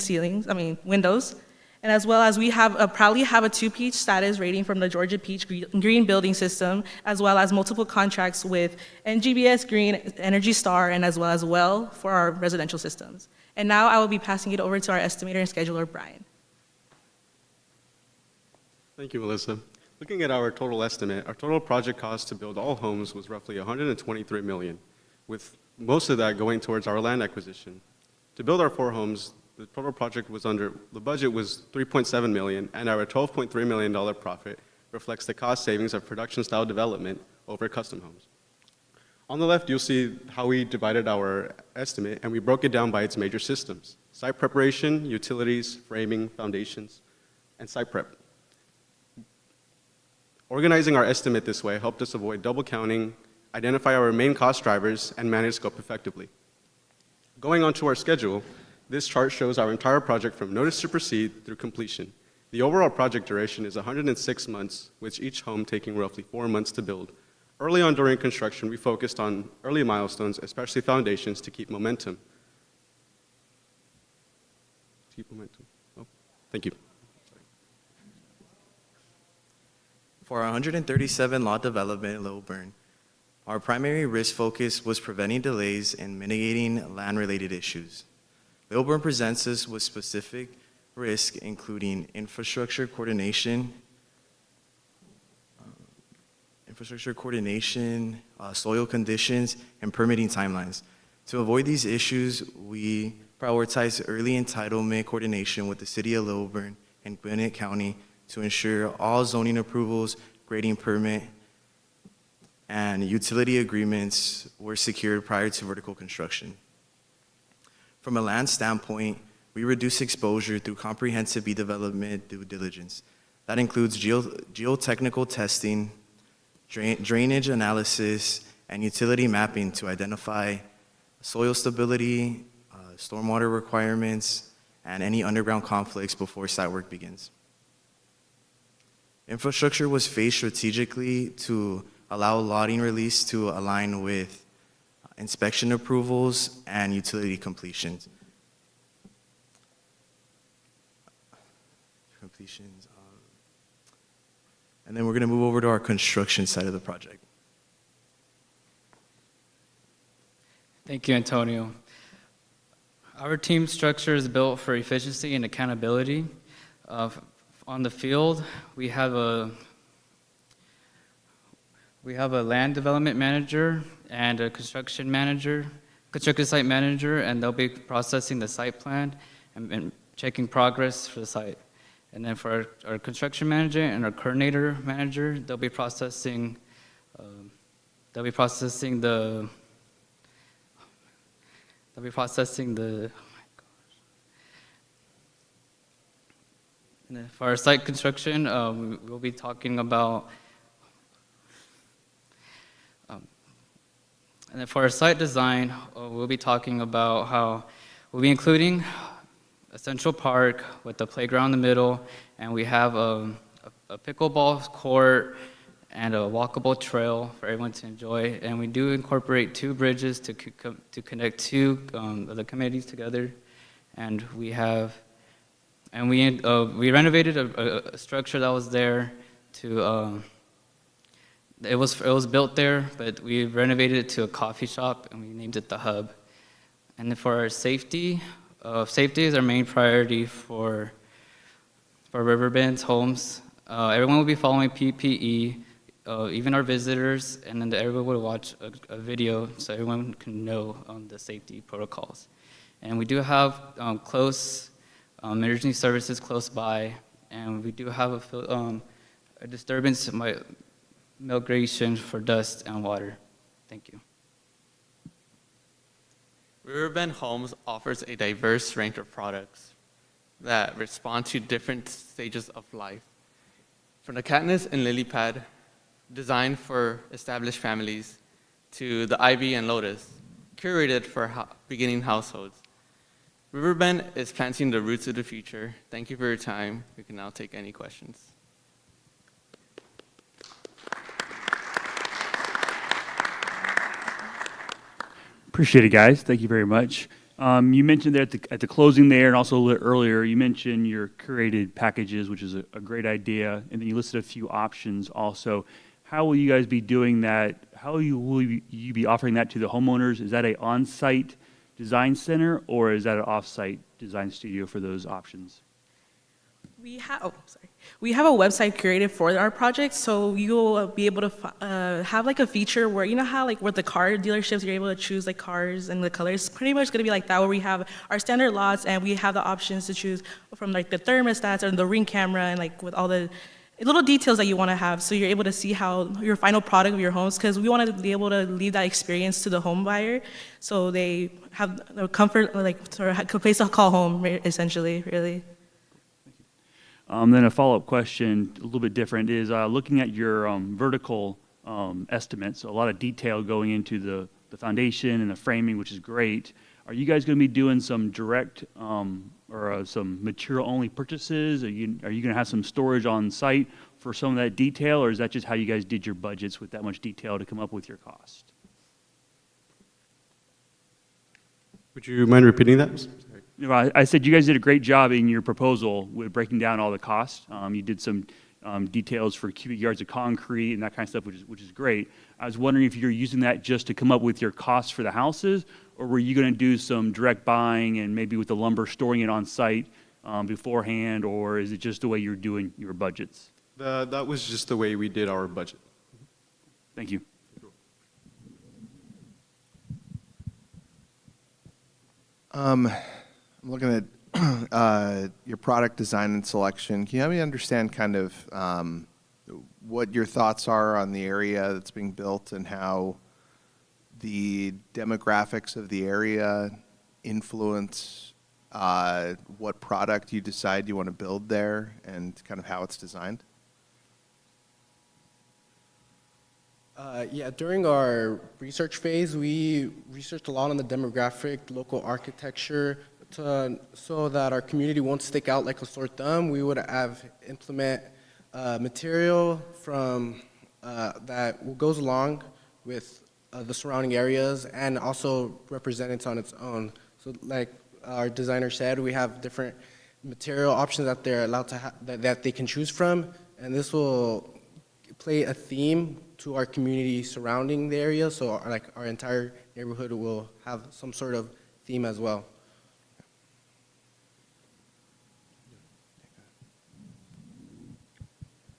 windows. And as well as we proudly have a 2-peach status rating from the Georgia Peach Green Building System, as well as multiple contracts with NGBS Green, Energy Star, and as well for our residential systems. And now I will be passing it over to our estimator and scheduler, Brian. Thank you, Melissa. Looking at our total estimate, our total project cost to build all homes was roughly $123 million, with most of that going towards our land acquisition. To build our 4 homes, the total project was the budget was $3.7 million, and our $12.3 million profit reflects the cost savings of production-style development over custom homes. On the left, you'll see how we divided our estimate, and we broke it down by its major systems: site preparation, utilities, framing, foundations, and site prep. Organizing our estimate this way helped us avoid double counting, identify our main cost drivers, and manage scope effectively. Going on to our schedule, this chart shows our entire project from notice to proceed through completion. The overall project duration is 106 months, with each home taking roughly 4 months to build. Early on during construction, we focused on early milestones, especially foundations, to keep momentum. Oh, thank you. For our 137 lot development in Lilburn, our primary risk focus was preventing delays and mitigating land-related issues. Lilburn presents us with specific risk, including infrastructure coordination, soil conditions, and permitting timelines. To avoid these issues, we prioritize early entitlement coordination with the City of Lilburn and Gwinnett County to ensure all zoning approvals, grading permit, and utility agreements were secured prior to vertical construction. From a land standpoint, we reduce exposure through comprehensive development due diligence. That includes geotechnical testing, drainage analysis, and utility mapping to identify soil stability, stormwater requirements, and any underground conflicts before site work begins. Infrastructure was phased strategically to allow lotting release to align with inspection approvals and utility completions. And then we're going to move over to our construction side of the project. Thank you, Antonio. Our team structure is built for efficiency and accountability. On the field, we have a land development manager and a construction site manager, and they'll be processing the site plan and checking progress for the site. And then for our construction manager and our coordinator manager, they'll be processing the And then for our site construction, we'll be talking about and then for our site design, we'll be talking about how we'll be including a central park with a playground in the middle, and we have a pickleball court and a walkable trail for everyone to enjoy. And we do incorporate 2 bridges to connect 2 of the communities together. And we renovated a structure that was there to. It was built there, but we renovated it to a coffee shop, and we named it the Hub. And then for our safety, safety is our main priority for Riverbend's homes. Everyone will be following PPE, even our visitors, and then everyone will watch a video so everyone can know the safety protocols. And we do have close emergency services close by, and we do have a disturbance migration for dust and water. Thank you. Riverbend Homes offers a diverse range of products that respond to different stages of life. From the Katniss and Lily Pad, designed for established families, to the Ivy and Lotus, curated for beginning households. Riverbend is planting the roots of the future. Thank you for your time. We can now take any questions. Appreciate it, guys. Thank you very much. You mentioned there at the closing there, and also a little earlier, you mentioned your curated packages, which is a great idea, and then you listed a few options also. How will you guys be doing that? How will you be offering that to the homeowners? Is that a on-site design center, or is that an off-site design studio for those options? We have a website curated for our project, so you'll be able to have like a feature where, you know how like with the car dealerships, you're able to choose like cars and the colors. Pretty much gonna be like that, where we have our standard lots and we have the options to choose from like the thermostats and the Ring camera and like with all the little details that you want to have, so you're able to see how your final product of your homes, because we want to be able to leave that experience to the home buyer, so they have the comfort, like sort of a place to call home, essentially, really. Then a follow-up question, a little bit different, is looking at your vertical estimates, so a lot of detail going into the foundation and the framing, which is great. Are you guys going to be doing some direct or some material-only purchases? Are you going to have some storage on site for some of that detail, or is that just how you guys did your budgets with that much detail to come up with your cost? Would you mind repeating that? No, I said you guys did a great job in your proposal with breaking down all the costs. You did some details for cubic yards of concrete and that kind of stuff, which is great. I was wondering if you're using that just to come up with your costs for the houses, or were you going to do some direct buying and maybe with the lumber storing it on site beforehand, or is it just the way you're doing your budgets? That was just the way we did our budget. Thank you. I'm looking at your product design and selection. Can you help me understand kind of what your thoughts are on the area that's being built and how the demographics of the area influence what product you decide you want to build there and kind of how it's designed? Yeah, during our research phase, we researched a lot on the demographic, local architecture, so that our community won't stick out like a sore thumb. We would have implement material from that goes along with the surrounding areas and also represents on its own. So like our designer said, we have different material options that they're allowed to that they can choose from, and this will play a theme to our community surrounding the area, so like our entire neighborhood will have some sort of theme as well.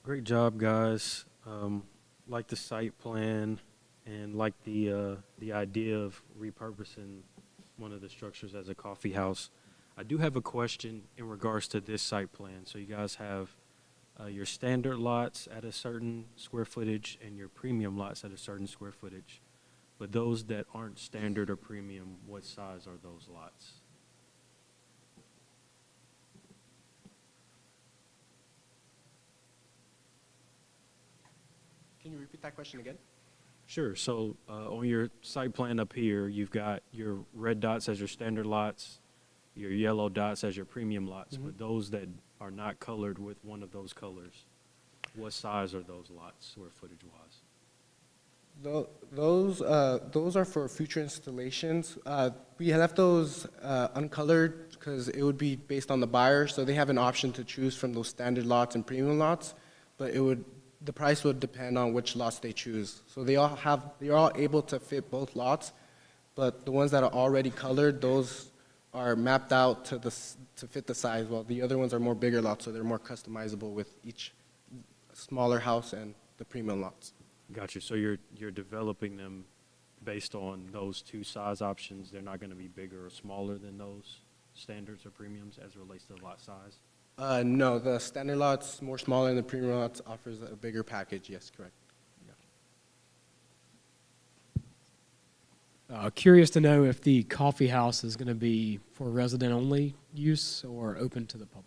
Great job, guys. Like the site plan and like the idea of repurposing one of the structures as a coffee house. I do have a question in regards to this site plan. So you guys have your standard lots at a certain square footage and your premium lots at a certain square footage. But those that aren't standard or premium, what size are those lots? Can you repeat that question again? Sure. So on your site plan up here, you've got your red dots as your standard lots, your yellow dots as your premium lots. Mm-hmm. But those that are not colored with one of those colors, what size are those lots, square footage wise? Those are for future installations. We left those uncolored because it would be based on the buyer, so they have an option to choose from those standard lots and premium lots, but the price would depend on which lots they choose. So they're all able to fit both lots, but the ones that are already colored, those are mapped out to fit the size, while the other ones are more bigger lots, so they're more customizable with each smaller house and the premium lots. Gotcha. So you're developing them based on those two size options. They're not going to be bigger or smaller than those standards or premiums as it relates to the lot size? No, the standard lots more smaller and the premium lots offers a bigger package. Yes, correct. Curious to know if the coffee house is going to be for resident-only use or open to the public.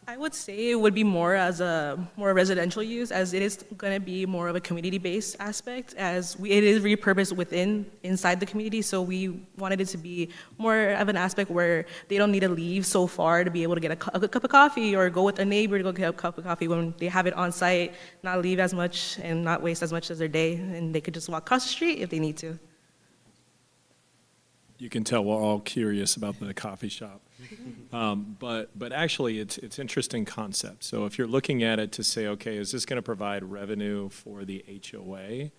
I would say it would be more as a more residential use, as it is going to be more of a community-based aspect, as it is repurposed inside the community. So we wanted it to be more of an aspect where they don't need to leave so far to be able to get a cup of coffee or go with a neighbor to go get a cup of coffee when they have it on site, not leave as much and not waste as much as their day, and they could just walk across the street if they need to. You can tell we're all curious about the coffee shop. But actually, it's interesting concept. So if you're looking at it to say, okay, is this going to provide revenue for the HOA?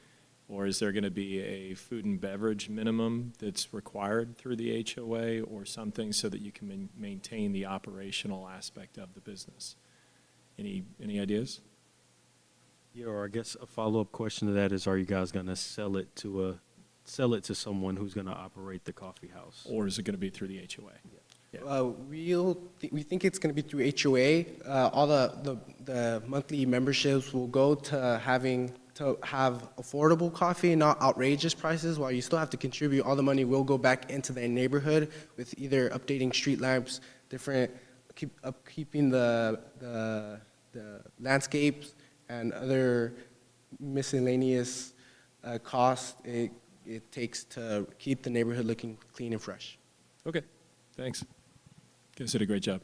Or is there going to be a food and beverage minimum that's required through the HOA or something so that you can maintain the operational aspect of the business? Any ideas? Yeah, or I guess a follow-up question to that is, are you guys going to sell it to someone who's going to operate the coffee house? Or is it going to be through the HOA? We think it's going to be through HOA. All the monthly memberships will go to have affordable coffee, not outrageous prices. While you still have to contribute, all the money will go back into the neighborhood with either updating street lamps, keeping the landscapes, and other miscellaneous costs it takes to keep the neighborhood looking clean and fresh. Okay, thanks. You guys did a great job.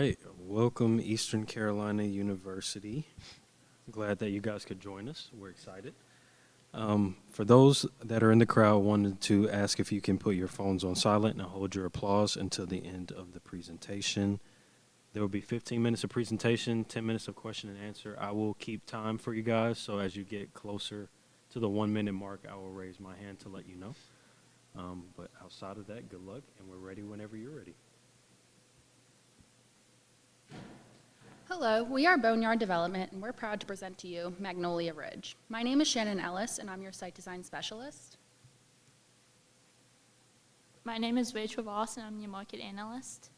right, welcome Eastern Carolina University. Glad that you guys could join us. We're excited. For those that are in the crowd, wanted to ask if you can put your phones on silent and hold your applause until the end of the presentation. There will be 15 minutes of presentation, 10 minutes of question and answer. I will keep time for you guys, so as you get closer to the 1 minute mark, I will raise my hand to let you know. But outside of that, good luck, and we're ready whenever you're ready. Hello, we are Boneyard Development, and we're proud to present to you Magnolia Ridge. My name is Shannon Ellis, and I'm your site design specialist. My name is Rachel Ross, and I'm your market analyst.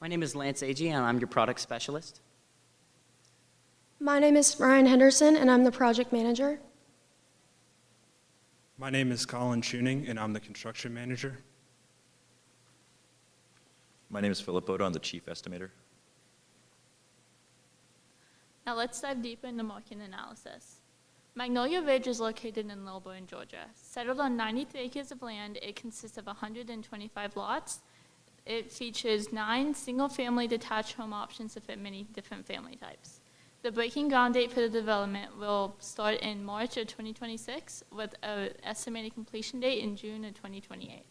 My name is Lance Agee, and I'm your product specialist. My name is Ryan Henderson, and I'm the project manager. My name is Colin Tuning, and I'm the construction manager. My name is Philip Bodo. I'm the chief estimator. Now let's dive deeper into market analysis. Magnolia Ridge is located in Lilburn, Georgia. Settled on 93 acres of land, it consists of 125 lots. It features 9 single-family detached home options to fit many different family types. The breaking ground date for the development will start in March of 2026 with an estimated completion date in June of 2028.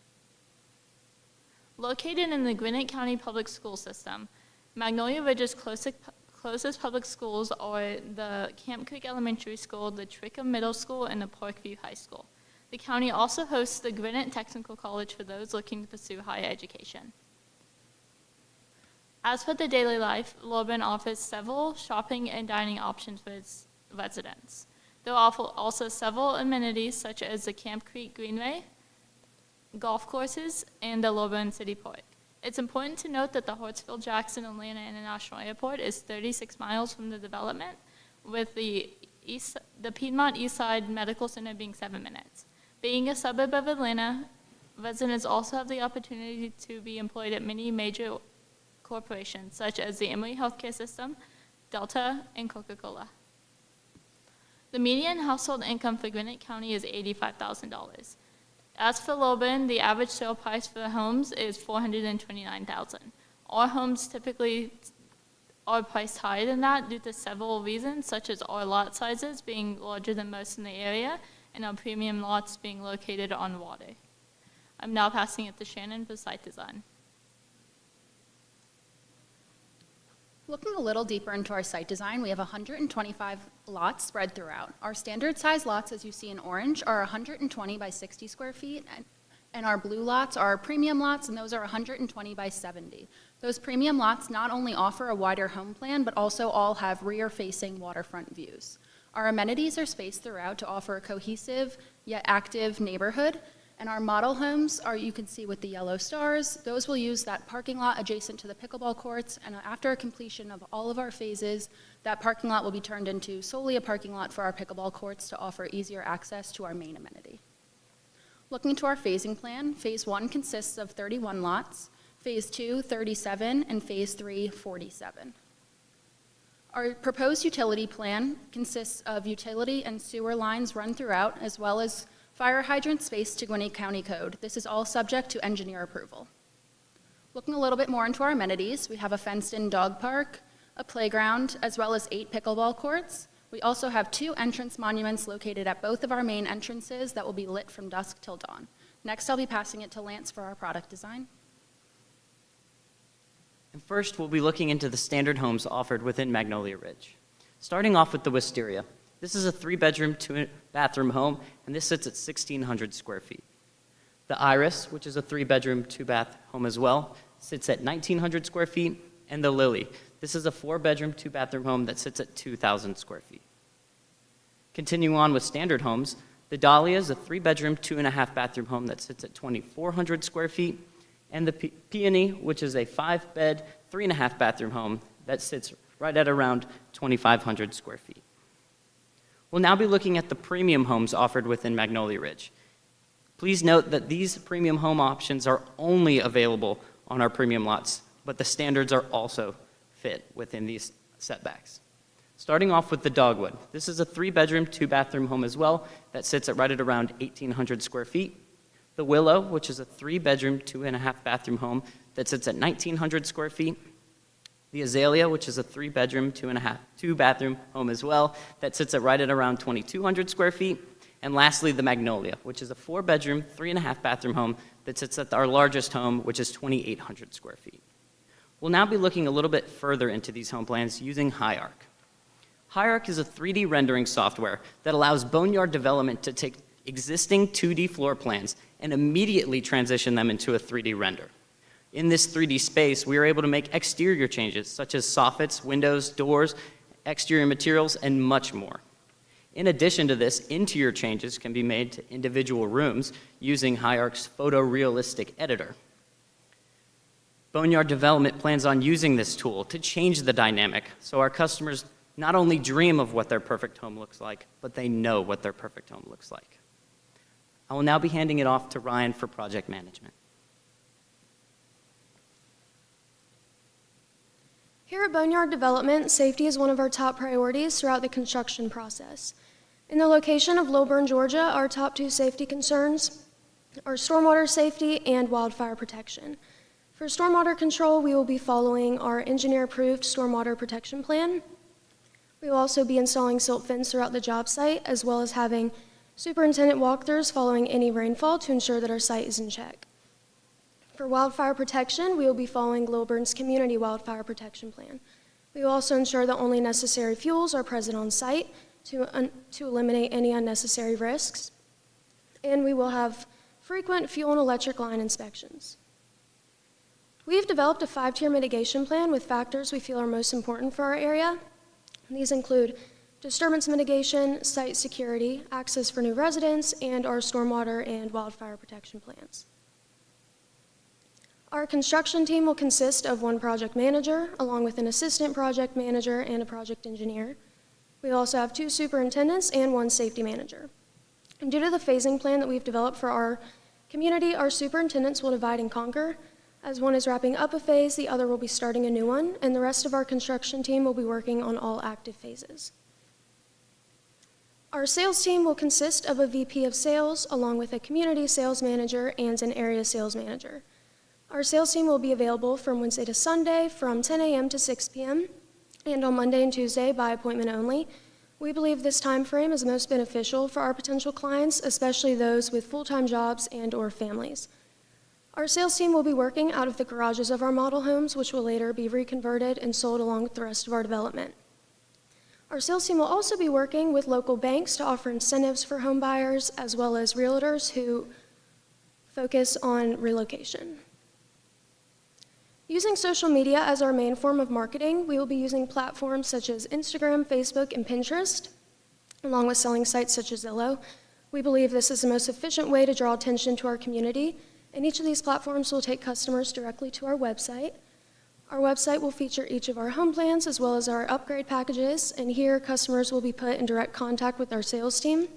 Located in the Gwinnett County Public School System, Magnolia Ridge's closest public schools are the Camp Creek Elementary School, the Trickham Middle School, and the Parkview High School. The county also hosts the Gwinnett Technical College for those looking to pursue higher education. As for the daily life, Lilburn offers several shopping and dining options for its residents. There are also several amenities such as the Camp Creek Greenway, golf courses, and the Lilburn City Park. It's important to note that the Hartsfield-Jackson Atlanta International Airport is 36 miles from the development, with the Piedmont Eastside Medical Center being 7 minutes. Being a suburb of Atlanta, residents also have the opportunity to be employed at many major corporations, such as the Emory Healthcare System, Delta, and Coca-Cola. The median household income for Gwinnett County is $85,000. As for Lilburn, the average sale price for homes is $429,000. Our homes typically are priced higher than that due to several reasons, such as our lot sizes being larger than most in the area and our premium lots being located on water. I'm now passing it to Shannon for site design. Looking a little deeper into our site design, we have 125 lots spread throughout. Our standard size lots, as you see in orange, are 120 by 60 square feet, and our blue lots are premium lots, and those are 120 by 70. Those premium lots not only offer a wider home plan, but also all have rear-facing waterfront views. Our amenities are spaced throughout to offer a cohesive yet active neighborhood. And our model homes are, you can see with the yellow stars, those will use that parking lot adjacent to the pickleball courts, and after completion of all of our phases, that parking lot will be turned into solely a parking lot for our pickleball courts to offer easier access to our main amenity. Looking to our phasing plan, phase 1 consists of 31 lots, phase 2, 37, and phase 3, 47. Our proposed utility plan consists of utility and sewer lines run throughout, as well as fire hydrant space to Gwinnett County Code. This is all subject to engineer approval. Looking a little bit more into our amenities, we have a fenced-in dog park, a playground, as well as 8 pickleball courts. We also have 2 entrance monuments located at both of our main entrances that will be lit from dusk till dawn. Next, I'll be passing it to Lance for our product design. And first, we'll be looking into the standard homes offered within Magnolia Ridge. Starting off with the Wisteria. This is a 3-bedroom, 2-bathroom home, and this sits at 1,600 square feet. The Iris, which is a 3-bedroom, 2-bath home as well, sits at 1,900 square feet. And the Lily, this is a 4-bedroom, 2-bathroom home that sits at 2,000 square feet. Continuing on with standard homes, the Dahlia is a 3-bedroom, 2.5-bathroom home that sits at 2,400 square feet. And the Peony, which is a 5-bed, 3.5-bathroom home that sits right at around 2,500 square feet. We'll now be looking at the premium homes offered within Magnolia Ridge. Please note that these premium home options are only available on our premium lots, but the standards are also fit within these setbacks. Starting off with the Dogwood. This is a 3-bedroom, 2-bathroom home as well that sits at right at around 1,800 square feet. The Willow, which is a 3-bedroom, 2.5-bathroom home that sits at 1,900 square feet. The Azalea, which is a 3-bedroom, 2-bathroom home as well, that sits at right at around 2,200 square feet. And lastly, the Magnolia, which is a 4-bedroom, 3.5-bathroom home that sits at our largest home, which is 2,800 square feet. We'll now be looking a little bit further into these home plans using HiArc. HiArc is a 3D rendering software that allows Boneyard Development to take existing 2D floor plans and immediately transition them into a 3D render. In this 3D space, we are able to make exterior changes such as soffits, windows, doors, exterior materials, and much more. In addition to this, interior changes can be made to individual rooms using HiArc's photorealistic editor. Boneyard Development plans on using this tool to change the dynamic so our customers not only dream of what their perfect home looks like, but they know what their perfect home looks like. I will now be handing it off to Ryan for project management. Here at Boneyard Development, safety is one of our top priorities throughout the construction process. In the location of Lilburn, Georgia, our top 2 safety concerns are stormwater safety and wildfire protection. For stormwater control, we will be following our engineer-approved stormwater protection plan. We will also be installing silt fence throughout the job site, as well as having superintendent walkthroughs following any rainfall to ensure that our site is in check. For wildfire protection, we will be following Lilburn's community wildfire protection plan. We will also ensure that only necessary fuels are present on site to eliminate any unnecessary risks. And we will have frequent fuel and electric line inspections. We've developed a 5-tier mitigation plan with factors we feel are most important for our area. These include disturbance mitigation, site security, access for new residents, and our stormwater and wildfire protection plans. Our construction team will consist of 1 project manager, along with an assistant project manager and a project engineer. We also have 2 superintendents and 1 safety manager. And due to the phasing plan that we've developed for our community, our superintendents will divide and conquer. As one is wrapping up a phase, the other will be starting a new one, and the rest of our construction team will be working on all active phases. Our sales team will consist of a VP of sales, along with a community sales manager and an area sales manager. Our sales team will be available from Wednesday to Sunday from 10 a.m. to 6 p.m. and on Monday and Tuesday by appointment only. We believe this time frame is most beneficial for our potential clients, especially those with full-time jobs and/or families. Our sales team will be working out of the garages of our model homes, which will later be reconverted and sold along with the rest of our development. Our sales team will also be working with local banks to offer incentives for home buyers, as well as realtors who focus on relocation. Using social media as our main form of marketing, we will be using platforms such as Instagram, Facebook, and Pinterest, along with selling sites such as Zillow. We believe this is the most efficient way to draw attention to our community, and each of these platforms will take customers directly to our website. Our website will feature each of our home plans as well as our upgrade packages, and here customers will be put in direct contact with our sales team.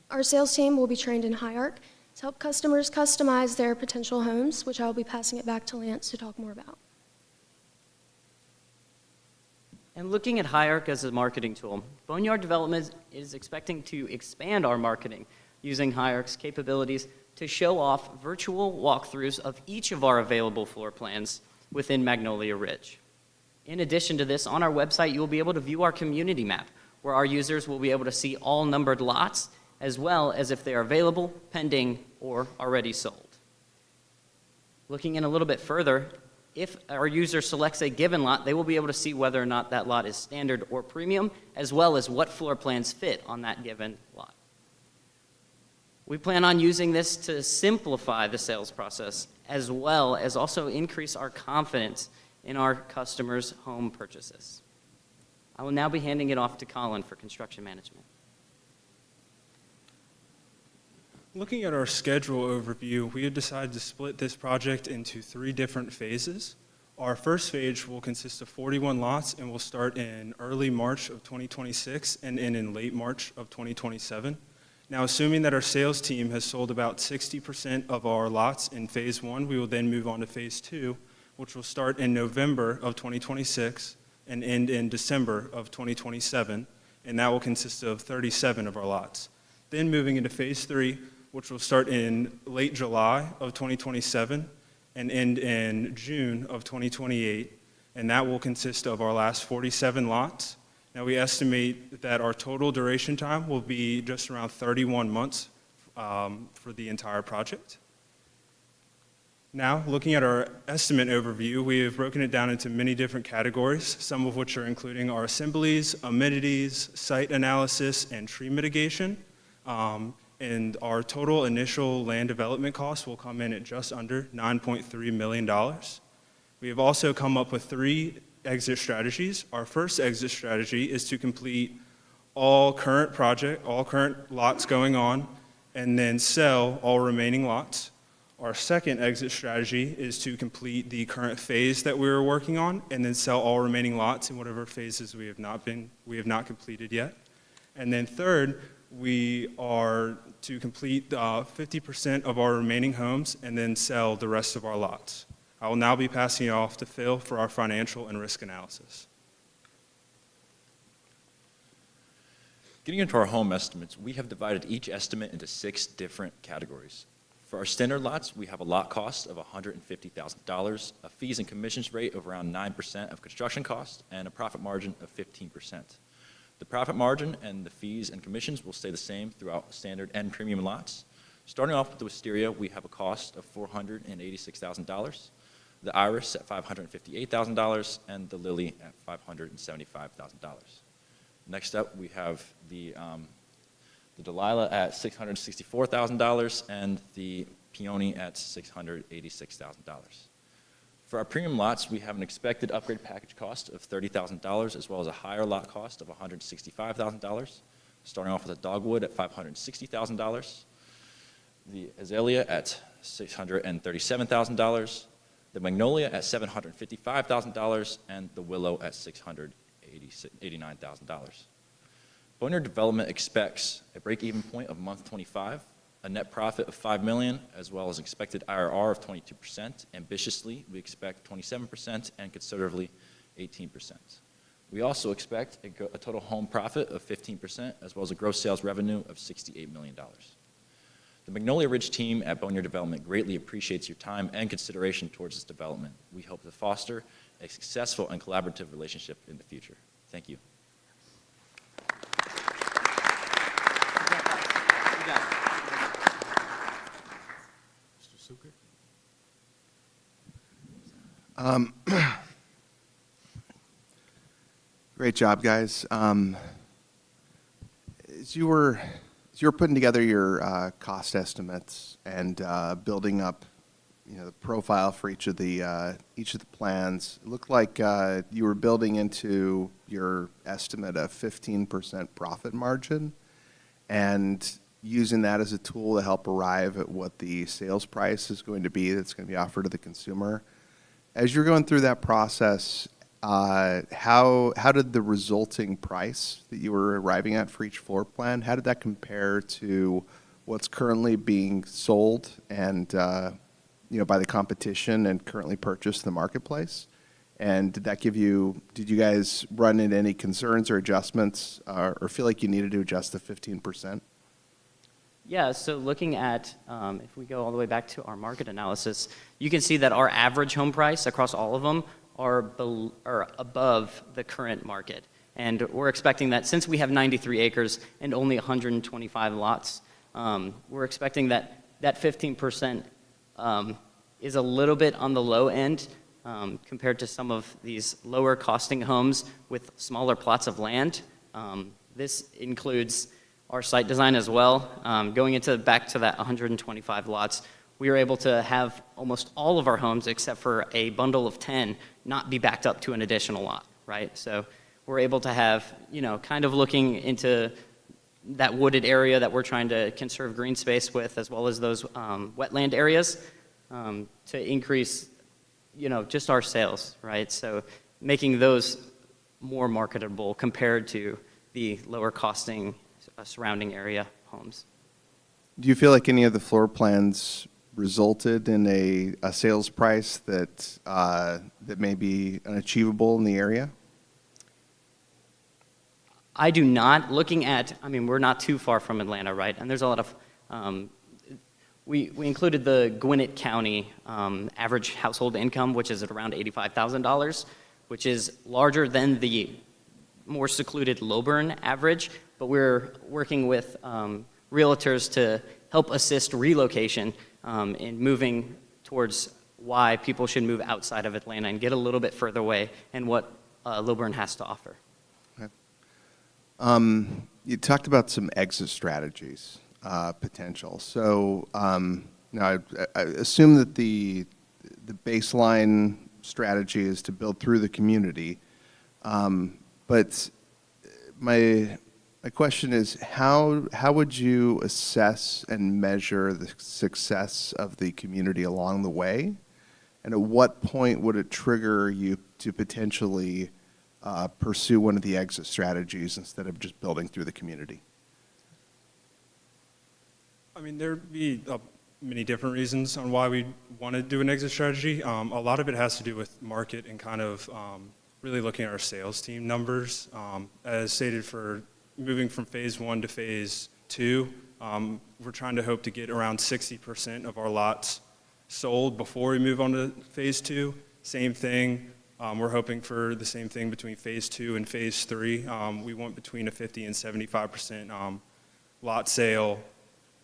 Our sales team will be trained in HiArc to help customers customize their potential homes, which I'll be passing it back to Lance to talk more about. And looking at HiArc as a marketing tool, Boneyard Development is expecting to expand our marketing using HiArc's capabilities to show off virtual walkthroughs of each of our available floor plans within Magnolia Ridge. In addition to this, on our website, you will be able to view our community map, where our users will be able to see all numbered lots, as well as if they are available, pending, or already sold. Looking in a little bit further, if our user selects a given lot, they will be able to see whether or not that lot is standard or premium, as well as what floor plans fit on that given lot. We plan on using this to simplify the sales process, as well as also increase our confidence in our customers' home purchases. I will now be handing it off to Colin for construction management. Looking at our schedule overview, we have decided to split this project into 3 different phases. Our first phase will consist of 41 lots and will start in early March of 2026 and end in late March of 2027. Now, assuming that our sales team has sold about 60% of our lots in phase 1, we will then move on to phase 2, which will start in November of 2026 and end in December of 2027, and that will consist of 37 of our lots. Then moving into phase 3, which will start in late July of 2027 and end in June of 2028. and that will consist of our last 47 lots. Now, we estimate that our total duration time will be just around 31 months for the entire project. Now, looking at our estimate overview, we have broken it down into many different categories, some of which are including our assemblies, amenities, site analysis, and tree mitigation. And our total initial land development costs will come in at just under $9.3 million. We have also come up with 3 exit strategies. Our first exit strategy is to complete all current lots going on, and then sell all remaining lots. Our second exit strategy is to complete the current phase that we are working on, and then sell all remaining lots in whatever phases we have not completed yet. And then third, we are to complete 50% of our remaining homes and then sell the rest of our lots. I will now be passing it off to Phil for our financial and risk analysis. Getting into our home estimates, we have divided each estimate into 6 different categories. For our standard lots, we have a lot cost of $150,000, a fees and commissions rate of around 9% of construction cost, and a profit margin of 15%. The profit margin and the fees and commissions will stay the same throughout standard and premium lots. Starting off with the wisteria, we have a cost of $486,000, the iris at $558,000, and the lily at $575,000. Next up, we have the Delilah at $664,000 and the peony at $686,000. For our premium lots, we have an expected upgrade package cost of $30,000 as well as a higher lot cost of $165,000. Starting off with a dogwood at $560,000, the azalea at $637,000, the magnolia at $755,000, and the willow at $689,000. Pointe Development expects a break-even point of month 25, a net profit of $5 million, as well as expected IRR of 22%. Ambitiously, we expect 27%, and conservatively, 18%. We also expect a total home profit of 15%, as well as a gross sales revenue of $68 million. The Magnolia Ridge team at Pointe Development greatly appreciates your time and consideration towards this development. We hope to foster a successful and collaborative relationship in the future. Thank you. Great job, guys. As you were putting together your cost estimates and building up, the profile for each of the plans, it looked like you were building into your estimate a 15% profit margin, and using that as a tool to help arrive at what the sales price is going to be that's going to be offered to the consumer. As you're going through that process, how did the resulting price that you were arriving at for each floor plan, how did that compare to what's currently being sold and by the competition and currently purchased in the marketplace? And did you guys run into any concerns or adjustments or feel like you needed to adjust the 15%? Yeah, so looking at, if we go all the way back to our market analysis, you can see that our average home price across all of them are above the current market. And we're expecting that since we have 93 acres and only 125 lots, we're expecting that 15% is a little bit on the low end compared to some of these lower costing homes with smaller plots of land. This includes our site design as well. Going back to that 125 lots, we were able to have almost all of our homes, except for a bundle of 10, not be backed up to an additional lot, right? So we're able to have, kind of looking into that wooded area that we're trying to conserve green space with, as well as those wetland areas, to increase, just our sales, right? So making those more marketable compared to the lower costing surrounding area homes. Do you feel like any of the floor plans resulted in a sales price that may be unachievable in the area? I do not. Looking at, we're not too far from Atlanta, right? And there's a lot of, we included the Gwinnett County average household income, which is at around $85,000. which is larger than the more secluded Lilburn average, but we're working with realtors to help assist relocation in moving towards why people should move outside of Atlanta and get a little bit further away and what Lilburn has to offer. You talked about some exit strategies, potential. So now I assume that the baseline strategy is to build through the community. But my question is, how would you assess and measure the success of the community along the way? And at what point would it trigger you to potentially pursue one of the exit strategies instead of just building through the community? I mean, there'd be many different reasons on why we want to do an exit strategy. A lot of it has to do with market and kind of really looking at our sales team numbers. As stated, for moving from phase 1 to phase 2, we're trying to hope to get around 60% of our lots sold before we move on to phase 2. Same thing. We're hoping for the same thing between phase 2 and phase 3. We want between a 50 and 75% lot sale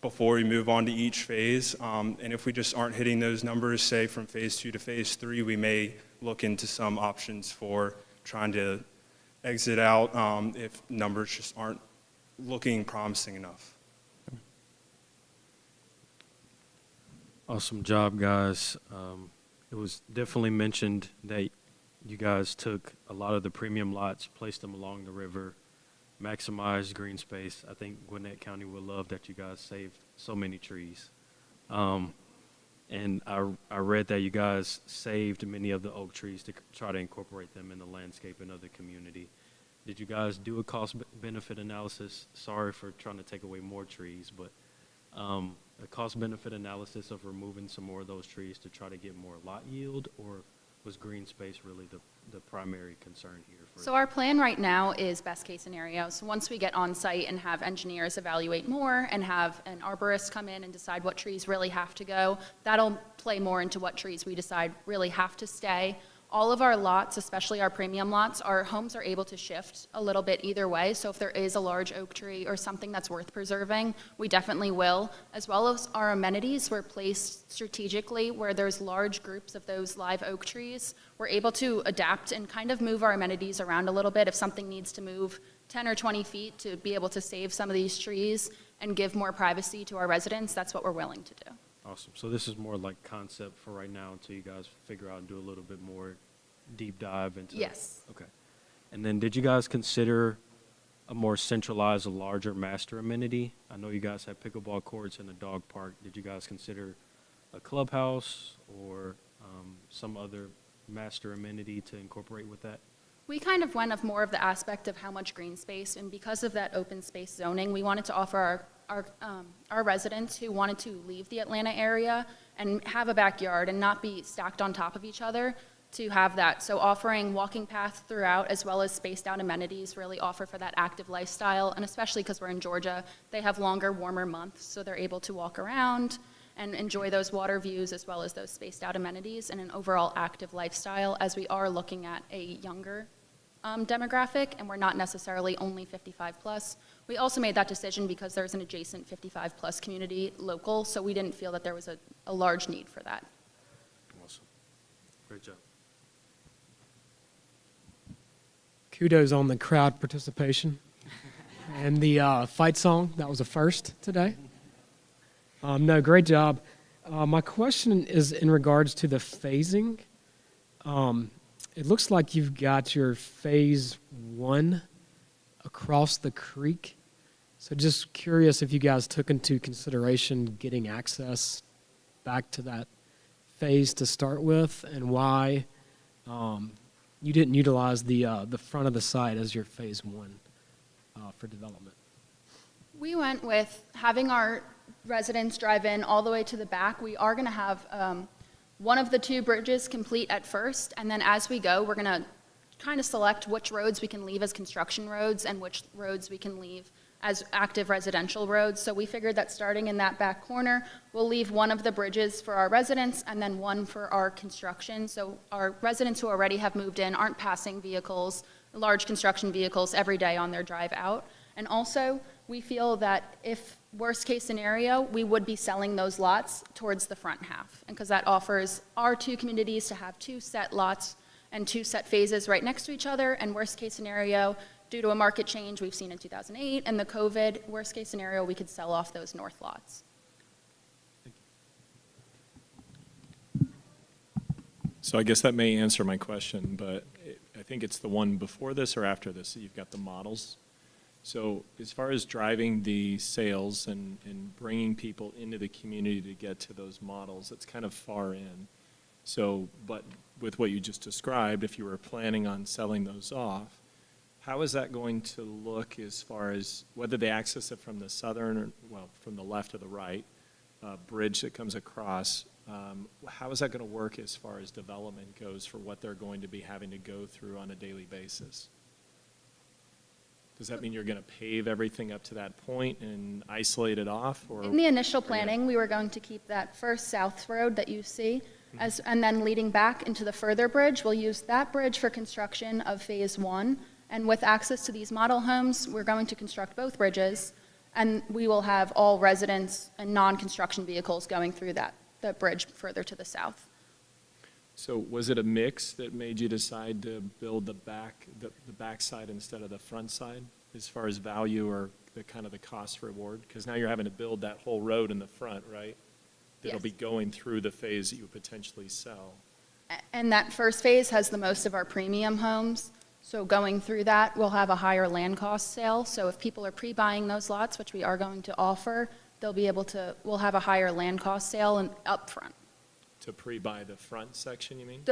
before we move on to each phase. And if we just aren't hitting those numbers, say from phase 2 to phase 3, we may look into some options for trying to exit out if numbers just aren't looking promising enough. Awesome job, guys. It was definitely mentioned that you guys took a lot of the premium lots, placed them along the river, maximized green space. I think Gwinnett County will love that you guys saved so many trees. And I read that you guys saved many of the oak trees to try to incorporate them in the landscaping of the community. Did you guys do a cost-benefit analysis? Sorry for trying to take away more trees, but a cost-benefit analysis of removing some more of those trees to try to get more lot yield, or was green space really the primary concern here? So our plan right now is best case scenario. So once we get on site and have engineers evaluate more and have an arborist come in and decide what trees really have to go, that'll play more into what trees we decide really have to stay. All of our lots, especially our premium lots, our homes are able to shift a little bit either way. So if there is a large oak tree or something that's worth preserving, we definitely will. As well as our amenities were placed strategically where there's large groups of those live oak trees. We're able to adapt and kind of move our amenities around a little bit if something needs to move 10 or 20 feet to be able to save some of these trees and give more privacy to our residents. That's what we're willing to do. Awesome. So this is more like concept for right now until you guys figure out and do a little bit more deep dive into it? Yes. Okay. And then did you guys consider a more centralized, a larger master amenity? I know you guys have pickleball courts and a dog park. Did you guys consider a clubhouse or some other master amenity to incorporate with that? We kind of went of more of the aspect of how much green space, and because of that open space zoning, we wanted to offer our residents who wanted to leave the Atlanta area and have a backyard and not be stacked on top of each other to have that. So offering walking paths throughout as well as spaced out amenities really offer for that active lifestyle, and especially because we're in Georgia, they have longer, warmer months, so they're able to walk around and enjoy those water views as well as those spaced out amenities and an overall active lifestyle, as we are looking at a younger demographic, and we're not necessarily only 55 plus. We also made that decision because there's an adjacent 55 plus community local, so we didn't feel that there was a large need for that. Awesome. Great job. Kudos on the crowd participation and the fight song. That was a first today. No, great job. My question is in regards to the phasing. It looks like you've got your phase 1 across the creek. So just curious if you guys took into consideration getting access back to that phase to start with, and why you didn't utilize the front of the site as your phase 1 for development. We went with having our residents drive in all the way to the back. We are going to have one of the 2 bridges complete at first, and then as we go, we're going to kind of select which roads we can leave as construction roads and which roads we can leave as active residential roads. So we figured that starting in that back corner, we'll leave one of the bridges for our residents and then one for our construction. So our residents who already have moved in aren't passing vehicles, large construction vehicles, every day on their drive out. And also, we feel that if worst case scenario, we would be selling those lots towards the front half. And because that offers our two communities to have two set lots and two set phases right next to each other. And worst case scenario, due to a market change we've seen in 2008 and the COVID, worst case scenario, we could sell off those north lots. So I guess that may answer my question, but I think it's the one before this or after this that you've got the models. So as far as driving the sales and bringing people into the community to get to those models, it's kind of far in. So, but with what you just described, if you were planning on selling those off, how is that going to look as far as whether they access it from the southern, or, well, from the left or the right, bridge that comes across? How is that going to work as far as development goes for what they're going to be having to go through on a daily basis? Does that mean you're going to pave everything up to that point and isolate it off? Or In the initial planning, we were going to keep that first south road that you see, and then leading back into the further bridge. We'll use that bridge for construction of phase 1. And with access to these model homes, we're going to construct both bridges, and we will have all residents and non-construction vehicles going through that bridge further to the south. So was it a mix that made you decide to build the back side instead of the front side as far as value or the kind of the cost reward? Because now you're having to build that whole road in the front, right? That'll Yes. be going through the phase that you would potentially sell. And that first phase has the most of our premium homes. So going through that, we'll have a higher land cost sale. So if people are pre-buying those lots, which we are going to offer, they'll be able to, we'll have a higher land cost sale and upfront. To pre-buy the front section, you mean?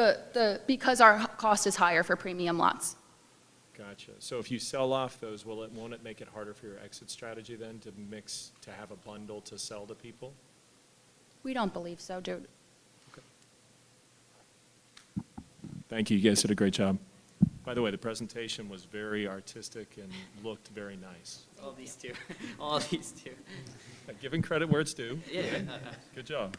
Because our cost is higher for premium lots. Gotcha. So if you sell off those, won't it make it harder for your exit strategy then to have a bundle to sell to people? We don't believe so, Jude. Thank you. You guys did a great job. By the way, the presentation was very artistic and looked very nice. All these two. All these two. Giving credit where it's due. Yeah. Good job.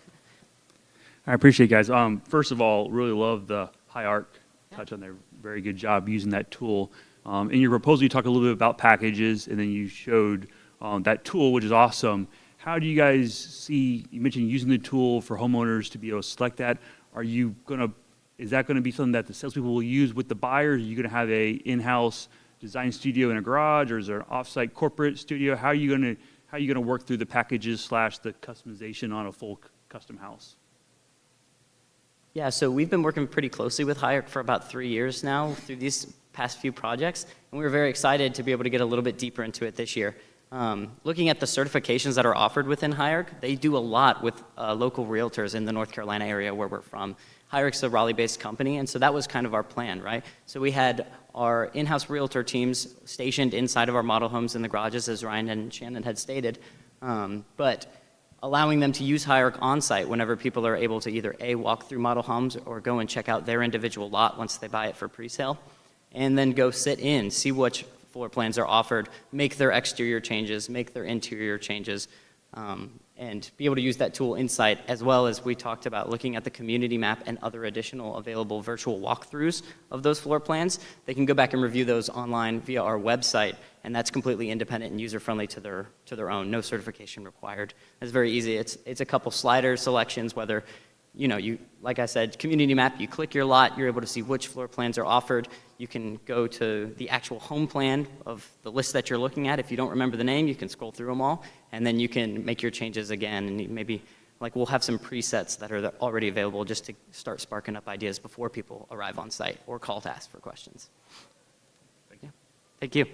I appreciate it, guys. First of all, really love the high art touch on there. Very good job using that tool. In your proposal, you talked a little bit about packages, and then you showed that tool, which is awesome. How do you guys see, you mentioned using the tool for homeowners to be able to select that. Is that going to be something that the salespeople will use with the buyers? Are you going to have a in-house design studio in a garage, or is there an off-site corporate studio? How are you going to work through the packages / the customization on a full custom house? Yeah, so we've been working pretty closely with HIREC for about 3 years now through these past few projects, and we were very excited to be able to get a little bit deeper into it this year. Looking at the certifications that are offered within HIREC, they do a lot with local realtors in the North Carolina area where we're from. HIREC's a Raleigh-based company, and so that was kind of our plan, right? So we had our in-house realtor teams stationed inside of our model homes in the garages, as Ryan and Shannon had stated, but allowing them to use HIREC on-site whenever people are able to either A, walk through model homes or go and check out their individual lot once they buy it for pre-sale, and then go sit in, see which floor plans are offered, make their exterior changes, make their interior changes, and be able to use that tool insight, as well as we talked about looking at the community map and other additional available virtual walkthroughs of those floor plans. They can go back and review those online via our website, and that's completely independent and user-friendly to their own, no certification required. It's very easy. It's a couple slider selections, whether, like I said, community map, you click your lot, you're able to see which floor plans are offered. You can go to the actual home plan of the list that you're looking at. If you don't remember the name, you can scroll through them all, and then you can make your changes again, and maybe, we'll have some presets that are already available just to start sparking up ideas before people arrive on site or call to ask for questions. Thank you. Thank you.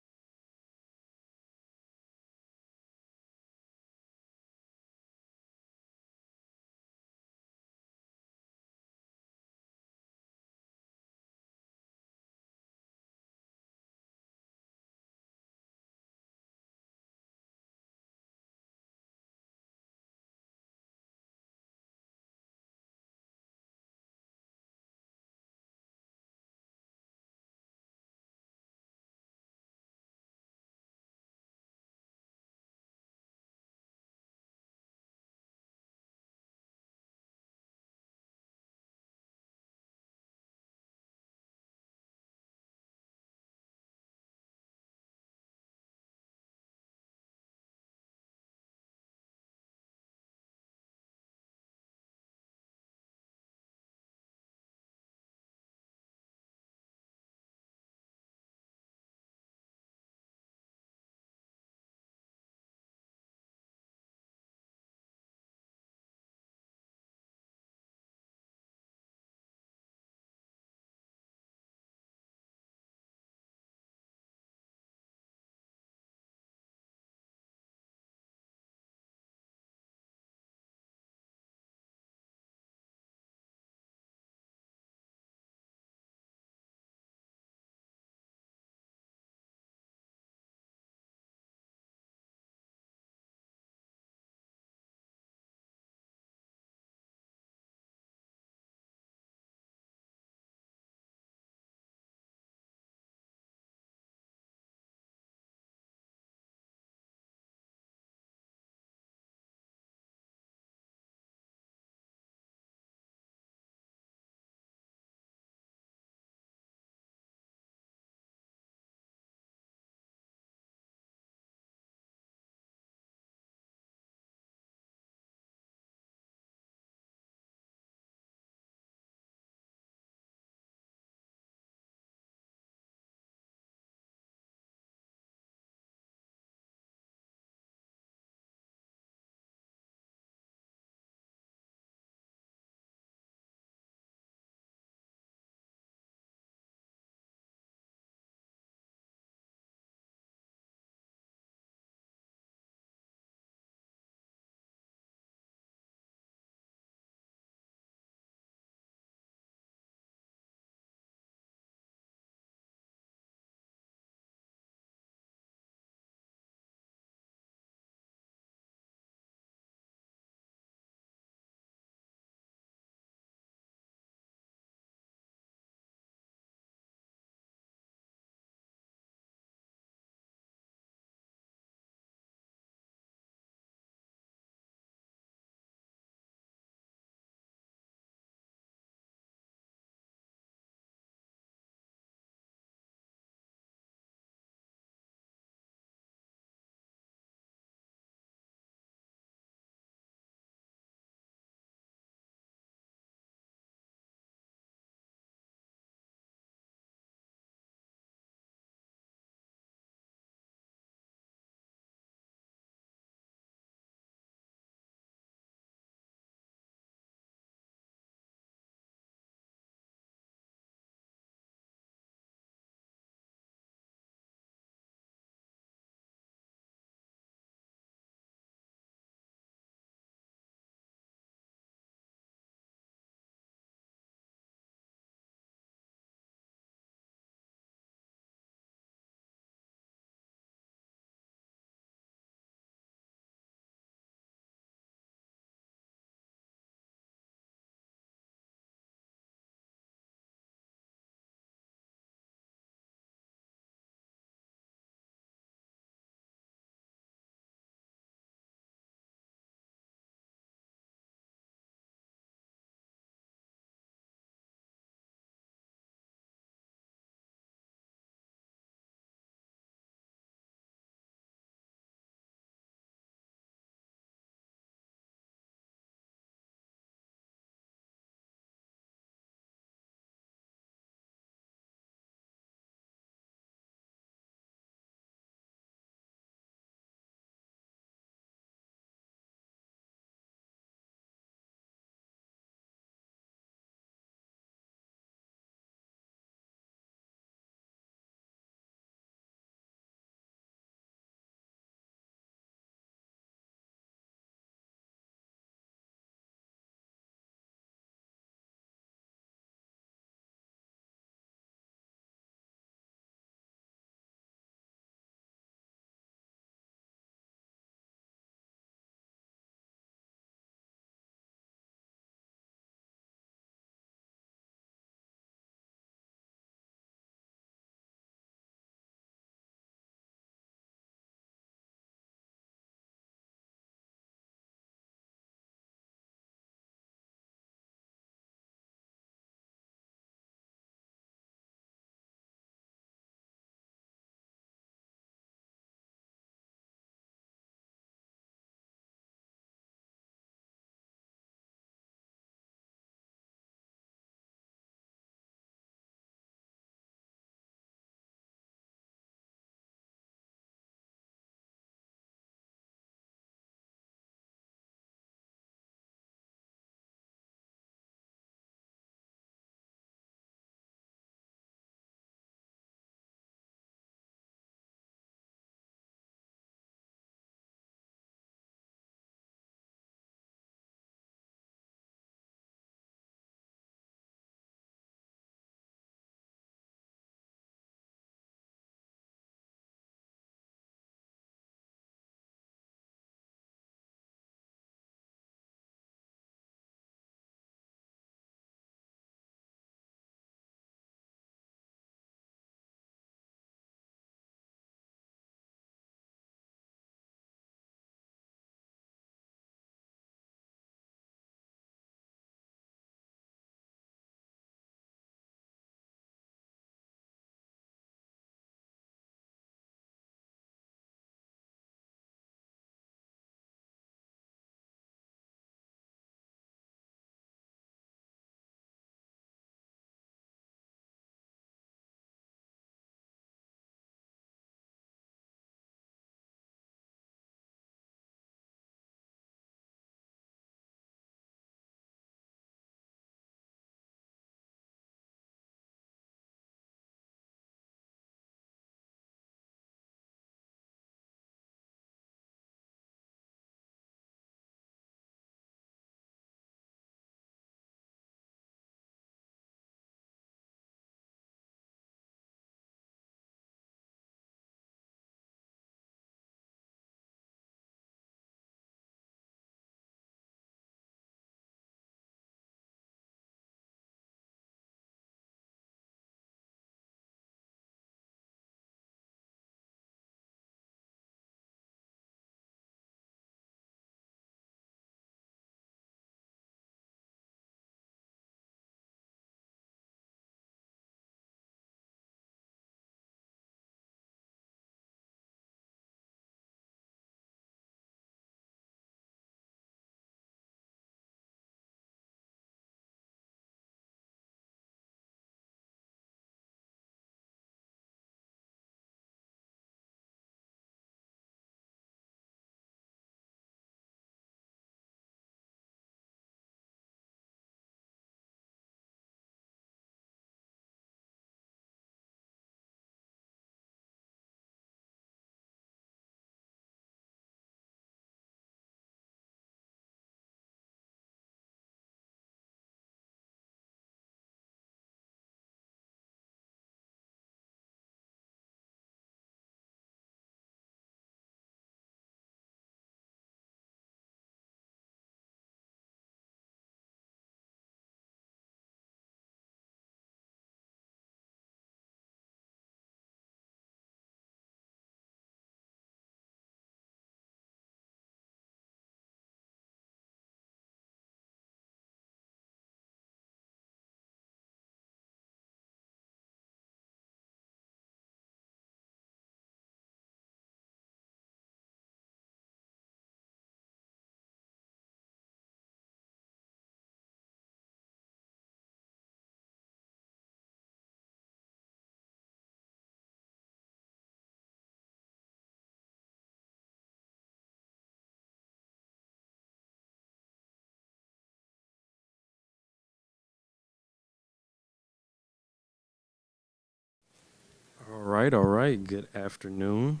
all right. Good afternoon.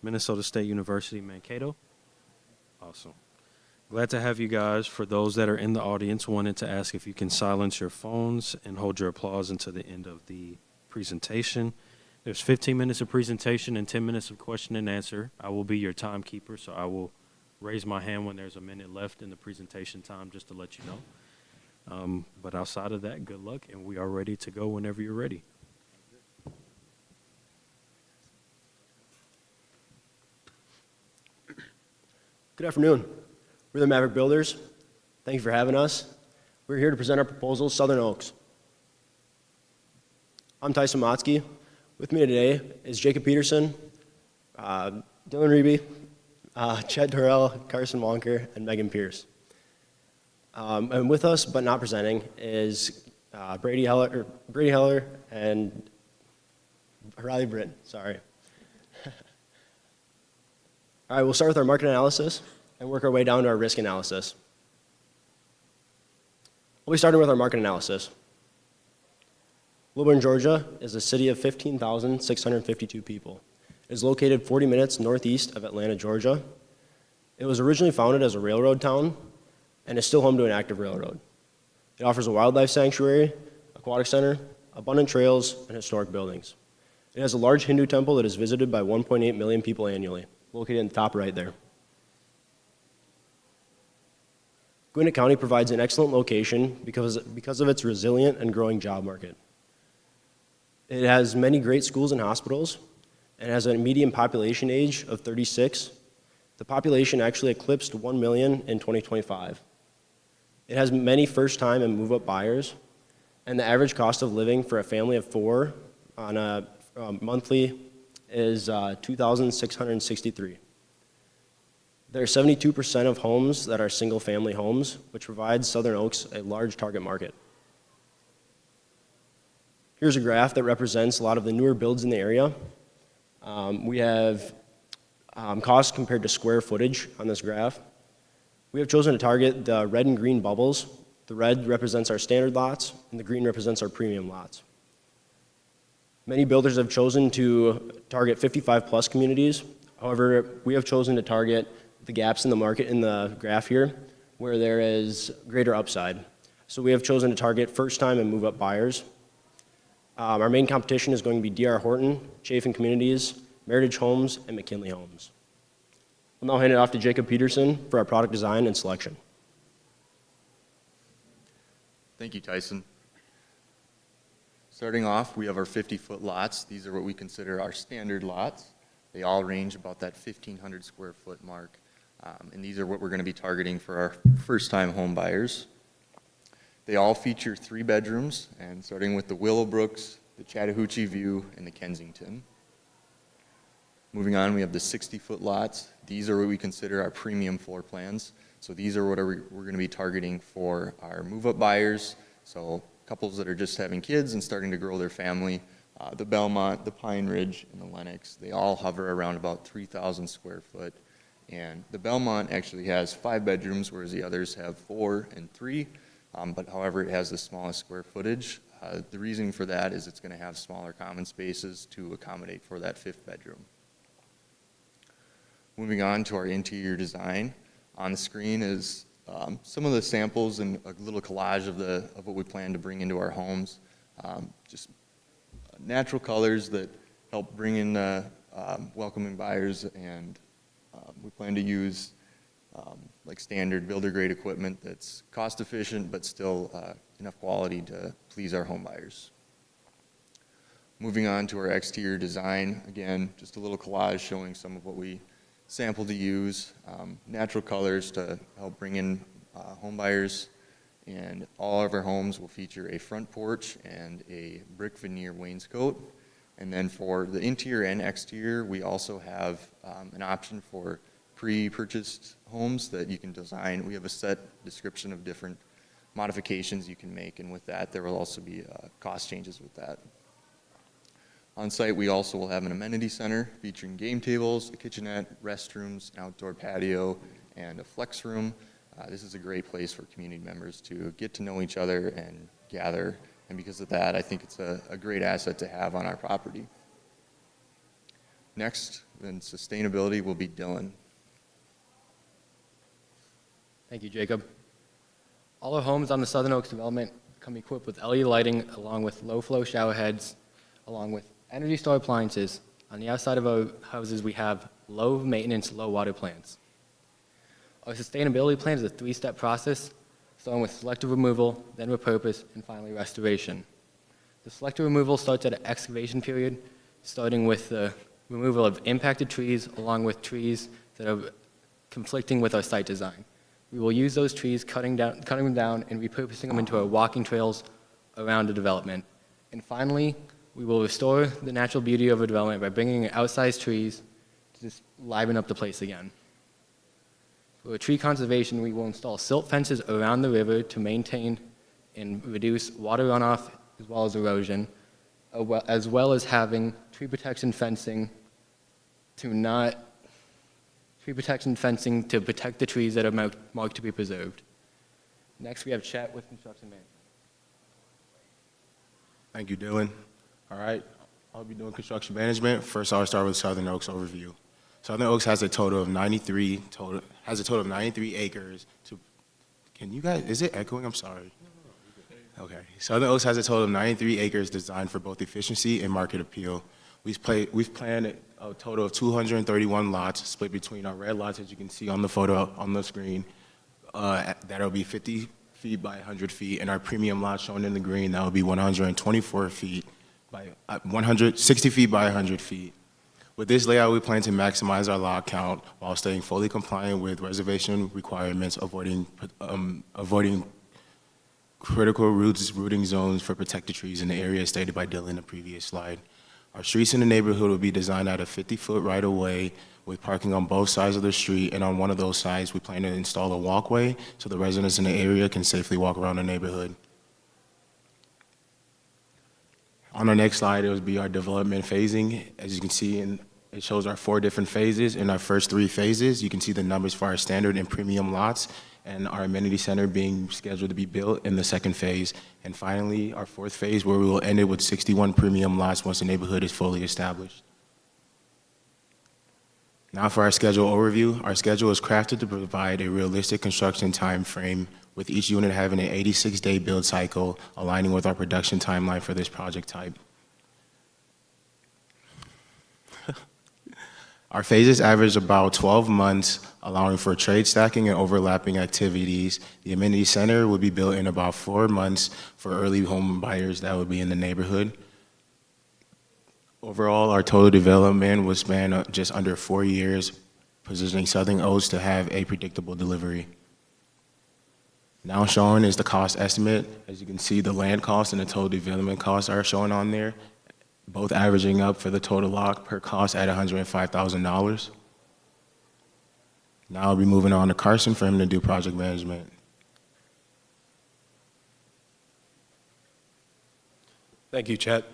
Minnesota State University, Mankato. Awesome. Glad to have you guys. For those that are in the audience, wanted to ask if you can silence your phones and hold your applause until the end of the presentation. There's 15 minutes of presentation and 10 minutes of question and answer. I will be your timekeeper, so I will raise my hand when there's a minute left in the presentation time just to let you know. But outside of that, good luck, and we are ready to go whenever you're ready. Good afternoon. We're the Maverick Builders. Thank you for having us. We're here to present our proposal, Southern Oaks. I'm Tyson Motzke. With me today is Jacob Peterson, Dylan Reby, Chet Durrell, Carson Wonker, and Megan Pierce. And with us, but not presenting, is Brady Heller and Riley Britton, sorry. All right, we'll start with our market analysis and work our way down to our risk analysis. We'll be starting with our market analysis. Lilburn, Georgia is a city of 15,652 people. It is located 40 minutes northeast of Atlanta, Georgia. It was originally founded as a railroad town and is still home to an active railroad. It offers a wildlife sanctuary, aquatic center, abundant trails, and historic buildings. It has a large Hindu temple that is visited by 1.8 million people annually, located in the top right there. Gwinnett County provides an excellent location because of its resilient and growing job market. It has many great schools and hospitals, and has a median population age of 36. The population actually eclipsed 1 million in 2025. It has many first-time and move-up buyers, and the average cost of living for a family of 4 on a monthly is $2,663. There are 72% of homes that are single-family homes, which provides Southern Oaks a large target market. Here's a graph that represents a lot of the newer builds in the area. We have cost compared to square footage on this graph. We have chosen to target the red and green bubbles. The red represents our standard lots, and the green represents our premium lots. Many builders have chosen to target 55-plus communities. However, we have chosen to target the gaps in the market in the graph here, where there is greater upside. So we have chosen to target first-time and move-up buyers. Our main competition is going to be D.R. Horton, Chafin Communities, Meritage Homes, and McKinley Homes. I'll now hand it off to Jacob Peterson for our product design and selection. Thank you, Tyson. Starting off, we have our 50-foot lots. These are what we consider our standard lots. They all range about that 1,500 square foot mark. And these are what we're going to be targeting for our first-time home buyers. They all feature 3 bedrooms, and starting with the Willowbrooks, the Chattahoochee View, and the Kensington. Moving on, we have the 60-foot lots. These are what we consider our premium floor plans. So these are what we're going to be targeting for our move-up buyers. So couples that are just having kids and starting to grow their family. The Belmont, the Pine Ridge, and the Lenox, they all hover around about 3,000 square foot. And the Belmont actually has 5 bedrooms, whereas the others have 4 and 3. But however, it has the smallest square footage. The reason for that is it's going to have smaller common spaces to accommodate for that 5th bedroom. Moving on to our interior design. On the screen is some of the samples and a little collage of what we plan to bring into our homes. Just natural colors that help bring in welcoming buyers, and we plan to use like standard builder grade equipment that's cost efficient but still enough quality to please our home buyers. Moving on to our exterior design, again, just a little collage showing some of what we sample to use, natural colors to help bring in home buyers, and all of our homes will feature a front porch and a brick veneer wainscot. And then for the interior and exterior, we also have an option for pre-purchased homes that you can design. We have a set description of different modifications you can make, and with that, there will also be cost changes with that. On site, we also will have an amenity center featuring game tables, a kitchenette, restrooms, an outdoor patio, and a flex room. This is a great place for community members to get to know each other and gather, and because of that, I think it's a great asset to have on our property. Next, then sustainability will be Dylan. Thank you, Jacob. All our homes on the Southern Oaks development come equipped with LED lighting along with low-flow shower heads, along with Energy Star appliances. On the outside of our houses, we have low-maintenance, low-water plants. Our sustainability plan is a three-step process, starting with selective removal, then repurpose, and finally restoration. The selective removal starts at an excavation period, starting with the removal of impacted trees along with trees that are conflicting with our site design. We will use those trees, cutting them down and repurposing them into our walking trails around the development. And finally, we will restore the natural beauty of a development by bringing in outsized trees to just liven up the place again. For tree conservation, we will install silt fences around the river to maintain and reduce water runoff as well as erosion, as well as having tree protection fencing to protect the trees that are marked to be preserved. Next, we have Chet with construction management. Thank you, Dylan. All right, I'll be doing construction management. First, I'll start with Southern Oaks overview. Southern Oaks has a total of 93 acres to, can you guys, is it echoing? I'm sorry. Okay. Southern Oaks has a total of 93 acres designed for both efficiency and market appeal. We've planned a total of 231 lots split between our red lots, as you can see on the photo on the screen, that'll be 50 feet by 100 feet, and our premium lot shown in the green, that will be 124 feet by 160 feet by 100 feet. With this layout, we plan to maximize our lot count while staying fully compliant with reservation requirements, avoiding critical rooting zones for protected trees in the area stated by Dylan in the previous slide. Our streets in the neighborhood will be designed at a 50-foot right-of-way with parking on both sides of the street, and on one of those sides, we plan to install a walkway so the residents in the area can safely walk around the neighborhood. On our next slide, it will be our development phasing. As you can see, it shows our 4 different phases. In our first 3 phases, you can see the numbers for our standard and premium lots, and our amenity center being scheduled to be built in the second phase. And finally, our 4th phase, where we will end it with 61 premium lots once the neighborhood is fully established. Now for our schedule overview. Our schedule is crafted to provide a realistic construction time frame, with each unit having an 86-day build cycle, aligning with our production timeline for this project type. Our phases average about 12 months, allowing for trade stacking and overlapping activities. The amenity center will be built in about 4 months for early home buyers that would be in the neighborhood. Overall, our total development will span just under 4 years, positioning Southern Oaks to have a predictable delivery. Now shown is the cost estimate. As you can see, the land cost and the total development costs are shown on there, both averaging up for the total lot per cost at $105,000. Now I'll be moving on to Carson for him to do project management. Thank you, Chet.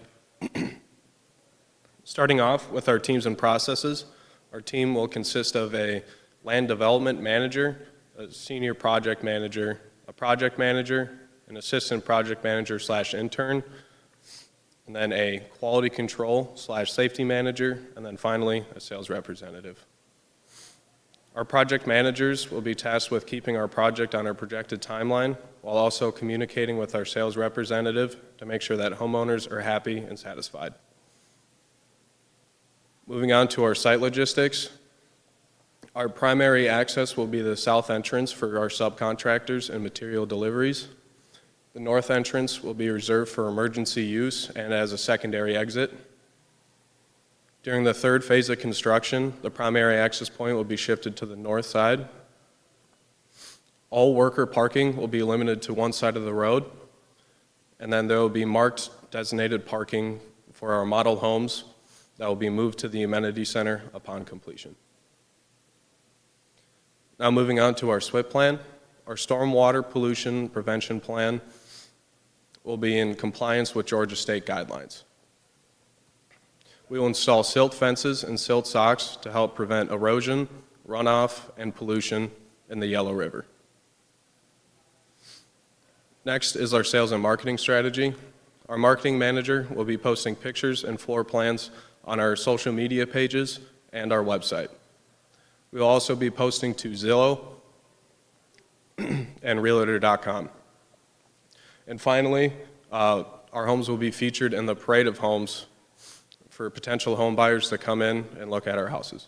Starting off with our teams and processes, our team will consist of a land development manager, a senior project manager, a project manager, an assistant project manager / intern, and then a quality control / safety manager, and then finally a sales representative. Our project managers will be tasked with keeping our project on our projected timeline while also communicating with our sales representative to make sure that homeowners are happy and satisfied. Moving on to our site logistics, our primary access will be the south entrance for our subcontractors and material deliveries. The north entrance will be reserved for emergency use and as a secondary exit. During the 3rd phase of construction, the primary access point will be shifted to the north side. All worker parking will be limited to one side of the road, and then there will be marked designated parking for our model homes that will be moved to the amenity center upon completion. Now moving on to our SWIP plan. Our stormwater pollution prevention plan will be in compliance with Georgia state guidelines. We will install silt fences and silt socks to help prevent erosion, runoff, and pollution in the Yellow River. Next is our sales and marketing strategy. Our marketing manager will be posting pictures and floor plans on our social media pages and our website. We will also be posting to Zillow and Realtor.com. And finally, our homes will be featured in the parade of homes for potential home buyers to come in and look at our houses.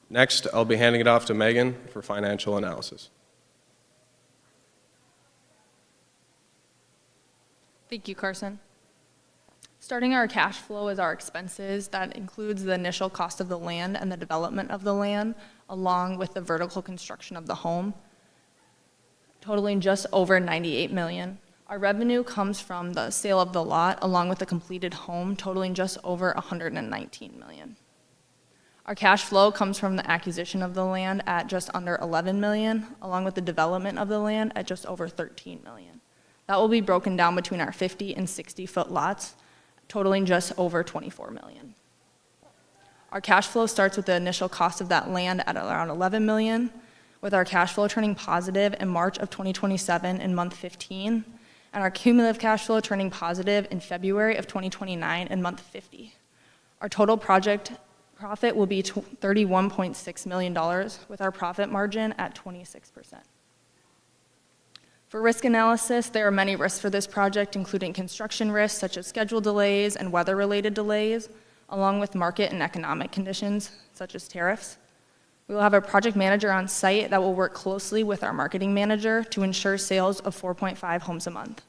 Next, I'll be handing it off to Megan for financial analysis. Thank you, Carson. Starting our cash flow is our expenses. That includes the initial cost of the land and the development of the land, along with the vertical construction of the home, totaling just over $98 million. Our revenue comes from the sale of the lot, along with the completed home, totaling just over $119 million. Our cash flow comes from the acquisition of the land at just under $11 million, along with the development of the land at just over $13 million. That will be broken down between our 50 and 60-foot lots, totaling just over $24 million. Our cash flow starts with the initial cost of that land at around $11 million, with our cash flow turning positive in March of 2027 in month 15, and our cumulative cash flow turning positive in February of 2029 in month 50. Our total project profit will be $31.6 million, with our profit margin at 26%. For risk analysis, there are many risks for this project, including construction risks such as schedule delays and weather-related delays, along with market and economic conditions such as tariffs. We will have a project manager on site that will work closely with our marketing manager to ensure sales of 4.5 homes a month.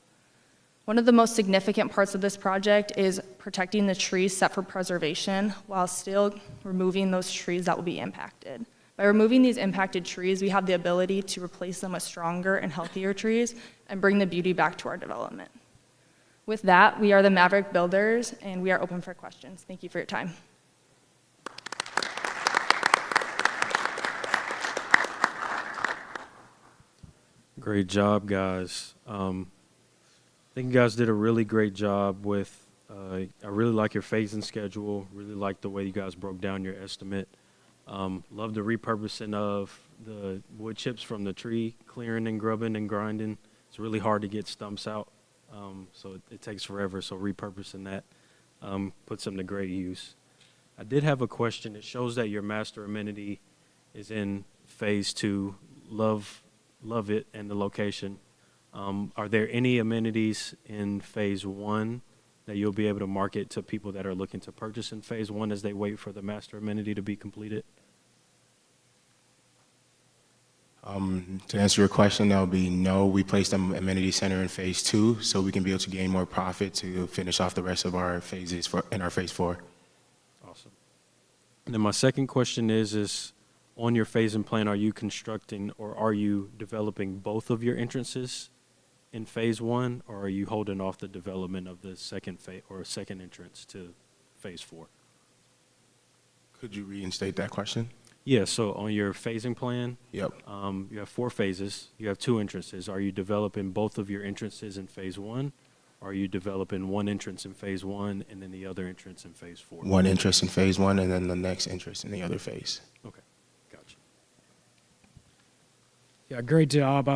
One of the most significant parts of this project is protecting the trees set for preservation while still removing those trees that will be impacted. By removing these impacted trees, we have the ability to replace them with stronger and healthier trees and bring the beauty back to our development. With that, we are the Maverick Builders, and we are open for questions. Thank you for your time. Great job, guys. I think you guys did a really great job with, I really like your phasing schedule, really like the way you guys broke down your estimate. Love the repurposing of the wood chips from the tree, clearing and grubbing and grinding. It's really hard to get stumps out, so it takes forever, so repurposing that puts them to great use. I did have a question. It shows that your master amenity is in phase 2. Love it and the location. Are there any amenities in phase 1 that you'll be able to market to people that are looking to purchase in phase 1 as they wait for the master amenity to be completed? To answer your question, that would be no. We placed an amenity center in phase 2 so we can be able to gain more profit to finish off the rest of our phases in our phase 4. Awesome. And then my second question is on your phasing plan, are you constructing or are you developing both of your entrances in phase 1, or are you holding off the development of the second phase or second entrance to phase 4? Could you reinstate that question? Yeah, so on your phasing plan, Yep. You have 4 phases. You have 2 entrances. Are you developing both of your entrances in phase 1? Or are you developing one entrance in phase 1 and then the other entrance in phase 4? One entrance in phase 1 and then the next entrance in the other phase. Okay, gotcha. Yeah, great job.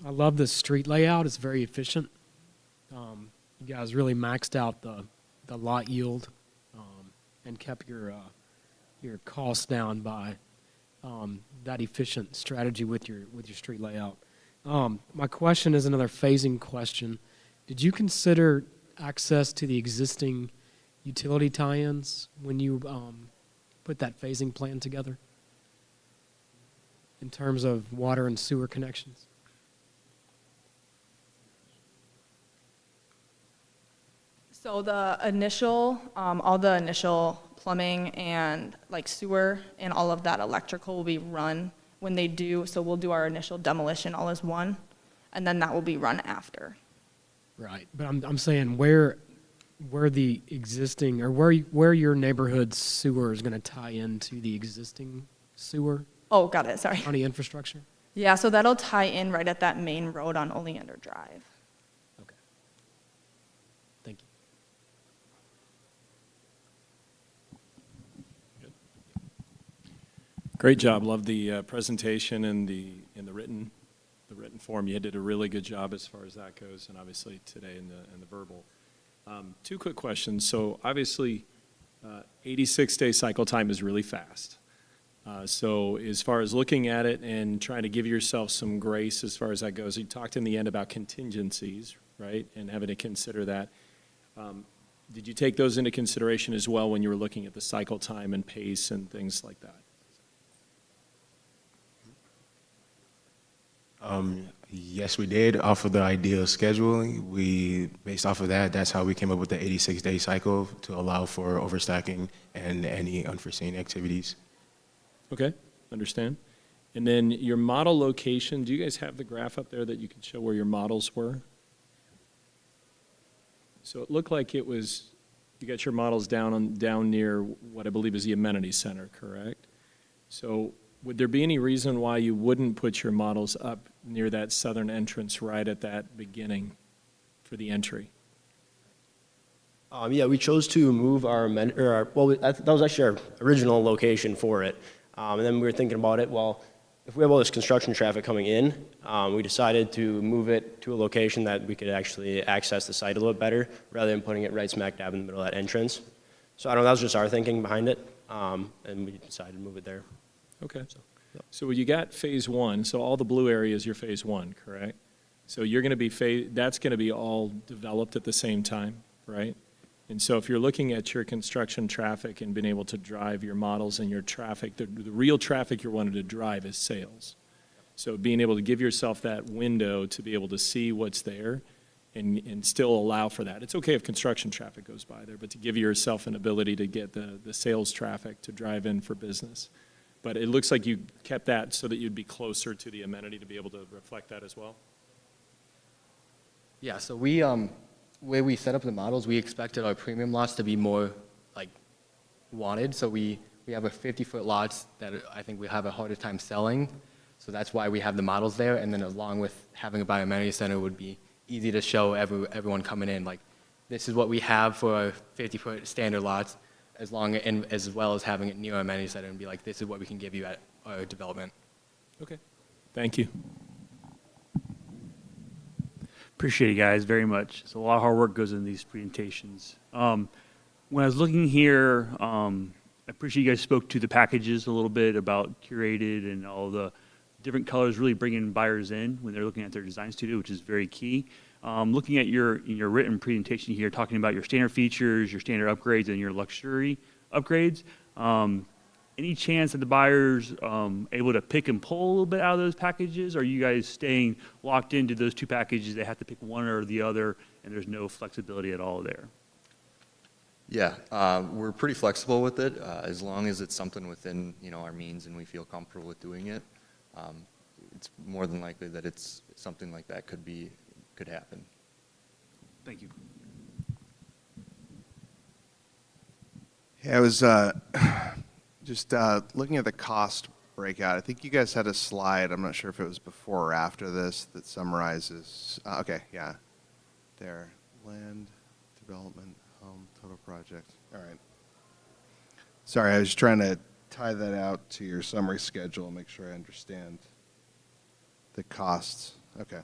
I love the street layout. It's very efficient. You guys really maxed out the lot yield and kept your costs down by that efficient strategy with your street layout. My question is another phasing question. Did you consider access to the existing utility tie-ins when you put that phasing plan together in terms of water and sewer connections? So the initial, all the initial plumbing and like sewer and all of that electrical will be run when they do, so we'll do our initial demolition all as one, and then that will be run after. Right, but I'm saying where the existing, or where your neighborhood sewer is going to tie into the existing sewer? Oh, got it, sorry. County infrastructure? Yeah, so that'll tie in right at that main road on Oleander Drive. Okay. Thank you. Great job. Love the presentation and the written form. You did a really good job as far as that goes, and obviously today in the verbal. Two quick questions. So obviously, 86-day cycle time is really fast. So as far as looking at it and trying to give yourself some grace as far as that goes, you talked in the end about contingencies, right, and having to consider that. Did you take those into consideration as well when you were looking at the cycle time and pace and things like that? Yes, we did. Off of the ideal scheduling, based off of that, that's how we came up with the 86-day cycle to allow for overstacking and any unforeseen activities. Okay, understand. And then your model location, do you guys have the graph up there that you can show where your models were? So it looked like it was, you got your models down near what I believe is the amenity center, correct? So would there be any reason why you wouldn't put your models up near that southern entrance right at that beginning for the entry? Yeah, we chose to move that was actually our original location for it. And then we were thinking about it, well, if we have all this construction traffic coming in, we decided to move it to a location that we could actually access the site a little bit better rather than putting it right smack dab in the middle of that entrance. So I don't know, that was just our thinking behind it, and we decided to move it there. Okay. So you got phase one, so all the blue area is your phase one, correct? So you're going to be, that's going to be all developed at the same time, right? And so if you're looking at your construction traffic and being able to drive your models and your traffic, the real traffic you're wanting to drive is sales. So being able to give yourself that window to be able to see what's there and still allow for that. It's okay if construction traffic goes by there, but to give yourself an ability to get the sales traffic to drive in for business. But it looks like you kept that so that you'd be closer to the amenity to be able to reflect that as well? Yeah, so we, where we set up the models, we expected our premium lots to be more like wanted. So we have a 50-foot lots that I think we have a harder time selling. So that's why we have the models there. And then along with having a by amenity center would be easy to show everyone coming in. Like, this is what we have for our 50-foot standard lots, as well as having it near our amenity center and be like, this is what we can give you at our development. Okay, thank you. Appreciate it, guys, very much. So a lot of hard work goes into these presentations. When I was looking here, I appreciate you guys spoke to the packages a little bit about curated and all the different colors really bringing buyers in when they're looking at their design studio, which is very key. Looking at your written presentation here, talking about your standard features, your standard upgrades, and your luxury upgrades, any chance that the buyer's able to pick and pull a little bit out of those packages? Or are you guys staying locked into those two packages? They have to pick one or the other, and there's no flexibility at all there? Yeah, we're pretty flexible with it, as long as it's something within, our means and we feel comfortable with doing it. It's more than likely that it's something like that could happen. Thank you. Yeah, I was just looking at the cost breakout. I think you guys had a slide, I'm not sure if it was before or after this, that summarizes, okay, yeah, there, land, development, home, total project. All right. Sorry, I was trying to tie that out to your summary schedule and make sure I understand the costs. Okay.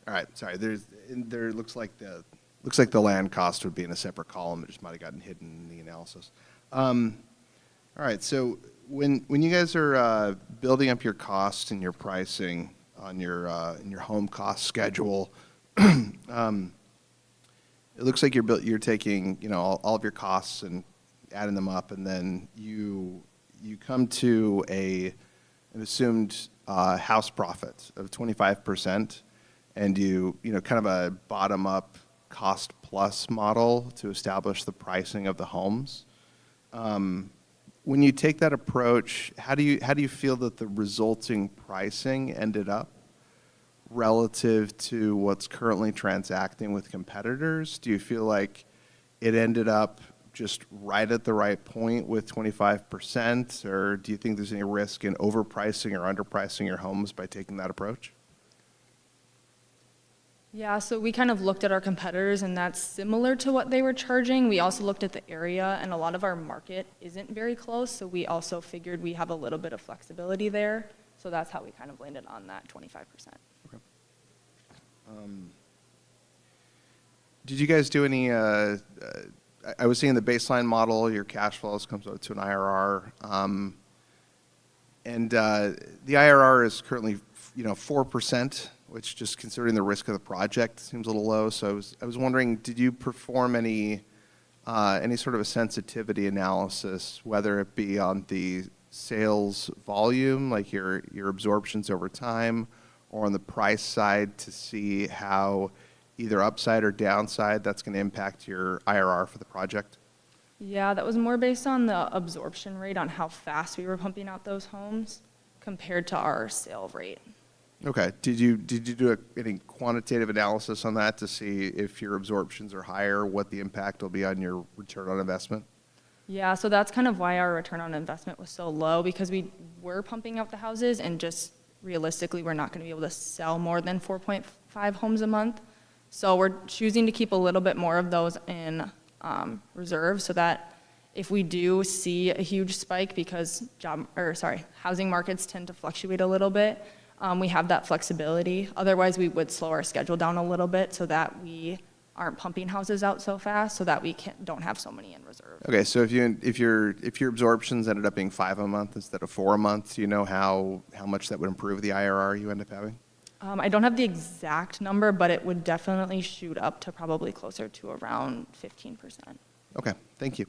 All right, sorry, there looks like the land cost would be in a separate column. It just might have gotten hidden in the analysis. All right, so when you guys are building up your costs and your pricing on your in your home cost schedule, it looks like you're taking all of your costs and adding them up, and then you come to an assumed house profit of 25%, and you kind of a bottom up cost plus model to establish the pricing of the homes. When you take that approach, how do you feel that the resulting pricing ended up relative to what's currently transacting with competitors? Do you feel like it ended up just right at the right point with 25%, or do you think there's any risk in overpricing or underpricing your homes by taking that approach? Yeah, so we kind of looked at our competitors, and that's similar to what they were charging. We also looked at the area, and a lot of our market isn't very close, so we also figured we have a little bit of flexibility there. So that's how we kind of landed on that 25%. Okay. Did you guys do any, I was seeing the baseline model, your cash flows comes out to an IRR. The IRR is currently, 4%, which just considering the risk of the project seems a little low. So I was wondering, did you perform any sort of a sensitivity analysis, whether it be on the sales volume, like your absorptions over time, or on the price side to see how either upside or downside that's going to impact your IRR for the project? Yeah, that was more based on the absorption rate, on how fast we were pumping out those homes compared to our sale rate. Okay. Did you do any quantitative analysis on that to see if your absorptions are higher, what the impact will be on your return on investment? Yeah, so that's kind of why our return on investment was so low, because we were pumping out the houses and just realistically, we're not going to be able to sell more than 4.5 homes a month. So we're choosing to keep a little bit more of those in reserve so that if we do see a huge spike, because housing markets tend to fluctuate a little bit, we have that flexibility. Otherwise, we would slow our schedule down a little bit so that we aren't pumping houses out so fast, so that we don't have so many in reserve. Okay, so if your absorptions ended up being 5 a month instead of 4 a month, do you know how much that would improve the IRR you end up having? I don't have the exact number, but it would definitely shoot up to probably closer to around 15%. Okay, thank you.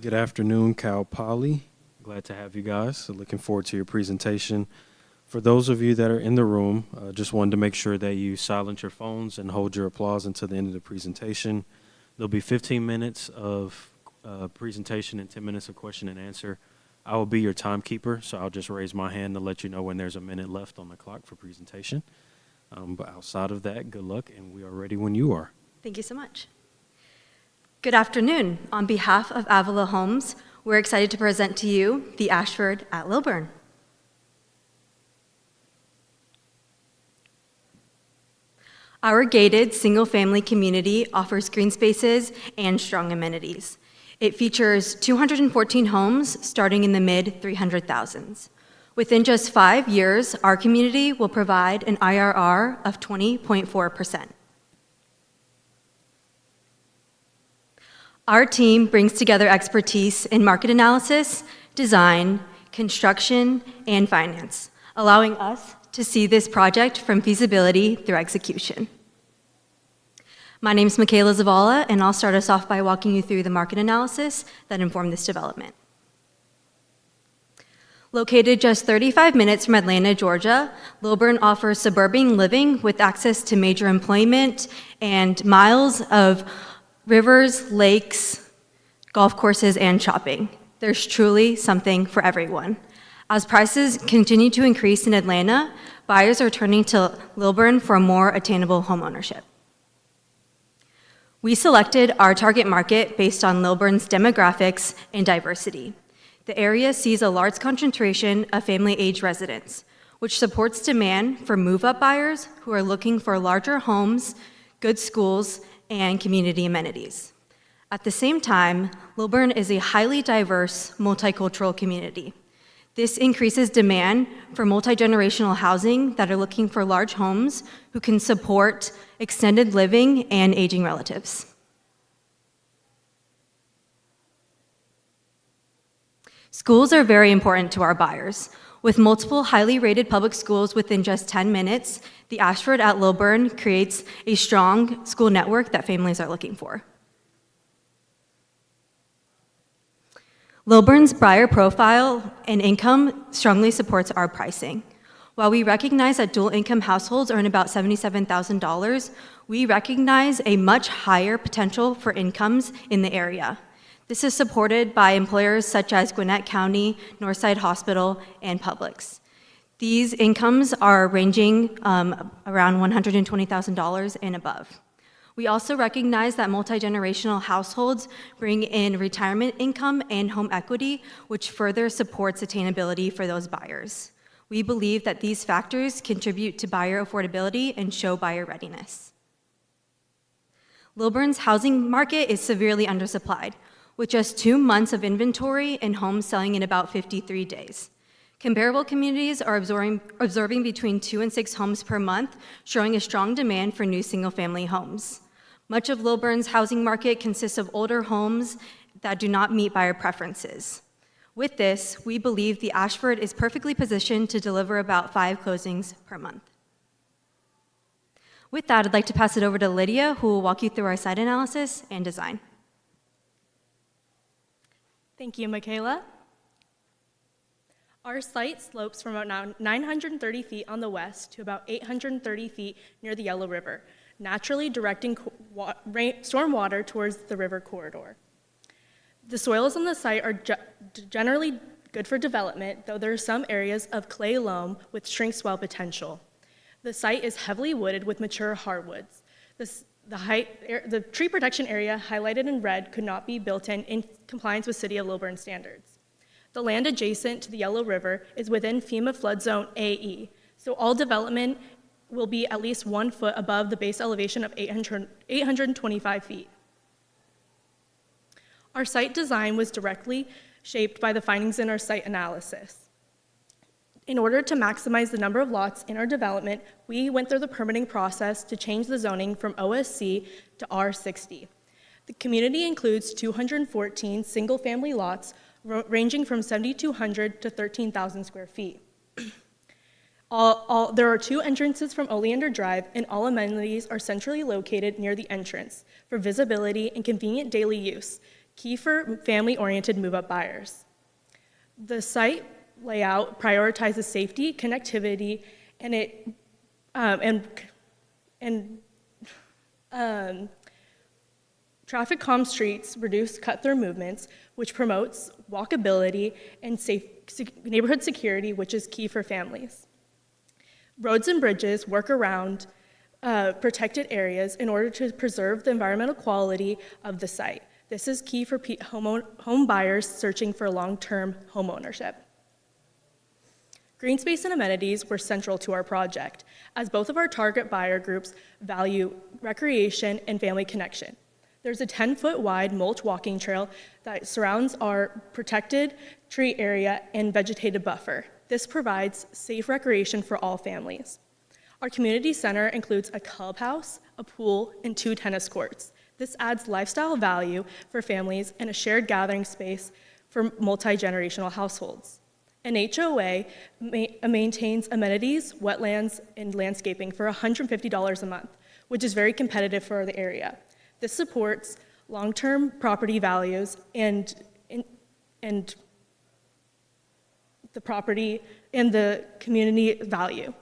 Good afternoon, Cal Poly. Glad to have you guys. So looking forward to your presentation. For those of you that are in the room, just wanted to make sure that you silence your phones and hold your applause until the end of the presentation. There'll be 15 minutes of presentation and 10 minutes of question and answer. I will be your timekeeper, so I'll just raise my hand to let you know when there's a minute left on the clock for presentation. But outside of that, good luck, and we are ready when you are. Thank you so much. Good afternoon. On behalf of Avila Homes, we're excited to present to you the Ashford at Lilburn. Our gated single-family community offers green spaces and strong amenities. It features 214 homes starting in the mid-300,000s. Within just 5 years, our community will provide an IRR of 20.4%. Our team brings together expertise in market analysis, design, construction, and finance, allowing us to see this project from feasibility through execution. My name is Michaela Zavala, and I'll start us off by walking you through the market analysis that informed this development. Located just 35 minutes from Atlanta, Georgia, Lilburn offers suburban living with access to major employment and miles of rivers, lakes, golf courses, and shopping. There's truly something for everyone. As prices continue to increase in Atlanta, buyers are turning to Lilburn for more attainable homeownership. We selected our target market based on Lilburn's demographics and diversity. The area sees a large concentration of family-age residents, which supports demand for move-up buyers who are looking for larger homes, good schools, and community amenities. At the same time, Lilburn is a highly diverse, multicultural community. This increases demand for multi-generational housing that are looking for large homes who can support extended living and aging relatives. Schools are very important to our buyers. With multiple highly rated public schools within just 10 minutes, the Ashford at Lilburn creates a strong school network that families are looking for. Lilburn's buyer profile and income strongly supports our pricing. While we recognize that dual-income households earn about $77,000, we recognize a much higher potential for incomes in the area. This is supported by employers such as Gwinnett County, Northside Hospital, and Publix. These incomes are ranging around $120,000 and above. We also recognize that multi-generational households bring in retirement income and home equity, which further supports attainability for those buyers. We believe that these factors contribute to buyer affordability and show buyer readiness. Lilburn's housing market is severely undersupplied, with just 2 months of inventory and homes selling in about 53 days. Comparable communities are absorbing between 2 and 6 homes per month, showing a strong demand for new single-family homes. Much of Lilburn's housing market consists of older homes that do not meet buyer preferences. With this, we believe the Ashford is perfectly positioned to deliver about 5 closings per month. With that, I'd like to pass it over to Lydia, who will walk you through our site analysis and design. Thank you, Michaela. Our site slopes from about 930 feet on the west to about 830 feet near the Yellow River, naturally directing storm water towards the river corridor. The soils on the site are generally good for development, though there are some areas of clay loam with shrink swell potential. The site is heavily wooded with mature hardwoods. The tree protection area highlighted in red could not be built in compliance with City of Lilburn standards. The land adjacent to the Yellow River is within FEMA flood zone AE, so all development will be at least 1 foot above the base elevation of 825 feet. Our site design was directly shaped by the findings in our site analysis. In order to maximize the number of lots in our development, we went through the permitting process to change the zoning from OSC to R60. The community includes 214 single-family lots ranging from 7,200 to 13,000 square feet. There are 2 entrances from Oleander Drive, and all amenities are centrally located near the entrance for visibility and convenient daily use. key for family-oriented move-up buyers. The site layout prioritizes safety, connectivity, traffic calm streets reduce cut-through movements, which promotes walkability and neighborhood security, which is key for families. Roads and bridges work around protected areas in order to preserve the environmental quality of the site. This is key for home buyers searching for long-term home ownership. Green space and amenities were central to our project, as both of our target buyer groups value recreation and family connection. There's a 10-foot wide mulch walking trail that surrounds our protected tree area and vegetated buffer. This provides safe recreation for all families. Our community center includes a clubhouse, a pool, and 2 tennis courts. This adds lifestyle value for families and a shared gathering space for multi-generational households. An HOA maintains amenities, wetlands, and landscaping for $150 a month, which is very competitive for the area. This supports long-term property values and the property and the community value.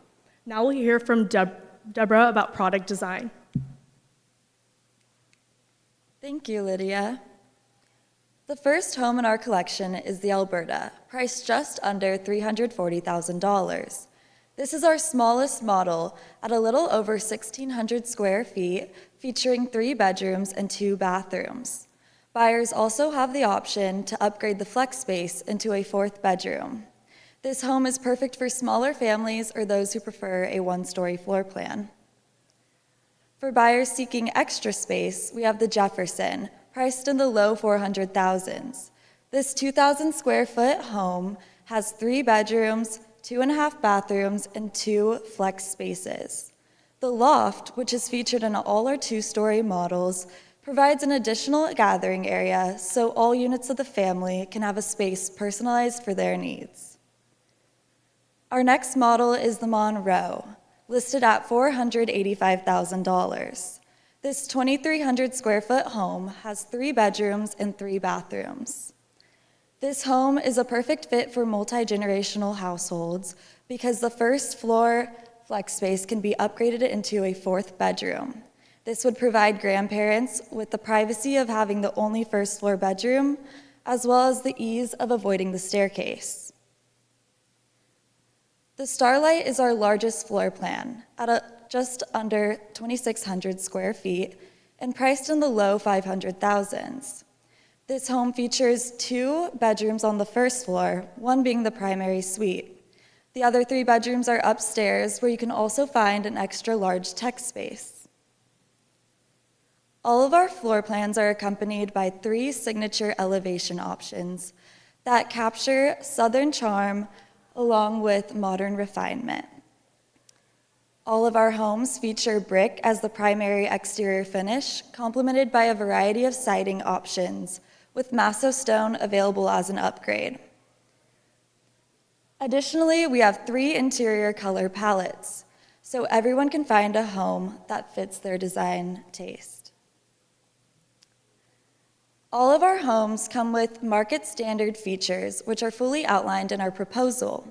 Now we'll hear from Deborah about product design. Thank you, Lydia. The first home in our collection is the Alberta, priced just under $340,000. This is our smallest model at a little over 1,600 square feet, featuring 3 bedrooms and 2 bathrooms. Buyers also have the option to upgrade the flex space into a 4th bedroom. This home is perfect for smaller families or those who prefer a 1-story floor plan. For buyers seeking extra space, we have the Jefferson, priced in the low 400,000s. This 2,000 square foot home has 3 bedrooms, 2.5 bathrooms, and 2 flex spaces. The loft, which is featured in all our 2-story models, provides an additional gathering area so all units of the family can have a space personalized for their needs. Our next model is the Monroe, listed at $485,000. This 2,300 square foot home has 3 bedrooms and 3 bathrooms. This home is a perfect fit for multi-generational households because the first floor flex space can be upgraded into a 4th bedroom. This would provide grandparents with the privacy of having the only first floor bedroom, as well as the ease of avoiding the staircase. The Starlight is our largest floor plan at just under 2,600 square feet and priced in the low 500,000s. This home features 2 bedrooms on the first floor, one being the primary suite. The other 3 bedrooms are upstairs, where you can also find an extra large tech space. All of our floor plans are accompanied by 3 signature elevation options that capture Southern charm along with modern refinement. All of our homes feature brick as the primary exterior finish, complemented by a variety of siding options, with masso stone available as an upgrade. Additionally, we have 3 interior color palettes, so everyone can find a home that fits their design taste. All of our homes come with market standard features, which are fully outlined in our proposal.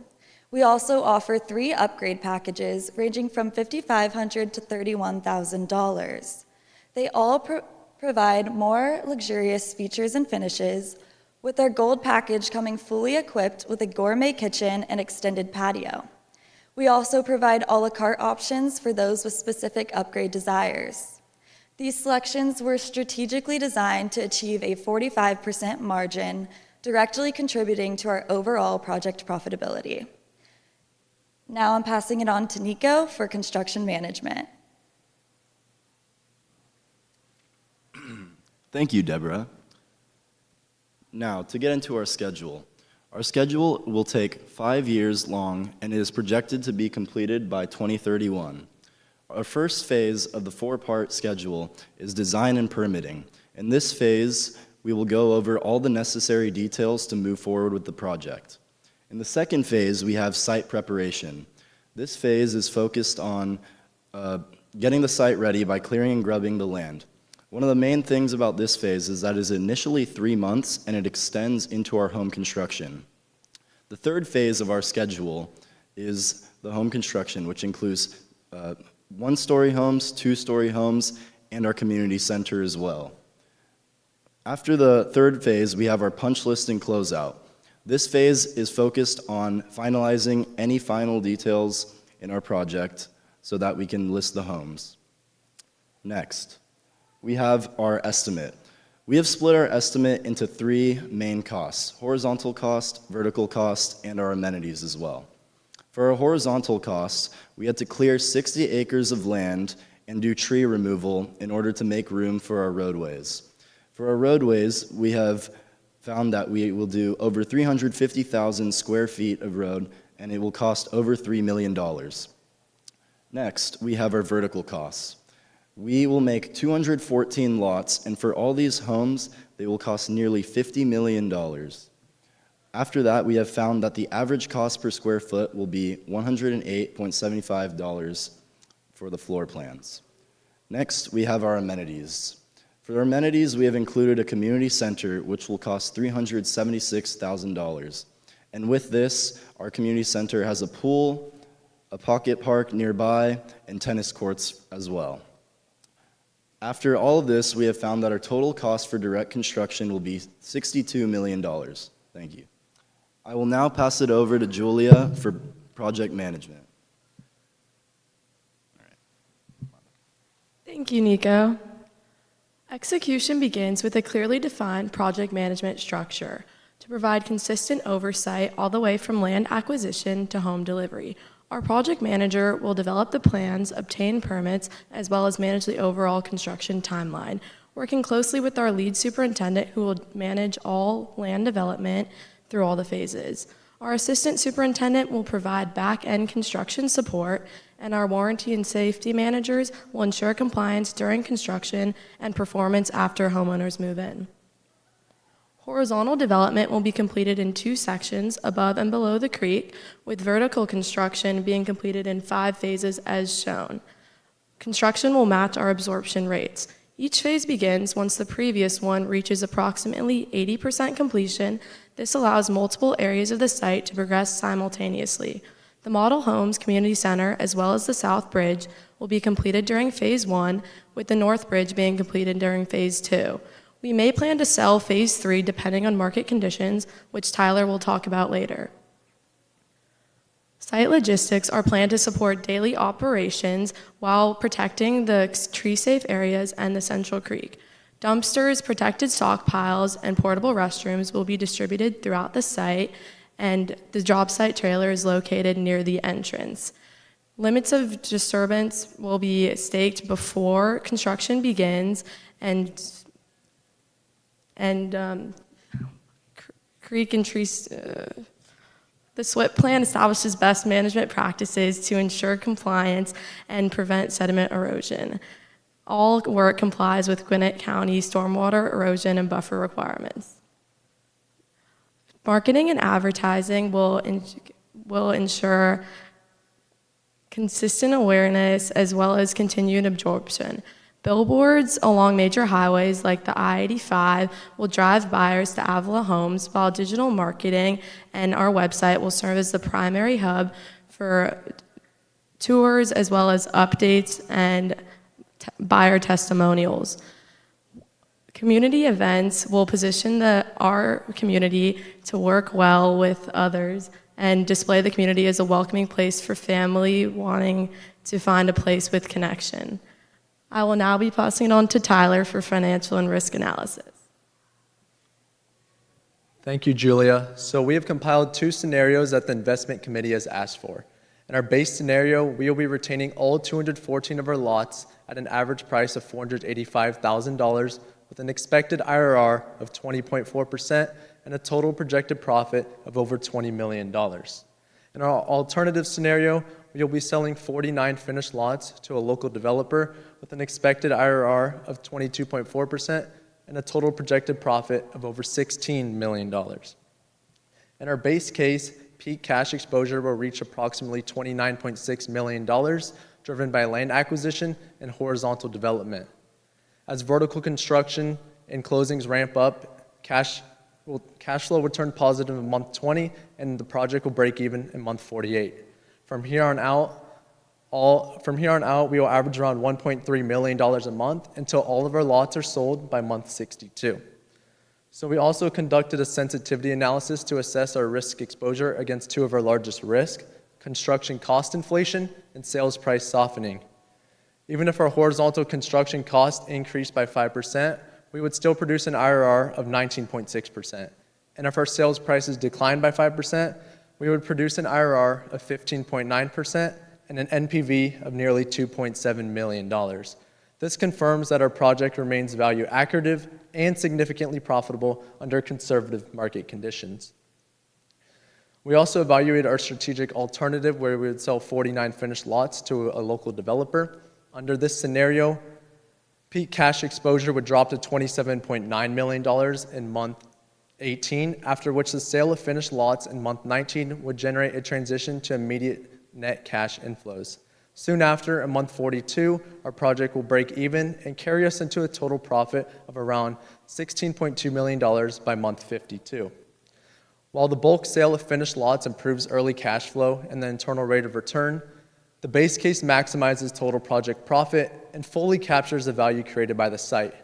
We also offer 3 upgrade packages ranging from $5,500 to $31,000. They all provide more luxurious features and finishes, with our gold package coming fully equipped with a gourmet kitchen and extended patio. We also provide a la carte options for those with specific upgrade desires. These selections were strategically designed to achieve a 45% margin, directly contributing to our overall project profitability. Now I'm passing it on to Nico for construction management. Thank you, Deborah. Now, to get into our schedule. Our schedule will take 5 years long, and it is projected to be completed by 2031. Our first phase of the 4-part schedule is design and permitting. In this phase, we will go over all the necessary details to move forward with the project. In the second phase, we have site preparation. This phase is focused on getting the site ready by clearing and grubbing the land. One of the main things about this phase is that it is initially 3 months and it extends into our home construction. The third phase of our schedule is the home construction, which includes one-story homes, two-story homes, and our community center as well. After the third phase, we have our punch list and closeout. This phase is focused on finalizing any final details in our project so that we can list the homes. Next, we have our estimate. We have split our estimate into 3 main costs: horizontal cost, vertical cost, and our amenities as well. For our horizontal costs, we had to clear 60 acres of land and do tree removal in order to make room for our roadways. For our roadways, we have found that we will do over 350,000 square feet of road, and it will cost over $3 million. Next, we have our vertical costs. We will make 214 lots, and for all these homes, they will cost nearly $50 million. After that, we have found that the average cost per square foot will be $108.75 for the floor plans. Next, we have our amenities. For our amenities, we have included a community center, which will cost $376,000. And with this, our community center has a pool, a pocket park nearby, and tennis courts as well. After all of this, we have found that our total cost for direct construction will be $62 million. Thank you. I will now pass it over to Julia for project management. Thank you, Nico. Execution begins with a clearly defined project management structure to provide consistent oversight all the way from land acquisition to home delivery. Our project manager will develop the plans, obtain permits, as well as manage the overall construction timeline, working closely with our lead superintendent who will manage all land development through all the phases. Our assistant superintendent will provide back-end construction support, and our warranty and safety managers will ensure compliance during construction and performance after homeowners move in. Horizontal development will be completed in 2 sections, above and below the creek, with vertical construction being completed in 5 phases as shown. Construction will match our absorption rates. Each phase begins once the previous one reaches approximately 80% completion. This allows multiple areas of the site to progress simultaneously. The Model Homes Community Center, as well as the South Bridge, will be completed during Phase 1, with the North Bridge being completed during Phase 2. We may plan to sell Phase 3 depending on market conditions, which Tyler will talk about later. Site logistics are planned to support daily operations while protecting the tree-safe areas and the Central Creek. Dumpsters, protected stockpiles, and portable restrooms will be distributed throughout the site, and the job site trailer is located near the entrance. Limits of disturbance will be staked before construction begins, and creek and trees. The SWIP plan establishes best management practices to ensure compliance and prevent sediment erosion. All work complies with Gwinnett County stormwater erosion and buffer requirements. Marketing and advertising will ensure consistent awareness as well as continued absorption. Billboards along major highways like the I-85 will drive buyers to Avila Homes, while digital marketing and our website will serve as the primary hub for tours as well as updates and buyer testimonials. Community events will position our community to work well with others and display the community as a welcoming place for family wanting to find a place with connection. I will now be passing it on to Tyler for financial and risk analysis. Thank you, Julia. So we have compiled 2 scenarios that the investment committee has asked for. In our base scenario, we will be retaining all 214 of our lots at an average price of $485,000 with an expected IRR of 20.4% and a total projected profit of over $20 million. In our alternative scenario, we will be selling 49 finished lots to a local developer with an expected IRR of 22.4% and a total projected profit of over $16 million. In our base case, peak cash exposure will reach approximately $29.6 million, driven by land acquisition and horizontal development. As vertical construction and closings ramp up, cash flow will turn positive in month 20, and the project will break even in month 48. From here on out, we will average around $1.3 million a month until all of our lots are sold by month 62. So we also conducted a sensitivity analysis to assess our risk exposure against two of our largest risks, construction cost inflation and sales price softening. Even if our horizontal construction cost increased by 5%, we would still produce an IRR of 19.6%. And if our sales prices declined by 5%, we would produce an IRR of 15.9% and an NPV of nearly $2.7 million. This confirms that our project remains value accretive and significantly profitable under conservative market conditions. We also evaluated our strategic alternative where we would sell 49 finished lots to a local developer. Under this scenario, peak cash exposure would drop to $27.9 million in month 18, after which the sale of finished lots in month 19 would generate a transition to immediate net cash inflows. Soon after, in month 42, our project will break even and carry us into a total profit of around $16.2 million by month 52. While the bulk sale of finished lots improves early cash flow and the internal rate of return, the base case maximizes total project profit and fully captures the value created by the site.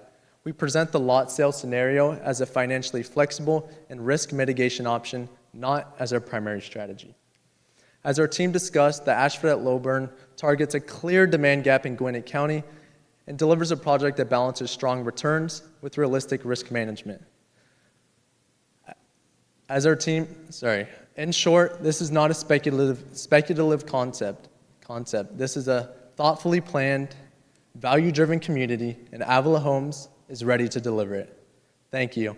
We present the lot sale scenario as a financially flexible and risk mitigation option, not as our primary strategy. As our team discussed, the Ashford at Lowburn targets a clear demand gap in Gwinnett County and delivers a project that balances strong returns with realistic risk management. In short, this is not a speculative concept. This is a thoughtfully planned, value-driven community, and Avila Homes is ready to deliver it. Thank you.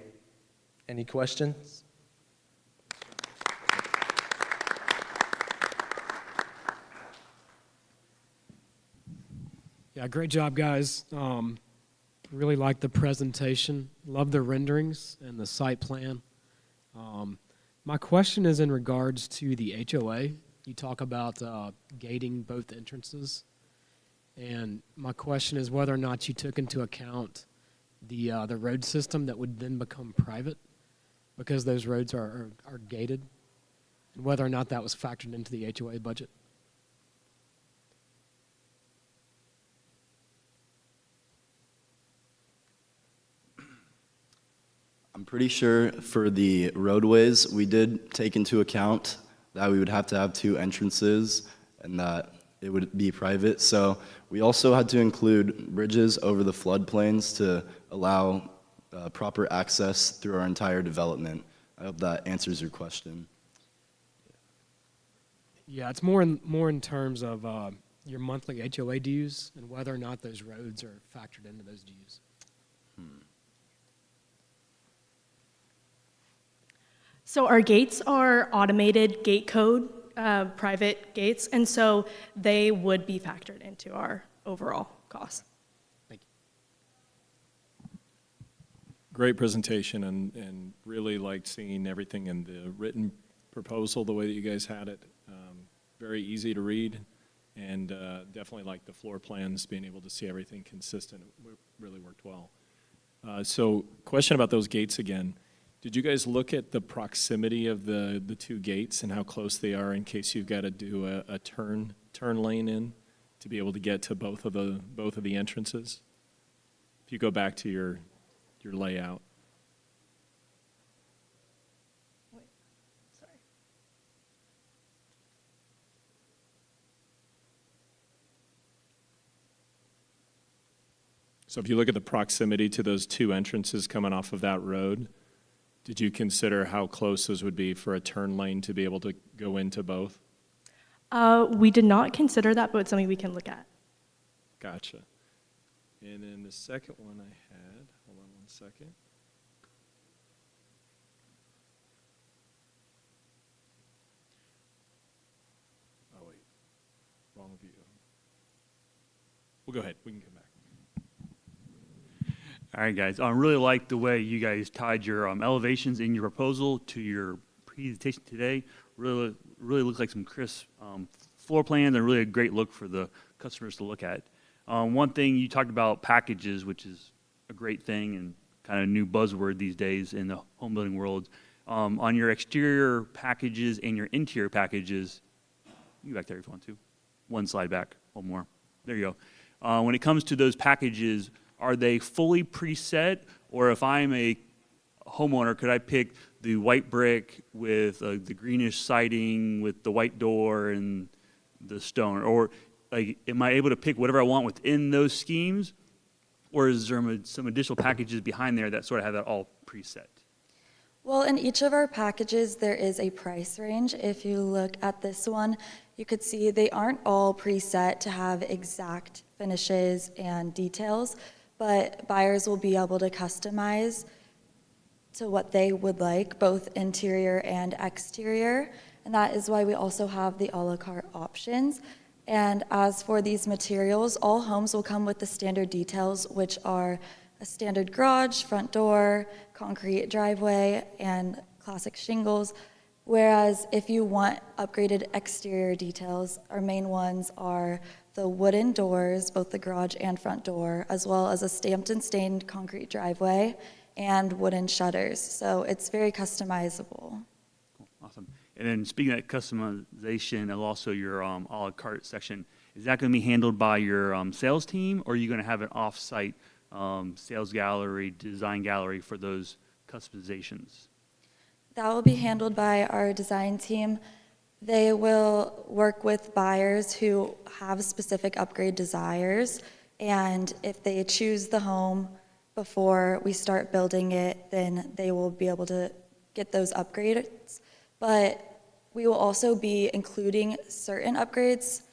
Any questions? Yeah, great job, guys. Really like the presentation. Love the renderings and the site plan. My question is in regards to the HOA. You talk about gating both entrances. And my question is whether or not you took into account the road system that would then become private because those roads are gated, and whether or not that was factored into the HOA budget. I'm pretty sure for the roadways, we did take into account that we would have to have two entrances and that it would be private. So we also had to include bridges over the floodplains to allow proper access through our entire development. I hope that answers your question. Yeah, it's more in terms of your monthly HOA dues and whether or not those roads are factored into those dues. So our gates are automated gate code, private gates, and so they would be factored into our overall cost. Thank you. Great presentation and really liked seeing everything in the written proposal, the way that you guys had it. Very easy to read and definitely like the floor plans, being able to see everything consistent. It really worked well. So question about those gates again. Did you guys look at the proximity of the two gates and how close they are in case you've got to do a turn lane in to be able to get to both of the entrances? If you go back to your layout. Wait, sorry. So if you look at the proximity to those two entrances coming off of that road, did you consider how close those would be for a turn lane to be able to go into both? We did not consider that, but it's something we can look at. Gotcha. And then the second one I had, hold on one second. Oh, wait, wrong view. We'll go ahead, we can come back. All right, guys. I really like the way you guys tied your elevations in your proposal to your presentation today. Really looks like some crisp floor plans and really a great look for the customers to look at. One thing you talked about packages, which is a great thing and kind of new buzzword these days in the home building world. On your exterior packages and your interior packages, you back there if you want to. One slide back, one more. There you go. When it comes to those packages, are they fully preset, or if I'm a homeowner, could I pick the white brick with the greenish siding with the white door and the stone? Or like, am I able to pick whatever I want within those schemes? Or is there some additional packages behind there that sort of have that all preset? Well, in each of our packages, there is a price range. If you look at this one, you could see they aren't all preset to have exact finishes and details, but buyers will be able to customize to what they would like, both interior and exterior. And that is why we also have the a la carte options. And as for these materials, all homes will come with the standard details, which are a standard garage, front door, concrete driveway, and classic shingles. Whereas if you want upgraded exterior details, our main ones are the wooden doors, both the garage and front door, as well as a stamped and stained concrete driveway and wooden shutters. So it's very customizable. Cool. Awesome. And then speaking of customization and also your a la carte section, is that going to be handled by your sales team, or are you going to have an off-site sales gallery, design gallery for those customizations? That will be handled by our design team. They will work with buyers who have specific upgrade desires, and if they choose the home before we start building it, then they will be able to get those upgrades. But we will also be including certain upgrades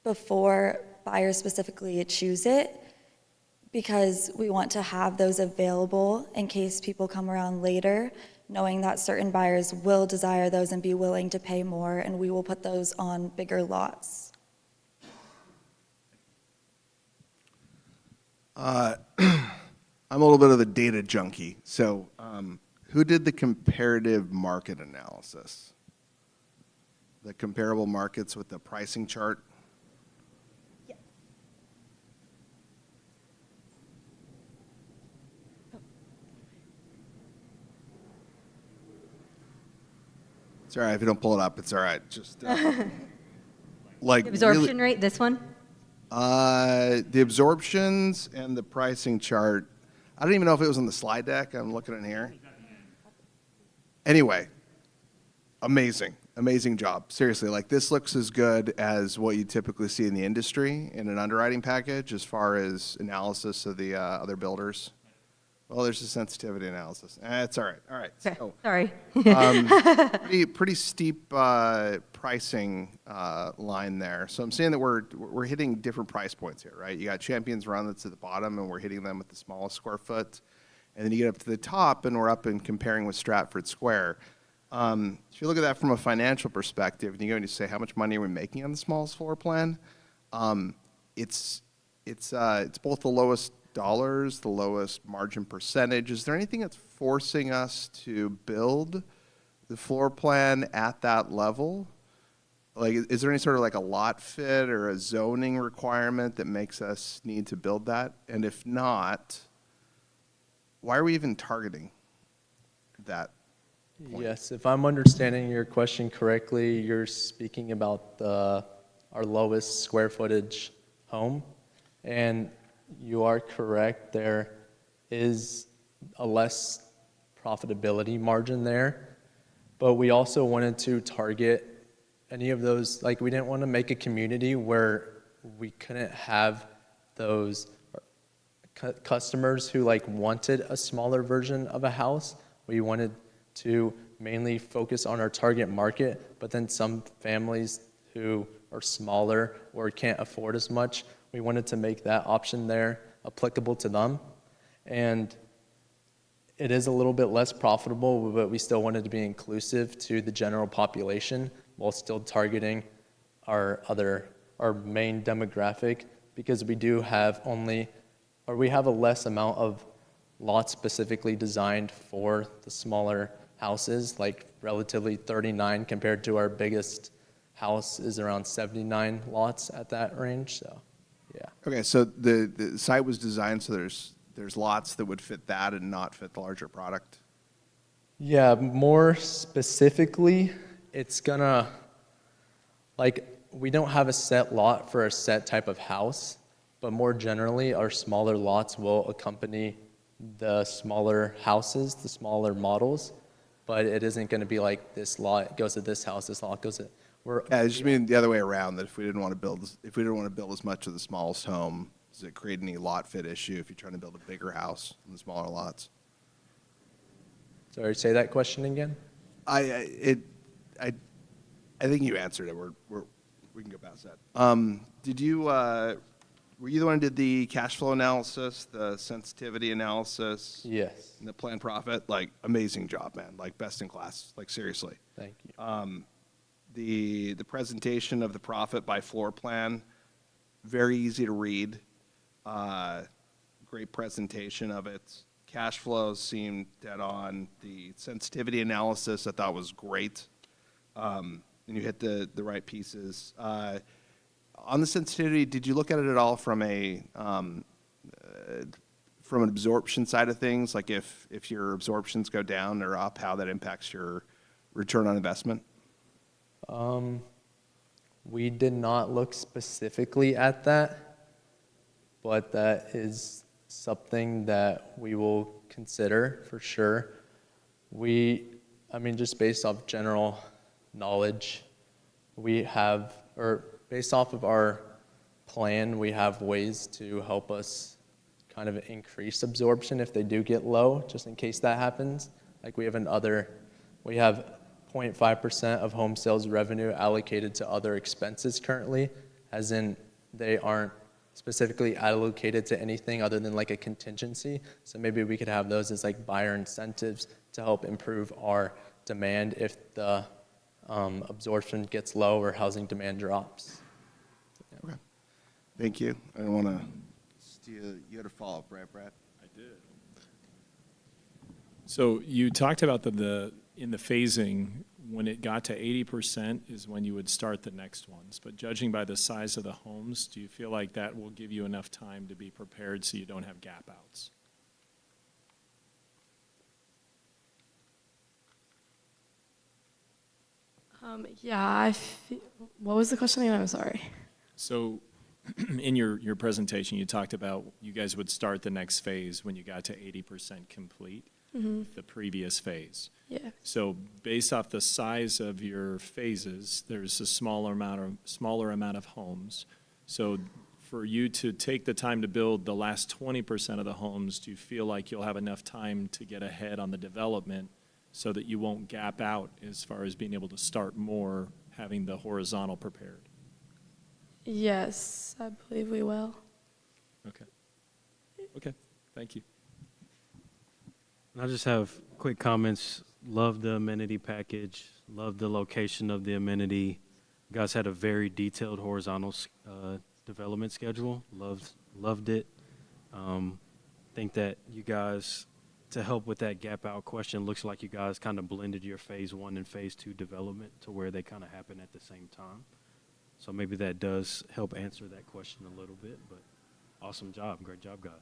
before buyers specifically choose it, because we want to have those available in case people come around later, knowing that certain buyers will desire those and be willing to pay more, and we will put those on bigger lots. I'm a little bit of a data junkie. So who did the comparative market analysis? The comparable markets with the pricing chart? It's all right if you don't pull it up. It's all right. Just like Absorption rate, this one? The absorptions and the pricing chart. I don't even know if it was on the slide deck. I'm looking in here. Anyway, amazing job. Seriously, like this looks as good as what you typically see in the industry in an underwriting package as far as analysis of the other builders. Well, there's a sensitivity analysis. It's all right. All right. Okay. So, Sorry. pretty steep pricing line there. So I'm saying that we're hitting different price points here, right? You got Champions Run that's at the bottom, and we're hitting them with the smallest square foot. And then you get up to the top, and we're up and comparing with Stratford Square. If you look at that from a financial perspective, and you go and you say, how much money are we making on the smallest floor plan? It's both the lowest dollars, the lowest margin percentage. Is there anything that's forcing us to build the floor plan at that level? Like, is there any sort of like a lot fit or a zoning requirement that makes us need to build that? And if not, why are we even targeting that point? Yes, if I'm understanding your question correctly, you're speaking about our lowest square footage home. And you are correct, there is a less profitability margin there, but we also wanted to target any of those, like we didn't want to make a community where we couldn't have those customers who like wanted a smaller version of a house. We wanted to mainly focus on our target market, but then some families who are smaller or can't afford as much, we wanted to make that option there applicable to them. And it is a little bit less profitable, but we still wanted to be inclusive to the general population while still targeting our main demographic, because we do have we have a less amount of lots specifically designed for the smaller houses, like relatively 39 compared to our biggest house is around 79 lots at that range, so. Yeah. Okay, so the site was designed so there's there's lots that would fit that and not fit the larger product? Yeah, more specifically, it's gonna, like, we don't have a set lot for a set type of house, but more generally, our smaller lots will accompany the smaller houses, the smaller models, but it isn't gonna be like this lot goes to this house, this lot goes to, I just mean the other way around, that if we didn't want to build as much of the smallest home, does it create any lot fit issue if you're trying to build a bigger house in the smaller lots? Sorry, say that question again? I think you answered it. We can go past that. Did you, were you the one who did the cash flow analysis, the sensitivity analysis? Yes. And the planned profit? Like, amazing job, man. Like, best in class. Like, seriously. Thank you. The presentation of the profit by floor plan, very easy to read. Great presentation of it. Cash flows seemed dead on. The sensitivity analysis I thought was great. And you hit the right pieces. On the sensitivity, did you look at it at all from an absorption side of things? Like if your absorptions go down or up, how that impacts your return on investment? We did not look specifically at that, but that is something that we will consider for sure. I mean, just based off general knowledge, we have, or based off of our plan, we have ways to help us kind of increase absorption if they do get low, just in case that happens. Like we have 0.5% of home sales revenue allocated to other expenses currently, as in they aren't specifically allocated to anything other than like a contingency. So maybe we could have those as like buyer incentives to help improve our demand if the absorption gets low or housing demand drops. Okay. Thank you. I don't want to steal. You had a follow-up, right, Brad? I did. So you talked about in the phasing, when it got to 80% is when you would start the next ones. But judging by the size of the homes, do you feel like that will give you enough time to be prepared so you don't have gap outs? Yeah, what was the question again? I'm sorry. So in your presentation, you talked about you guys would start the next phase when you got to 80% complete, the previous phase. Yeah. So based off the size of your phases, there's a smaller amount of homes. So for you to take the time to build the last 20% of the homes, do you feel like you'll have enough time to get ahead on the development so that you won't gap out as far as being able to start more, having the horizontal prepared? Yes, I believe we will. Okay. Okay, thank you. I just have quick comments. Love the amenity package. Love the location of the amenity. You guys had a very detailed horizontal development schedule. Loved it. Think that you guys, to help with that gap out question, looks like you guys kind of blended your phase 1 and phase 2 development to where they kind of happen at the same time. So maybe that does help answer that question a little bit, but awesome job. Great job, guys.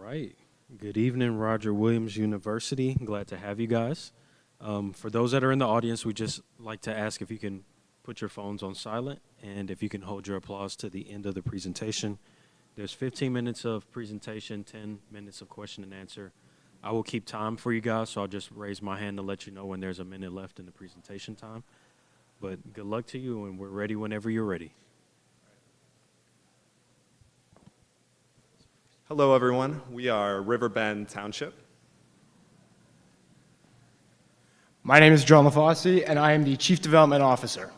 right. Good evening, Roger Williams University. Glad to have you guys. For those that are in the audience, we just like to ask if you can put your phones on silent and if you can hold your applause to the end of the presentation. There's 15 minutes of presentation, 10 minutes of question and answer. I will keep time for you guys, so I'll just raise my hand to let you know when there's a minute left in the presentation time. But good luck to you, and we're ready whenever you're ready. Hello, everyone. We are Riverbend Township. My name is John LaFosse, and I am the Chief Development Officer.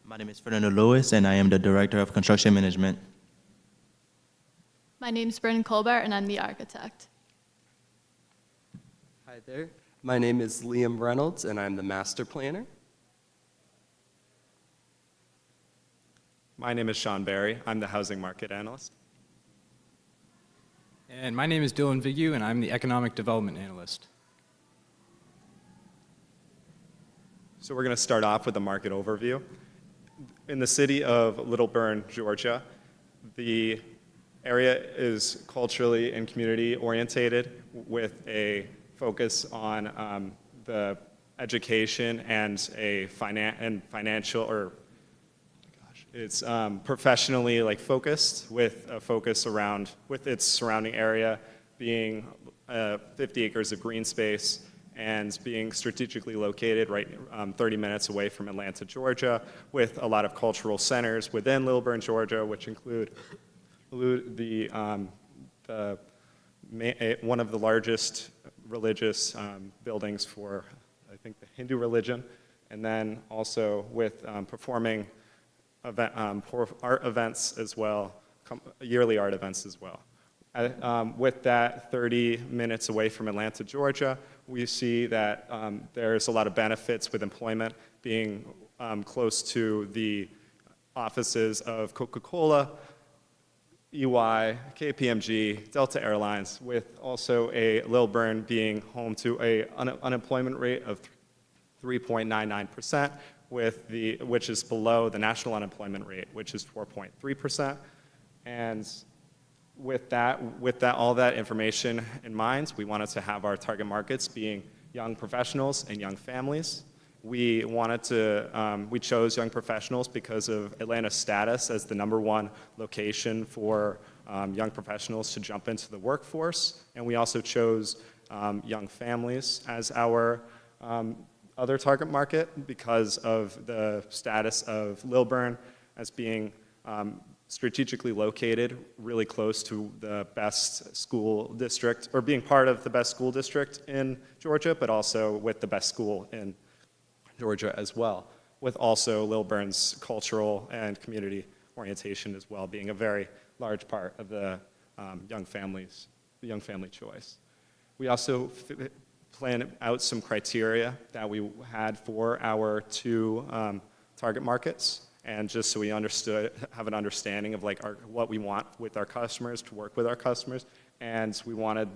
My name is Fernando Lewis, and I am the Director of Construction Management. My name is Brennan Colbert, and I'm the architect. Hi there. My name is Liam Reynolds, and I'm the Master Planner. My name is Sean Barry. I'm the Housing Market Analyst. And my name is Dylan Vigu, and I'm the Economic Development Analyst. So we're going to start off with a market overview. In the city of Little Bern, Georgia, the area is culturally and community orientated with a focus on the education and a financial, or it's professionally focused with a focus around, with its surrounding area being 50 acres of green space and being strategically located right 30 minutes away from Atlanta, Georgia, with a lot of cultural centers within Little Bern, Georgia, which include one of the largest religious buildings for, I think, the Hindu religion, and then also with performing art events as well, yearly art events as well. With that 30 minutes away from Atlanta, Georgia, we see that there's a lot of benefits with employment being close to the offices of Coca-Cola, EY, KPMG, Delta Airlines, with also a Little Bern being home to an unemployment rate of 3.99%, which is below the national unemployment rate, which is 4.3%. And with all that information in mind, we wanted to have our target markets being young professionals and young families. We chose young professionals because of Atlanta's status as the #1 location for young professionals to jump into the workforce. And we also chose young families as our other target market because of the status of Little Bern as being strategically located really close to the best school district, or being part of the best school district in Georgia, but also with the best school in Georgia as well, with also Little Bern's cultural and community orientation as well being a very large part of the young family choice. We also plan out some criteria that we had for our 2 target markets, and just so we have an understanding of what we want with our customers, to work with our customers. And we wanted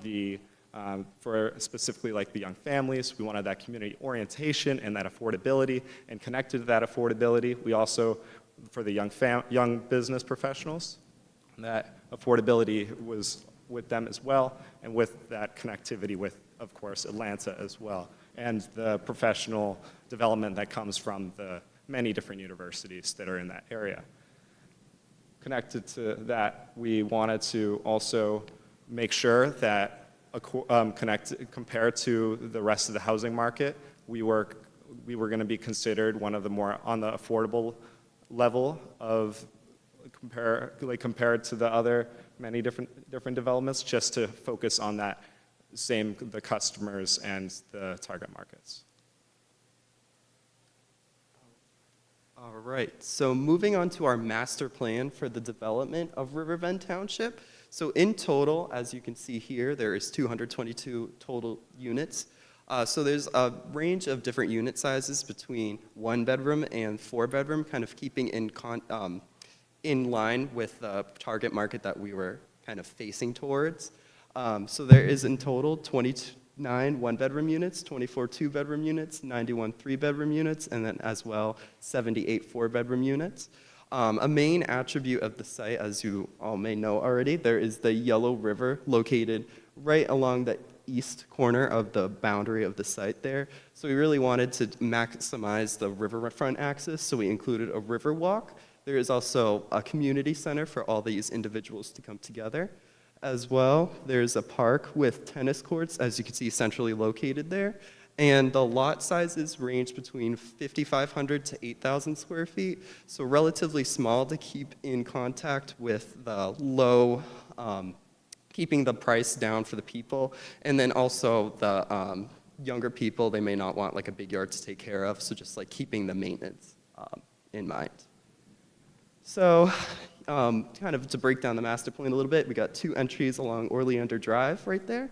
for specifically the young families, we wanted that community orientation and that affordability. And connected to that affordability, we also, for the young business professionals, that affordability was with them as well, and with that connectivity with, of course, Atlanta as well, and the professional development that comes from the many different universities that are in that area. Connected to that, we wanted to also make sure that compared to the rest of the housing market, we were going to be considered one of the more on the affordable level of compared to the other many different developments, just to focus on that the customers and the target markets. All right, so moving on to our master plan for the development of Riverbend Township. So in total, as you can see here, there is 222 total units. So there's a range of different unit sizes between 1-bedroom and 4-bedroom, kind of keeping in line with the target market that we were kind of facing towards. So there is in total 29 1-bedroom units, 24 2-bedroom units, 91 3-bedroom units, and then as well 78 4-bedroom units. A main attribute of the site, as you all may know already, there is the Yellow River located right along the east corner of the boundary of the site there. So we really wanted to maximize the riverfront access, so we included a river walk. There is also a community center for all these individuals to come together. As well, there's a park with tennis courts, as you can see, centrally located there. And the lot sizes range between 5,500 to 8,000 square feet, so relatively small to keep in contact with the low, keeping the price down for the people. And then also the younger people, they may not want like a big yard to take care of, so just like keeping the maintenance in mind. So kind of to break down the master plan a little bit, we got 2 entries along Oleander Drive right there.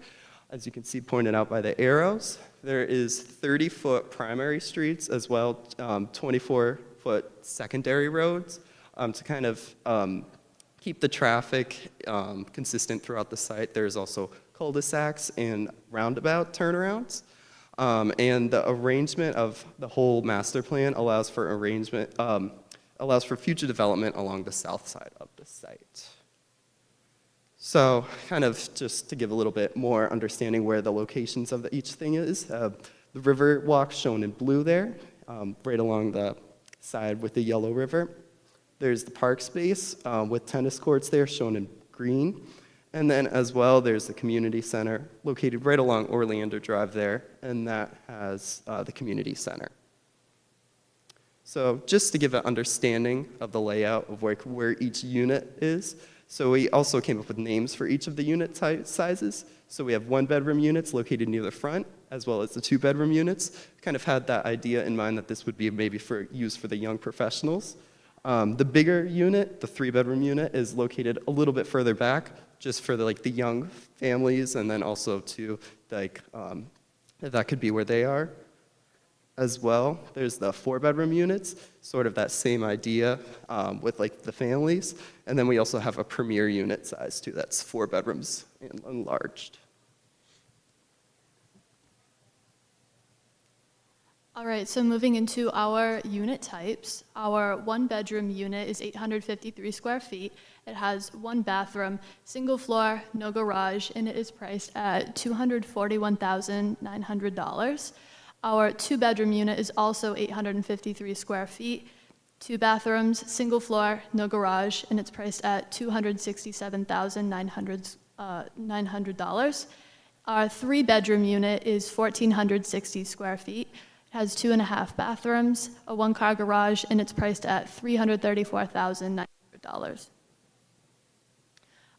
As you can see pointed out by the arrows, there is 30-foot primary streets as well, 24-foot secondary roads to kind of keep the traffic consistent throughout the site. There's also cul-de-sacs and roundabout turnarounds. And the arrangement of the whole master plan allows for future development along the south side of the site. So kind of just to give a little bit more understanding where the locations of each thing is, the river walk shown in blue there, right along the side with the Yellow River. There's the park space with tennis courts there shown in green. And then as well, there's the community center located right along Oleander Drive there, and that has the community center. So just to give an understanding of the layout of where each unit is, so we also came up with names for each of the unit sizes. So we have 1-bedroom units located near the front, as well as the 2-bedroom units. Kind of had that idea in mind that this would be maybe for use for the young professionals. The bigger unit, the 3-bedroom unit, is located a little bit further back, just for the young families, and then also to that could be where they are. As well, there's the 4-bedroom units, sort of that same idea with the families. And then we also have a premier unit size too, that's 4 bedrooms and enlarged. All right, so moving into our unit types, our 1-bedroom unit is 853 square feet. It has 1 bathroom, single floor, no garage, and it is priced at $241,900. Our 2-bedroom unit is also 853 square feet, 2 bathrooms, single floor, no garage, and it's priced at $267,900. Our 3-bedroom unit is 1,460 square feet. It has 2.5 bathrooms, a 1-car garage, and it's priced at $334,900.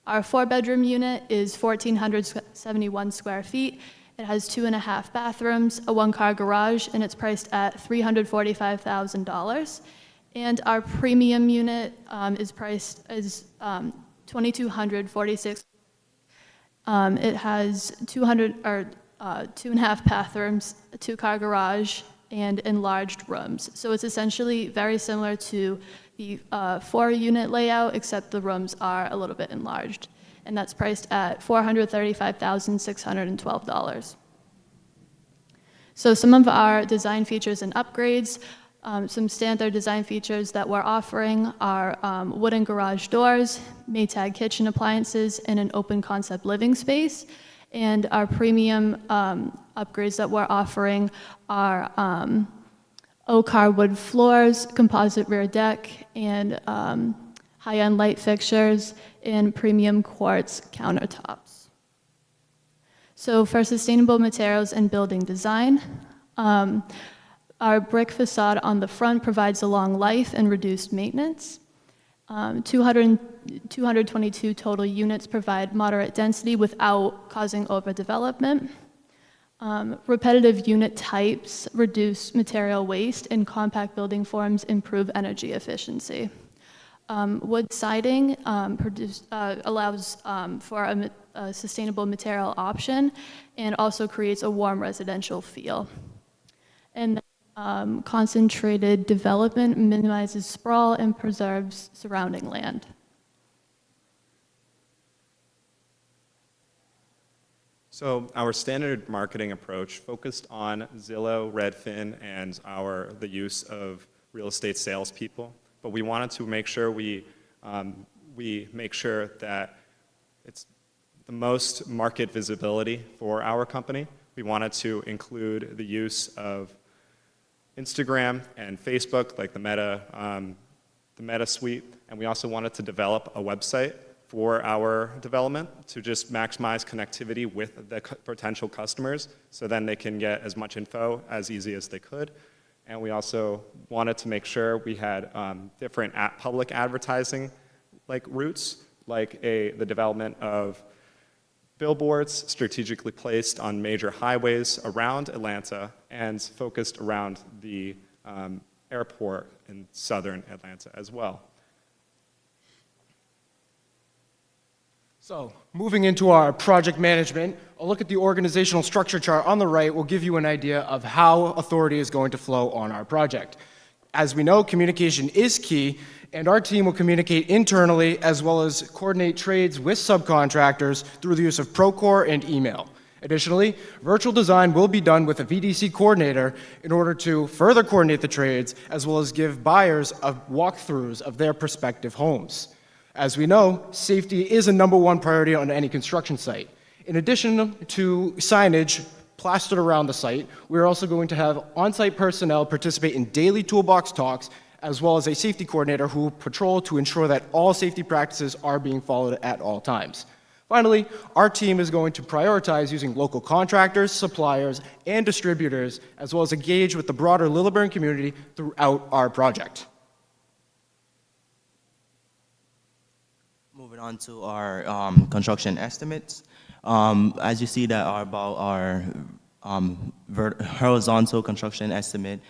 Our 4-bedroom unit is 1,471 square feet. It has 2.5 bathrooms, a 1-car garage, and it's priced at $345,000. And our premium unit is priced as $2,246. It has 2.5 bathrooms, a 2-car garage, and enlarged rooms. So it's essentially very similar to the 4-unit layout, except the rooms are a little bit enlarged. And that's priced at $435,612. So some of our design features and upgrades, some standard design features that we're offering are wooden garage doors, Maytag kitchen appliances, and an open concept living space. And our premium upgrades that we're offering are oak hardwood floors, composite rear deck, and high-end light fixtures, and premium quartz countertops. So for sustainable materials and building design, our brick facade on the front provides a long life and reduced maintenance. 222 total units provide moderate density without causing overdevelopment. Repetitive unit types reduce material waste, and compact building forms improve energy efficiency. Wood siding allows for a sustainable material option and also creates a warm residential feel. And concentrated development minimizes sprawl and preserves surrounding land. So our standard marketing approach focused on Zillow, Redfin, and the use of real estate salespeople but we wanted to make sure we make sure that it's the most market visibility for our company. We wanted to include the use of Instagram and Facebook, like the Meta suite, and we also wanted to develop a website for our development to just maximize connectivity with the potential customers, so then they can get as much info as easy as they could. And we also wanted to make sure we had different public advertising routes, like the development of billboards strategically placed on major highways around Atlanta and focused around the airport in southern Atlanta as well. So, moving into our project management, a look at the organizational structure chart on the right will give you an idea of how authority is going to flow on our project. As we know, communication is key, and our team will communicate internally as well as coordinate trades with subcontractors through the use of Procore and email. Additionally, virtual design will be done with a VDC coordinator in order to further coordinate the trades as well as give buyers walkthroughs of their prospective homes. As we know, safety is a #1 priority on any construction site. In addition to signage plastered around the site, we are also going to have on-site personnel participate in daily toolbox talks, as well as a safety coordinator who will patrol to ensure that all safety practices are being followed at all times. Finally, our team is going to prioritize using local contractors, suppliers, and distributors, as well as engage with the broader Lilburn community throughout our project. Moving on to our construction estimates. As you see that our horizontal construction estimate,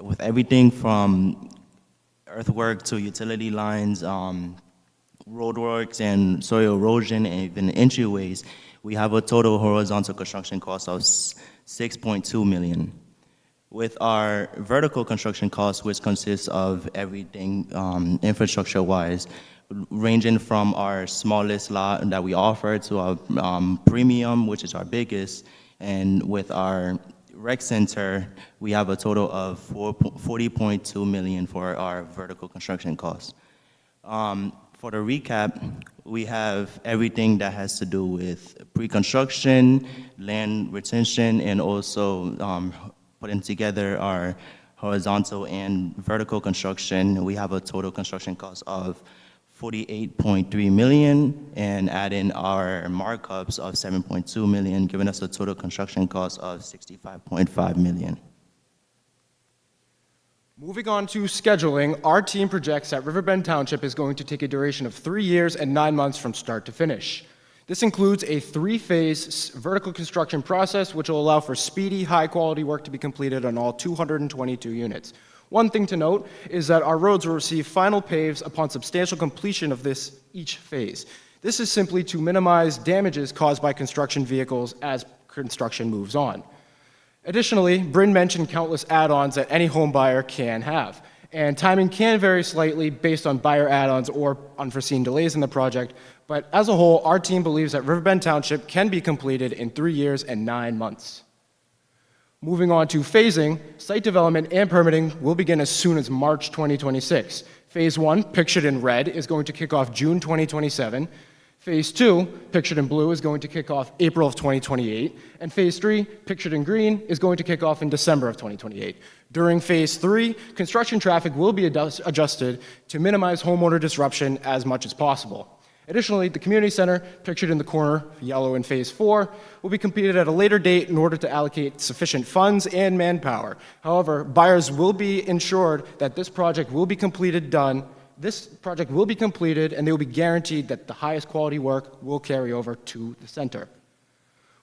with everything from earthwork to utility lines, roadworks and soil erosion and even entryways, we have a total horizontal construction cost of $6.2 million. With our vertical construction cost, which consists of everything infrastructure-wise, ranging from our smallest lot that we offer to our premium, which is our biggest, and with our rec center, we have a total of $40.2 million for our vertical construction costs. For the recap, we have everything that has to do with pre-construction, land retention, and also putting together our horizontal and vertical construction. We have a total construction cost of $48.3 million, and add in our markups of $7.2 million, giving us a total construction cost of $65.5 million. Moving on to scheduling, our team projects that Riverbend Township is going to take a duration of 3 years and 9 months from start to finish. This includes a 3-phase vertical construction process, which will allow for speedy, high-quality work to be completed on all 222 units. One thing to note is that our roads will receive final paves upon substantial completion of each phase. This is simply to minimize damages caused by construction vehicles as construction moves on. Additionally, Bryn mentioned countless add-ons that any home buyer can have, and timing can vary slightly based on buyer add-ons or unforeseen delays in the project, but as a whole, our team believes that Riverbend Township can be completed in 3 years and 9 months. Moving on to phasing, site development and permitting will begin as soon as March 2026. Phase 1, pictured in red, is going to kick off June 2027. Phase 2, pictured in blue, is going to kick off April of 2028. And Phase 3, pictured in green, is going to kick off in December of 2028. During Phase 3, construction traffic will be adjusted to minimize homeowner disruption as much as possible. Additionally, the community center, pictured in the corner, yellow in Phase 4, will be completed at a later date in order to allocate sufficient funds and manpower. However, buyers will be ensured that this project will be completed, and they will be guaranteed that the highest quality work will carry over to the center.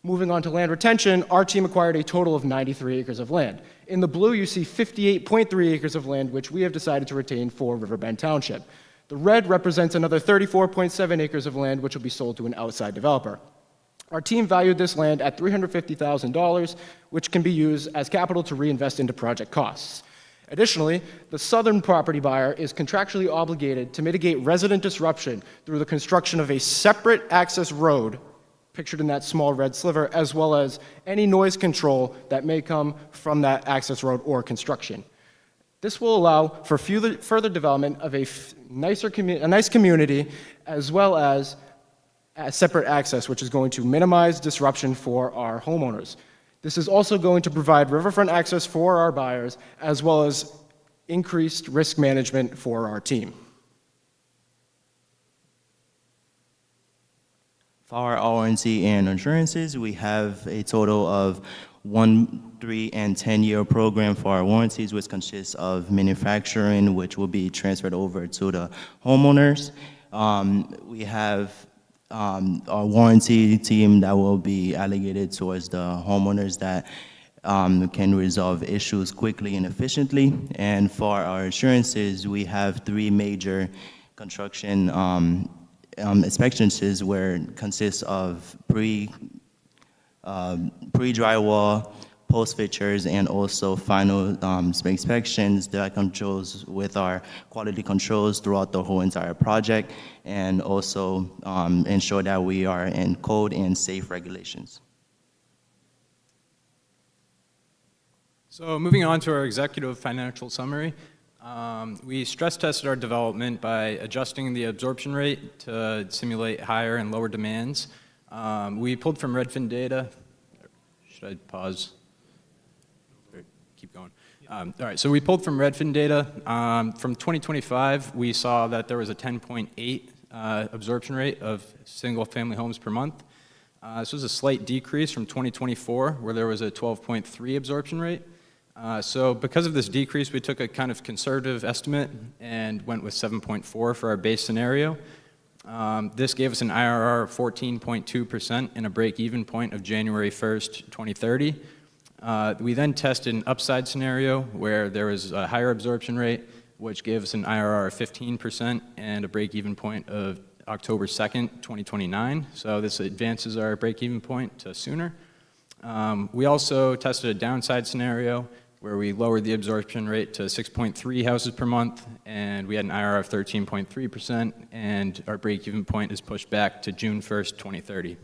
Moving on to land retention, our team acquired a total of 93 acres of land. In the blue, you see 58.3 acres of land, which we have decided to retain for Riverbend Township. The red represents another 34.7 acres of land, which will be sold to an outside developer. Our team valued this land at $350,000, which can be used as capital to reinvest into project costs. Additionally, the southern property buyer is contractually obligated to mitigate resident disruption through the construction of a separate access road, pictured in that small red sliver, as well as any noise control that may come from that access road or construction. This will allow for further development of a nice community, as well as separate access, which is going to minimize disruption for our homeowners. This is also going to provide riverfront access for our buyers, as well as increased risk management for our team. For our warranty and insurances, we have a total of 1, 3, and 10-year program for our warranties, which consists of manufacturing, which will be transferred over to the homeowners. We have our warranty team that will be allocated towards the homeowners that can resolve issues quickly and efficiently. And for our insurances, we have 3 major construction inspections where it consists of pre-drywall, post-fixtures, and also final inspections that controls with our quality controls throughout the whole entire project, and also ensure that we are in code and safe regulations. So moving on to our executive financial summary, we stress tested our development by adjusting the absorption rate to simulate higher and lower demands. We pulled from Redfin data. Should I pause? Or keep going. All right, so we pulled from Redfin data. From 2025, we saw that there was a 10.8 absorption rate of single-family homes per month. This was a slight decrease from 2024, where there was a 12.3 absorption rate. So because of this decrease, we took a kind of conservative estimate and went with 7.4 for our base scenario. This gave us an IRR of 14.2% and a break-even point of January 1st, 2030. We then tested an upside scenario where there was a higher absorption rate, which gave us an IRR of 15% and a break-even point of October 2nd, 2029. So this advances our break-even point to sooner. We also tested a downside scenario where we lowered the absorption rate to 6.3 houses per month, and we had an IRR of 13.3%, and our break-even point is pushed back to June 1st, 2030.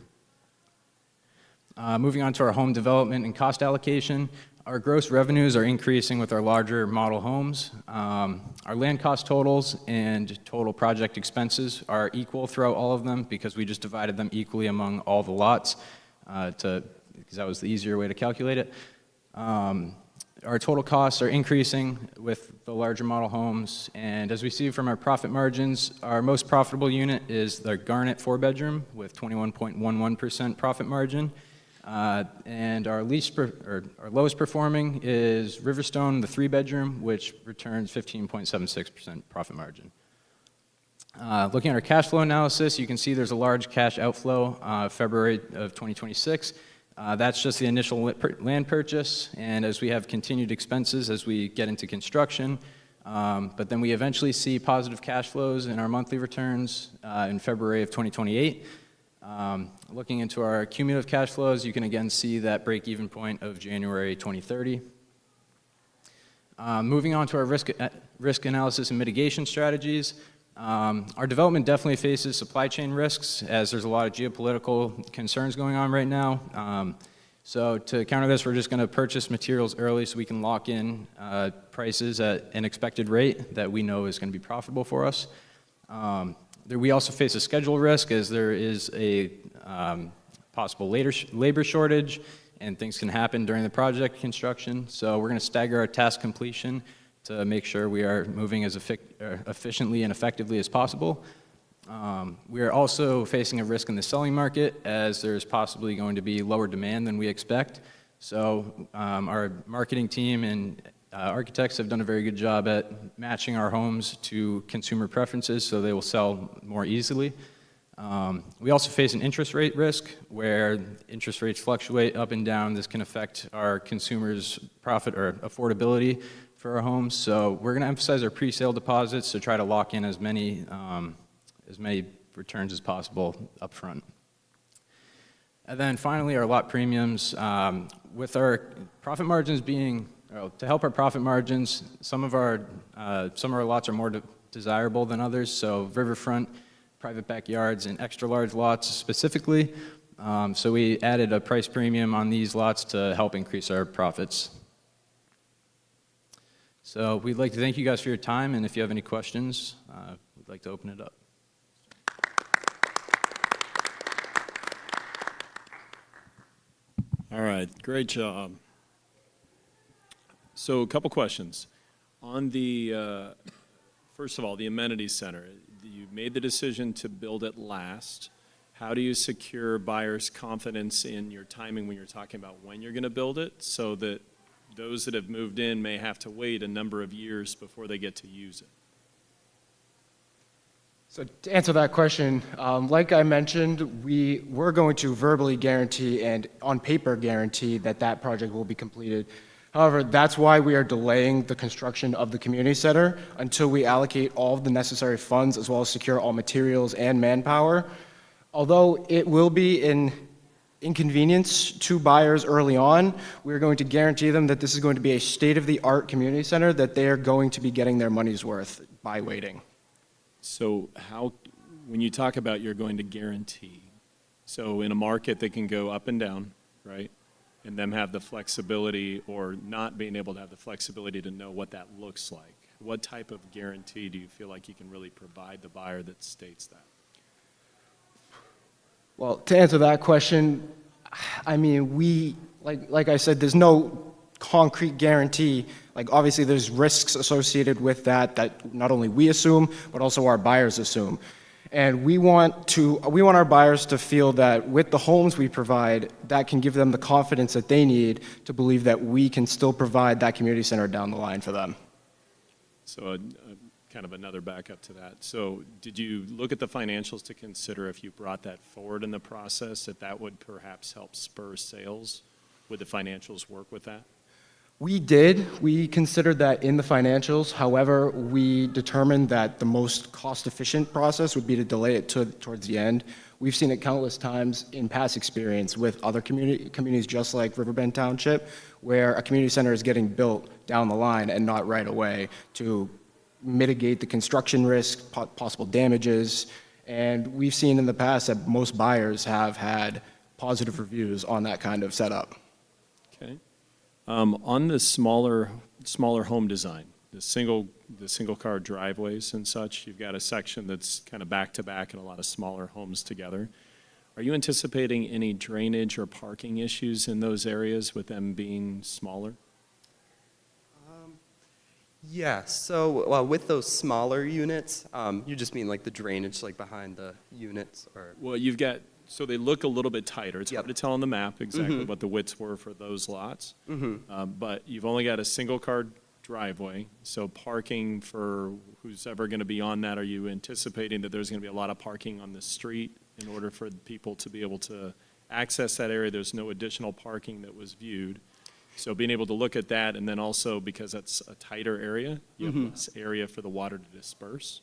Moving on to our home development and cost allocation, our gross revenues are increasing with our larger model homes. Our land cost totals and total project expenses are equal throughout all of them because we just divided them equally among all the lots because that was the easier way to calculate it. Our total costs are increasing with the larger model homes, and as we see from our profit margins, our most profitable unit is the Garnet 4-bedroom with 21.11% profit margin, and our lowest performing is Riverstone, the 3-bedroom, which returns 15.76% profit margin. Looking at our cash flow analysis, you can see there's a large cash outflow February of 2026. That's just the initial land purchase, and as we have continued expenses as we get into construction, but then we eventually see positive cash flows in our monthly returns in February of 2028. Looking into our cumulative cash flows, you can again see that break-even point of January 2030. Moving on to our risk analysis and mitigation strategies. Our development definitely faces supply chain risks as there's a lot of geopolitical concerns going on right now. So to counter this, we're just going to purchase materials early so we can lock in prices at an expected rate that we know is going to be profitable for us. We also face a schedule risk as there is a possible labor shortage and things can happen during the project construction. So we're going to stagger our task completion to make sure we are moving as efficiently and effectively as possible. We are also facing a risk in the selling market as there's possibly going to be lower demand than we expect. So our marketing team and architects have done a very good job at matching our homes to consumer preferences so they will sell more easily. We also face an interest rate risk where interest rates fluctuate up and down. This can affect our consumers' profit or affordability for our homes. So we're going to emphasize our pre-sale deposits to try to lock in as many returns as possible up front. And then finally, our lot premiums. With our profit margins to help our profit margins, some of our lots are more desirable than others. So riverfront, private backyards, and extra large lots specifically. So we added a price premium on these lots to help increase our profits. So we'd like to thank you guys for your time, and if you have any questions, we'd like to open it up. All right, great job. So a couple questions. On the, first of all, the amenities center, you made the decision to build it last. How do you secure buyers' confidence in your timing when you're talking about when you're going to build it, so that those that have moved in may have to wait a number of years before they get to use it? So to answer that question, like I mentioned, we're going to verbally guarantee and on paper guarantee that that project will be completed. However, that's why we are delaying the construction of the community center until we allocate all of the necessary funds as well as secure all materials and manpower. Although it will be an inconvenience to buyers early on, we're going to guarantee them that this is going to be a state-of-the-art community center that they are going to be getting their money's worth by waiting. So when you talk about you're going to guarantee, so in a market that can go up and down, right? And them have the flexibility or not being able to have the flexibility to know what that looks like. What type of guarantee do you feel like you can really provide the buyer that states that? Well, to answer that question, I mean, like I said, there's no concrete guarantee. Like, obviously, there's risks associated with that not only we assume, but also our buyers assume. And we want our buyers to feel that with the homes we provide, that can give them the confidence that they need to believe that we can still provide that community center down the line for them. So kind of another backup to that. So did you look at the financials to consider if you brought that forward in the process, that would perhaps help spur sales? Would the financials work with that? We did. We considered that in the financials. However, we determined that the most cost-efficient process would be to delay it towards the end. We've seen it countless times in past experience with other communities just like Riverbend Township, where a community center is getting built down the line and not right away to mitigate the construction risk, possible damages. And we've seen in the past that most buyers have had positive reviews on that kind of setup. Okay. On the smaller home design, the single car driveways and such, you've got a section that's kind of back to back and a lot of smaller homes together. Are you anticipating any drainage or parking issues in those areas with them being smaller? Yeah, so with those smaller units, you just mean like the drainage like behind the units? Or? Well, you've got, so they look a little bit tighter. It's hard to tell on the map exactly Mm-hmm. what the widths were for those lots. Mm-hmm. But you've only got a single car driveway, so parking for who's ever going to be on that, are you anticipating that there's going to be a lot of parking on the street in order for people to be able to access that area? There's no additional parking that was viewed. So being able to look at that, and then also because that's a tighter area, you have less area for the water to disperse.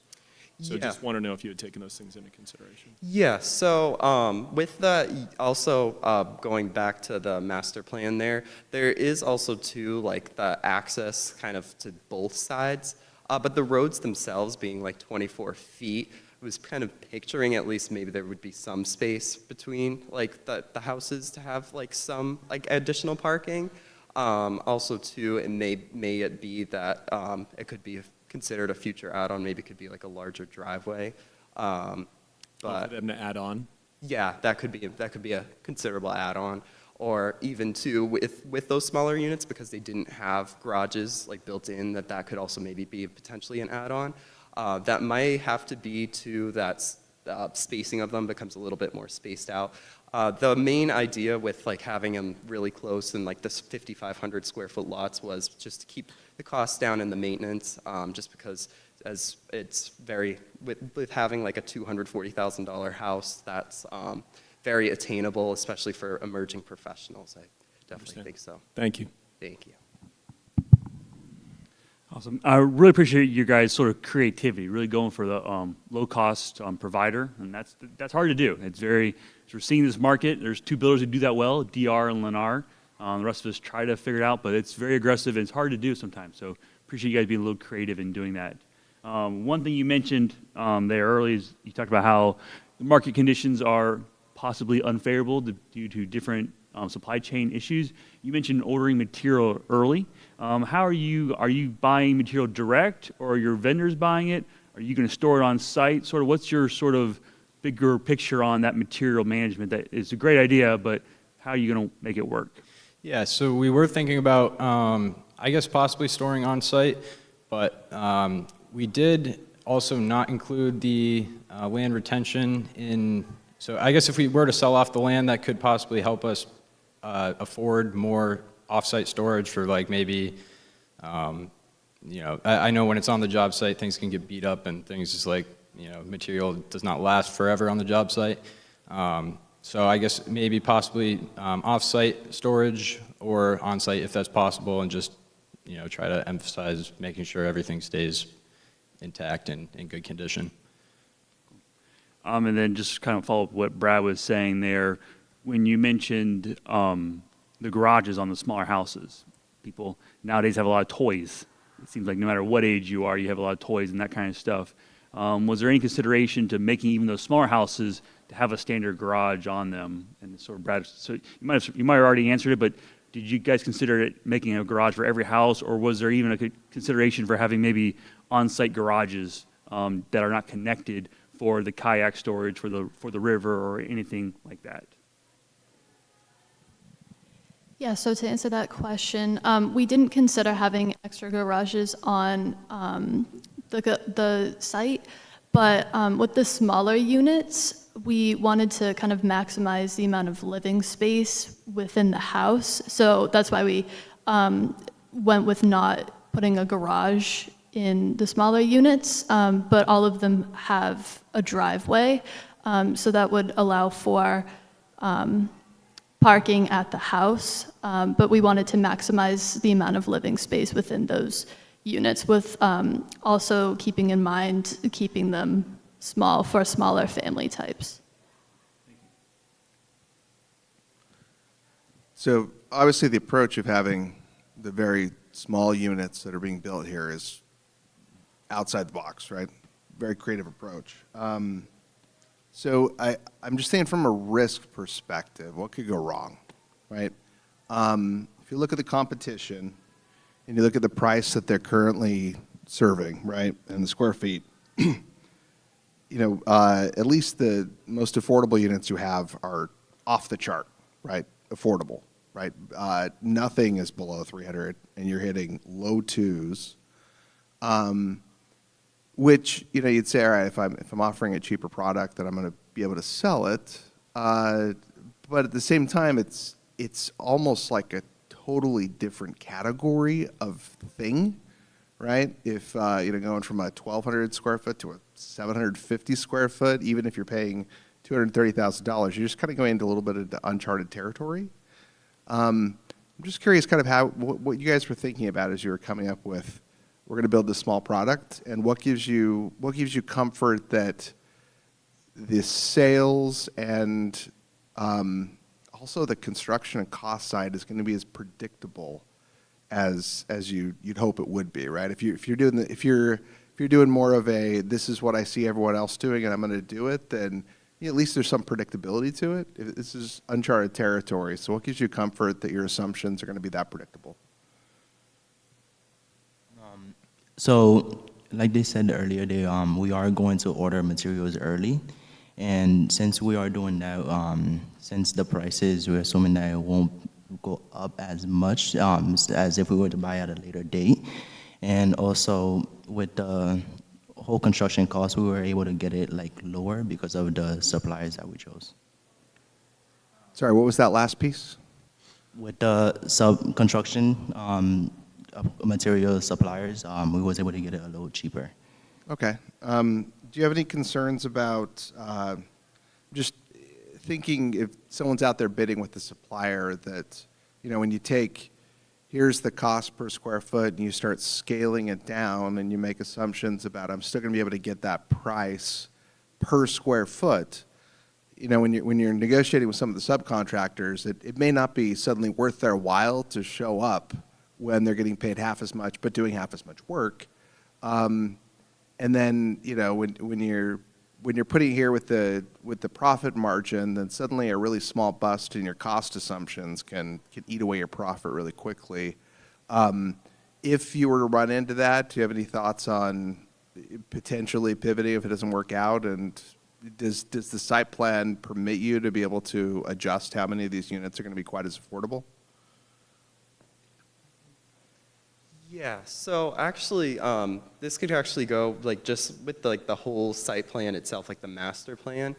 So just want to know if you had taken those things into consideration. Yeah, so with the, also going back to the master plan there is also too like the access kind of to both sides, but the roads themselves being like 24 feet, I was kind of picturing at least maybe there would be some space between like the houses to have like some like additional parking. Also too, it may it be that it could be considered a future add-on, maybe it could be like a larger driveway. But for them to add on? Yeah, that could be a considerable add-on. Or even too, with those smaller units, because they didn't have garages like built in, that could also maybe be potentially an add-on. That might have to be to that spacing of them becomes a little bit more spaced out. The main idea with like having them really close and like this 5,500 square foot lots was just to keep the costs down in the maintenance, just because as it's very, with having like a $240,000 house, that's very attainable, especially for emerging professionals. I definitely think so. Thank you. Thank you. Awesome. I really appreciate you guys' sort of creativity, really going for the low-cost provider, and that's hard to do. It's very, as we're seeing this market, there's two builders who do that well, DR and Lennar. The rest of us try to figure it out, but it's very aggressive and it's hard to do sometimes. So appreciate you guys being a little creative in doing that. One thing you mentioned there early is you talked about how the market conditions are possibly unfavorable due to different supply chain issues. You mentioned ordering material early. How are you buying material direct, or are your vendors buying it? Are you going to store it on site? Sort of, what's your sort of bigger picture on that material management? That is a great idea, but how are you going to make it work? Yeah, so we were thinking about, I guess, possibly storing on site, but we did also not include the land retention in. So I guess if we were to sell off the land, that could possibly help us afford more off-site storage for like maybe, I know when it's on the job site, things can get beat up and things just like, material does not last forever on the job site. So I guess maybe possibly off-site storage or on-site if that's possible, and just, try to emphasize making sure everything stays intact and in good condition. And then just kind of follow up what Brad was saying there. When you mentioned the garages on the smaller houses, people nowadays have a lot of toys. It seems like no matter what age you are, you have a lot of toys and that kind of stuff. Was there any consideration to making even those smaller houses to have a standard garage on them? And sort of Brad, so you might have already answered it, but did you guys consider making a garage for every house, or was there even a consideration for having maybe on-site garages that are not connected for the kayak storage for the river or anything like that? Yeah, so to answer that question, we didn't consider having extra garages on the site, but with the smaller units, we wanted to kind of maximize the amount of living space within the house. So that's why we went with not putting a garage in the smaller units, but all of them have a driveway, so that would allow for parking at the house, but we wanted to maximize the amount of living space within those units, with also keeping in mind keeping them small for smaller family types. So obviously the approach of having the very small units that are being built here is outside the box, right? Very creative approach. So I'm just saying from a risk perspective, what could go wrong, right? If you look at the competition and you look at the price that they're currently serving, right, and the square feet, at least the most affordable units you have are off the chart, right? Affordable, right? Nothing is below 300, and you're hitting low twos. Which, you'd say, all right, if I'm offering a cheaper product, then I'm going to be able to sell it. But at the same time, it's almost like a totally different category of thing, right? If, going from a 1,200 square foot to a 750 square foot, even if you're paying $230,000, you're just kind of going into a little bit of uncharted territory. I'm just curious kind of what you guys were thinking about as you were coming up with, we're going to build this small product, and what gives you comfort that the sales and also the construction and cost side is going to be as predictable as you'd hope it would be, right? If you're doing more of a this is what I see everyone else doing and I'm going to do it, then at least there's some predictability to it. This is uncharted territory, so what gives you comfort that your assumptions are going to be that predictable? So, like they said earlier, we are going to order materials early, and since we are doing that, since the prices, we're assuming that it won't go up as much as if we were to buy at a later date, and also with the whole construction cost, we were able to get it lower because of the suppliers that we chose. Sorry, what was that last piece? With the construction material suppliers, we was able to get it a little cheaper. Okay. Do you have any concerns about just thinking if someone's out there bidding with the supplier that, when you take, here's the cost per square foot, and you start scaling it down and you make assumptions about I'm still going to be able to get that price per square foot. When you're negotiating with some of the subcontractors, it may not be suddenly worth their while to show up when they're getting paid half as much but doing half as much work. And then, when you're when you're putting here with the profit margin, then suddenly a really small bust in your cost assumptions can eat away your profit really quickly. If you were to run into that, do you have any thoughts on potentially pivoting if it doesn't work out? And does the site plan permit you to be able to adjust how many of these units are going to be quite as affordable? Yeah, so actually, this could actually go like just with the whole site plan itself, like the master plan.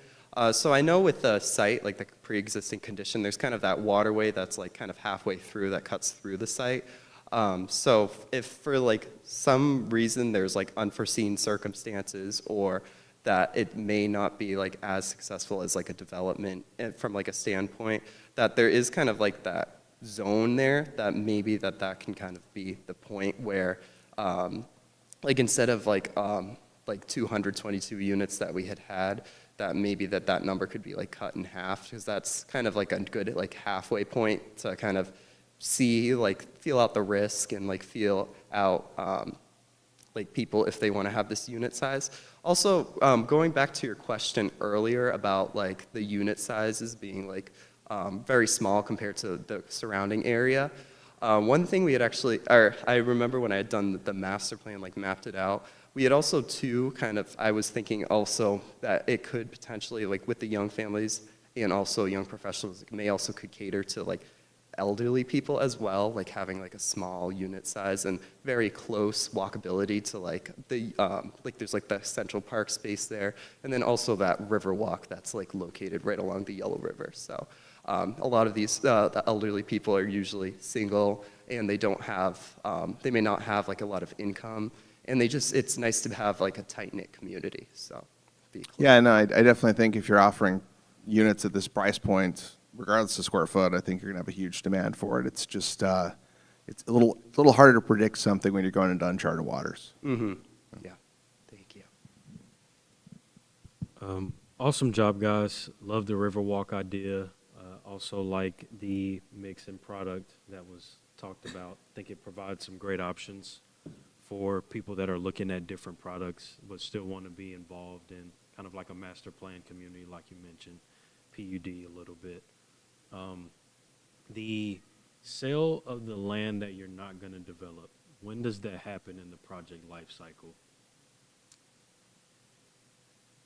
So I know with the site, like the pre-existing condition, there's kind of that waterway that's like kind of halfway through that cuts through the site. So if for like some reason there's like unforeseen circumstances or that it may not be like as successful as like a development from like a standpoint, that there is kind of like that zone there that maybe that can kind of be the point where like instead of like 222 units that we had, that maybe that number could be like cut in half, because that's kind of like a good like halfway point to kind of see, like feel out the risk and like feel out like people if they want to have this unit size. Also, going back to your question earlier about like the unit sizes being like very small compared to the surrounding area. One thing we had actually, or I remember when I had done the master plan, like mapped it out, we had also I was thinking also that it could potentially, like with the young families and also young professionals, it may also could cater to like elderly people as well, like having like a small unit size and very close walkability to like the, like there's like the Central Park space there, and then also that river walk that's like located right along the Yellow River. So a lot of these the elderly people are usually single, and they don't have, they may not have like a lot of income, and it's nice to have like a tight-knit community, so. Yeah, no, I definitely think if you're offering units at this price point, regardless of square foot, I think you're going to have a huge demand for it. It's just, it's a little harder to predict something when you're going into uncharted waters. Mm-hmm. Yeah, thank you. Awesome job, guys. Love the Riverwalk idea. Also like the mix and product that was talked about. I think it provides some great options for people that are looking at different products but still want to be involved in kind of like a master plan community, like you mentioned, PUD a little bit. The sale of the land that you're not going to develop, when does that happen in the project life cycle?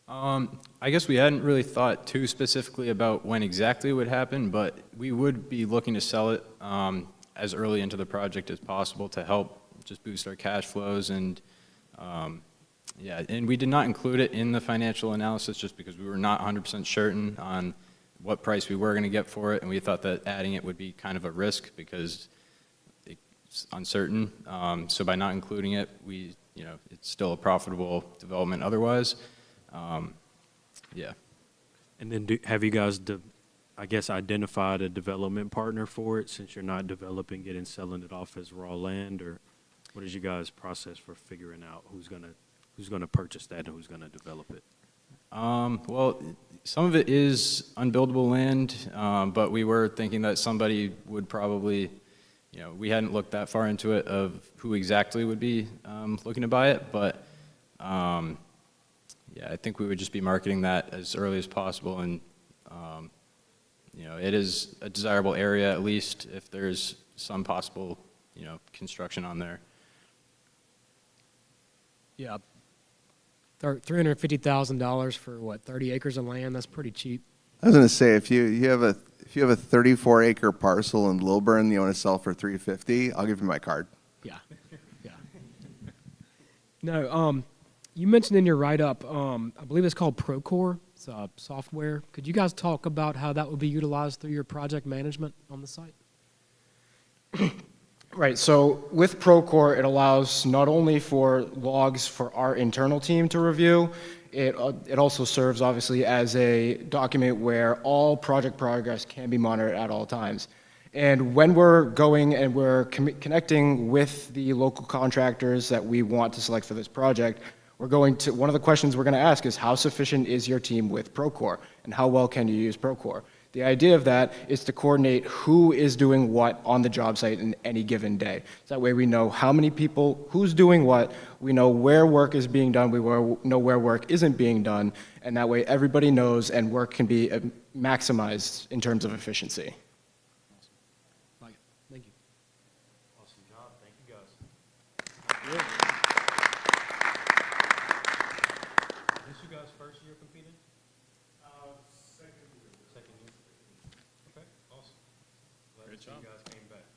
I guess we hadn't really thought too specifically about when exactly it would happen, but we would be looking to sell it as early into the project as possible to help just boost our cash flows. And yeah, and we did not include it in the financial analysis just because we were not 100% certain on what price we were going to get for it, and we thought that adding it would be kind of a risk because it's uncertain. So by not including it, it's still a profitable development otherwise. Yeah. And then have you guys, I guess, identified a development partner for it, since you're not developing it and selling it off as raw land? Or what is you guys' process for figuring out who's gonna purchase that and who's gonna develop it? Well, some of it is unbuildable land, but we were thinking that somebody would probably, we hadn't looked that far into it of who exactly would be looking to buy it, but yeah, I think we would just be marketing that as early as possible, and it is a desirable area, at least if there's some possible, construction on there. Yeah. $350,000 for what, 30 acres of land? That's pretty cheap. I was going to say, if you have a 34-acre parcel in Lilburn you want to sell for $350, I'll give you my card. Yeah. Yeah. No, you mentioned in your write-up, I believe it's called Procore. It's software. Could you guys talk about how that would be utilized through your project management on the site? Right, so with Procore, it allows not only for logs for our internal team to review, it also serves obviously as a document where all project progress can be monitored at all times. And when we're going and we're connecting with the local contractors that we want to select for this project, one of the questions we're going to ask is, how sufficient is your team with Procore, and how well can you use Procore? The idea of that is to coordinate who is doing what on the job site in any given day. So that way we know how many people, who's doing what, we know where work is being done, we know where work isn't being done, and that way everybody knows and work can be maximized in terms of efficiency. Like it. Thank you. Awesome job. Thank you, guys. Is this you guys' first year competing? Second year. Okay, awesome. Glad Great to see job. you guys came back.